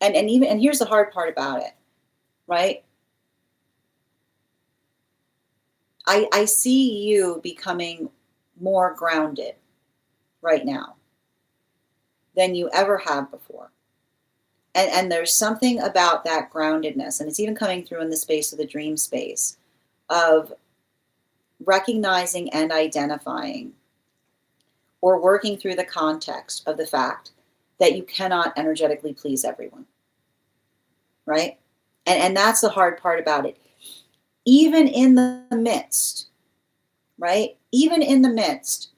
and here's the hard part about it, right? I see you becoming more grounded right now than you ever have before. And there's something about that groundedness, and it's even coming through in the space of the dream space of recognizing and identifying or working through the context of the fact that you cannot energetically please everyone, right? And that's the hard part about it. Even in the midst, right? Even in the midst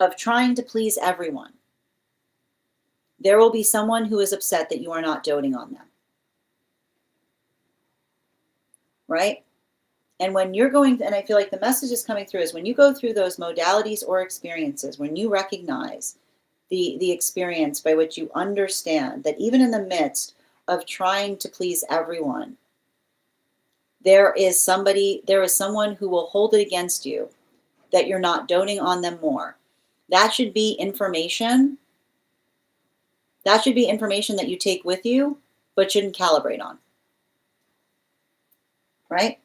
of trying to please everyone, there will be someone who is upset that you are not doting on them, right? And when you're going, and I feel like the message is coming through, is when you go through those modalities or experiences, when you recognize the experience by which you understand that even in the midst of trying to please everyone, there is someone who will hold it against you that you're not doting on them more. That should be information. That should be information that you take with you, but shouldn't calibrate on. Right?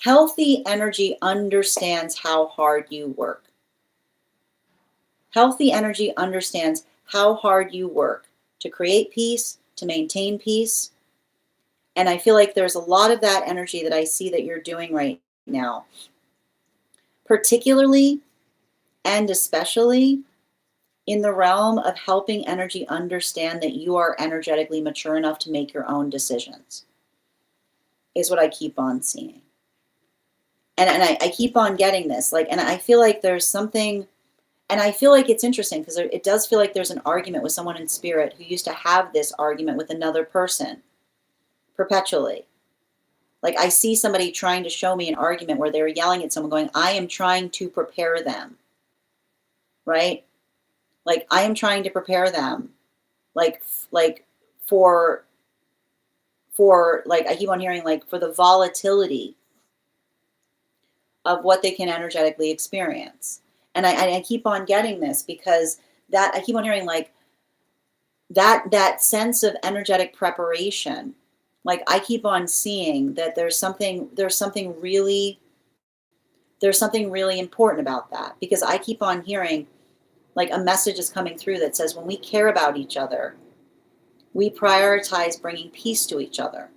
Healthy energy understands how hard you work. Healthy energy understands how hard you work to create peace, to maintain peace. And I feel like there's a lot of that energy that I see that you're doing right now, particularly and especially in the realm of helping energy understand that you are energetically mature enough to make your own decisions, is what I keep on seeing. And I keep on getting this, like, and I feel like there's something, and I feel like it's interesting because it does feel like there's an argument with someone in spirit who used to have this argument with another person perpetually. Like, I see somebody trying to show me an argument where they're yelling at someone going, I am trying to prepare them, right? Like, I am trying to prepare them, like for like, I keep on hearing, like, for the volatility of what they can energetically experience. And I keep on getting this because that I keep on hearing, like, that sense of energetic preparation. Like, I keep on seeing that there's something really important about that, because I keep on hearing, like, a message is coming through that says when we care about each other, we prioritize bringing peace to each other.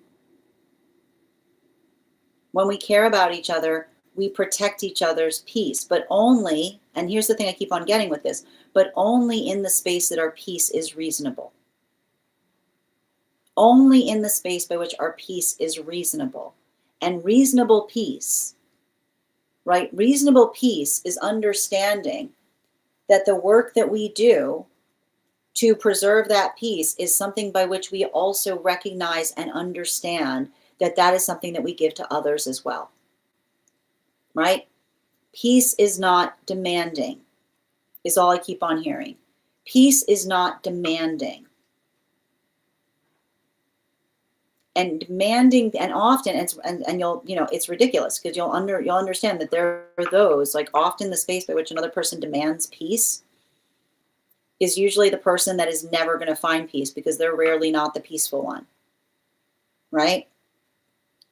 When we care about each other, we protect each other's peace, but only, and here's the thing I keep on getting with this, but only in the space that our peace is reasonable. Only in the space by which our peace is reasonable. And reasonable peace, right? Reasonable peace is understanding that the work that we do to preserve that peace is something by which we also recognize and understand that that is something that we give to others as well. Right? Peace is not demanding, is all I keep on hearing. Peace is not demanding. And demanding, and often, and you'll, it's ridiculous because you'll understand that there are those, like, often the space by which another person demands peace is usually the person that is never going to find peace because they're rarely not the peaceful one. Right?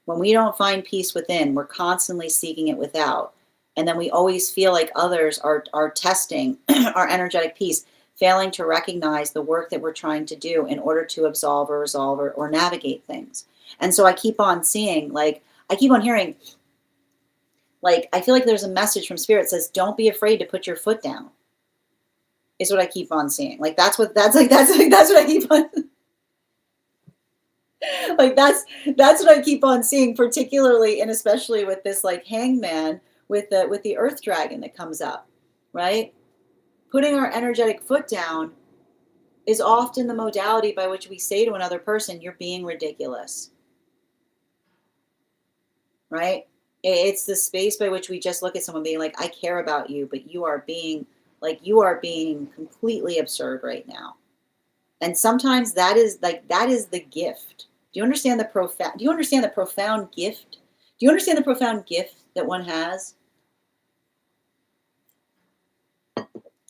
When we don't find peace within, we're constantly seeking it without. And then we always feel like others are testing our energetic peace, failing to recognize the work that we're trying to do in order to absolve or resolve or navigate things. And so I keep on seeing, like, I keep on hearing, like, I feel like there's a message from spirit that says, don't be afraid to put your foot down, is what I keep on seeing. Like, that's what I keep on like, that's what I keep on seeing, particularly and especially with this, like, hangman with the earth dragon that comes up, right? Putting our energetic foot down is often the modality by which we say to another person, you're being ridiculous, right? It's the space by which we just look at someone being like, I care about you, but you are being completely absurd right now. And sometimes that is the gift Do you understand the profound gift? Do you understand the profound gift that one has?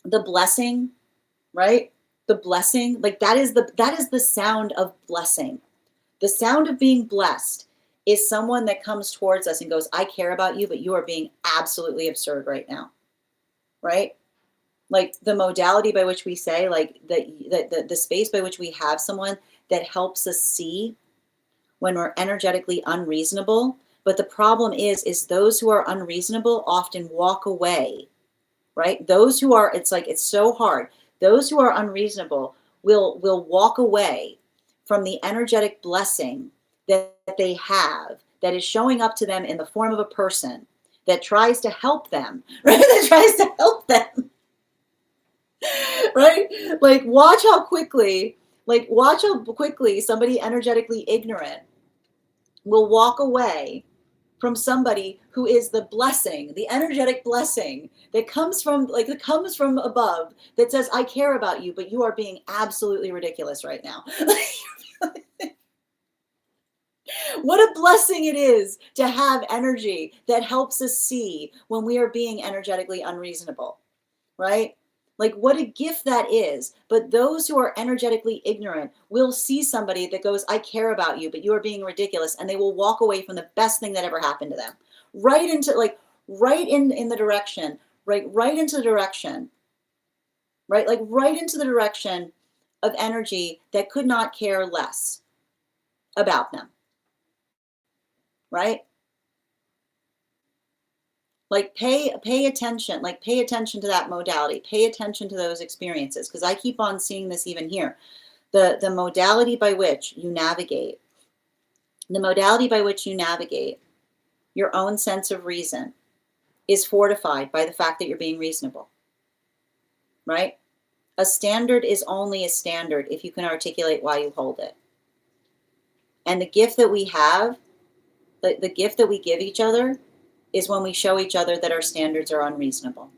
The blessing, right? The blessing, like that is the sound of blessing. The sound of being blessed is someone that comes towards us and goes, I care about you, but you are being absolutely absurd right now. Right? Like the modality by which we say, like the space by which we have someone that helps us see when we're energetically unreasonable. But the problem is those who are unreasonable often walk away, right? Those who are, it's like, it's so hard. Those who are unreasonable will walk away from the energetic blessing that they have, that is showing up to them in the form of a person that tries to help them, right? That tries to help them, right? Watch how quickly somebody energetically ignorant will walk away from somebody who is the blessing, the energetic blessing that comes from above, that says, I care about you, but you are being absolutely ridiculous right now. What a blessing it is to have energy that helps us see when we are being energetically unreasonable, right? Like what a gift that is. But those who are energetically ignorant will see somebody that goes, I care about you, but you are being ridiculous. And they will walk away from the best thing that ever happened to them. Right into in the direction, right into the direction, right? Like right into the direction of energy that could not care less about them. Right? Like pay attention, pay attention to that modality, pay attention to those experiences. Because I keep on seeing this even here. The modality by which you navigate, your own sense of reason is fortified by the fact that you're being reasonable, right? A standard is only a standard if you can articulate why you hold it. And the gift that we have, the gift that we give each other, is when we show each other that our standards are unreasonable,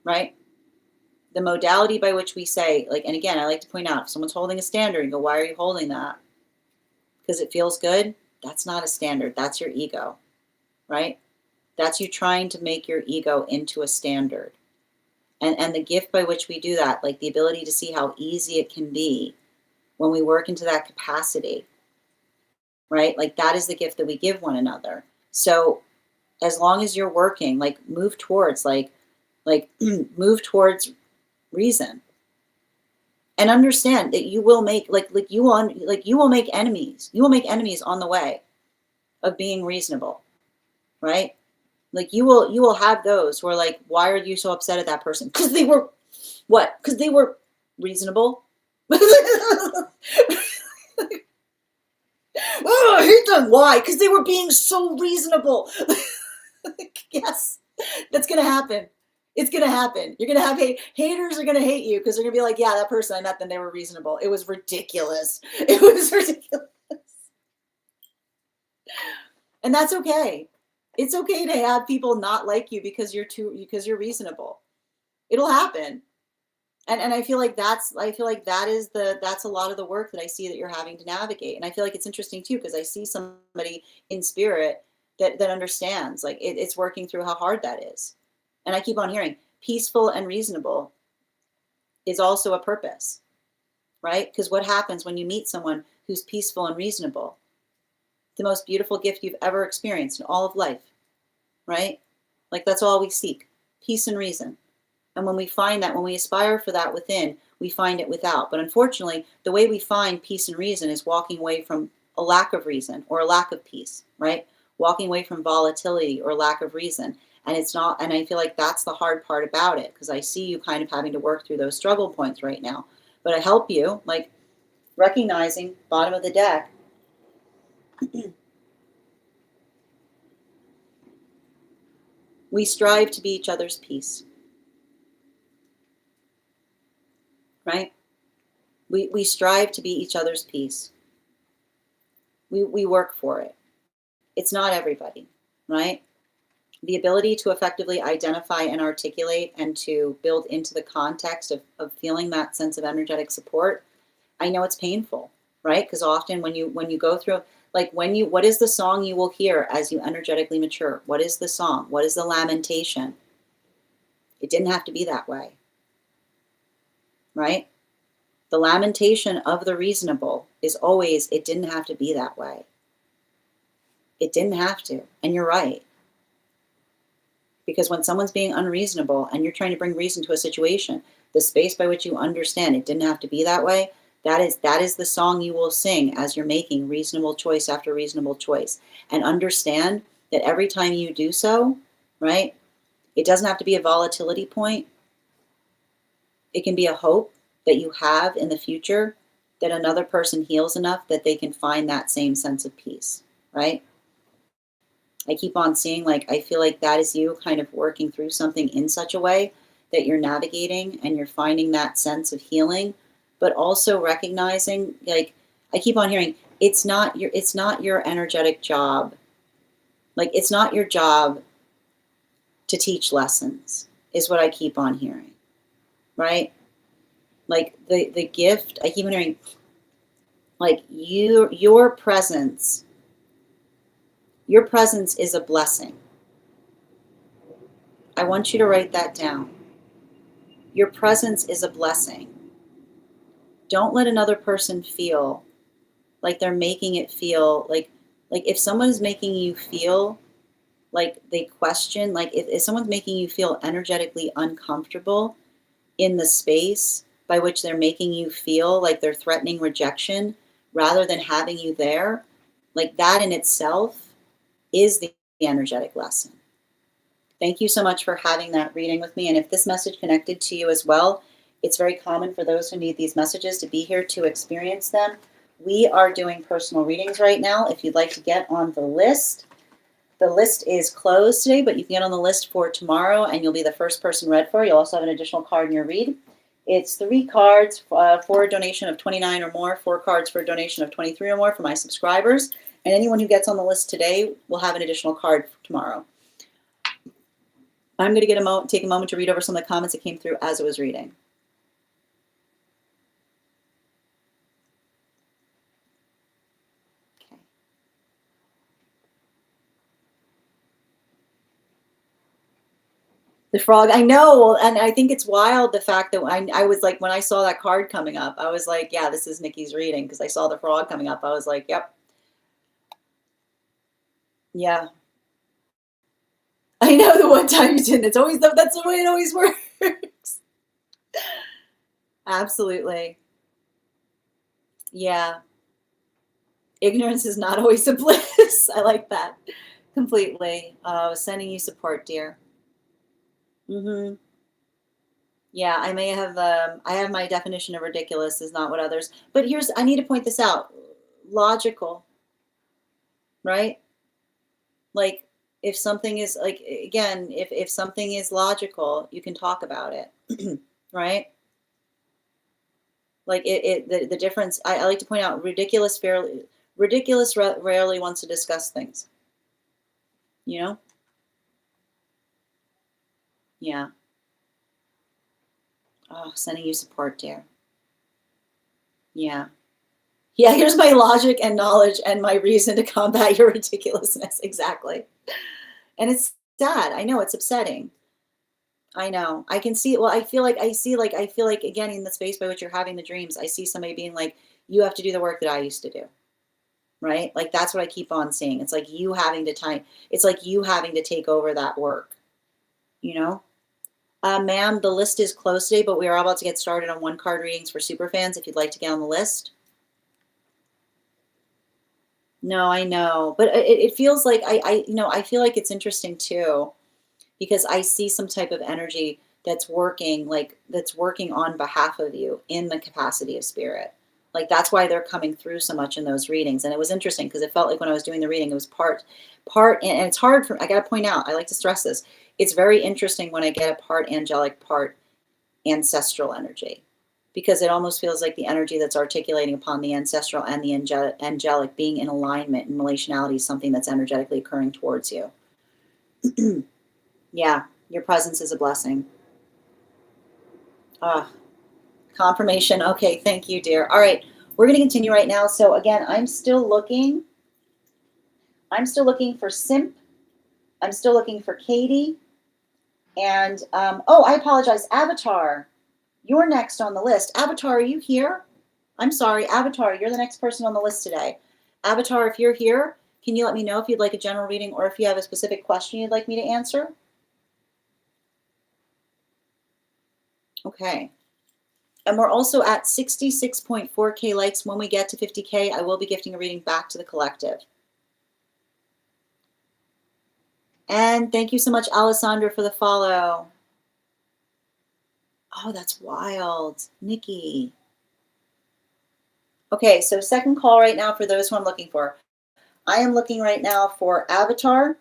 right? The modality by which we say, and again, I like to point out, if someone's holding a standard, you go, why are you holding that? Because it feels good. That's not a standard. That's your ego, right? That's you trying to make your ego into a standard. And the gift by which we do that, like the ability to see how easy it can be when we work into that capacity, right? Like that is the gift that we give one another. So as long as you're working, move towards, move towards reason, and understand that you will make, you will make enemies. You will make enemies on the way of being reasonable, right? You will have those who are like, why are you so upset at that person? Because they were what? Because they were reasonable. Oh, I hate them. Why? Because they were being so reasonable. Yes, that's gonna happen. It's gonna happen. You're gonna have haters are gonna hate you because they're gonna be like, yeah, that person I met them, they were reasonable. It was ridiculous. It was ridiculous. And that's okay. It's okay to have people not like you because you're reasonable. It'll happen. And I feel like that's a lot of the work that I see that you're having to navigate. And I feel like it's interesting too, because I see somebody in spirit that understands, it's working through how hard that is. And I keep on hearing peaceful and reasonable is also a purpose, right? Because what happens when you meet someone who's peaceful and reasonable? The most beautiful gift you've ever experienced in all of life, right? That's all we seek, peace and reason. And when we find that, when we aspire for that within, we find it without. But unfortunately, the way we find peace and reason is walking away from a lack of reason or a lack of peace, right? Walking away from volatility or lack of reason. And it's not, and I feel like that's the hard part about it, because I see you kind of having to work through those struggle points right now. But I help you, recognizing bottom of the deck. We strive to be each other's peace. Right? We strive to be each other's peace. We work for it. It's not everybody, right? The ability to effectively identify and articulate and to build into the context of feeling that sense of energetic support, I know it's painful. right? Because often when you go through, like what is the song you will hear as you energetically mature? What is the song? What is the lamentation? It didn't have to be that way, right? The lamentation of the reasonable is always, it didn't have to be that way. It didn't have to. And you're right. Because when someone's being unreasonable and you're trying to bring reason to a situation, the space by which you understand it didn't have to be that way, that is the song you will sing as you're making reasonable choice after reasonable choice. And understand that every time you do so, right, it doesn't have to be a volatility point. It can be a hope that you have in the future that another person heals enough that they can find that same sense of peace, right? I keep on seeing, like, I feel like that is you kind of working through something in such a way that you're navigating and you're finding that sense of healing, but also recognizing, like, I keep on hearing, it's not your energetic job. Like, it's not your job to teach lessons, is what I keep on hearing, right? Like the gift, I keep on hearing, like, your presence is a blessing. I want you to write that down. Your presence is a blessing. Don't let another person feel like they're making it feel like if someone is making you feel like they question, like if someone's making you feel energetically uncomfortable in the space by which they're making you feel like they're threatening rejection rather than having you there, like that in itself is the energetic lesson. Thank you so much for having that reading with me. And if this message connected to you as well, it's very common for those who need these messages to be here to experience them. We are doing personal readings right now. If you'd like to get on the list is closed today, but you can get on the list for tomorrow and you'll be the first person read for. You'll also have an additional card in your read. It's 3 cards for a donation of $29 or more, 4 cards for a donation of $23 or more for my subscribers. And anyone who gets on the list today will have an additional card tomorrow. I'm going to take a moment to read over some of the comments that came through as it was reading. Okay. The frog, I know, and I think it's wild the fact that I was like, when I saw that card coming up, I was like, yeah, this is Nikki's reading, because I saw the frog coming up. I was like, yep. Yeah. I know the one time you didn't. It's always that's the way it always works. Absolutely. Yeah. Ignorance is not always a bliss. I like that completely. Sending you support, dear. Mm-hmm. Yeah, I may have. I have my definition of ridiculous is not what others. But I need to point this out. Logical, right? Like, if something is like, again, if something is logical, you can talk about it, right? Like the difference. I like to point out ridiculous rarely wants to discuss things. You know? Yeah. Oh, sending you support, dear. Yeah. Yeah, here's my logic and knowledge and my reason to combat your ridiculousness. Exactly. And it's sad. I know, it's upsetting. I know. I can see it. Well, I feel like again, in the space by which you're having the dreams, I see somebody being like, you have to do the work that I used to do. Right? Like, that's what I keep on seeing. It's like you having to take over that work. You know? Ma'am, the list is closed today, but we are about to get started on 1-card readings for superfans if you'd like to get on the list. No, I know. But it feels like I feel like it's interesting too, because I see some type of energy that's working on behalf of you in the capacity of spirit. Like, that's why they're coming through so much in those readings. And it was interesting because it felt like when I was doing the reading, it was part, and it's hard I got to point out, I like to stress this. It's very interesting when I get a part angelic, part ancestral energy, because it almost feels like the energy that's articulating upon the ancestral and the angelic being in alignment and relationality is something that's energetically occurring towards you. Yeah, your presence is a blessing. Confirmation. Okay, thank you, dear. All right, We're going to continue right now. So again, I'm still looking for Simp. I'm still looking for Katie. And, oh, I apologize. Avatar, you're next on the list. Avatar, are you here? I'm sorry, Avatar, you're the next person on the list today. Avatar, if you're here, can you let me know if you'd like a general reading or if you have a specific question you'd like me to answer? Okay. And we're also at 66.4K likes. When we get to 50K, I will be gifting a reading back to the collective. And thank you so much, Alessandra, for the follow. Oh, that's wild. Nikki. Okay, so second call right now for those who I'm looking for. I am looking right now for Avatar.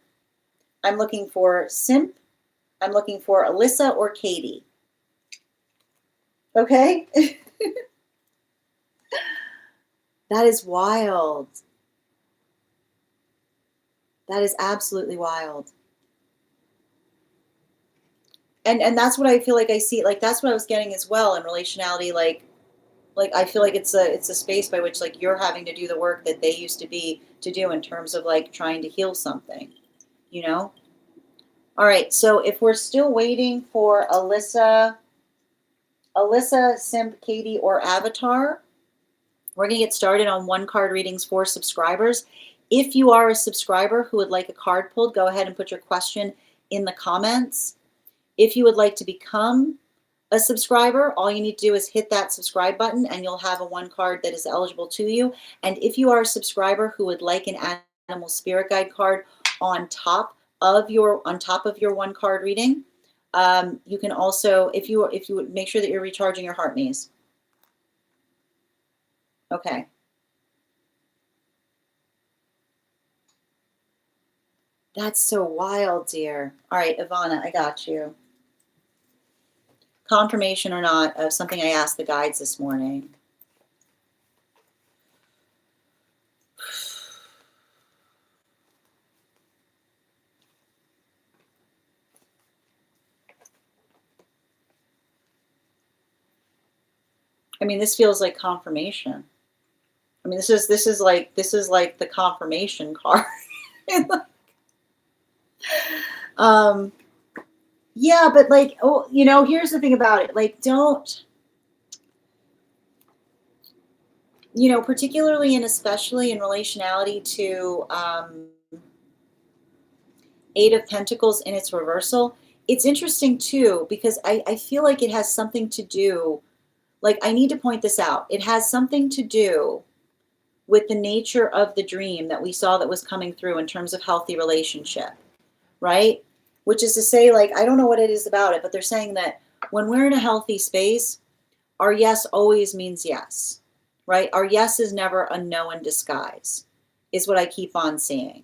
I'm looking for Simp. I'm looking for Alyssa or Katie. Okay? That is wild. That is absolutely wild. And that's what I feel like I see. Like, that's what I was getting as well in relationality. Like I feel like it's a space by which like you're having to do the work that they used to do in terms of like trying to heal something, you know? All right, so if we're still waiting for Alyssa, Simp, Katie, or Avatar, we're gonna get started on one card readings for subscribers. If you are a subscriber who would like a card pulled, go ahead and put your question in the comments. If you would like to become a subscriber, all you need to do is hit that subscribe button and you'll have a one card that is eligible to you. And if you are a subscriber who would like an animal spirit guide card on top of your one card reading, you can also, if you would make sure that you're recharging your heart maze. Okay. That's so wild, dear. All right, Ivana, I got you. Confirmation or not of something I asked the guides this morning. I mean, this feels like confirmation. I mean, this is like the confirmation card. Yeah, but like, oh, you know, here's the thing about it. Like, don't, you know, particularly and especially in relationality to Eight of Pentacles in its reversal, it's interesting too, because I feel like it has something to do, like, I need to point this out. It has something to do with the nature of the dream that we saw that was coming through in terms of healthy relationship, right? Which is to say, like, I don't know what it is about it, but they're saying that when we're in a healthy space, our yes always means yes, right? Our yes is never a no in disguise, is what I keep on seeing.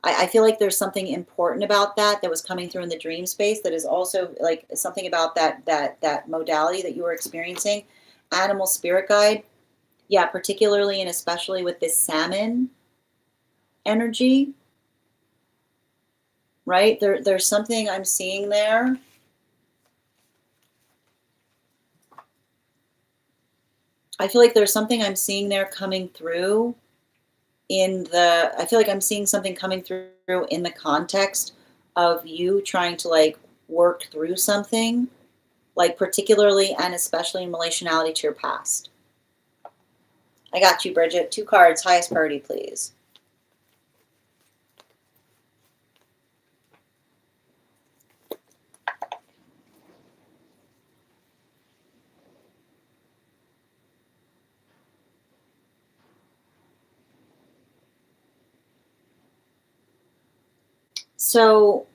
I feel like there's something important about that was coming through in the dream space that is also like something about that modality that you were experiencing. Animal spirit guide, yeah, particularly and especially with this salmon energy, right? There's something I'm seeing there. I feel like there's something I'm seeing there coming through I feel like I'm seeing something coming through in the context of you trying to like work through something, like particularly and especially in relationality to your past. I got you, Bridget. 2 cards, highest priority, please. So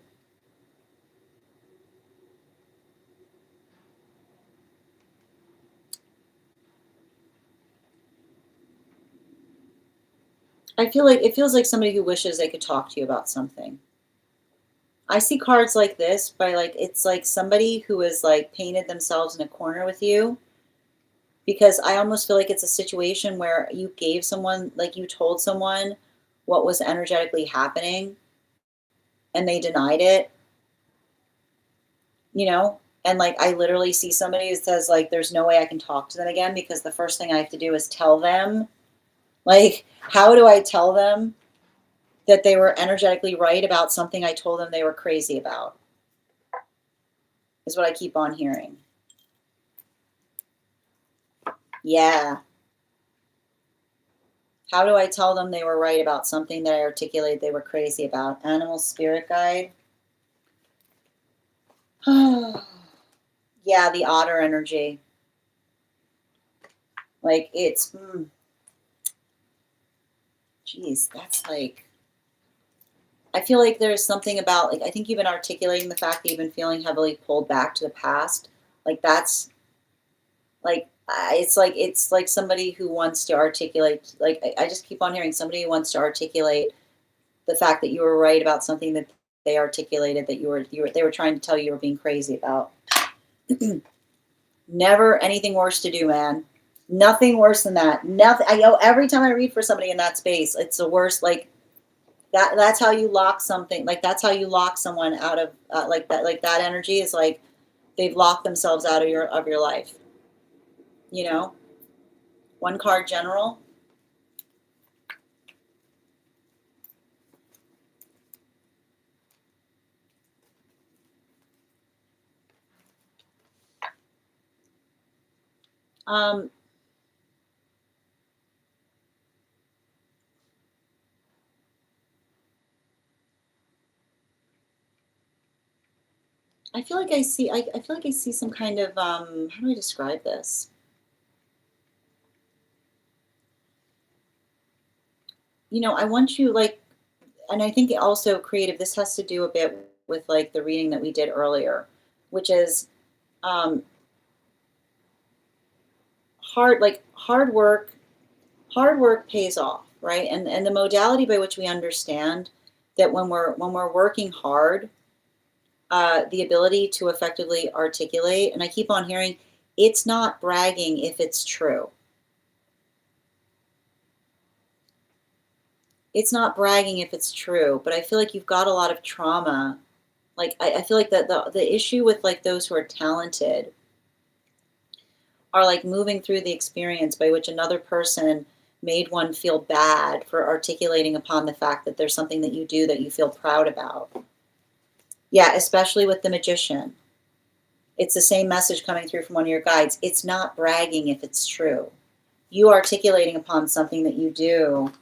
I feel like it feels like somebody who wishes they could talk to you about something. I see cards like this by like, it's like somebody who has like painted themselves in a corner with you, because I almost feel like it's a situation where you gave someone, like you told someone what was energetically happening and they denied it, you know, And like, I literally see somebody that says like, there's no way I can talk to them again because the first thing I have to do is tell them, like, how do I tell them that they were energetically right about something I told them they were crazy about? Is what I keep on hearing. Yeah. How do I tell them they were right about something that I articulated they were crazy about? Animal spirit guide. Yeah, the otter energy. Like it's, geez, that's like, I feel like there's something about, like, I think you've been articulating the fact that you've been feeling heavily pulled back to the past. Like that's, like, it's like somebody who wants to articulate, like, I just keep on hearing somebody who wants to articulate the fact that you were right about something that they articulated that they were trying to tell you you were being crazy about. Never anything worse to do, man. Nothing worse than that. Nothing. I know every time I read for somebody in that space, it's the worst. Like that's how you lock something. Like that's how you lock someone out of like that. Like that energy is like they've locked themselves out of your life. You know, one card general. Um, I feel like I see. I feel like I see some kind of. How do I describe this? You know, I want you like, and I think also creative. This has to do a bit with like the reading that we did earlier, which is um, hard work pays off, right? And the modality by which we understand that when we're working hard, the ability to effectively articulate, and I keep on hearing, it's not bragging if it's true. It's not bragging if it's true, but I feel like you've got a lot of trauma. Like I feel like that the issue with like those who are talented are like moving through the experience by which another person made one feel bad for articulating upon the fact that there's something that you do that you feel proud about. Yeah, especially with the magician. It's the same message coming through from one of your guides. It's not bragging if it's true. You articulating upon something that you do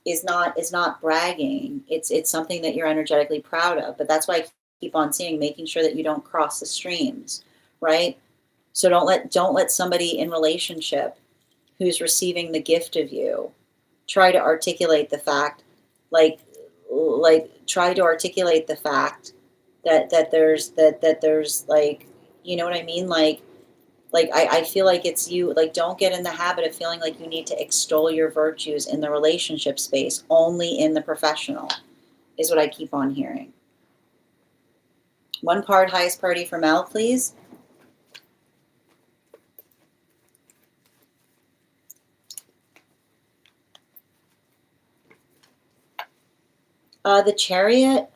is not bragging. It's something that you're energetically proud of. But that's why I keep on saying making sure that you don't cross the streams, right? So don't let somebody in relationship who's receiving the gift of you try to articulate the fact, like try to articulate the fact that there's like, you know what I mean, like I feel like it's you, like don't get in the habit of feeling like you need to extol your virtues in the relationship space, only in the professional, is what I keep on hearing. One card, highest priority for Mel, please. The Chariot.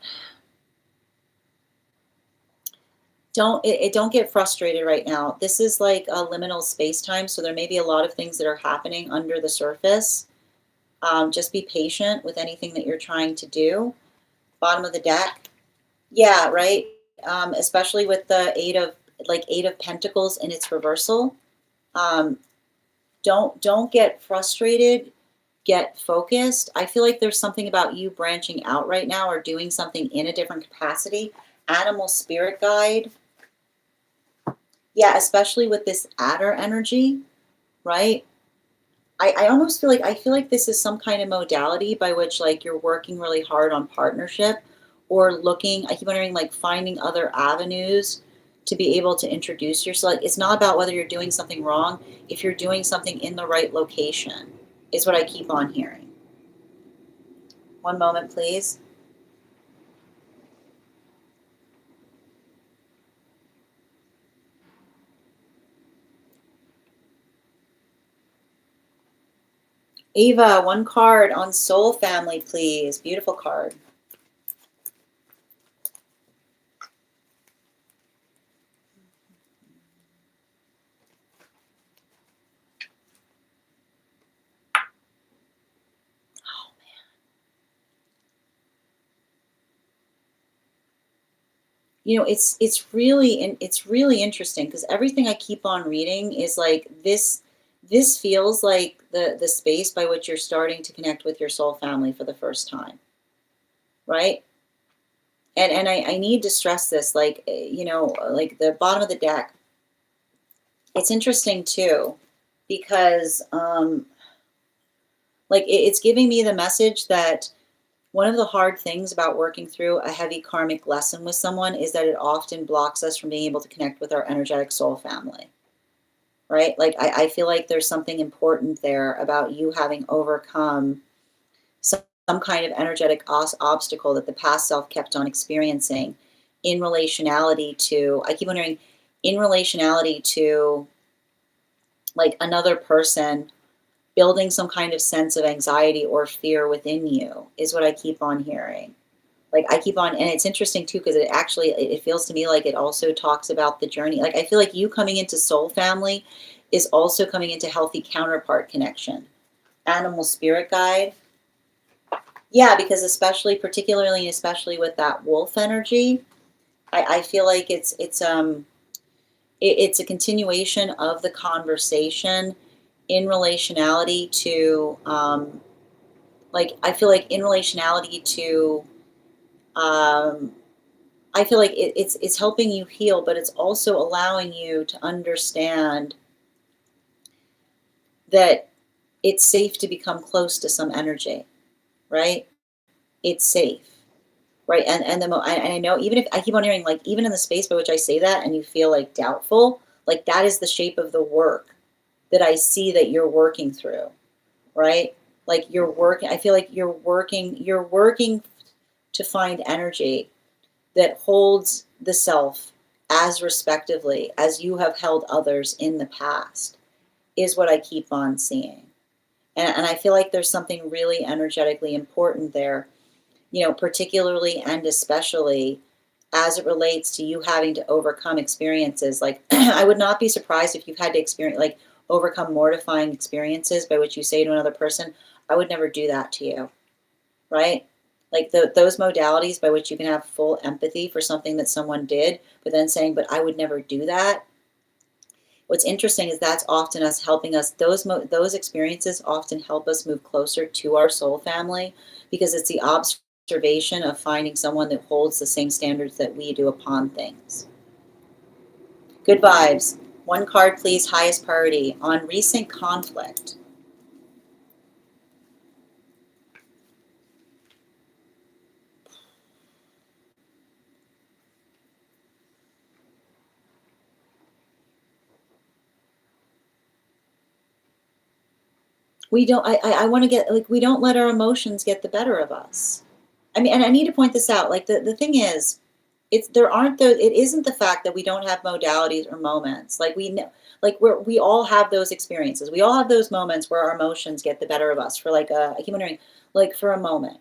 Don't get frustrated right now. This is like a liminal space time, so there may be a lot of things that are happening under the surface. Just be patient with anything that you're trying to do. Bottom of the deck. Yeah, right. Especially with the eight of Pentacles in its reversal. Um, don't get frustrated. Get focused. I feel like there's something about you branching out right now or doing something in a different capacity. Animal spirit guide. Yeah, especially with this adder energy, right? I almost feel like this is some kind of modality by which like you're working really hard on partnership or looking, I keep wondering, like finding other avenues to be able to introduce yourself. Like, it's not about whether you're doing something wrong, if you're doing something in the right location, is what I keep on hearing. One moment, please. Ava, one card on Soul Family, please. Beautiful card. it's really interesting because everything I keep on reading is like this feels like the space by which you're starting to connect with your soul family for the first time, right? And I need to stress this, like, like the bottom of the deck. It's interesting too, because like it's giving me the message that one of the hard things about working through a heavy karmic lesson with someone is that it often blocks us from being able to connect with our energetic soul family, right? Like I feel like there's something important there about you having overcome some kind of energetic obstacle that the past self kept on experiencing in relationality to, I keep wondering, in relationality to like another person building some kind of sense of anxiety or fear within you is what I keep on hearing. Like I keep on, and it's interesting too, because it feels to me like it also talks about the journey. Like I feel like you coming into soul family is also coming into healthy counterpart connection. Animal spirit guide. Yeah, because particularly and especially with that wolf energy, I feel like it's a continuation of the conversation in relationality to like I feel like in relationality to I feel like it's helping you heal, but it's also allowing you to understand that it's safe to become close to some energy, right? It's safe, right? And I know, even if I keep on hearing, like, even in the space by which I say that, and you feel like doubtful, like that is the shape of the work that I see that you're working through, right? Like you're working. I feel like You're working to find energy that holds the self as respectively as you have held others in the past, is what I keep on seeing. And I feel like there's something really energetically important there, particularly and especially as it relates to you having to overcome experiences. Like, I would not be surprised if you've had to experience, like, overcome mortifying experiences by which you say to another person, I would never do that to you, right? Like those modalities by which you can have full empathy for something that someone did, but then saying, but I would never do that. What's interesting is that's often us helping us. Those experiences often help us move closer to our soul family, because it's the observation of finding someone that holds the same standards that we do upon things. Good vibes. One card, please. Highest priority on recent conflict. We don't. I want to get, like, we don't let our emotions get the better of us. I mean, and I need to point this out. Like the thing is, it isn't the fact that we don't have modalities or moments. Like we know, like we all have those experiences. We all have those moments where our emotions get the better of us for like I keep wondering, like for a moment,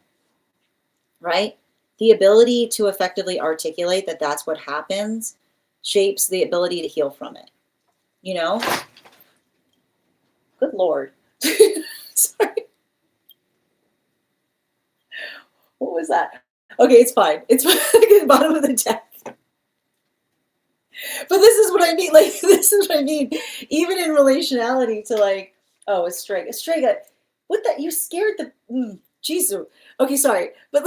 right? The ability to effectively articulate that that's what happens shapes the ability to heal from it. You know? Good Lord. Sorry. What was that? Okay, it's fine. It's fine. At the bottom of the deck. But this is what I mean. Like, this is what I mean. Even in relationality to, like, oh, a Strega. Strega, what that? You scared the Jesus. Okay, sorry. But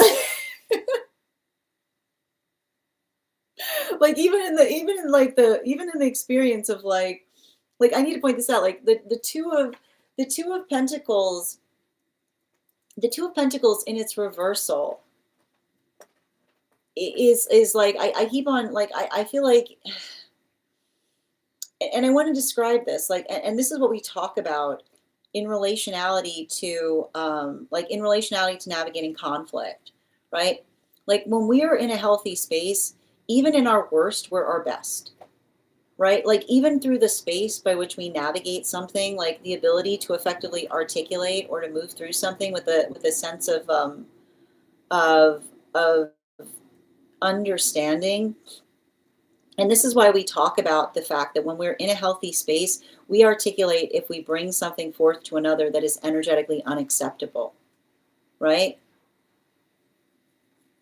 like even in the experience of like I need to point this out. Like the two of pentacles, the two of pentacles in its reversal is like I keep on, like, I feel like, and I want to describe this, like, and this is what we talk about in relationality to like in relationality to navigating conflict, right? Like when we are in a healthy space, even in our worst, we're our best, right? Like even through the space by which we navigate something, like the ability to effectively articulate or to move through something with a sense of of understanding. And this is why we talk about the fact that when we're in a healthy space, we articulate if we bring something forth to another that is energetically unacceptable, right?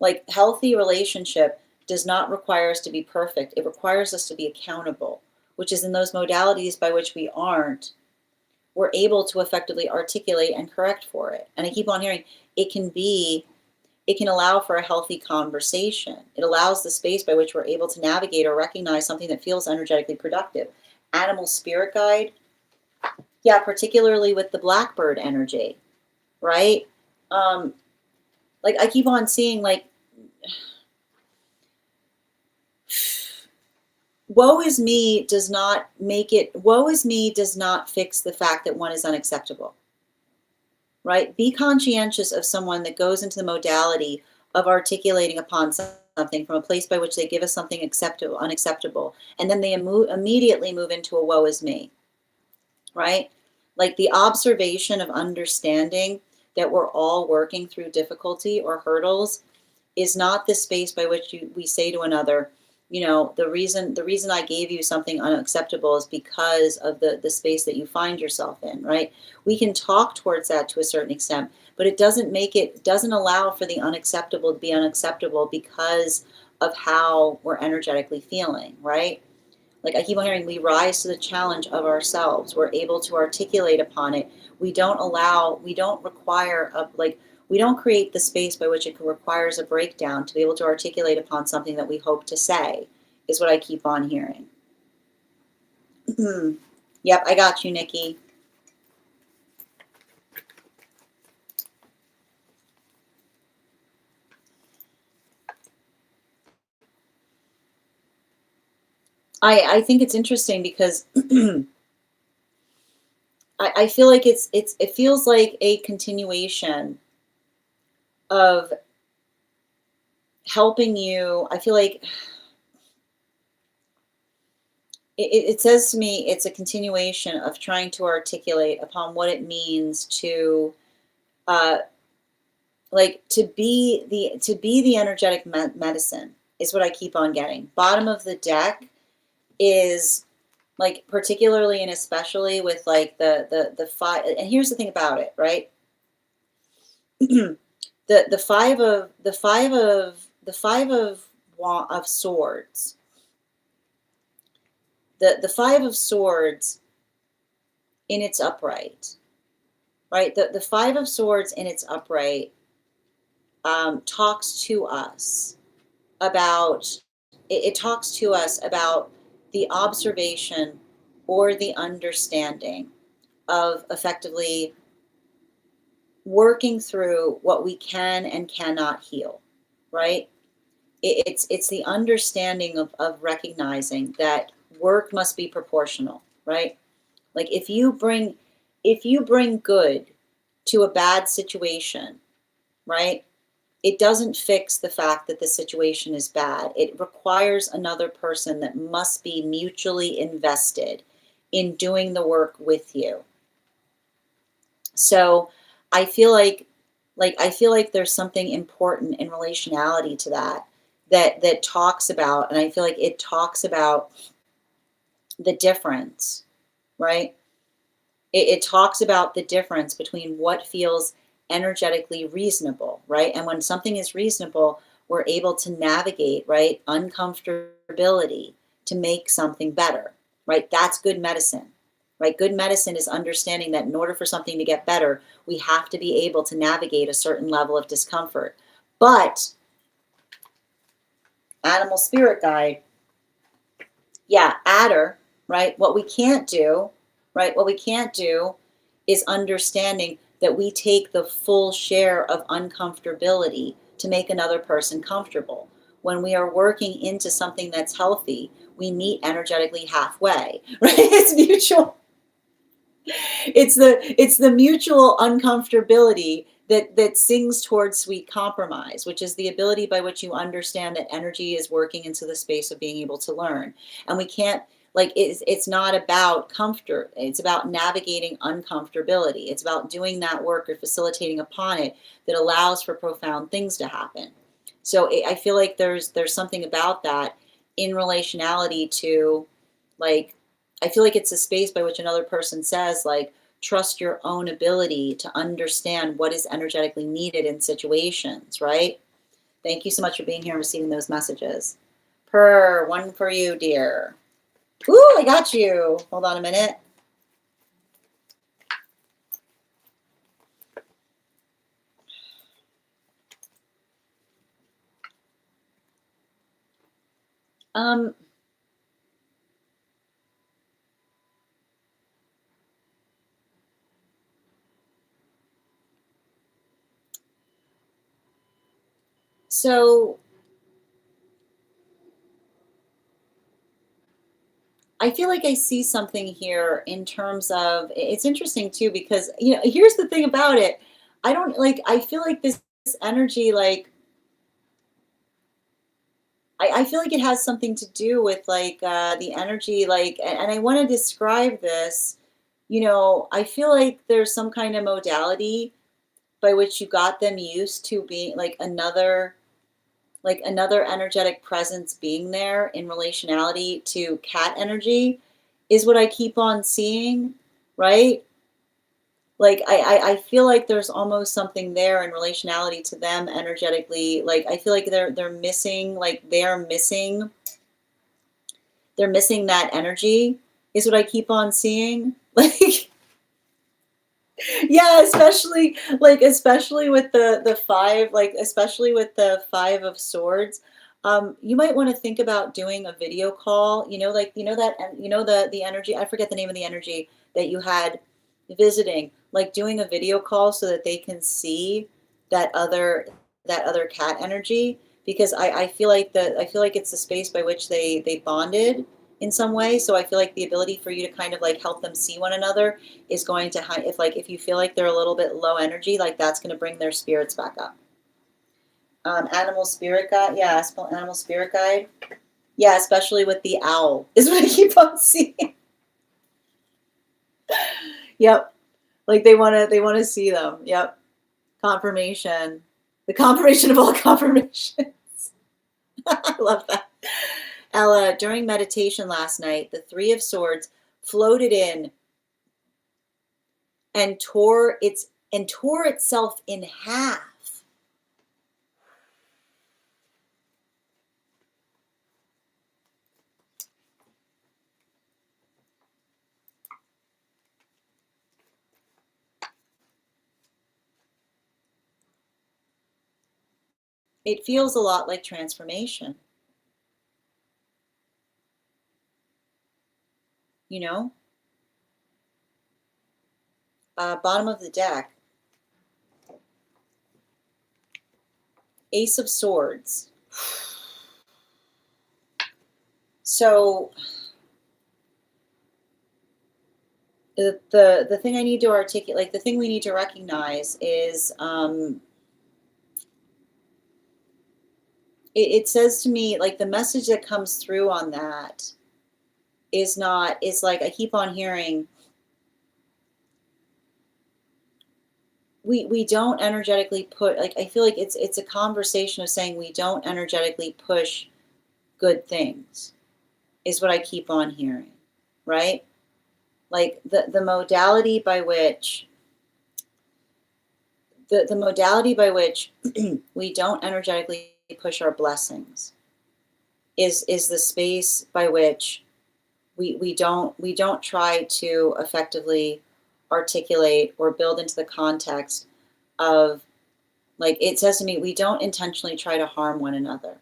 Like healthy relationship does not require us to be perfect. It requires us to be accountable, which is in those modalities by which we aren't, we're able to effectively articulate and correct for it. And I keep on hearing it can allow for a healthy conversation. It allows the space by which we're able to navigate or recognize something that feels energetically productive. Animal spirit guide, yeah, particularly with the blackbird energy, right? Like I keep on seeing like, woe is me does not fix the fact that one is unacceptable, right? Be conscientious of someone that goes into the modality of articulating upon something from a place by which they give us something unacceptable, and then they immediately move into a woe is me, right? Like the observation of understanding that we're all working through difficulty or hurdles is not the space by which we say to another, the reason I gave you something unacceptable is because of the space that you find yourself in, right? We can talk towards that to a certain extent, but it doesn't allow for the unacceptable to be unacceptable because of how we're energetically feeling, right? Like I keep on hearing, we rise to the challenge of ourselves. We're able to articulate upon it. We don't create the space by which it requires a breakdown to be able to articulate upon something that we hope to say, is what I keep on hearing. Yep, I got you, Nikki. I think it's interesting because I feel like it feels like a continuation of helping you. I feel like it says to me it's a continuation of trying to articulate upon what it means to to be the energetic medicine is what I keep on getting. Bottom of the deck is like particularly and especially with like the five, and here's the thing about it, right? the five of swords. The five of swords in its upright, right? The five of swords in its upright talks to us about it talks to us about the observation or the understanding of effectively working through what we can and cannot heal, right? It's the understanding of recognizing that work must be proportional, right? Like if you bring good to a bad situation, right? It doesn't fix the fact that the situation is bad. It requires another person that must be mutually invested in doing the work with you. So I feel like there's something important in relationality to that talks about, and I feel like it talks about the difference, right? It talks about the difference between what feels energetically reasonable, right? And when something is reasonable, we're able to navigate, right, uncomfortability to make something better, right? That's good medicine, right? Good medicine is understanding that in order for something to get better, we have to be able to navigate a certain level of discomfort. But animal spirit guide, yeah, adder, right? What we can't do, right? What we can't do is understanding that we take the full share of uncomfortability to make another person comfortable. When we are working into something that's healthy, we meet energetically halfway, right? It's mutual. It's the mutual uncomfortability that sings towards sweet compromise, which is the ability by which you understand that energy is working into the space of being able to learn. And we can't, it's not about comfort. It's about navigating uncomfortability. It's about doing that work or facilitating upon it that allows for profound things to happen. So I feel like there's something about that in relationality to, like, I feel like it's a space by which another person says, like, trust your own ability to understand what is energetically needed in situations, right? Thank you so much for being here and receiving those messages. Per, one for you, dear. Ooh, I got you. Hold on a minute. So I feel like I see something here in terms of it's interesting too, because here's the thing about it. I don't like I feel like this energy, like I feel like it has something to do with like the energy, like and I want to describe this. I feel like there's some kind of modality by which you got them used to being like another energetic presence being there in relationality to cat energy is what I keep on seeing, right? Like I feel like there's almost something there in relationality to them energetically. Like I feel like they're missing, like they're missing that energy is what I keep on seeing. Like yeah, especially with the five, like especially with the 5 of swords. You might want to think about doing a video call, like that, and the energy, I forget the name of the energy that you had visiting, like doing a video call so that they can see that other cat energy, because I feel like it's the space by which they bonded in some way. So I feel like the ability for you to kind of like help them see one another is going to if you feel like they're a little bit low energy, like that's going to bring their spirits back up. Animal spirit guide, yeah, animal spirit guide, yeah, especially with the owl is what I keep on seeing. Yep, like they want to see them. Yep, confirmation, the confirmation of all confirmations. I love that. Ella, during meditation last night, the 3 of Swords floated in and tore itself in half. It feels a lot like transformation, you know? Bottom of the deck, Ace of Swords. So the thing I need to articulate, like the thing we need to recognize is it says to me, like the message that comes through on that is like I keep on hearing, we don't energetically put, like I feel like it's a conversation of saying we don't energetically push good things is what I keep on hearing, right? Like the modality by which the modality by which we don't energetically push our blessings is the space by which we don't try to effectively articulate or build into the context of, like it says to me, we don't intentionally try to harm one another,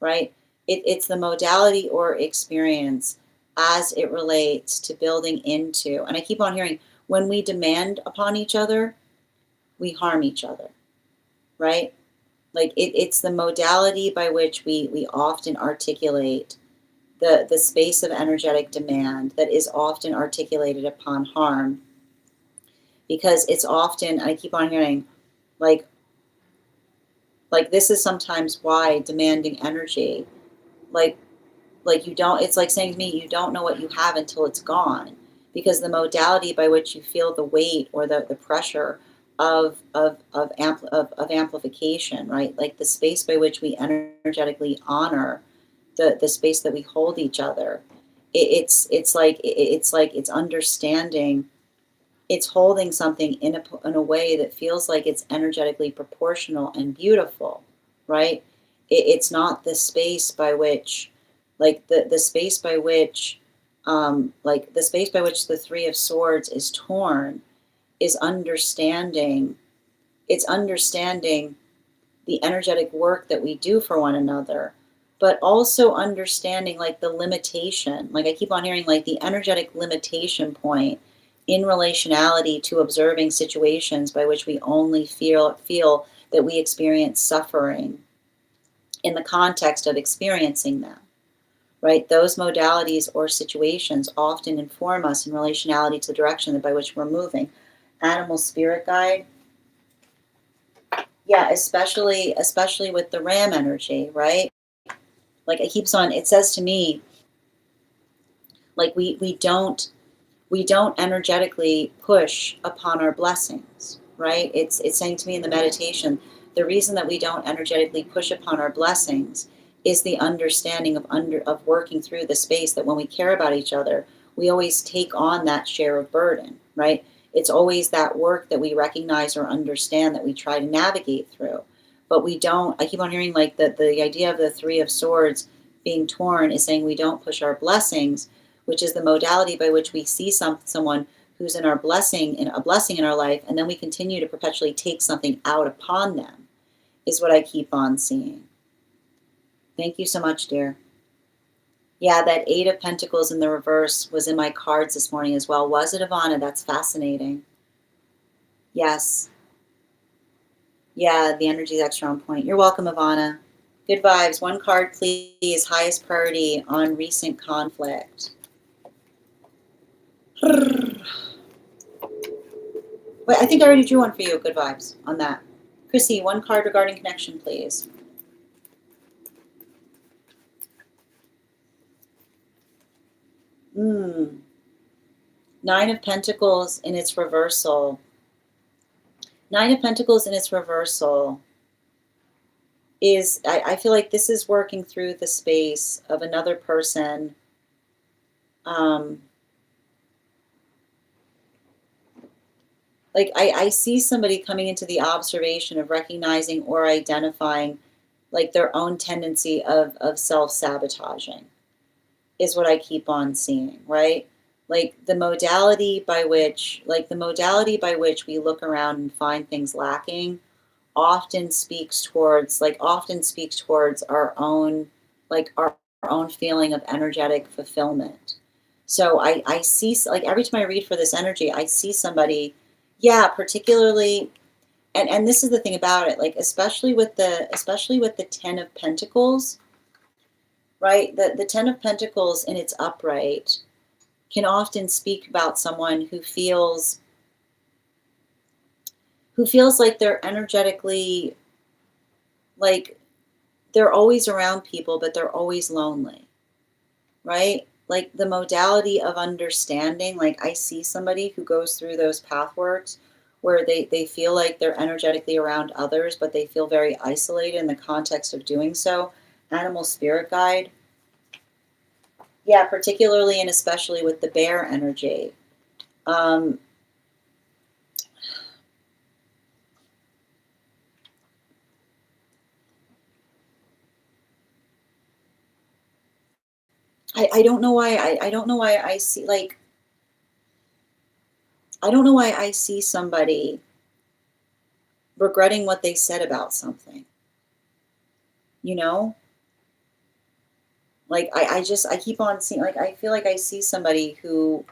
right? It's the modality or experience as it relates to building into, and I keep on hearing, when we demand upon each other, we harm each other, right? Like it's the modality by which we often articulate the space of energetic demand that is often articulated upon harm, because it's often, I keep on hearing, like this is sometimes why demanding energy, like you don't, it's like saying to me, you don't know what you have until it's gone, because the modality by which you feel the weight or the pressure of amplification, right? Like the space by which we energetically honor the space that we hold each other. It's like it's understanding, it's holding something in a way that feels like it's energetically proportional and beautiful, right? It's not the space by which, like the space by which, like the space by which the Three of Swords is torn is understanding. It's understanding the energetic work that we do for one another, but also understanding like the limitation. Like I keep on hearing like the energetic limitation point in relationality to observing situations by which we only feel that we experience suffering in the context of experiencing them, right? Those modalities or situations often inform us in relationality to the direction by which we're moving. Animal spirit guide, yeah, especially with the ram energy, right? Like it keeps on, it says to me, like we don't energetically push upon our blessings, right? It's saying to me in the meditation, the reason that we don't energetically push upon our blessings is the understanding of working through the space that when we care about each other, we always take on that share of burden, right? It's always that work that we recognize or understand that we try to navigate through. But we don't, I keep on hearing like the idea of the Three of Swords being torn is saying we don't push our blessings, which is the modality by which we see someone who's in our blessing, in a blessing in our life, and then we continue to perpetually take something out upon them, is what I keep on seeing. Thank you so much, dear. Yeah, that Eight of Pentacles in the reverse was in my cards this morning as well. Was it, Ivana? That's fascinating. Yes. Yeah, the energy is extra on point. You're welcome, Ivana. Good vibes. One card, please. Highest priority on recent conflict. Wait, I think I already drew one for you. Good vibes on that. Chrissy, one card regarding connection, please. Nine of Pentacles in its reversal. Nine of Pentacles in its reversal is, I feel like this is working through the space of another person. Like I see somebody coming into the observation of recognizing or identifying like their own tendency of self-sabotaging is what I keep on seeing, right? Like the modality by which we look around and find things lacking often speaks towards our own, like our own feeling of energetic fulfillment. So I see, like every time I read for this energy, I see somebody, yeah, particularly, and this is the thing about it, like especially with the Ten of Pentacles, right? The Ten of Pentacles in its upright can often speak about someone who feels like they're energetically, like they're always around people, but they're always lonely, right? Like the modality of understanding, like I see somebody who goes through those pathworks where they feel like they're energetically around others, but they feel very isolated in the context of doing so. Animal spirit guide. Yeah, particularly and especially with the bear energy. I don't know why I don't know why I see like I don't know why I see somebody regretting what they said about something. You know? Like I keep on seeing, like I feel like I see somebody who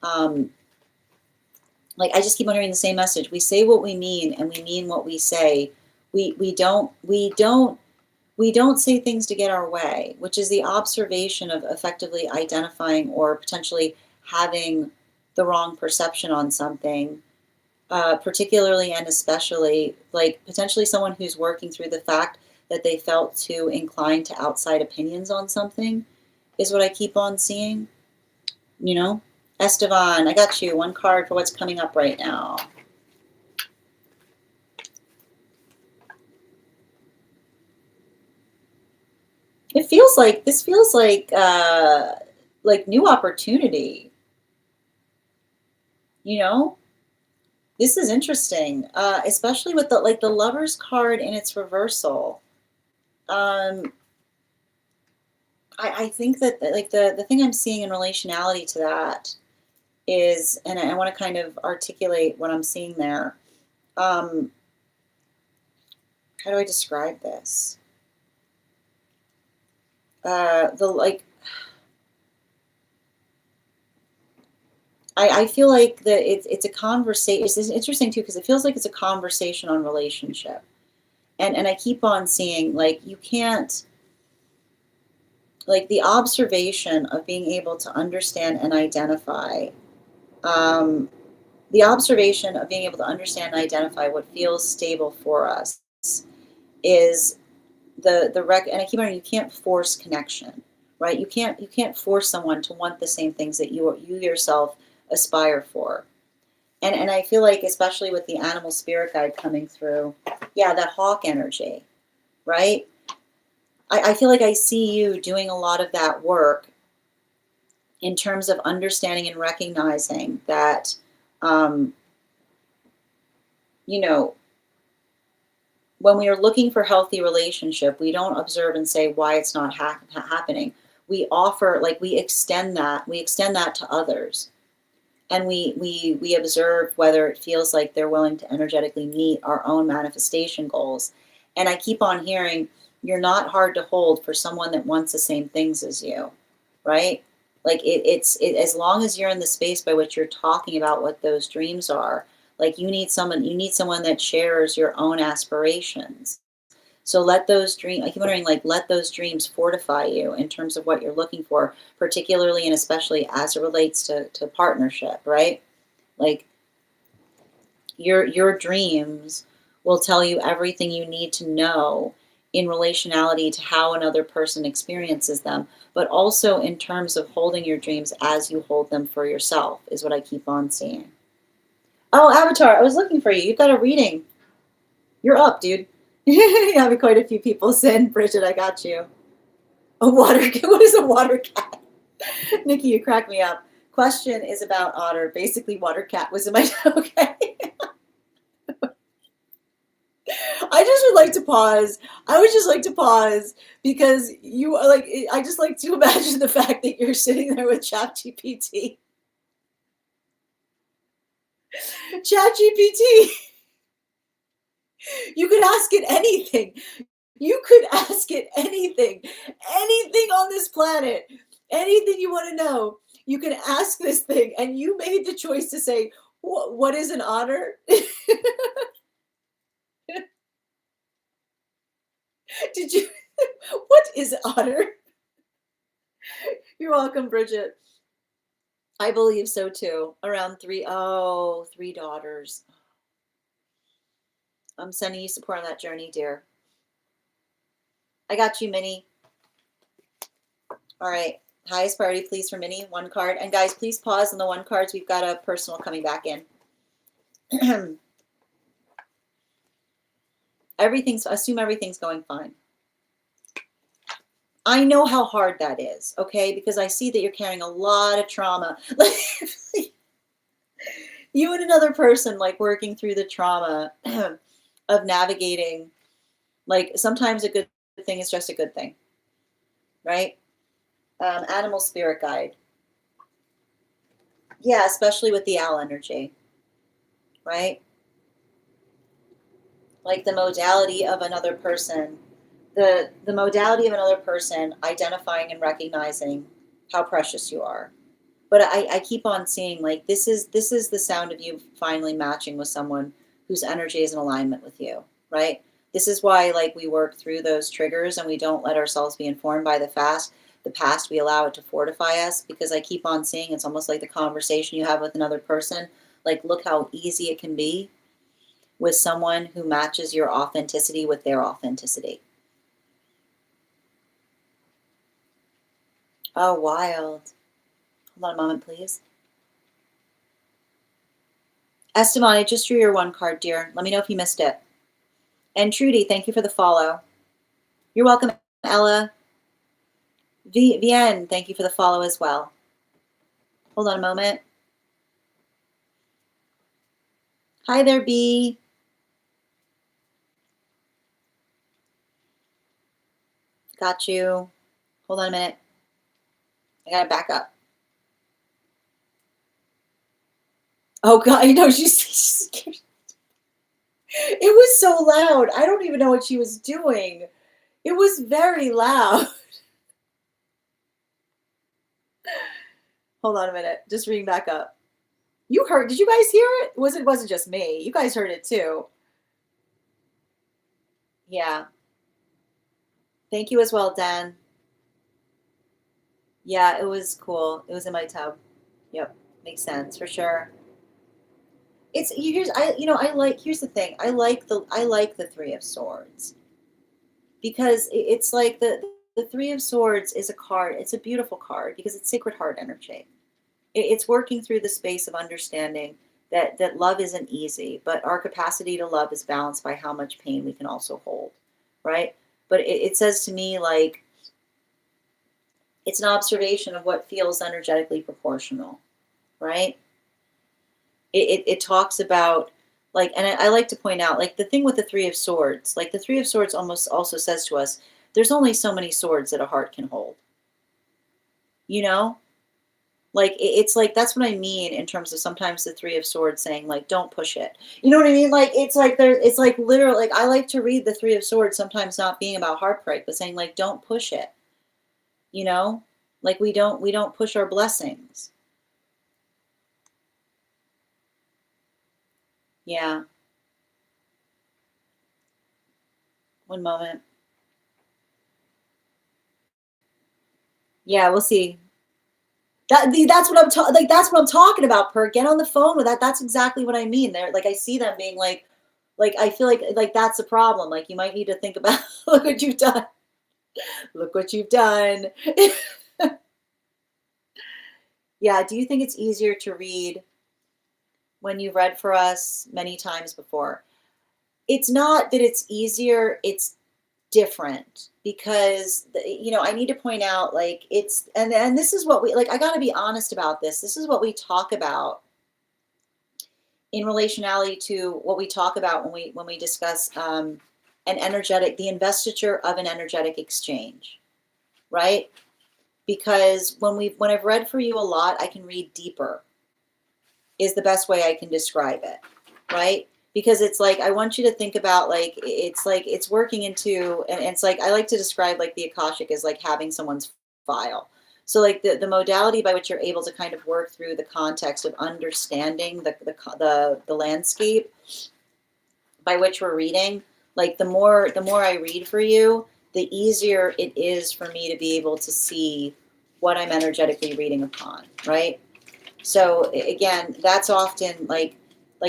like I just keep on hearing the same message. We say what we mean and we mean what we say. We don't say things to get our way, which is the observation of effectively identifying or potentially having the wrong perception on something, particularly and especially like potentially someone who's working through the fact that they felt too inclined to outside opinions on something is what I keep on seeing, you know? Estevan, I got you one card for what's coming up right now. This feels like new opportunity, you know? This is interesting, especially with the Lover's card in its reversal. I think that like the thing I'm seeing in relationality to that is, and I want to kind of articulate what I'm seeing there. How do I describe this? The like, I feel like that it's a conversation. It's interesting too because it feels like it's a conversation on relationship, and I keep on seeing like you can't, like the observation of being able to understand and identify, um, the observation of being able to understand and identify what feels stable for us is and I keep on, you can't force connection, right? You can't force someone to want the same things that you yourself aspire for. And I feel like especially with the animal spirit guide coming through, yeah, that hawk energy, right? I feel like I see you doing a lot of that work in terms of understanding and recognizing that, um, you know, when we are looking for healthy relationship, we don't observe and say why it's not happening. We offer, like we extend that to others, and we observe whether it feels like they're willing to energetically meet our own manifestation goals. And I keep on hearing you're not hard to hold for someone that wants the same things as you, right? Like as long as you're in the space by which you're talking about what those dreams are, like you need someone that shares your own aspirations. So let those dreams, I keep wondering, like, let those dreams fortify you in terms of what you're looking for, particularly and especially as it relates to partnership, right? Like your dreams will tell you everything you need to know in relationality to how another person experiences them, but also in terms of holding your dreams as you hold them for yourself, is what I keep on seeing. Oh, Avatar, I was looking for you. You've got a reading. You're up, dude. You have quite a few people send. Bridget, I got you. A water cat. What is a water cat? Nikki, you crack me up. Question is about otter. Basically, water cat was in my okay. I just would like to pause. I would just like to pause because you are like. I just like to imagine the fact that you're sitting there with ChatGPT. ChatGPT. You could ask it anything. You could ask it anything, anything on this planet, anything you want to know. You can ask this thing, and you made the choice to say, "What is an otter?" Did you? What is otter? You're welcome, Bridget. I believe so too. Around three daughters. I'm sending you support on that journey, dear. I got you, Minnie. All right. Highest priority, please, for Minnie. One card. And guys, please pause on the one cards. We've got a personal coming back in. Assume everything's going fine. I know how hard that is, okay? Because I see that you're carrying a lot of trauma. You and another person, like, working through the trauma of navigating, like, sometimes a good thing is just a good thing, right? Animal spirit guide. Yeah, especially with the owl energy, right? Like the modality of another person, the modality of another person identifying and recognizing how precious you are. But I keep on seeing, like, this is the sound of you finally matching with someone whose energy is in alignment with you, right? This is why, like, we work through those triggers and we don't let ourselves be informed by the past. We allow it to fortify us, because I keep on seeing it's almost like the conversation you have with another person. Like, look how easy it can be with someone who matches your authenticity with their authenticity. Oh, wild. Hold on a moment, please. Esteban, I just drew your one card, dear. Let me know if you missed it. And Trudy, thank you for the follow. You're welcome, Ella. Vienne, thank you for the follow as well. Hold on a moment. Hi there, B. Got you. Hold on a minute. I gotta back up. Oh God, you know, it was so loud. I don't even know what she was doing. It was very loud. Hold on a minute. Just reading back up. You heard, did you guys hear it? It wasn't just me. You guys heard it too. Yeah. Thank you as well, Dan. Yeah, it was cool. It was in my tub. Yep. Makes sense for sure. Here's I like here's the thing. I like the Three of Swords because it's like the Three of Swords is a card. It's a beautiful card because it's Sacred Heart energy. It's working through the space of understanding that love isn't easy, but our capacity to love is balanced by how much pain we can also hold, right? But it says to me like it's an observation of what feels energetically proportional, right? It talks about like, and I like to point out like the thing with the Three of Swords, like the Three of Swords almost also says to us, there's only so many swords that a heart can hold, you know? Like it's like that's what I mean in terms of sometimes the Three of Swords saying like don't push it. You know what I mean? Like it's like it's like literally like I like to read the Three of Swords sometimes not being about heartbreak, but saying like don't push it. You know? Like we don't push our blessings. Yeah. One moment. Yeah, we'll see. That's what I'm like. That's what I'm talking about. Per get on the phone with that. That's exactly what I mean. They're like I see them being like I feel like that's a problem. Like you might need to think about look what you've done. Look what you've done. Yeah. Do you think it's easier to read when you've read for us many times before? It's not that it's easier. It's different because I need to point out like it's and this is what we like. I got to be honest about this. This is what we talk about in relationality to what we talk about when we discuss the investiture of an energetic exchange, right? Because when I've read for you a lot, I can read deeper is the best way I can describe it, right? Because it's like I want you to think about like it's working into and it's like I like to describe like the Akashic as like having someone's file. So like the modality by which you're able to kind of work through the context of understanding the landscape by which we're reading, like the more I read for you, the easier it is for me to be able to see what I'm energetically reading upon, right? So again, that's often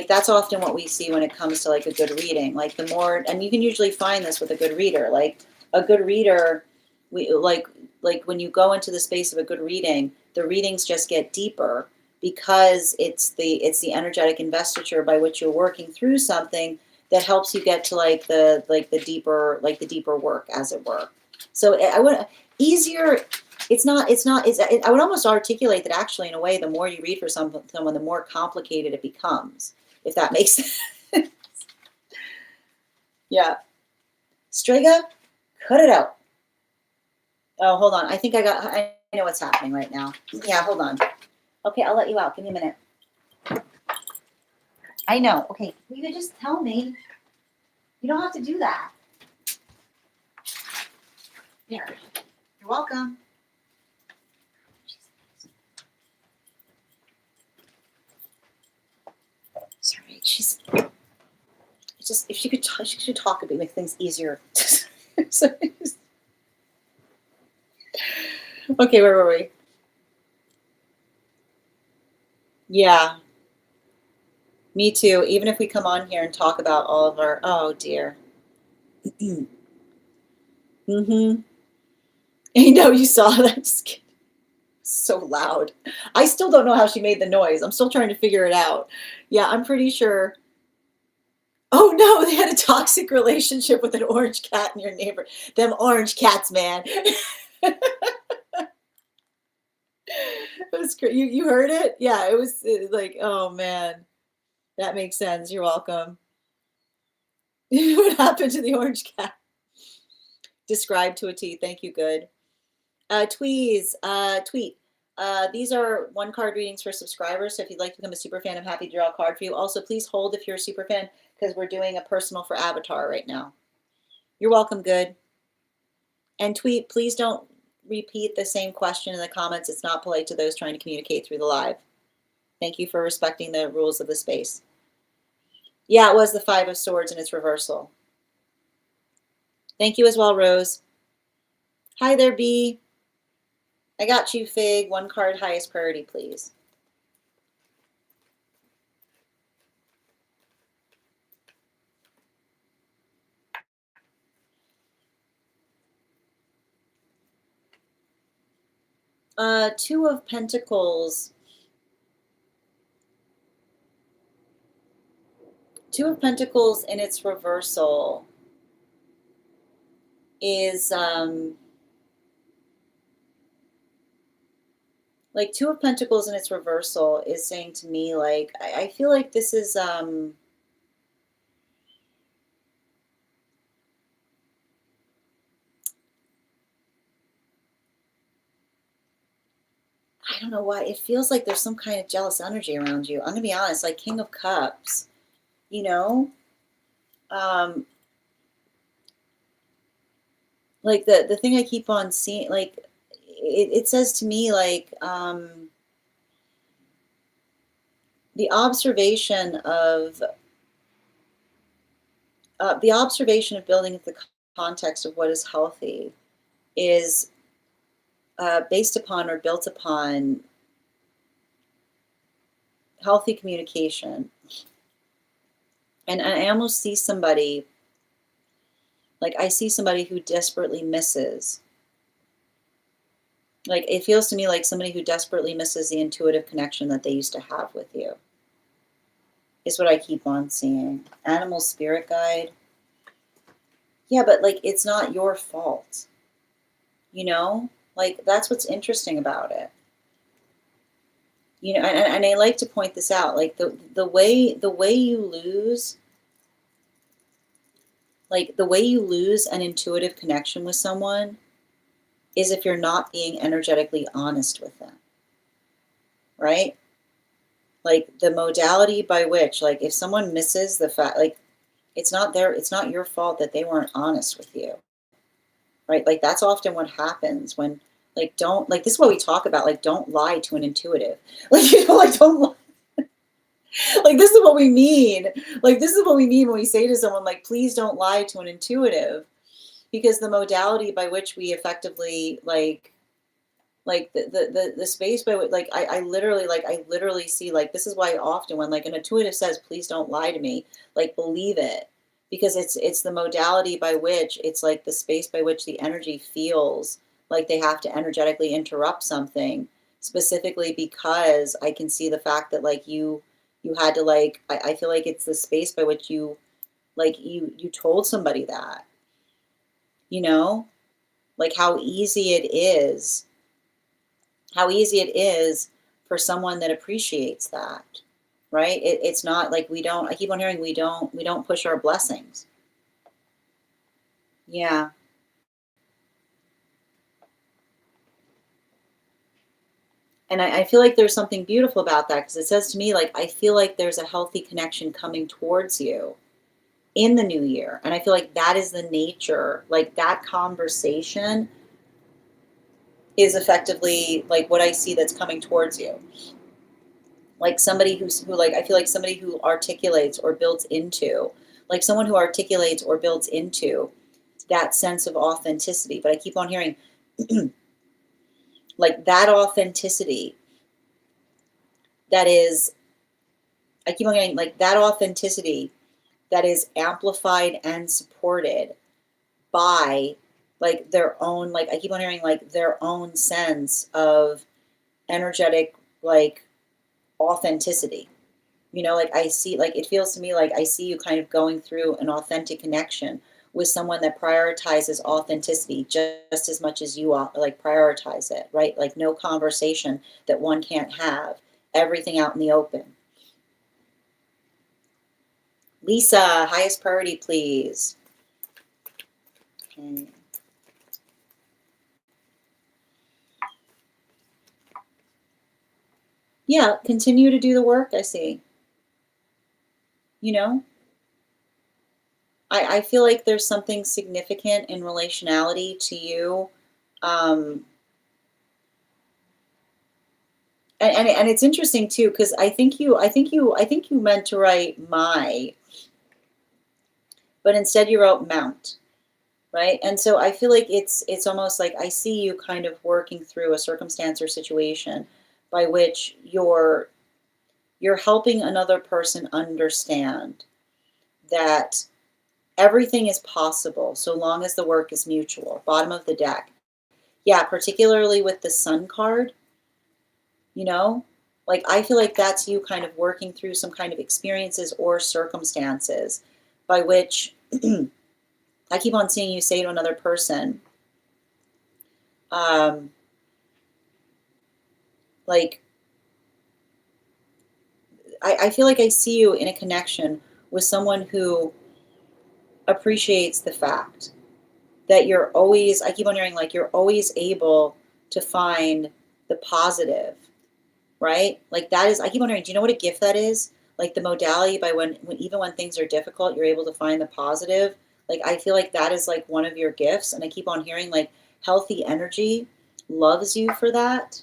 that's often what we see when it comes to like a good reading. Like the more, and you can usually find this with a good reader. Like a good reader, we like when you go into the space of a good reading, the readings just get deeper because it's the energetic investiture by which you're working through something that helps you get to the deeper work, as it were. So I would easier. I would almost articulate that actually in a way, the more you read for someone, the more complicated it becomes, if that makes sense. Yeah. Strega, cut it out. Oh, hold on. I know what's happening right now. Yeah, hold on. Okay, I'll let you out. Give me a minute. I know. Okay, you could just tell me. You don't have to do that. Here. You're welcome. Sorry, it's just if she could talk a bit, make things easier. Okay, where were we? Yeah, me too. Even if we come on here and talk about all of our, oh dear. Mm-hmm. I know you saw that. So loud. I still don't know how she made the noise. I'm still trying to figure it out. Yeah, I'm pretty sure. Oh no, they had a toxic relationship with an orange cat in your neighbor. Them orange cats, man. It was great. You heard it? Yeah, it was like, oh man, that makes sense. You're welcome. What happened to the orange cat? Described to a T. Thank you. Good. Tweet. These are 1-card readings for subscribers. So if you'd like to become a super fan, I'm happy to draw a card for you. Also, please hold if you're a super fan because we're doing a personal for Avatar right now. You're welcome. Good. And Tweet, please don't repeat the same question in the comments. It's not polite to those trying to communicate through the live. Thank you for respecting the rules of the space. Yeah, it was the 5 of Swords in its reversal. Thank you as well, Rose. Hi there, B. I got you, Fig. 1 card, highest priority, please. Two of Pentacles. 2 of Pentacles in its reversal is like 2 of Pentacles in its reversal is saying to me, like, I feel like this is I don't know why. It feels like there's some kind of jealous energy around you. I'm gonna be honest, like King of Cups, you know? Like the thing I keep on seeing, like it says to me, like the observation of building the context of what is healthy is based upon or built upon healthy communication. And I almost see somebody, like I see somebody who desperately misses. Like it feels to me like somebody who desperately misses the intuitive connection that they used to have with you. Is what I keep on seeing. Animal spirit guide. Yeah, but like it's not your fault. You know? Like that's what's interesting about it. You know, and I like to point this out. Like the way you lose, like the way you lose an intuitive connection with someone is if you're not being energetically honest with them. Right? Like the modality by which, like if someone misses the fact, like it's not your fault that they weren't honest with you. Right? Like that's often what happens when, like, don't, like, this is what we talk about, like, don't lie to an intuitive. Like, you know, like, don't lie. Like, this is what we mean. Like, this is what we mean when we say to someone, like, please don't lie to an intuitive, because the modality by which we effectively, like the space by which, like, I literally see, like, this is why often when, like, an intuitive says, please don't lie to me, like, believe it, because it's the modality by which, it's like the space by which the energy feels like they have to energetically interrupt something, specifically because I can see the fact that, like, you had to, like, I feel like it's the space by which you, like, you told somebody that, you know, like how easy it is for someone that appreciates that, right? It's not like I keep on hearing we don't push our blessings. Yeah. And I feel like there's something beautiful about that, because it says to me, like, I feel like there's a healthy connection coming towards you in the new year. And I feel like that is the nature, like that conversation is effectively like what I see that's coming towards you. Like somebody who like, I feel like somebody who articulates or builds into, like someone who articulates or builds into that sense of authenticity. But I keep on hearing like that authenticity that is, I keep on hearing like that authenticity that is amplified and supported by like their own, like I keep on hearing like their own sense of energetic, like authenticity. You know, like I see, like it feels to me like I see you kind of going through an authentic connection with someone that prioritizes authenticity just as much as you like prioritize it, right? Like no conversation that one can't have, everything out in the open. Lisa, highest priority, please. Okay. Yeah, continue to do the work, I see. You know, I feel like there's something significant in relationality to you. Um, and it's interesting too, because I think you meant to write my, but instead you wrote mount, right? And so I feel like it's almost like I see you kind of working through a circumstance or situation by which you're helping another person understand that everything is possible so long as the work is mutual. Bottom of the deck. Yeah, particularly with the sun card, you know? Like I feel like that's you kind of working through some kind of experiences or circumstances by which I keep on seeing you say to another person, um, like I feel like I see you in a connection with someone who appreciates the fact that you're always, I keep on hearing like you're always able to find the positive, right? Like that is, I keep wondering, do you know what a gift that is? Like the modality by when even when things are difficult, you're able to find the positive. Like I feel like that is like one of your gifts. And I keep on hearing like healthy energy loves you for that,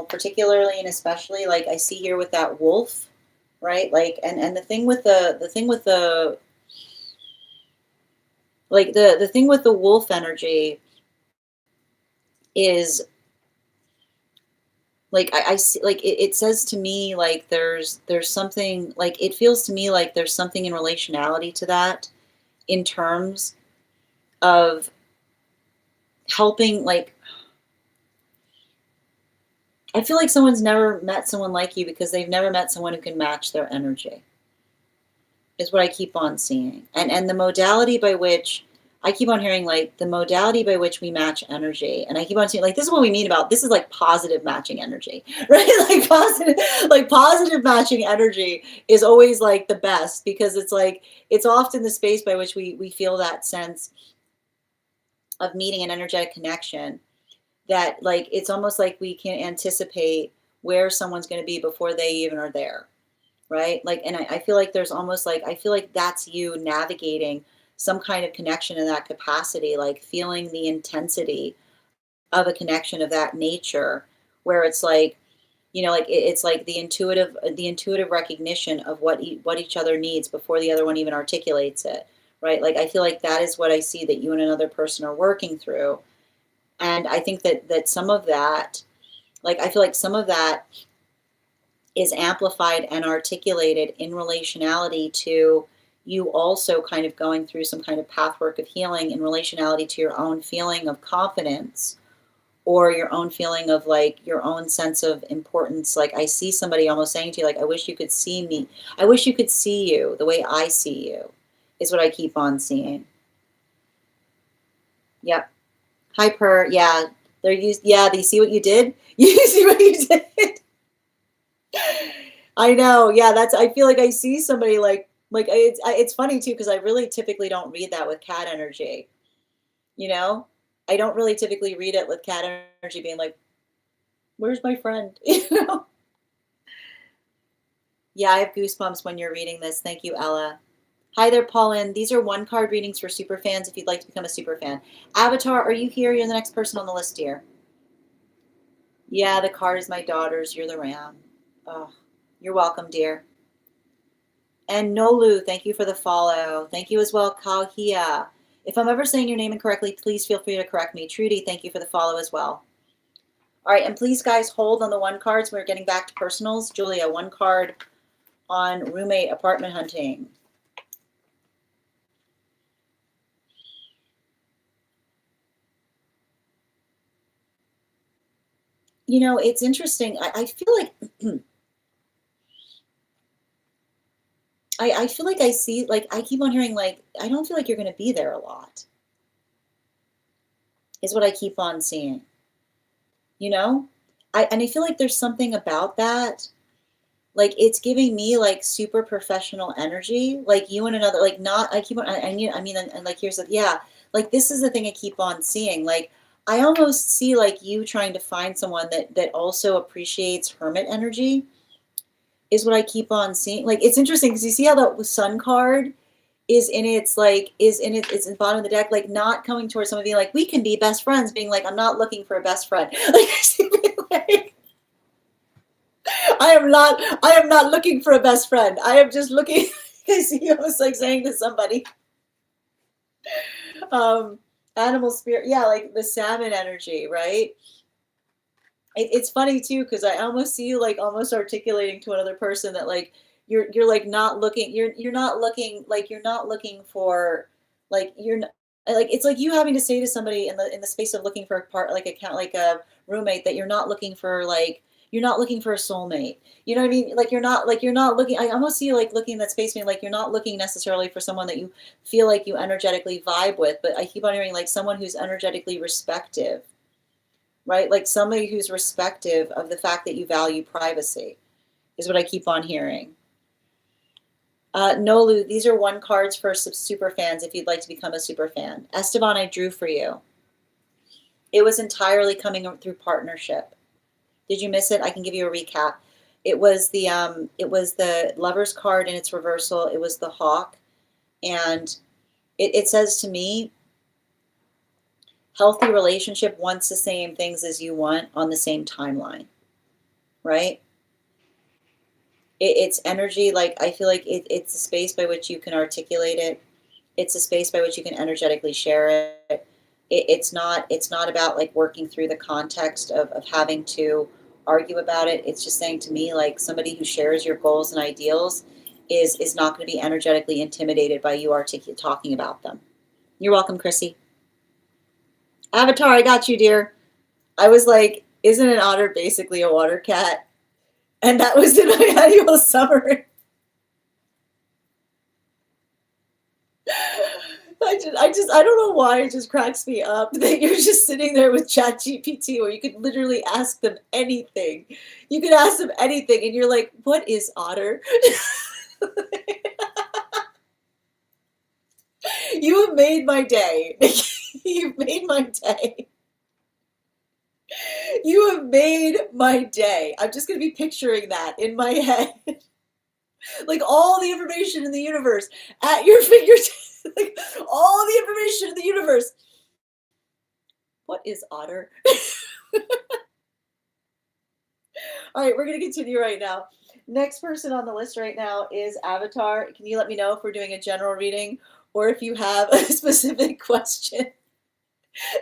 particularly and especially like I see here with that wolf, right? Like and the thing with the wolf energy is like I see like it says to me like there's something like it feels to me like there's something in relationality to that in terms of helping like I feel like someone's never met someone like you because they've never met someone who can match their energy is what I keep on seeing. And the modality by which I keep on hearing like the modality by which we match energy. And I keep on seeing like this is what we mean about this is like positive matching energy, right? Like positive matching energy is always like the best because it's like it's often the space by which we feel that sense of meeting an energetic connection that like it's almost like we can anticipate where someone's going to be before they even are there, right? Like, and I feel like there's almost like, I feel like that's you navigating some kind of connection in that capacity, like feeling the intensity of a connection of that nature, where it's like, like it's like the intuitive recognition of what each other needs before the other one even articulates it, right? Like, I feel like that is what I see that you and another person are working through. And I think that some of that, like, I feel like some of that is amplified and articulated in relationality to you also kind of going through some kind of pathwork of healing in relationality to your own feeling of confidence or your own feeling of like your own sense of importance. Like I see somebody almost saying to you, like, I wish you could see me. I wish you could see you the way I see you is what I keep on seeing. Yep. Hyper. Yeah. They're used. Yeah. They see what you did. You see what you did. I know. Yeah, I feel like I see somebody like it's funny too because I really typically don't read that with cat energy, you know? I don't really typically read it with cat energy being like, "Where's my friend?" You know? Yeah, I have goosebumps when you're reading this. Thank you, Ella. Hi there, Pauline. These are one card readings for super fans if you'd like to become a super fan. Avatar, are you here? You're the next person on the list here. Yeah, the card is my daughter's. You're the ram. Oh, you're welcome, dear. And Nolu, thank you for the follow. Thank you as well, Kahia. If I'm ever saying your name incorrectly, please feel free to correct me. Trudy, thank you for the follow as well. All right, and please, guys, hold on the one cards. We're getting back to personals. Julia, one card on roommate apartment hunting. It's interesting. I feel like I feel like I see like I keep on hearing like I don't feel like you're going to be there a lot. Is what I keep on seeing. You know, I feel like there's something about that like it's giving me like super professional energy like you and another like not I keep on I mean and like here's the yeah like this is the thing I keep on seeing like I almost see like you trying to find someone that also appreciates hermit energy is what I keep on seeing. Like, it's interesting because you see how the sun card is in its like it's in the bottom of the deck, like not coming towards somebody being like, we can be best friends, being like, I'm not looking for a best friend. Like, I am not looking for a best friend. I am just looking. I see you almost like saying to somebody, um, animal spirit, yeah, like the salmon energy, right? It's funny too because I almost see you like almost articulating to another person that like you're like not looking you're not looking like you're not looking for like you're not, like it's like you having to say to somebody in the space of looking for a part like a count like a roommate that you're not looking for like you're not looking for a soulmate. You know what I mean? Like you're not looking. I almost see you like looking in that space being like you're not looking necessarily for someone that you feel like you energetically vibe with, but I keep on hearing like someone who's energetically respective, right? Like somebody who's respective of the fact that you value privacy is what I keep on hearing. Nolu, these are one cards for super fans if you'd like to become a super fan. Esteban, I drew for you. It was entirely coming through partnership. Did you miss it? I can give you a recap. It was the Lover's card in its reversal. It was the Hawk, and it says to me, healthy relationship wants the same things as you want on the same timeline, right? It's energy. Like I feel like it's a space by which you can articulate it. It's a space by which you can energetically share it. It's not about like working through the context of having to argue about it. It's just saying to me like somebody who shares your goals and ideals is not going to be energetically intimidated by you talking about them. You're welcome, Chrissy. Avatar, I got you, dear. I was like, isn't an otter basically a water cat? And that was in my annual summary. I don't know why it just cracks me up that you're just sitting there with ChatGPT where you could literally ask them anything. You could ask them anything and you're like, what is otter? You have made my day. You've made my day. You have made my day. I'm just going to be picturing that in my head. Like all the information in the universe at your fingertips. Like all the information in the universe. What is otter? All right, we're going to continue right now. Next person on the list right now is Avatar. Can you let me know if we're doing a general reading or if you have a specific question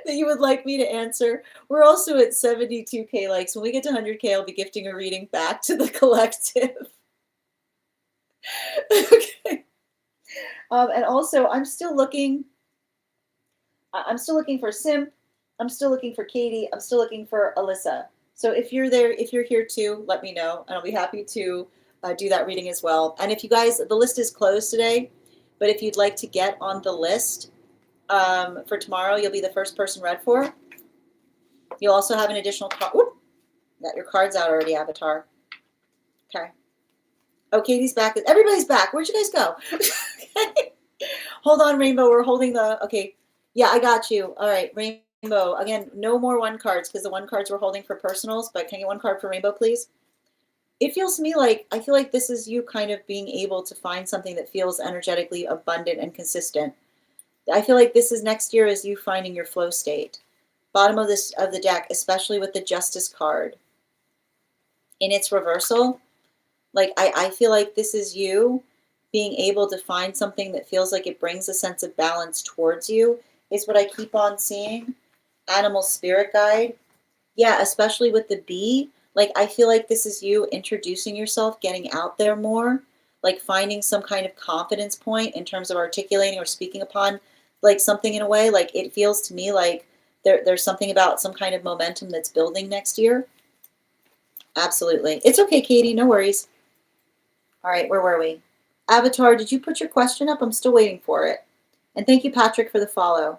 that you would like me to answer? We're also at 72K likes. When we get to 100K, I'll be gifting a reading back to the collective. Okay. And also, I'm still looking for Sim. I'm still looking for Katie. I'm still looking for Alyssa. So if you're there, if you're here too, let me know, and I'll be happy to do that reading as well. And if you guys, the list is closed today, but if you'd like to get on the list for tomorrow, you'll be the first person read for. You'll also have an additional card. Got your cards out already, Avatar. Okay. Oh, Katie's back. Everybody's back. Where'd you guys go? Okay. Hold on, Rainbow. We're holding the, okay. Yeah, I got you. All right, Rainbow. Again, no more one cards because the one cards we're holding for personals, but can I get one card for Rainbow, please? It feels to me like, I feel like this is you kind of being able to find something that feels energetically abundant and consistent. I feel like this is next year is you finding your flow state. Bottom of the deck, especially with the Justice card. In its reversal, like I feel like this is you being able to find something that feels like it brings a sense of balance towards you is what I keep on seeing. Animal spirit guide. Yeah, especially with the bee. Like I feel like this is you introducing yourself, getting out there more, like finding some kind of confidence point in terms of articulating or speaking upon like something in a way. Like it feels to me like there's something about some kind of momentum that's building next year. Absolutely. It's okay, Katie. No worries. All right, where were we? Avatar, did you put your question up? I'm still waiting for it. And thank you, Patrick, for the follow.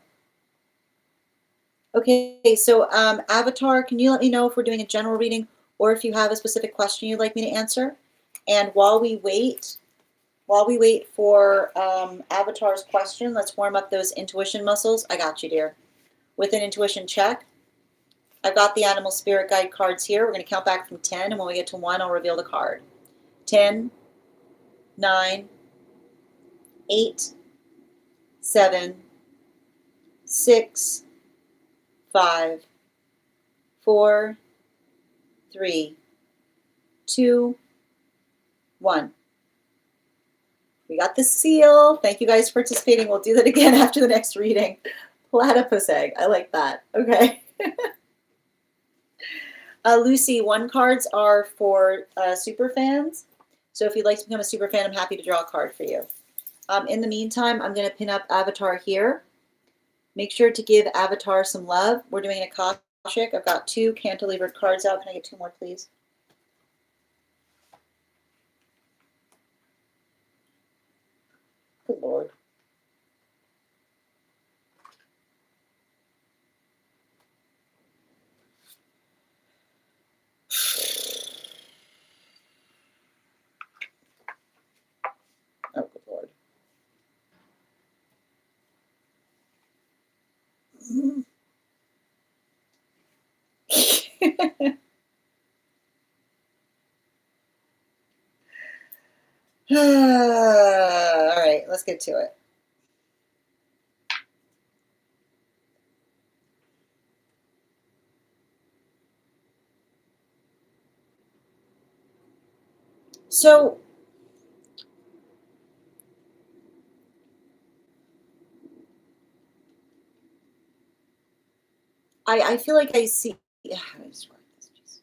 Okay, so Avatar, can you let me know if we're doing a general reading or if you have a specific question you'd like me to answer? And while we wait for Avatar's question, let's warm up those intuition muscles. I got you, dear. With an intuition check, I've got the animal spirit guide cards here. We're going to count back from 10, and when we get to 1, I'll reveal the card. 10, 9, 8, 7, 6, 5, 4, 3, 2, 1. We got the seal. Thank you guys for participating. We'll do that again after the next reading. Platypus egg. I like that. Okay. Lucy, 1 cards are for super fans. So if you'd like to become a super fan, I'm happy to draw a card for you. In the meantime, I'm going to pin up Avatar here. Make sure to give Avatar some love. We're doing an Akashic. I've got 2 cantilevered cards out. Can I get 2 more, please? Good Lord. Oh, good Lord. All right, let's get to it. So I feel like I see. How do I describe this?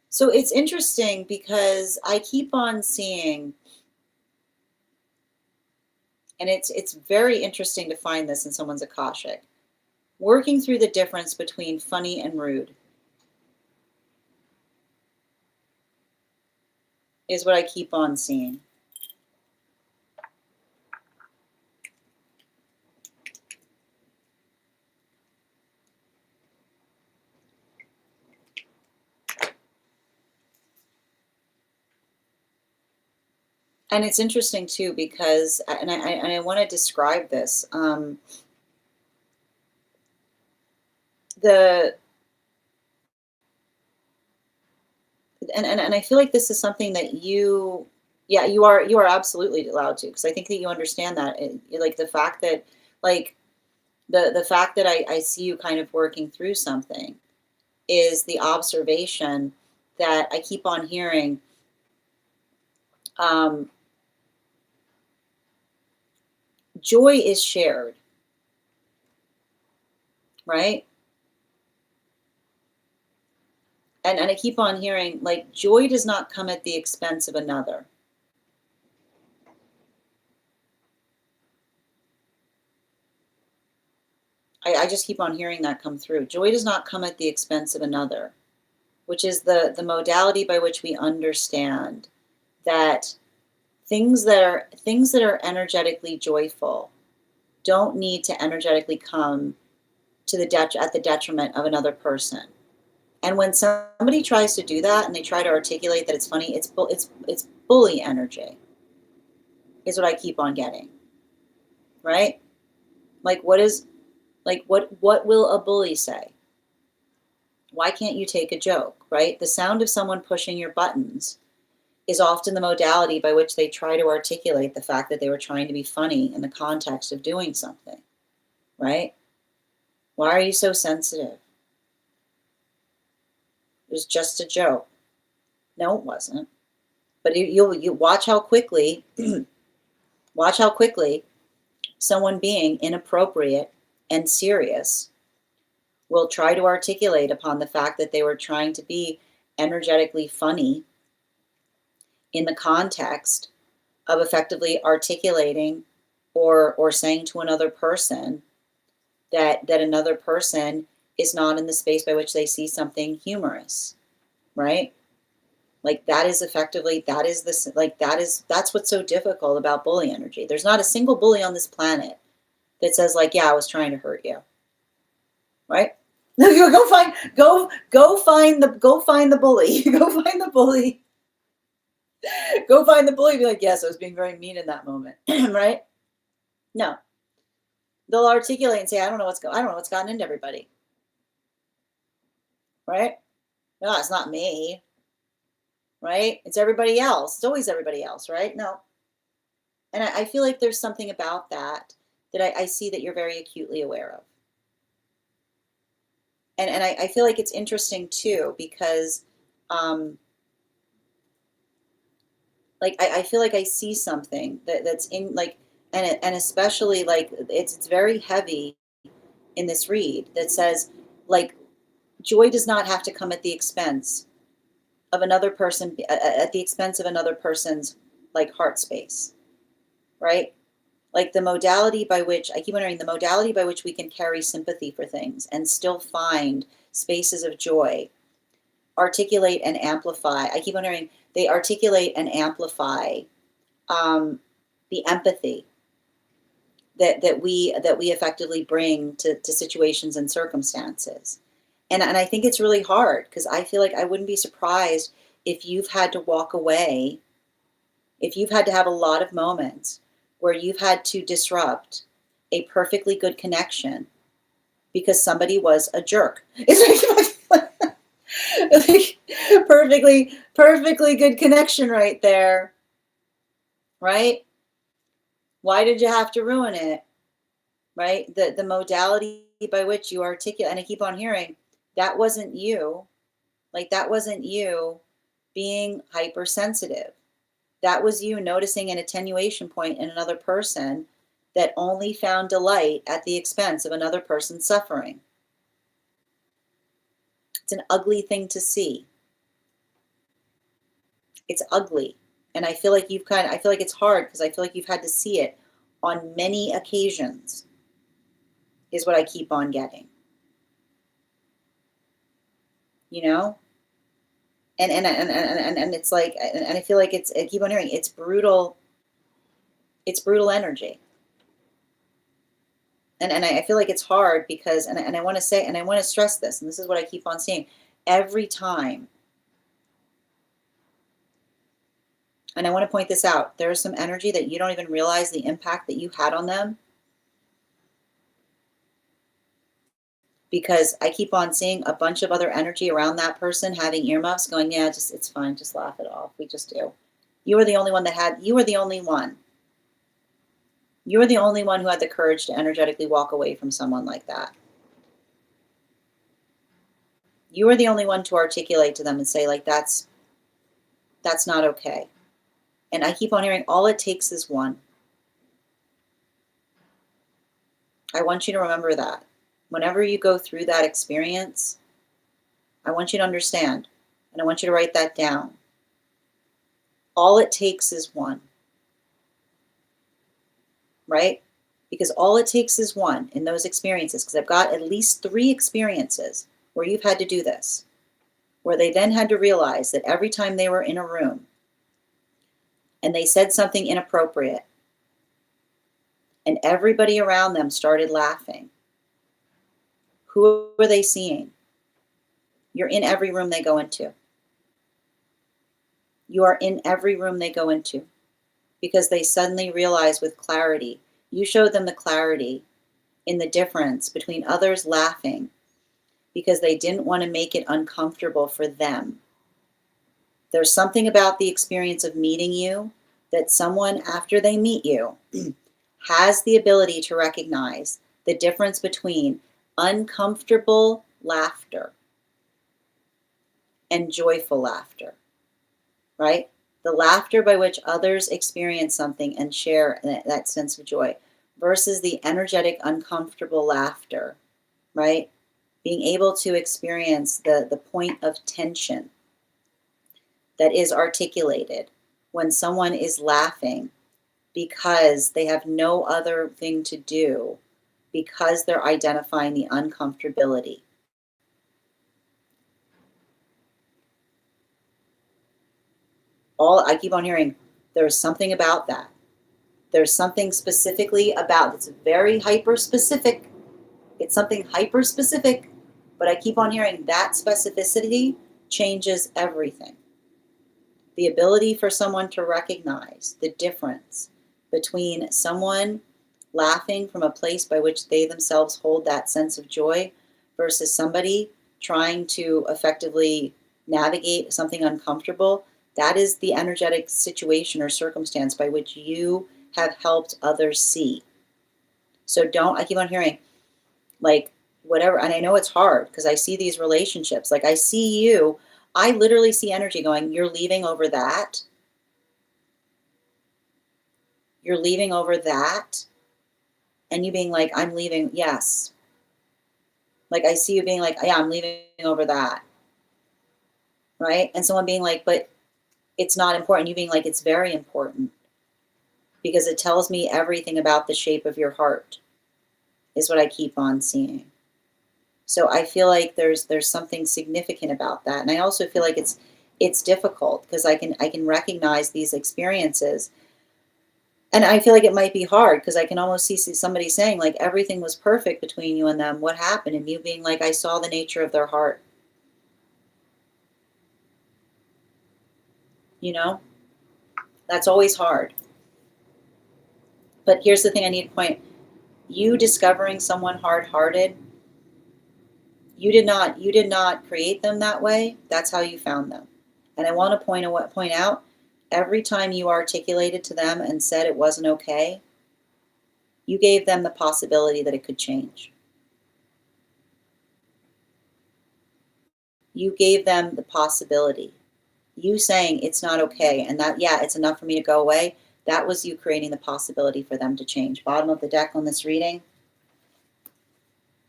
So it's interesting because I keep on seeing, and it's very interesting to find this in someone's Akashic, working through the difference between funny and rude is what I keep on seeing. And it's interesting too because, and I want to describe this. And I feel like this is something that you are absolutely allowed to, because I think that you understand that, like the fact that like the fact that I see you kind of working through something is the observation that I keep on hearing. Joy is shared, right? And I keep on hearing, like, joy does not come at the expense of another. I just keep on hearing that come through. Joy does not come at the expense of another, which is the modality by which we understand that things that are energetically joyful don't need to energetically come to at the detriment of another person. And when somebody tries to do that and they try to articulate that it's funny, it's bully energy, is what I keep on getting. Right? Like what will a bully say? Why can't you take a joke, right? The sound of someone pushing your buttons is often the modality by which they try to articulate the fact that they were trying to be funny in the context of doing something, right? Why are you so sensitive? It was just a joke. No, it wasn't. But you watch how quickly, someone being inappropriate and serious will try to articulate upon the fact that they were trying to be energetically funny in the context of effectively articulating or saying to another person that another person is not in the space by which they see something humorous, right? Like that is effectively, that's what's so difficult about bully energy. There's not a single bully on this planet that says like, yeah, I was trying to hurt you, right? Go find the bully. Go find the bully. Go find the bully. Be like, yes, I was being very mean in that moment, right? No, they'll articulate and say, I don't know what's gotten into everybody, right? No, it's not me, right? It's everybody else. It's always everybody else, right? No, and I feel like there's something about that I see that you're very acutely aware of. And I feel like it's interesting too, because like I feel like I see something that's in like, and especially like it's very heavy in this read that says like joy does not have to come at the expense of another person, at the expense of another person's like heart space, right? Like the modality by which I keep wondering, the modality by which we can carry sympathy for things and still find spaces of joy, articulate and amplify. I keep wondering, they articulate and amplify the empathy that we effectively bring to situations and circumstances. And I think it's really hard, because I feel like I wouldn't be surprised if you've had to walk away, if you've had to have a lot of moments where you've had to disrupt a perfectly good connection because somebody was a jerk. It's like perfectly good connection right there, right? Why did you have to ruin it, right? The modality by which you articulate, and I keep on hearing, that wasn't you. Like that wasn't you being hypersensitive. That was you noticing an attenuation point in another person that only found delight at the expense of another person's suffering. It's an ugly thing to see. It's ugly. And I feel like I feel like it's hard because I feel like you've had to see it on many occasions, is what I keep on getting. You know? And it's like, and I feel like I keep on hearing, it's brutal energy. And I feel like it's hard because, and I want to say, and I want to stress this, and this is what I keep on seeing every time. And I want to point this out. There is some energy that you don't even realize the impact that you had on them. Because I keep on seeing a bunch of other energy around that person having earmuffs going, yeah, just, it's fine. Just laugh it off. We just do. You were the only one you were the only one. You were the only one who had the courage to energetically walk away from someone like that. You were the only one to articulate to them and say, like, that's not okay. And I keep on hearing, all it takes is one. I want you to remember that. Whenever you go through that experience, I want you to understand, and I want you to write that down. All it takes is one. Right? Because all it takes is one in those experiences, because I've got at least 3 experiences where you've had to do this, where they then had to realize that every time they were in a room and they said something inappropriate and everybody around them started laughing, who were they seeing? You're in every room they go into. You are in every room they go into, because they suddenly realize with clarity, you showed them the clarity in the difference between others laughing because they didn't want to make it uncomfortable for them. There's something about the experience of meeting you that someone, after they meet you, has the ability to recognize the difference between uncomfortable laughter and joyful laughter, right? The laughter by which others experience something and share that sense of joy versus the energetic, uncomfortable laughter, right? Being able to experience the point of tension that is articulated when someone is laughing because they have no other thing to do, because they're identifying the uncomfortability. I keep on hearing, there's something about that. There's something specifically about, it's very hyper specific. It's something hyper specific, But I keep on hearing that specificity changes everything. The ability for someone to recognize the difference between someone laughing from a place by which they themselves hold that sense of joy versus somebody trying to effectively navigate something uncomfortable, that is the energetic situation or circumstance by which you have helped others see. So I keep on hearing, like, whatever, and I know it's hard because I see these relationships, like I see you, I literally see energy going, you're leaving over that. You're leaving over that. And you being like, I'm leaving, yes. Like I see you being like, yeah, I'm leaving over that. Right? And someone being like, but it's not important. You being like, it's very important because it tells me everything about the shape of your heart, is what I keep on seeing. So I feel like there's something significant about that. And I also feel like it's difficult because I can recognize these experiences. And I feel like it might be hard because I can almost see somebody saying like everything was perfect between you and them. What happened? And you being like, I saw the nature of their heart. You know, that's always hard. But here's the thing I need to point. You discovering someone hard-hearted, you did not create them that way. That's how you found them. And I want to point out, every time you articulated to them and said it wasn't okay, you gave them the possibility that it could change. You gave them the possibility. You saying it's not okay and that, yeah, it's enough for me to go away, that was you creating the possibility for them to change. Bottom of the deck on this reading.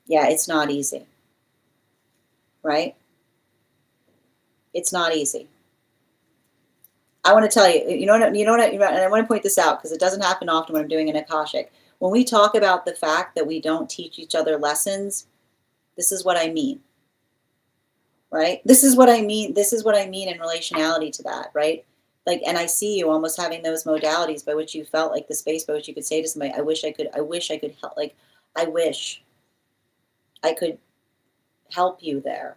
Yeah, it's not easy. Right? It's not easy. I want to tell you, and I want to point this out because it doesn't happen often when I'm doing an Akashic. When we talk about the fact that we don't teach each other lessons, this is what I mean. Right? This is what I mean. This is what I mean in relationality to that, right? Like, and I see you almost having those modalities by which you felt like the space by which you could say to somebody, I wish I could help, like, I wish I could help you there.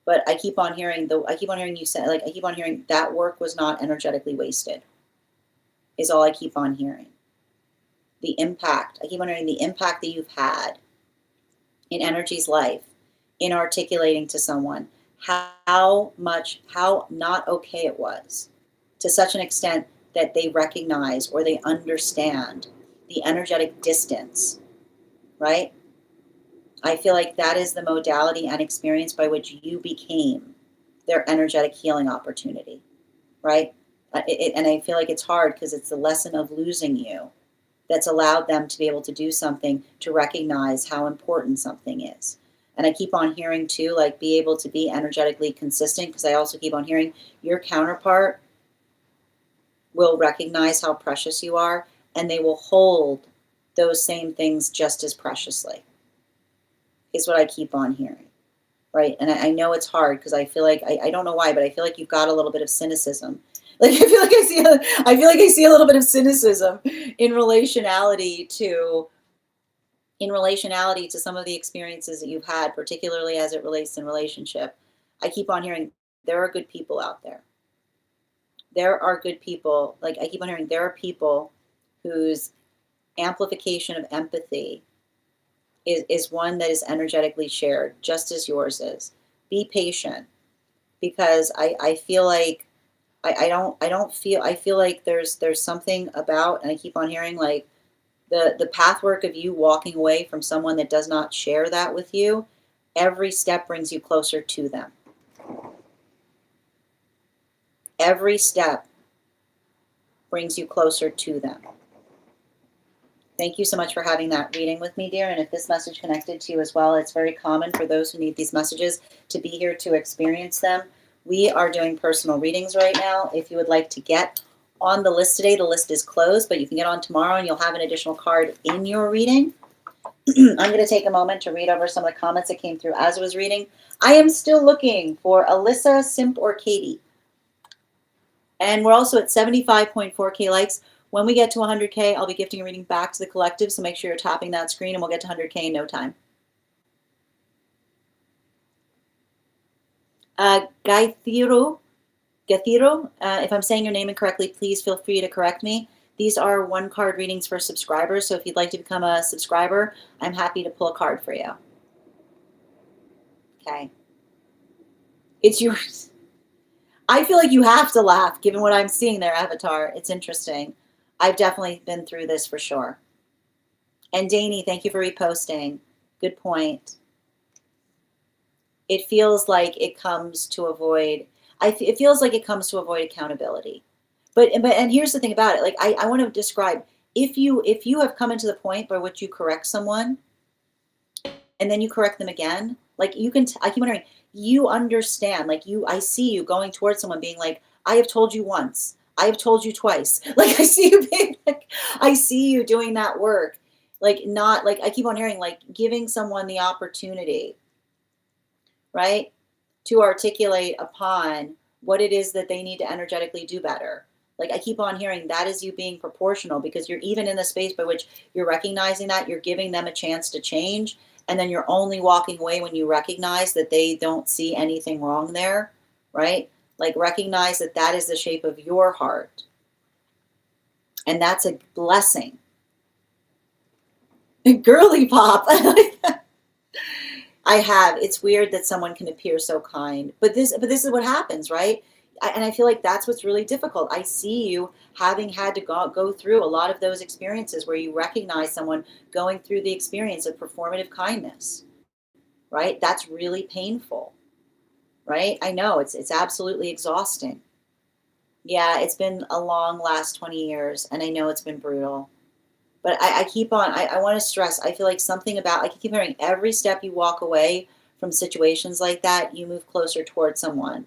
But I keep on hearing you say, like, I keep on hearing that work was not energetically wasted, is all I keep on hearing. The impact, I keep on hearing the impact that you've had in energy's life, in articulating to someone how not okay it was, to such an extent that they recognize or they understand the energetic distance, right? I feel like that is the modality and experience by which you became their energetic healing opportunity, right? And I feel like it's hard because it's the lesson of losing you that's allowed them to be able to do something to recognize how important something is. And I keep on hearing too, like, be able to be energetically consistent, because I also keep on hearing your counterpart will recognize how precious you are and they will hold those same things just as preciously, is what I keep on hearing. Right. And I know it's hard because I feel like, I don't know why, but I feel like you've got a little bit of cynicism. Like, I feel like I see a little bit of cynicism in relationality to some of the experiences that you've had, particularly as it relates in relationship. I keep on hearing there are good people out there. There are good people. Like, I keep on hearing there are people whose amplification of empathy is one that is energetically shared, just as yours is. Be patient, because I feel like I feel like there's something about, and I keep on hearing, like, the pathwork of you walking away from someone that does not share that with you, every step brings you closer to them. Every step brings you closer to them. Thank you so much for having that reading with me, dear. And if this message connected to you as well, it's very common for those who need these messages to be here to experience them. We are doing personal readings right now. If you would like to get on the list today, the list is closed, but you can get on tomorrow and you'll have an additional card in your reading. I'm going to take a moment to read over some of the comments that came through as I was reading. I am still looking for Alyssa, Simp, or Katie. And we're also at 75.4K likes. When we get to 100K, I'll be gifting a reading back to the collective, so make sure you're tapping that screen and we'll get to 100K in no time. Gathiro, if I'm saying your name incorrectly, please feel free to correct me. These are one card readings for subscribers. So if you'd like to become a subscriber, I'm happy to pull a card for you. Okay. It's yours. I feel like you have to laugh given what I'm seeing there, Avatar. It's interesting. I've definitely been through this for sure. And Danny, thank you for reposting. Good point. It feels like it comes to avoid, it feels like it comes to avoid accountability. But and here's the thing about it. Like I want to describe, if you have come into the point by which you correct someone and then you correct them again, like you can, I keep wondering, you understand, like I see you going towards someone being like, I have told you once, I have told you twice. Like I see you being like, I see you doing that work. Like not like, I keep on hearing like giving someone the opportunity, right, to articulate upon what it is that they need to energetically do better. Like I keep on hearing that is you being proportional, because you're even in the space by which you're recognizing that you're giving them a chance to change. And then you're only walking away when you recognize that they don't see anything wrong there, right? Like recognize that that is the shape of your heart. And that's a blessing. Girly pop. I have. It's weird that someone can appear so kind, but this is what happens, right? And I feel like that's what's really difficult. I see you having had to go through a lot of those experiences where you recognize someone going through the experience of performative kindness, right? That's really painful, right? I know it's absolutely exhausting. Yeah, it's been a long last 20 years, and I know it's been brutal. But I keep on, I want to stress, I feel like something about, I keep hearing every step you walk away from situations like that, you move closer towards someone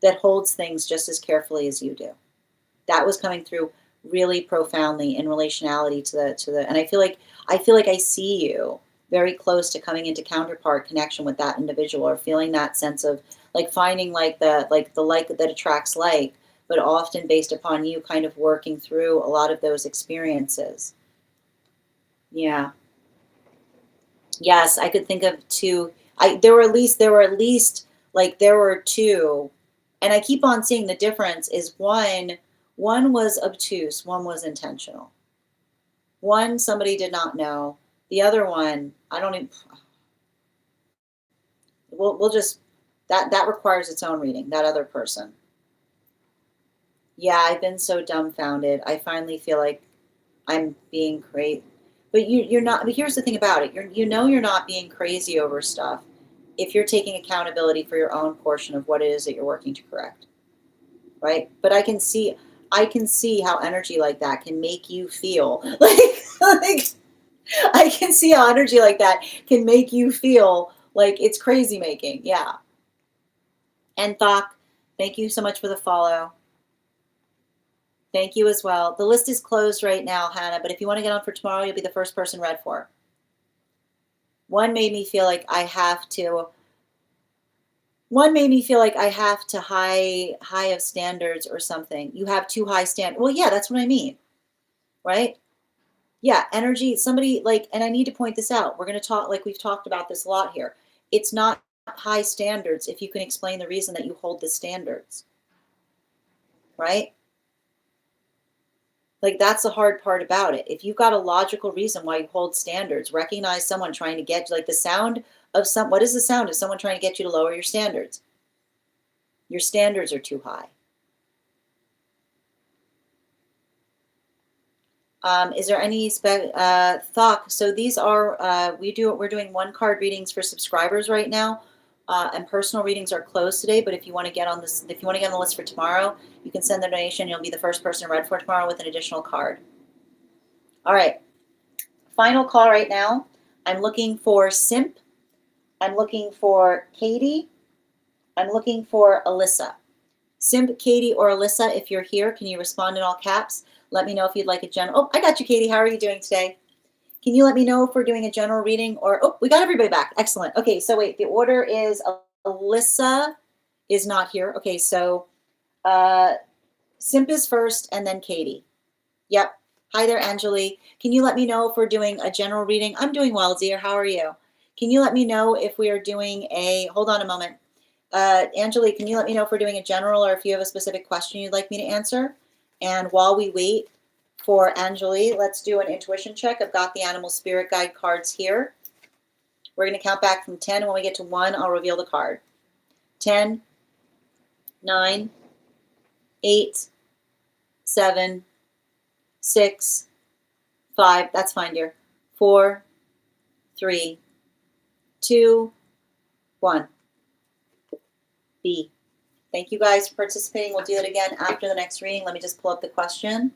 that holds things just as carefully as you do. That was coming through really profoundly in relationality to the, and I feel like I see you very close to coming into counterpart connection with that individual, or feeling that sense of like finding like the like that attracts like, but often based upon you kind of working through a lot of those experiences. Yeah. Yes, I could think of two. There were at least like there were two, and I keep on seeing the difference is one was obtuse, one was intentional. One somebody did not know. The other one, I don't even, we'll just, that requires its own reading, that other person. Yeah, I've been so dumbfounded. I finally feel like I'm being crazy. But you're not, but here's the thing about it. You're not being crazy over stuff if you're taking accountability for your own portion of what it is that you're working to correct. Right? But I can see how energy like that can make you feel like I can see how energy like that can make you feel like it's crazy making. Yeah. And Thok, thank you so much for the follow. Thank you as well. The list is closed right now, Hannah, but if you want to get on for tomorrow, you'll be the first person read for. One made me feel like I have to high of standards or something. You have too high standards. Well, yeah, that's what I mean. Right? Yeah, energy, somebody like, and I need to point this out. We're going to talk, like we've talked about this a lot here. It's not high standards if you can explain the reason that you hold the standards. Right? Like that's the hard part about it. If you've got a logical reason why you hold standards, recognize someone trying to get, like the sound of what is the sound of someone trying to get you to lower your standards? Your standards are too high. Is there any thought? So these are, we're doing one card readings for subscribers right now. And personal readings are closed today, but if you want to get on this, if you want to get on the list for tomorrow, you can send the donation. You'll be the first person read for tomorrow with an additional card. All right. Final call right now. I'm looking for Simp. I'm looking for Katie. I'm looking for Alyssa. Simp, Katie, or Alyssa, if you're here, can you respond in all caps? Let me know if you'd like a general. Oh, I got you, Katie. How are you doing today? Can you let me know if we're doing a general reading or, oh, we got everybody back. Excellent. Okay, so wait, the order is Alyssa is not here. Okay, so Simp is first and then Katie. Yep. Hi there, Angelique. Can you let me know if we're doing a general reading? I'm doing well, dear. How are you? Can you let me know if we are doing hold on a moment. Angelique, can you let me know if we're doing a general or if you have a specific question you'd like me to answer? And while we wait for Angelique, let's do an intuition check. I've got the animal spirit guide cards here. We're going to count back from 10. When we get to 1, I'll reveal the card. 10, 9, 8, 7, 6, 5. That's fine, dear. 4, 3, 2, 1. B. Thank you guys for participating. We'll do it again after the next reading. Let me just pull up the question.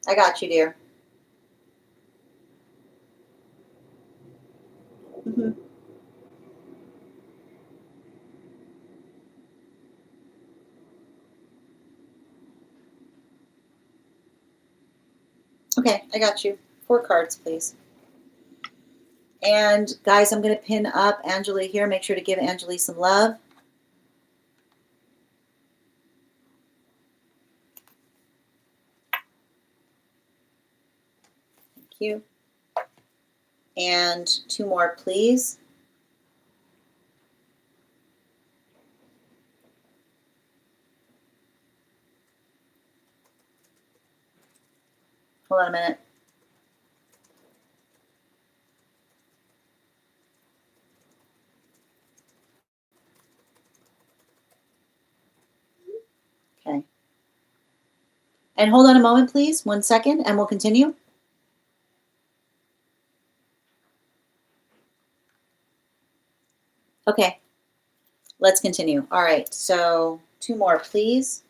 I got you, dear. Mm-hmm. Okay, I got you. 4 cards, please. And guys, I'm going to pin up Angela here. Make sure to give Angela some love. Thank you. And 2 more, please. Hold on a minute. Okay. And hold on a moment, please. 1 second, and we'll continue. Okay. Let's continue. All right. So 2 more, please.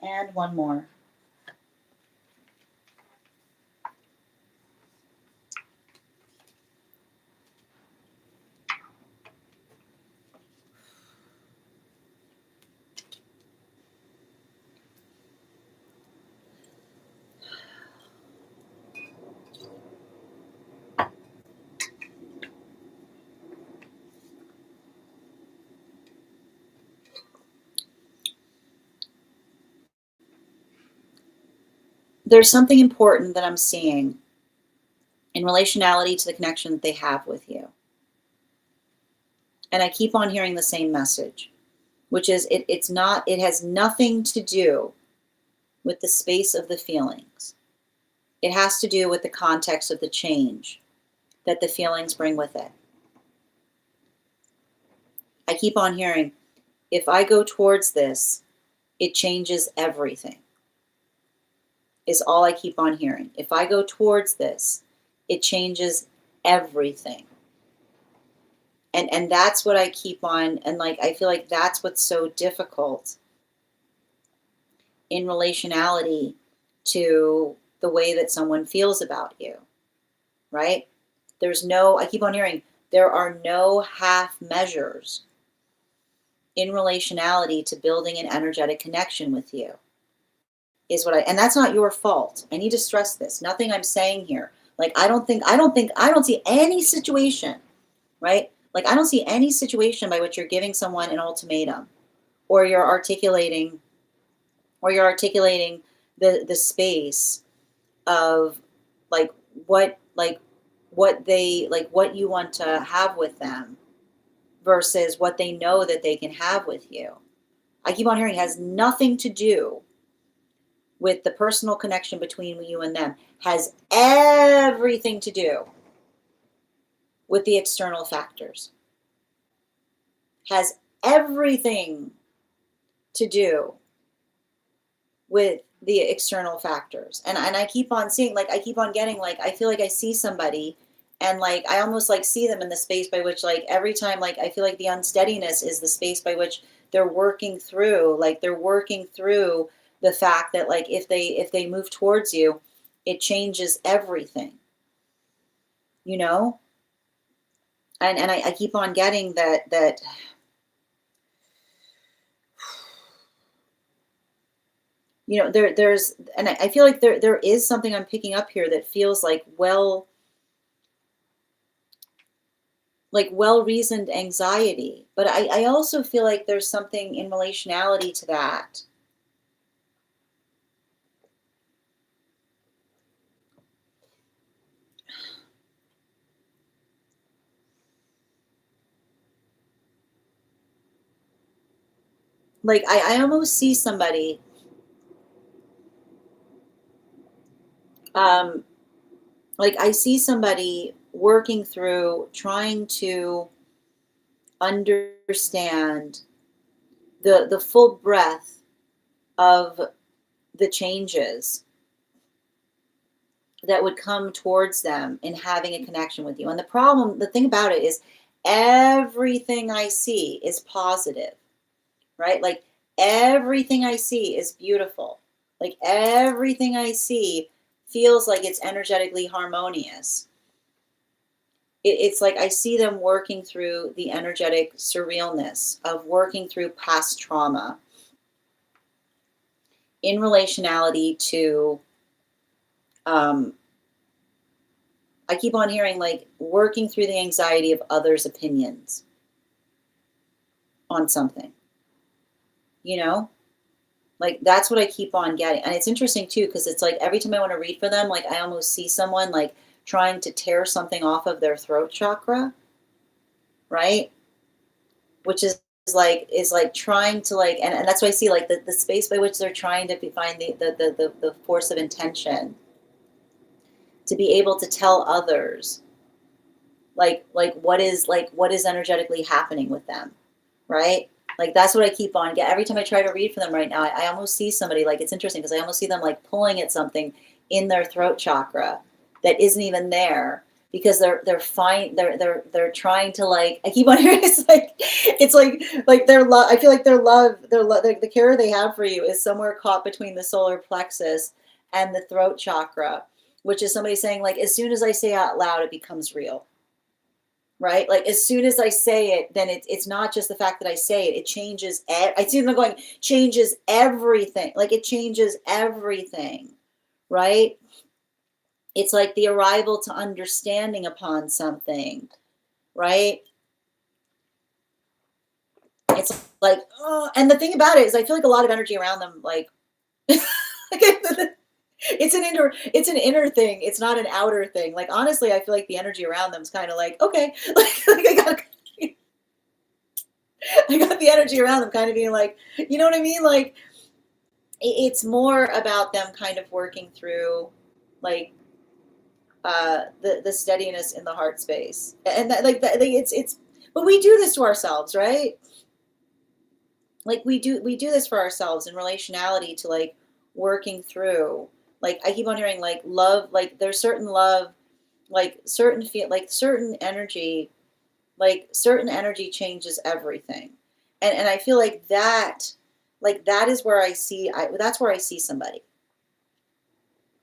And 1 more. There's something important that I'm seeing in relationality to the connection that they have with you. And I keep on hearing the same message, which is it has nothing to do with the space of the feelings. It has to do with the context of the change that the feelings bring with it. I keep on hearing, if I go towards this, it changes everything, is all I keep on hearing. If I go towards this, it changes everything. And that's what I keep on, and like I feel like that's what's so difficult in relationality to the way that someone feels about you, right? I keep on hearing, there are no half measures in relationality to building an energetic connection with you, and that's not your fault. I need to stress this. Nothing I'm saying here. Like, I don't see any situation, right? Like, I don't see any situation by which you're giving someone an ultimatum, or you're articulating the space of like what you want to have with them versus what they know that they can have with you. I keep on hearing it has nothing to do with the personal connection between you and them, has everything to do with the external factors, has everything to do with the external factors. And I keep on seeing, like, I keep on getting, like, I feel like I see somebody and like I almost like see them in the space by which, like, every time, like, I feel like the unsteadiness is the space by which they're working through the fact that, like, if they move towards you, it changes everything, you know? And I keep on getting that there's, and I feel like there is something I'm picking up here that feels like well-reasoned anxiety. But I also feel like there's something in relationality to that. Like I almost see somebody, like I see somebody working through trying to understand the full breadth of the changes that would come towards them in having a connection with you. And the thing about it is everything I see is positive, right? Like everything I see is beautiful. Like everything I see feels like it's energetically harmonious. It's like I see them working through the energetic surrealness of working through past trauma in relationality to, I keep on hearing like working through the anxiety of others' opinions on something, you know? Like that's what I keep on getting. And it's interesting too, because it's like every time I want to read for them, like I almost see someone like trying to tear something off of their throat chakra, right? Which is like trying to like, and that's why I see like the space by which they're trying to find the force of intention to be able to tell others what is energetically happening with them, right? Like that's what I keep on get every time I try to read for them right now. I almost see somebody, like it's interesting because I almost see them like pulling at something in their throat chakra that isn't even there because they're trying to, like, I keep on hearing it's like their love. I feel like their love, the care they have for you is somewhere caught between the solar plexus and the throat chakra, which is somebody saying like, as soon as I say out loud, it becomes real. Right? Like as soon as I say it, then it's not just the fact that I say it, it changes. I see them going, changes everything. Like it changes everything, right? It's like the arrival to understanding upon something, right? It's like, oh, and the thing about it is I feel like a lot of energy around them, like, it's an inner thing. It's not an outer thing. Like honestly, I feel like the energy around them is kind of like, okay, like I got the energy around them kind of being like, you know what I mean? Like it's more about them kind of working through like the steadiness in the heart space. And that, like that, like it's but we do this to ourselves, right? Like we do this for ourselves in relationality to like working through. Like I keep on hearing like love, like there's certain love, like certain feel, like certain energy changes everything. And I feel like that is where that's where I see somebody.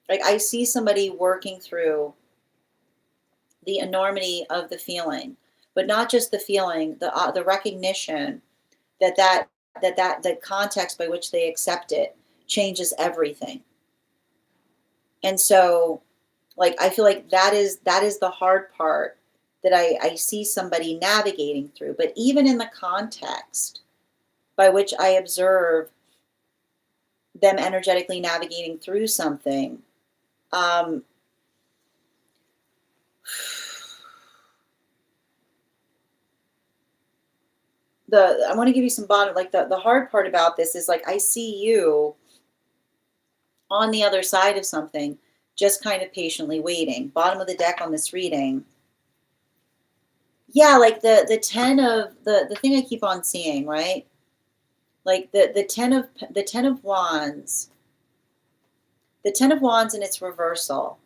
Like I see somebody working through the enormity of the feeling, but not just the feeling, the recognition that the context by which they accept it changes everything. And so like I feel like that is the hard part that I see somebody navigating through. But even in the context by which I observe them energetically navigating through something, um, I want to give you some bottom, like the hard part about this is like I see you on the other side of something, just kind of patiently waiting. Bottom of the deck on this reading. Yeah, like the 10 of the thing I keep on seeing, right? Like the 10 of wands. The 10 of wands in its reversal.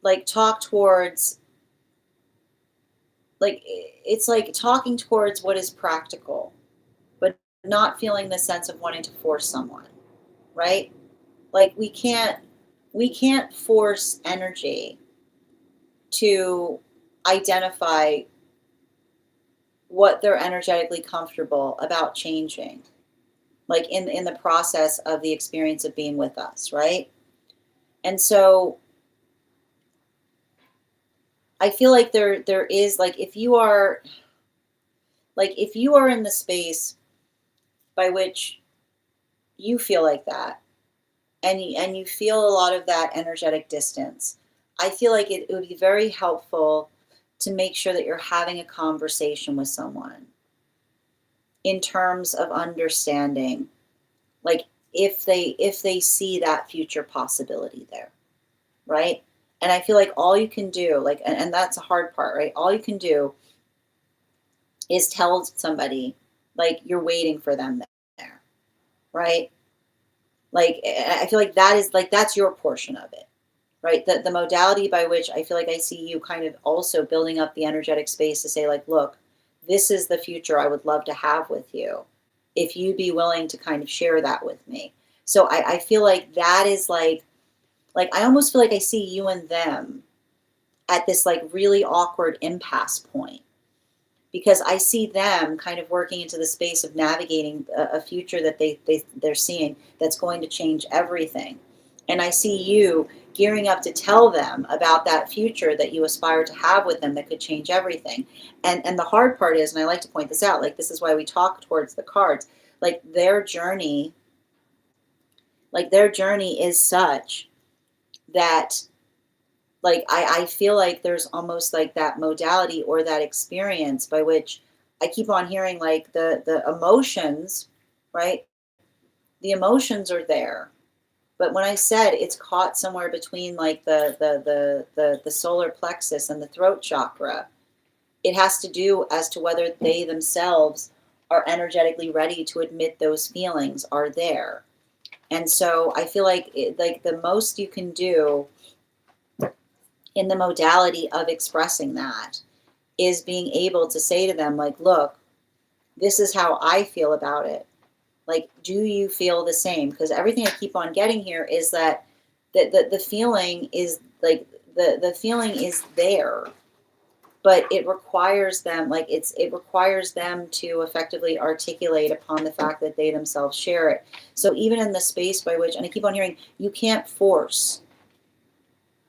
Like talk towards, like it's like talking towards what is practical, but not feeling the sense of wanting to force someone, right? Like we can't force energy to identify what they're energetically comfortable about changing. like in the process of the experience of being with us, right? And so I feel like there is, like, if you are in the space by which you feel like that, and you feel a lot of that energetic distance, I feel like it would be very helpful to make sure that you're having a conversation with someone in terms of understanding, like, if they see that future possibility there, right? And I feel like all you can do, like, and that's a hard part, right? All you can do is tell somebody, like, you're waiting for them there, right? Like, I feel like that is, like, that's your portion of it, right? The modality by which I feel like I see you kind of also building up the energetic space to say, like, look, this is the future I would love to have with you, if you'd be willing to kind of share that with me. So I feel like that is like I almost feel like I see you and them at this, like, really awkward impasse point, because I see them kind of working into the space of navigating a future that they're seeing that's going to change everything. And I see you gearing up to tell them about that future that you aspire to have with them that could change everything. And the hard part is, and I like to point this out, like, this is why we talk towards the cards, like, their journey is such that, like, I feel like there's almost like that modality or that experience by which I keep on hearing, like, the emotions, right? The emotions are there. But when I said it's caught somewhere between, like, the solar plexus and the throat chakra, it has to do as to whether they themselves are energetically ready to admit those feelings are there. And so I feel like like the most you can do in the modality of expressing that is being able to say to them, like, look, this is how I feel about it. Like, do you feel the same? Because everything I keep on getting here is that the feeling is, like, the feeling is there, but it requires them, like, it requires them to effectively articulate upon the fact that they themselves share it. So even in the space by which, and I keep on hearing, you can't force,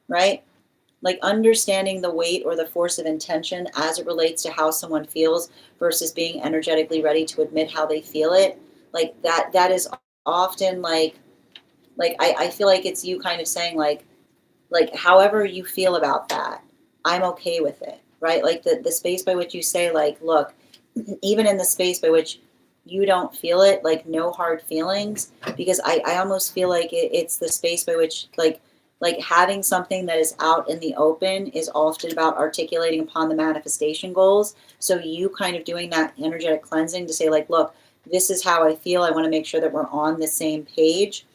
right? Like, understanding the weight or the force of intention as it relates to how someone feels versus being energetically ready to admit how they feel it, like, that is often like I feel like it's you kind of saying, like, however you feel about that, I'm okay with it, right? Like, the space by which you say, like, look, even in the space by which you don't feel it, like, no hard feelings, because I almost feel like it's the space by which, like having something that is out in the open is often about articulating upon the manifestation goals. So you kind of doing that energetic cleansing to say, like, look, this is how I feel. I want to make sure that we're on the same page.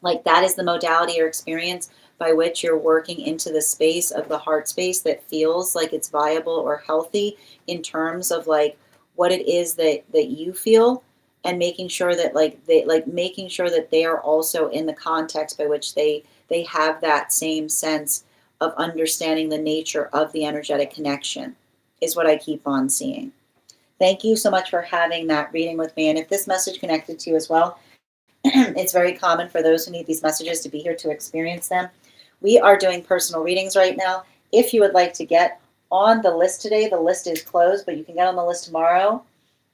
Like, that is the modality or experience by which you're working into the space of the heart space that feels like it's viable or healthy in terms of, like, what it is that you feel, and making sure that, making sure that they are also in the context by which they have that same sense of understanding the nature of the energetic connection, is what I keep on seeing. Thank you so much for having that reading with me. And if this message connected to you as well, it's very common for those who need these messages to be here to experience them. We are doing personal readings right now. If you would like to get on the list today, the list is closed, but you can get on the list tomorrow,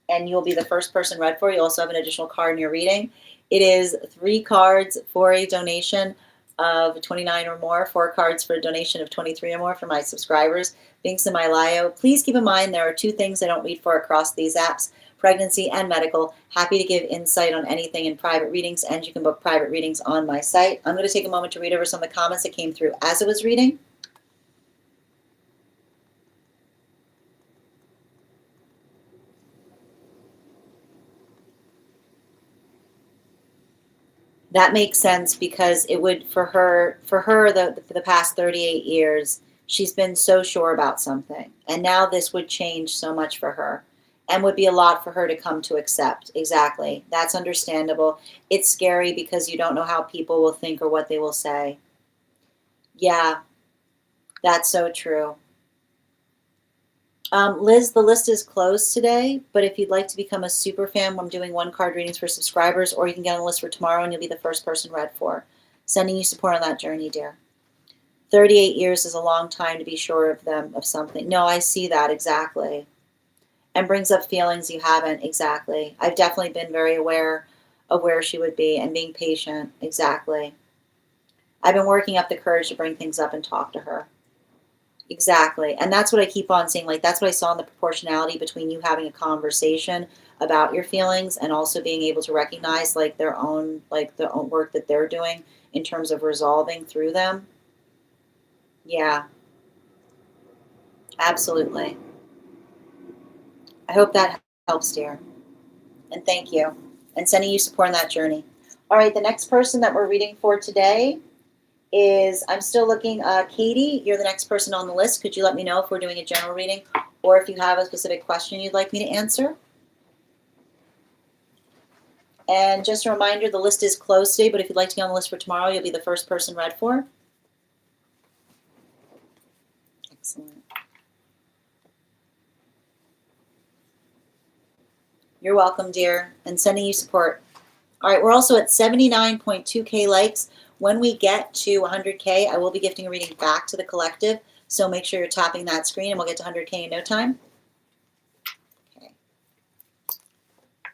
and you'll be the first person read for. You also have an additional card in your reading. It is 3 cards for a donation of 29 or more, 4 cards for a donation of 23 or more for my subscribers. Links in my bio. Please keep in mind there are 2 things I don't read for across these apps: pregnancy and medical. Happy to give insight on anything in private readings, and you can book private readings on my site. I'm going to take a moment to read over some of the comments that came through as I was reading. That makes sense, because it would, for her the past 38 years, she's been so sure about something, and now this would change so much for her, and would be a lot for her to come to accept. Exactly. That's understandable. It's scary because you don't know how people will think or what they will say. Yeah, that's so true. Liz, the list is closed today, but if you'd like to become a super fan, I'm doing 1-card readings for subscribers, or you can get on the list for tomorrow and you'll be the first person read for. Sending you support on that journey, dear. 38 years is a long time to be sure of them, of something. No, I see that exactly. And brings up feelings you haven't, exactly. I've definitely been very aware of where she would be and being patient, exactly. I've been working up the courage to bring things up and talk to her. Exactly. And that's what I keep on seeing. Like, that's what I saw in the proportionality between you having a conversation about your feelings and also being able to recognize like their own work that they're doing in terms of resolving through them. Yeah, absolutely. I hope that helps, dear. And thank you. And sending you support on that journey. All right, the next person that we're reading for today is, I'm still looking, Katie, you're the next person on the list. Could you let me know if we're doing a general reading or if you have a specific question you'd like me to answer? And just a reminder, the list is closed today, but if you'd like to get on the list for tomorrow, you'll be the first person read for. Excellent. You're welcome, dear, and sending you support. All right, we're also at 79.2K likes. When we get to 100K, I will be gifting a reading back to the collective, so make sure you're tapping that screen, and we'll get to 100K in no time. Okay.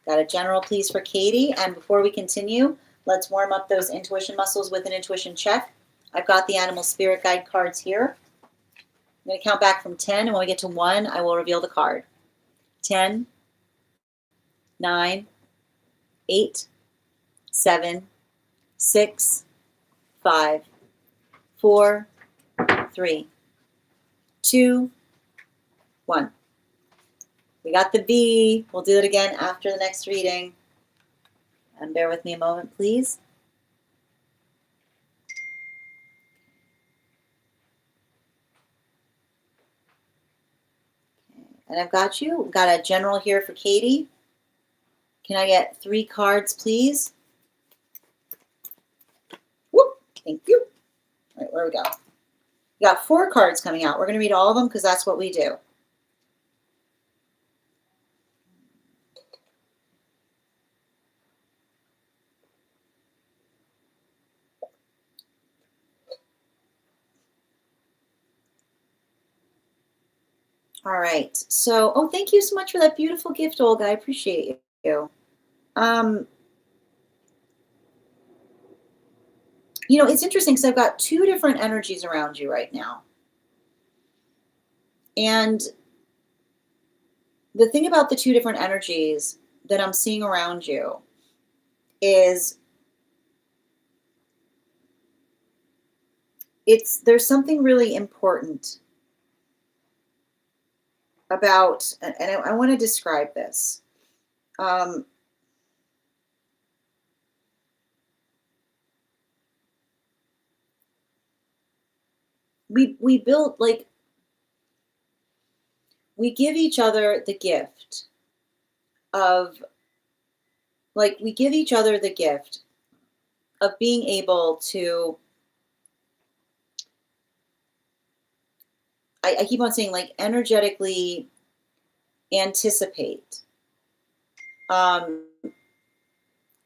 Got a general please for Katie, and before we continue, let's warm up those intuition muscles with an intuition check. I've got the animal spirit guide cards here. I'm going to count back from 10, and when we get to 1, I will reveal the card. 10, 9, 8, 7, 6, 5, 4, 3, 2, 1. We got the B. We'll do it again after the next reading. And bear with me a moment, please. And I've got you. We've got a general here for Katie. Can I get 3 cards, please? Whoop, thank you. All right, where we go? We got 4 cards coming out. We're going to read all of them because that's what we do. All right. So, oh, thank you so much for that beautiful gift, Olga. I appreciate you. You know, it's interesting because I've got 2 different energies around you right now. And the thing about the 2 different energies that I'm seeing around you is there's something really important about, and I want to describe this. We build, like, we give each other the gift of, like, we give each other the gift of being able to, I keep on saying, like, energetically anticipate in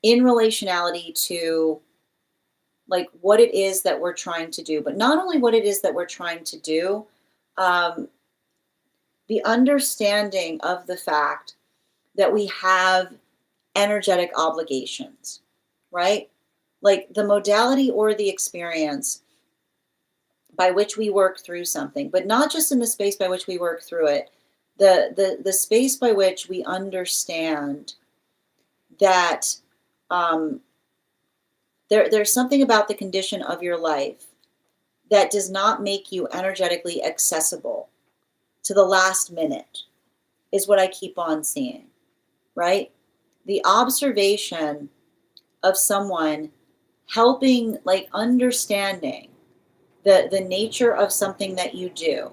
relationality to, like, what it is that we're trying to do, but not only what it is that we're trying to do, the understanding of the fact that we have energetic obligations, right? Like the modality or the experience by which we work through something, but not just in the space by which we work through it, the space by which we understand that there's something about the condition of your life that does not make you energetically accessible to the last minute, is what I keep on seeing, right? The observation of someone helping, like, understanding the nature of something that you do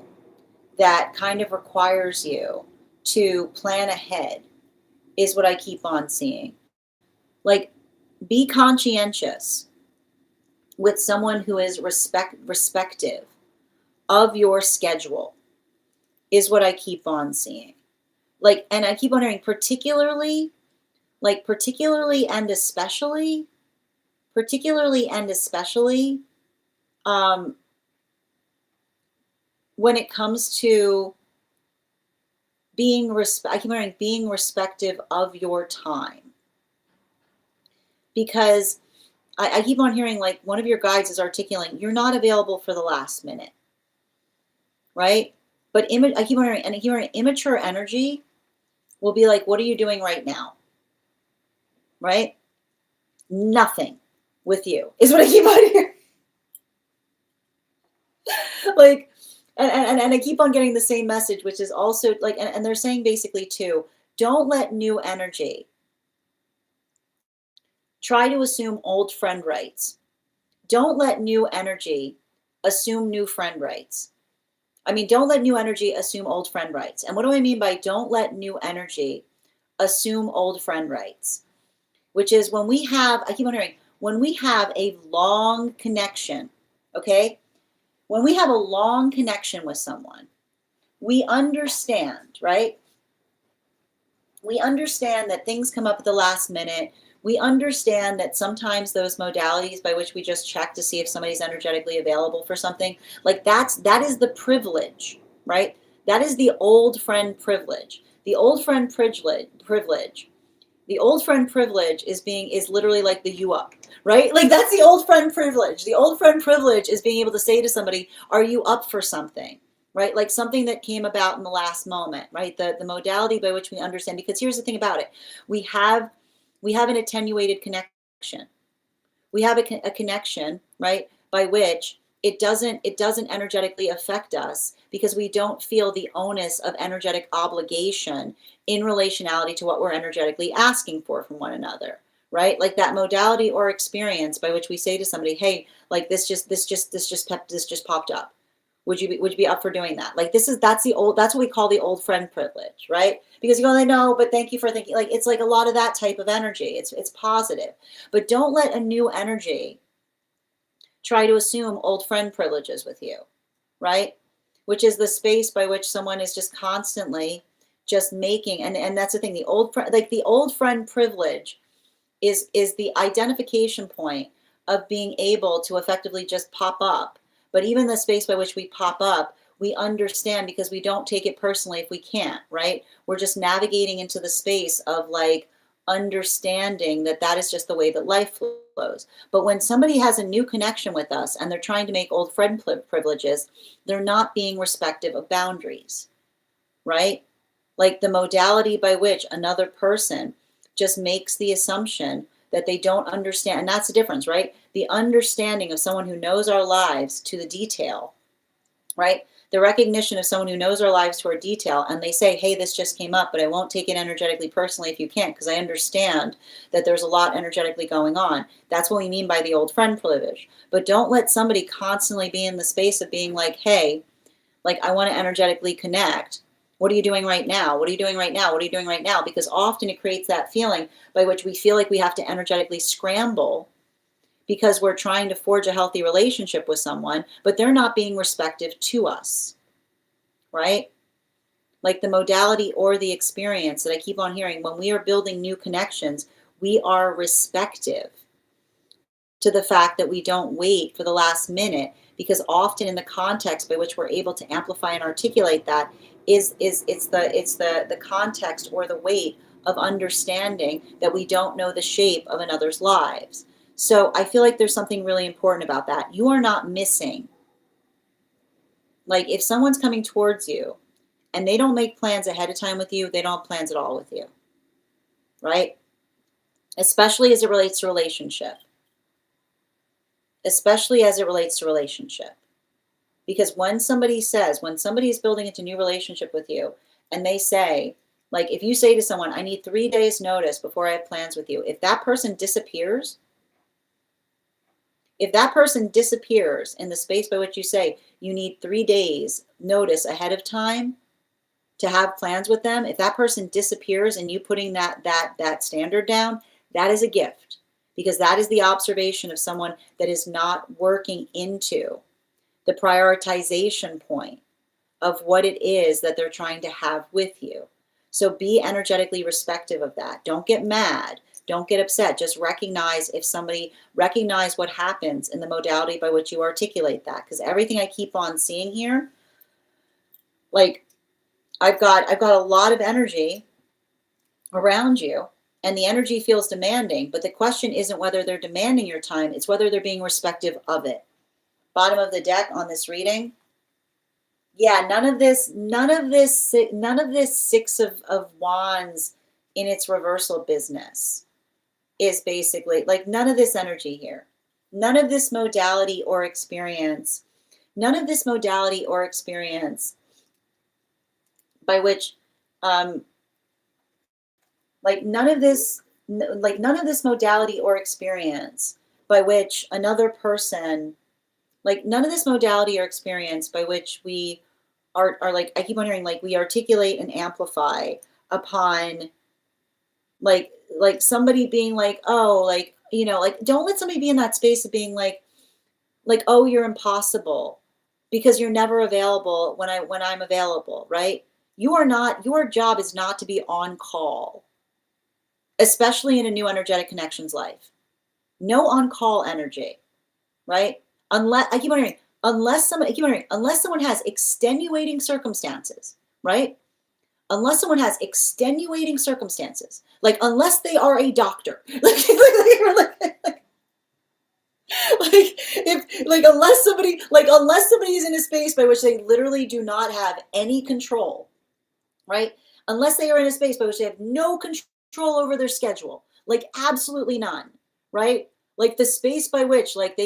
that kind of requires you to plan ahead is what I keep on seeing. Like, be conscientious with someone who is respective of your schedule is what I keep on seeing. Like, and I keep on hearing particularly and especially, um, when it comes to I keep hearing being respective of your time. Because I keep on hearing like one of your guides is articulating, you're not available for the last minute, right? But I keep on hearing immature energy will be like, what are you doing right now? Right? Nothing with you is what I keep on hearing. Like, and I keep on getting the same message, which is also like, and they're saying basically too, don't let new energy try to assume old friend rights. Don't let new energy assume new friend rights. I mean, don't let new energy assume old friend rights. And what do I mean by don't let new energy assume old friend rights? Which is when we have, I keep on hearing, when we have a long connection, okay? When we have a long connection with someone, we understand, right? We understand that things come up at the last minute. We understand that sometimes those modalities by which we just check to see if somebody's energetically available for something, like that is the privilege, right? That is the old friend privilege. The old friend privilege. The old friend privilege is literally like the you up, right? Like that's the old friend privilege. The old friend privilege is being able to say to somebody, are you up for something? Right? Like something that came about in the last moment, right? The modality by which we understand, because here's the thing about it. We have an attenuated connection. We have a connection, right? By which it doesn't energetically affect us because we don't feel the onus of energetic obligation in relationality to what we're energetically asking for from one another, right? Like that modality or experience by which we say to somebody, hey, like this just popped up. Would you be up for doing that? Like that's what we call the old friend privilege, right? Because you go, I know, but thank you for thinking. Like it's like a lot of that type of energy. It's positive, but don't let a new energy try to assume old friend privileges with you, right? Which is the space by which someone is just constantly just making, and that's the thing. The old friend privilege is the identification point of being able to effectively just pop up. But even the space by which we pop up, we understand because we don't take it personally if we can't, right? We're just navigating into the space of like understanding that is just the way that life flows. But when somebody has a new connection with us and they're trying to make old friend privileges, they're not being respective of boundaries, right? Like the modality by which another person just makes the assumption that they don't understand. And that's the difference, right? The understanding of someone who knows our lives to the detail, right? The recognition of someone who knows our lives to a detail, and they say, hey, this just came up, but I won't take it energetically personally if you can't, because I understand that there's a lot energetically going on. That's what we mean by the old friend privilege. But don't let somebody constantly be in the space of being like, hey, like I want to energetically connect. What are you doing right now? What are you doing right now? What are you doing right now? Because often it creates that feeling by which we feel like we have to energetically scramble because we're trying to forge a healthy relationship with someone, but they're not being respective to us, right? Like the modality or the experience that I keep on hearing, when we are building new connections, we are respective to the fact that we don't wait for the last minute, because often in the context by which we're able to amplify and articulate that is the context or the weight of understanding that we don't know the shape of another's lives. So I feel like there's something really important about that. You are not missing. Like if someone's coming towards you and they don't make plans ahead of time with you, they don't have plans at all with you, right? Especially as it relates to relationship. Especially as it relates to relationship. Because when somebody is building into a new relationship with you and they say, like if you say to someone, I need 3 days notice before I have plans with you, if that person disappears in the space by which you say you need 3 days notice ahead of time to have plans with them, if that person disappears and you putting that standard down, that is a gift. Because that is the observation of someone that is not working into the prioritization point of what it is that they're trying to have with you. So be energetically respectful of that. Don't get mad. Don't get upset. Just recognize recognize what happens in the modality by which you articulate that. Because everything I keep on seeing here, like I've got a lot of energy around you, and the energy feels demanding, but the question isn't whether they're demanding your time, it's whether they're being respectful of it. Bottom of the deck on this reading. Yeah, none of this Six of Wands in its reversal business is basically like none of this energy here. None of this modality or experience. None of this modality or experience by which none of this modality or experience by which another person, none of this modality or experience by which we are like, I keep on hearing, like, we articulate and amplify upon like somebody being like, oh, like, you know, like, don't let somebody be in that space of being like, oh, you're impossible because you're never available when I'm available, right? You are not, your job is not to be on call, especially in a new energetic connections life. No on-call energy, right? Unless someone has extenuating circumstances, right? Unless someone has extenuating circumstances, like unless they are a doctor, unless somebody is in a space by which they literally do not have any control, right? Unless they are in a space by which they have no control over their schedule, like absolutely none, right? Like the space by which they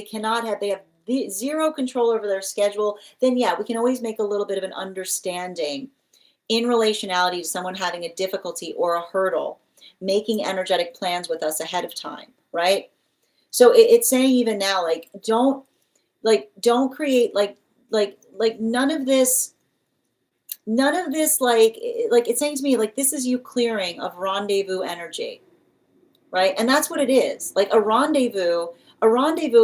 have zero control over their schedule, then yeah, we can always make a little bit of an understanding in relationality to someone having a difficulty or a hurdle, making energetic plans with us ahead of time, right? So it's saying even now, don't create none of this, it's saying to me, this is you clearing of rendezvous energy, right? And that's what it is. Like a rendezvous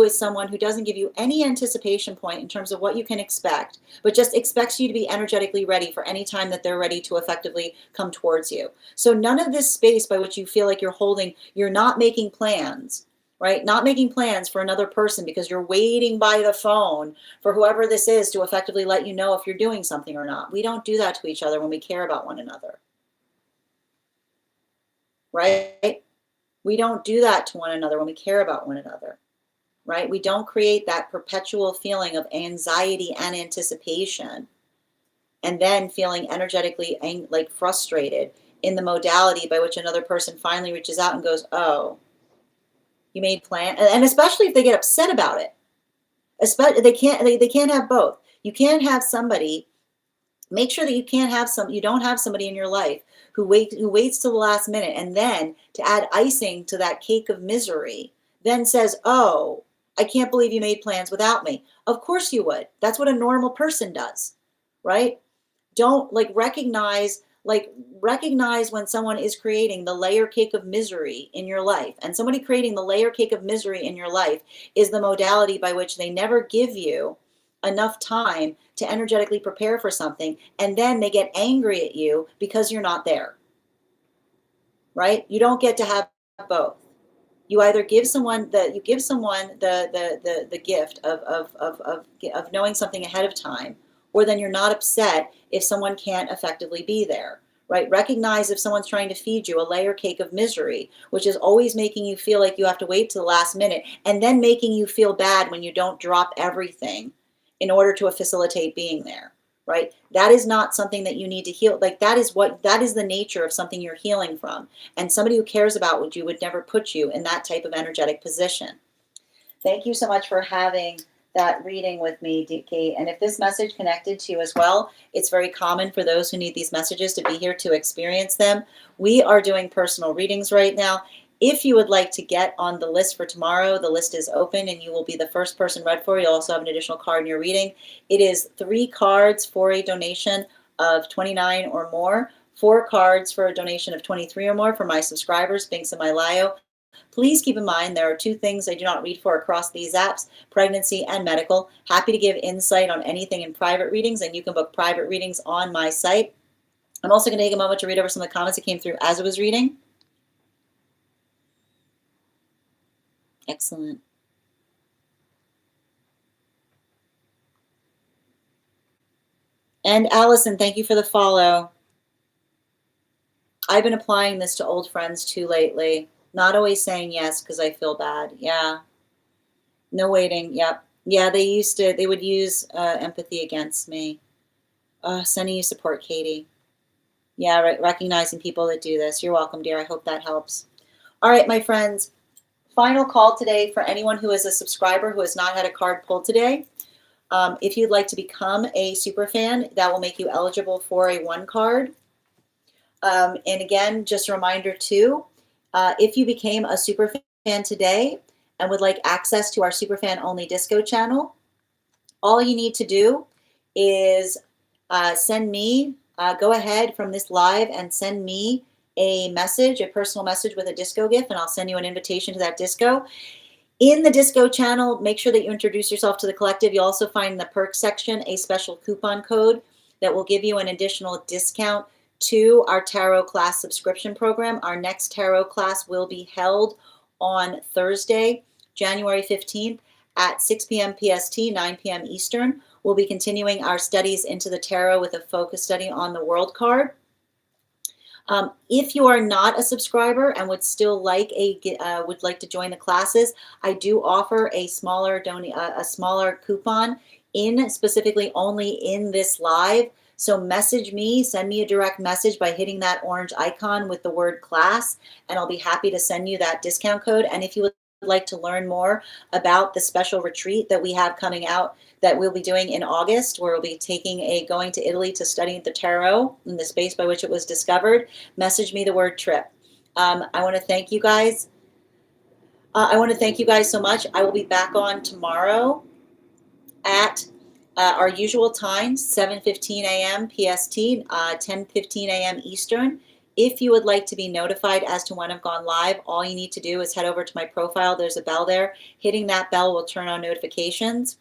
is someone who doesn't give you any anticipation point in terms of what you can expect, but just expects you to be energetically ready for any time that they're ready to effectively come towards you. So none of this space by which you feel like you're not making plans, right? Not making plans for another person because you're waiting by the phone for whoever this is to effectively let you know if you're doing something or not. We don't do that to each other when we care about one another, right? We don't do that to one another when we care about one another, right? We don't create that perpetual feeling of anxiety and anticipation and then feeling energetically frustrated in the modality by which another person finally reaches out and goes, oh, you made plans. And especially if they get upset about it. Especially, they can't have both. You can't have somebody, make sure that you don't have somebody in your life who waits till the last minute and then to add icing to that cake of misery, then says, oh, I can't believe you made plans without me. Of course you would. That's what a normal person does, right? Don't recognize when someone is creating the layer cake of misery in your life. And somebody creating the layer cake of misery in your life is the modality by which they never give you enough time to energetically prepare for something, and then they get angry at you because you're not there, right? You don't get to have both. You either give someone the gift of knowing something ahead of time, or then you're not upset if someone can't effectively be there, right? Recognize if someone's trying to feed you a layer cake of misery, which is always making you feel like you have to wait to the last minute, and then making you feel bad when you don't drop everything in order to facilitate being there, right? That is not something that you need to heal. That is the nature of something you're healing from. And somebody who cares about you would never put you in that type of energetic position. Thank you so much for having that reading with me, Kate. And if this message connected to you as well, it's very common for those who need these messages to be here to experience them. We are doing personal readings right now. If you would like to get on the list for tomorrow, the list is open and you will be the first person read for. You'll also have an additional card in your reading. It is 3 cards for a donation of $29 or more, 4 cards for a donation of $23 or more for my subscribers, Binks and Mylayo. Please keep in mind there are two things I do not read for across these apps, pregnancy and medical. Happy to give insight on anything in private readings, and you can book private readings on my site. I'm also going to take a moment to read over some of the comments that came through as I was reading. Excellent. And Allison, thank you for the follow. I've been applying this to old friends too lately. Not always saying yes because I feel bad. Yeah. No waiting. Yep. Yeah, they would use empathy against me. Sending you support, Katie. Yeah, recognizing people that do this. You're welcome, dear. I hope that helps. All right, my friends. Final call today for anyone who is a subscriber who has not had a card pulled today. If you'd like to become a super fan, that will make you eligible for a 1 card. And again, just a reminder too, if you became a super fan today and would like access to our super fan only disco channel, all you need to do is send me, go ahead from this live and send me a message, a personal message with a disco gift, and I'll send you an invitation to that disco. In the disco channel, make sure that you introduce yourself to the collective. You'll also find in the perks section a special coupon code that will give you an additional discount to our tarot class subscription program. Our next tarot class will be held on Thursday, January 15th at 6 p.m. PST, 9 p.m. Eastern. We'll be continuing our studies into the tarot with a focus study on the World card. If you are not a subscriber and would still like to join the classes, I do offer a smaller coupon specifically only in this live. So message me, send me a direct message by hitting that orange icon with the word class, and I'll be happy to send you that discount code. And if you would like to learn more about the special retreat that we have coming out that we'll be doing in August, where we'll be going to Italy to study the tarot in the space by which it was discovered, message me the word trip. I want to thank you guys. So much. I will be back on tomorrow at our usual times, 7:15 a.m. PST, 10:15 a.m. Eastern. If you would like to be notified as to when I've gone live, all you need to do is head over to my profile. There's a bell there. Hitting that bell will turn on notifications.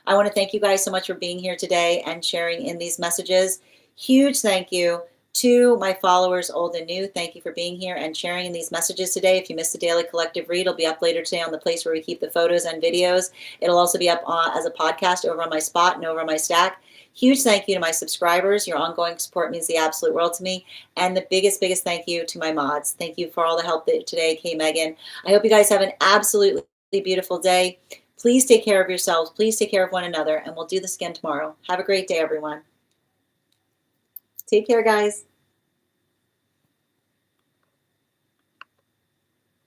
I want to thank you guys so much for being here today and sharing in these messages. Huge thank you to my followers, old and new. Thank you for being here and sharing in these messages today. If you missed the Daily Collective Read, it'll be up later today on the place where we keep the photos and videos. It'll also be up as a podcast over on my Spot and over on my Stack. Huge thank you to my subscribers. Your ongoing support means the absolute world to me. And the biggest thank you to my mods. Thank you for all the help today, Kay Megan. I hope you guys have an absolutely beautiful day. Please take care of yourselves. Please take care of one another. And we'll do this again tomorrow. Have a great day, everyone. Take care, guys.